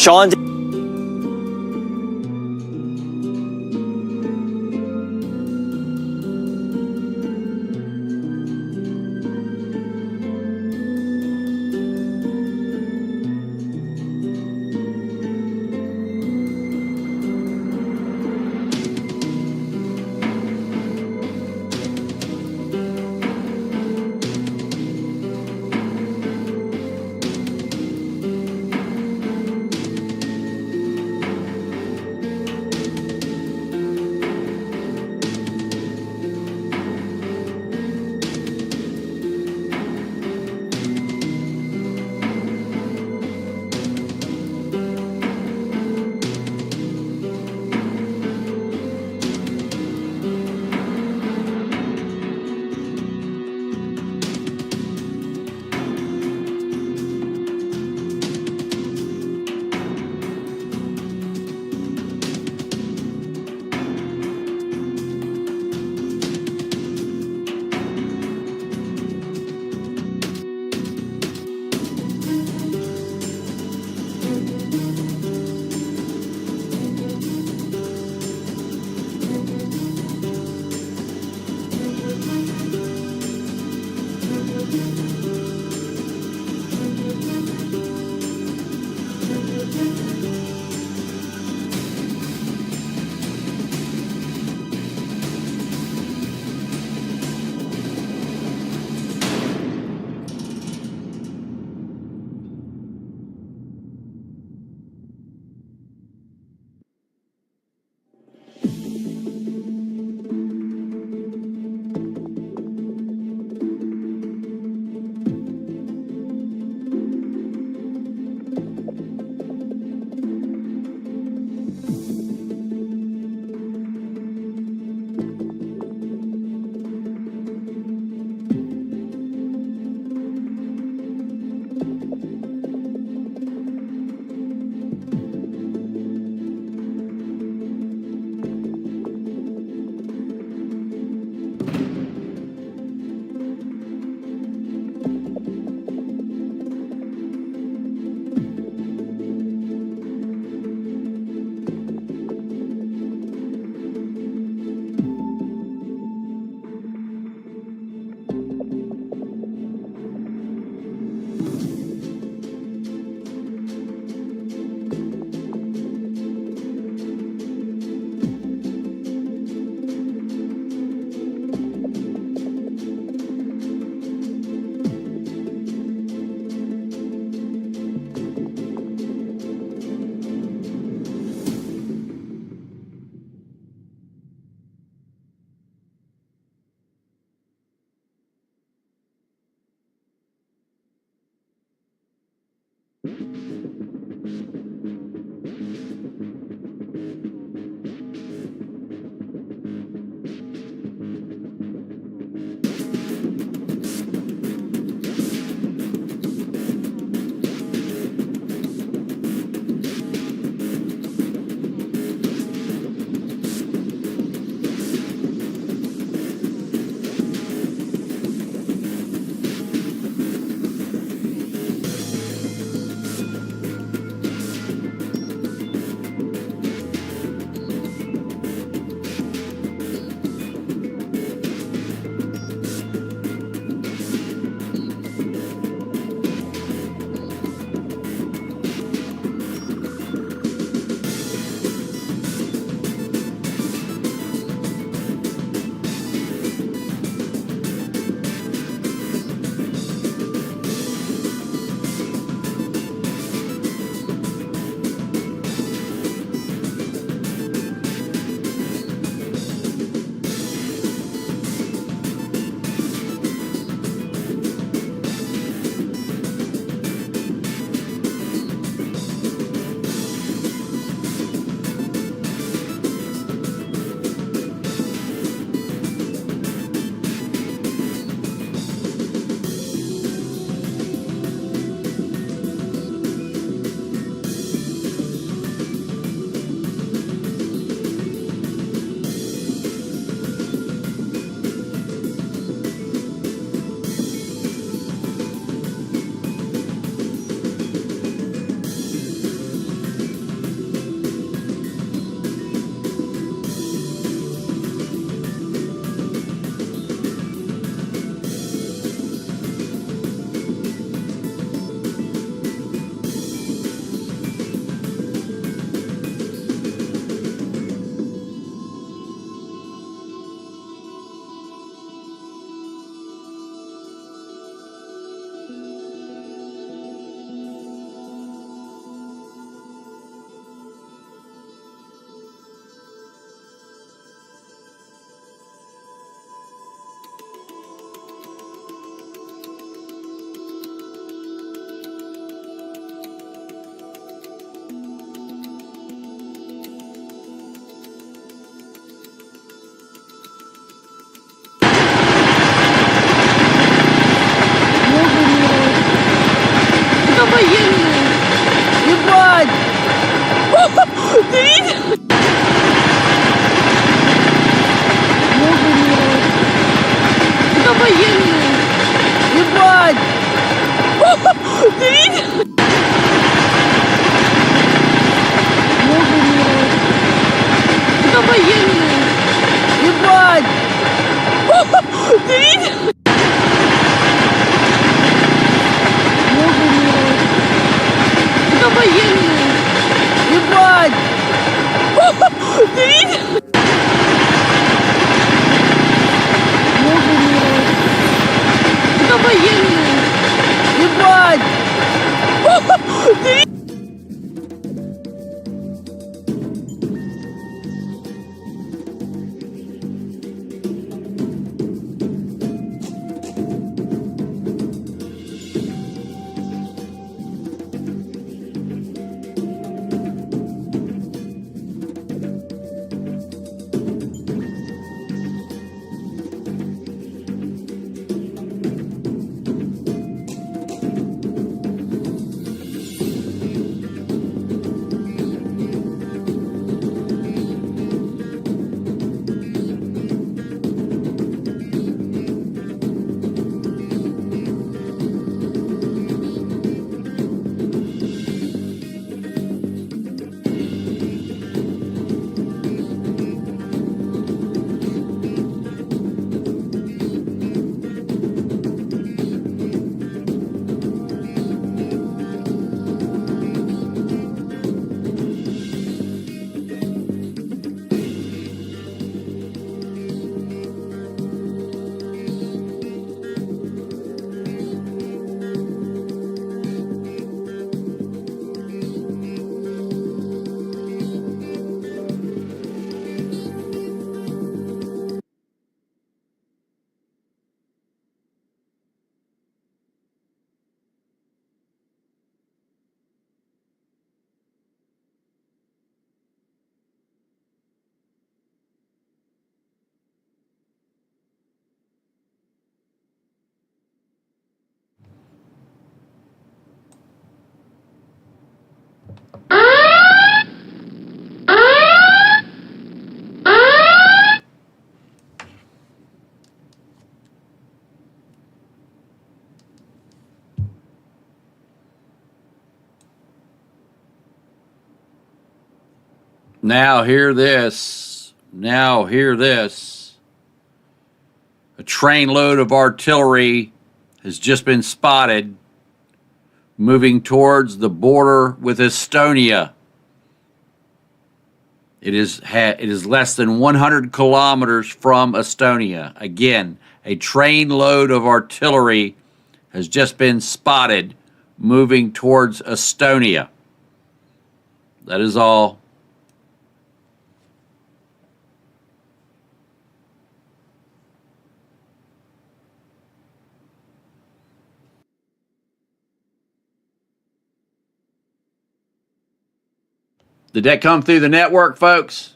Sean. Now hear this. Now hear this. A trainload of artillery has just been spotted moving towards the border with Estonia. It is less than 100 kilometers from Estonia. Again, a trainload of artillery has just been spotted moving towards Estonia. That is all. Did that come through the network, folks?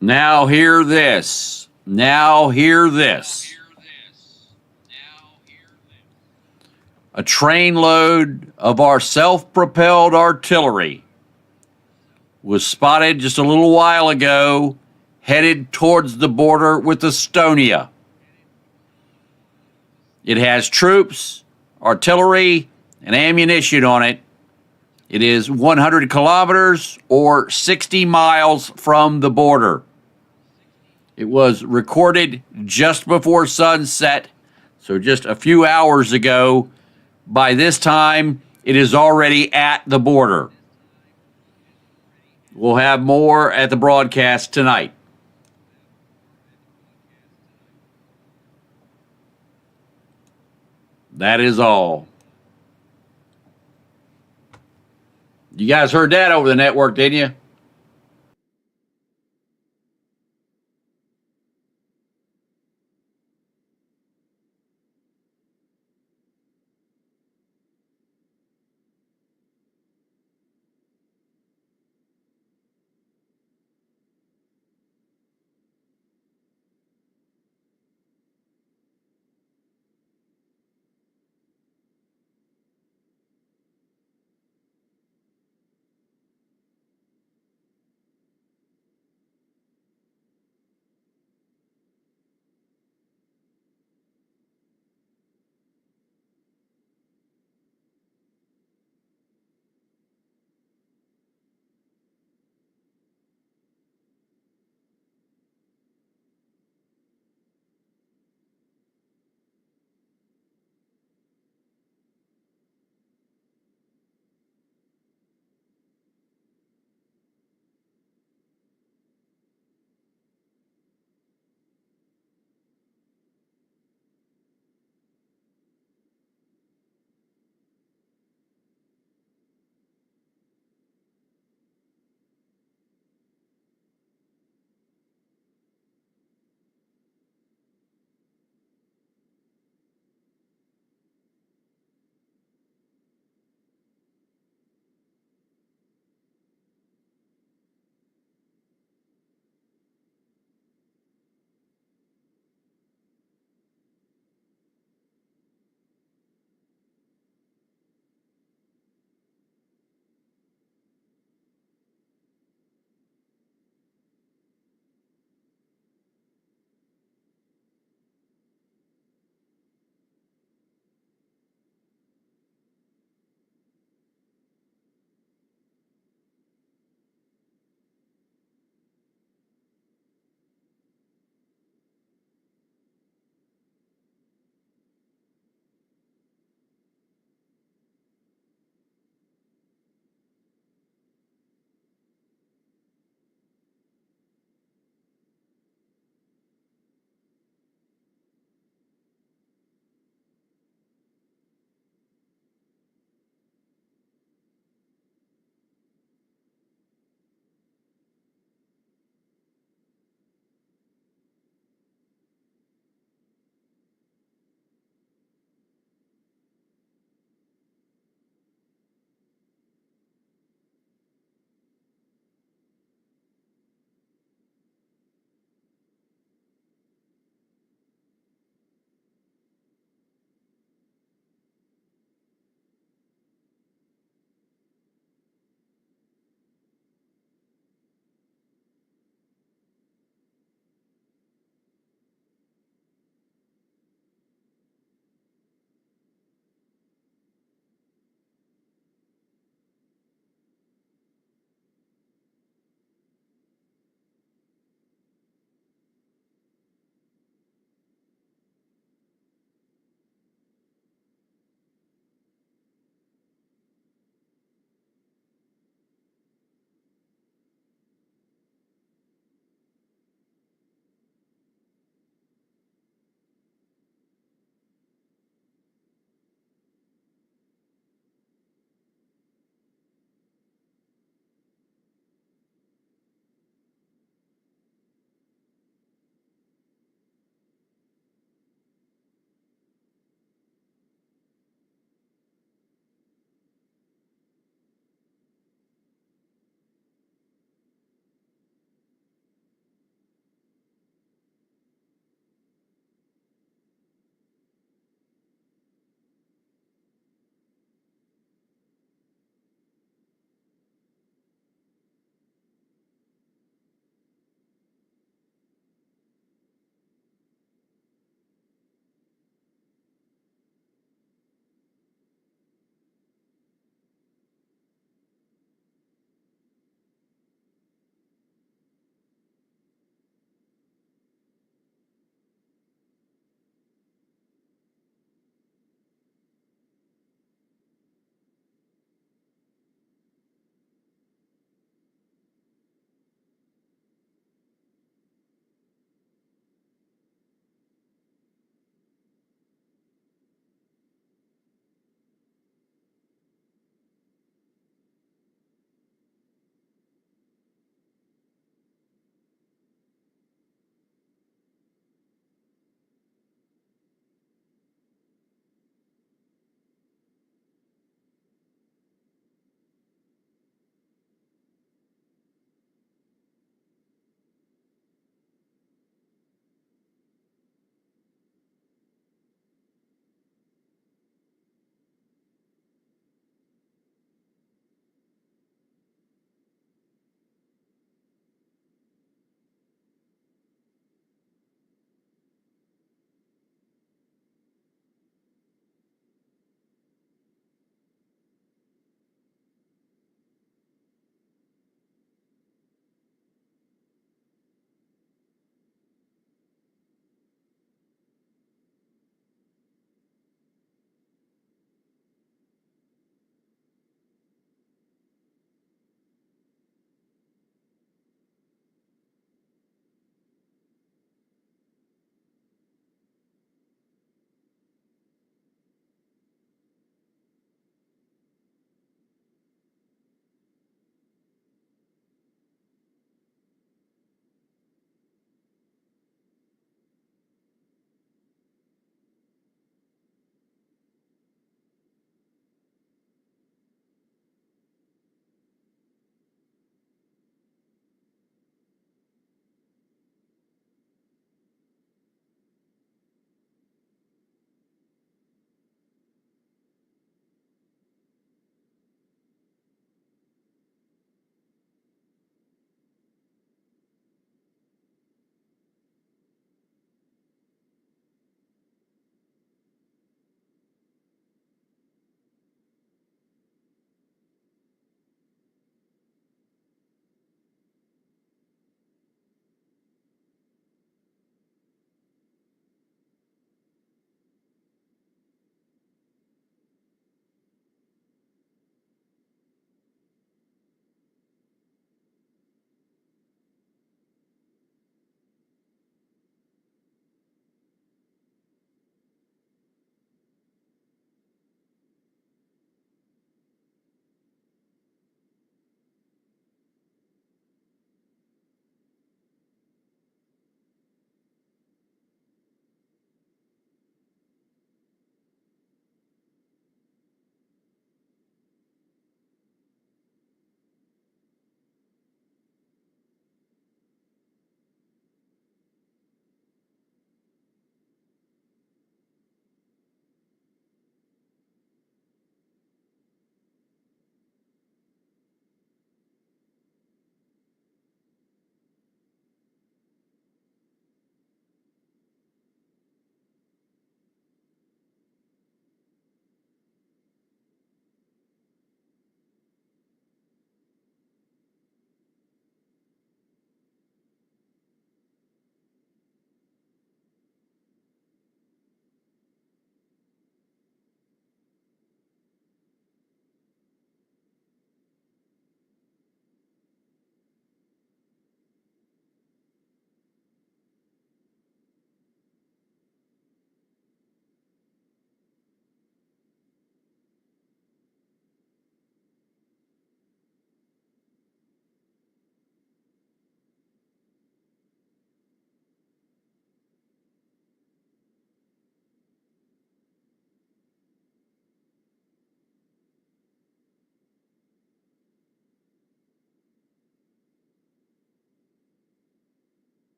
Now hear this. Now hear this. A trainload of our self-propelled artillery was spotted just a little while ago headed towards the border with Estonia. It has troops, artillery, and ammunition on it. It is 100 kilometers or 60 miles from the border. It was recorded just before sunset, so just a few hours ago. By this time, it is already at the border. We'll have more at the broadcast tonight. That is all. You guys heard that over the network, didn't you?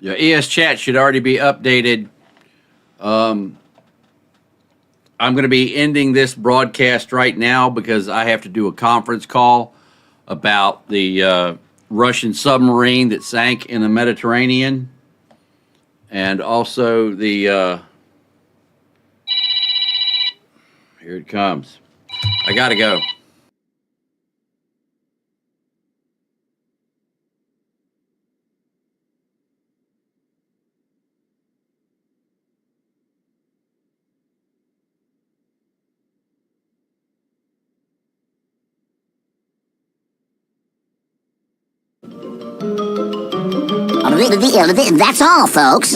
Yeah, ES Chat should already be updated. I'm going to be ending this broadcast right now because I have to do a conference call about the Russian submarine that sank in the Mediterranean, and also the here it comes. I got to go. That's all, folks.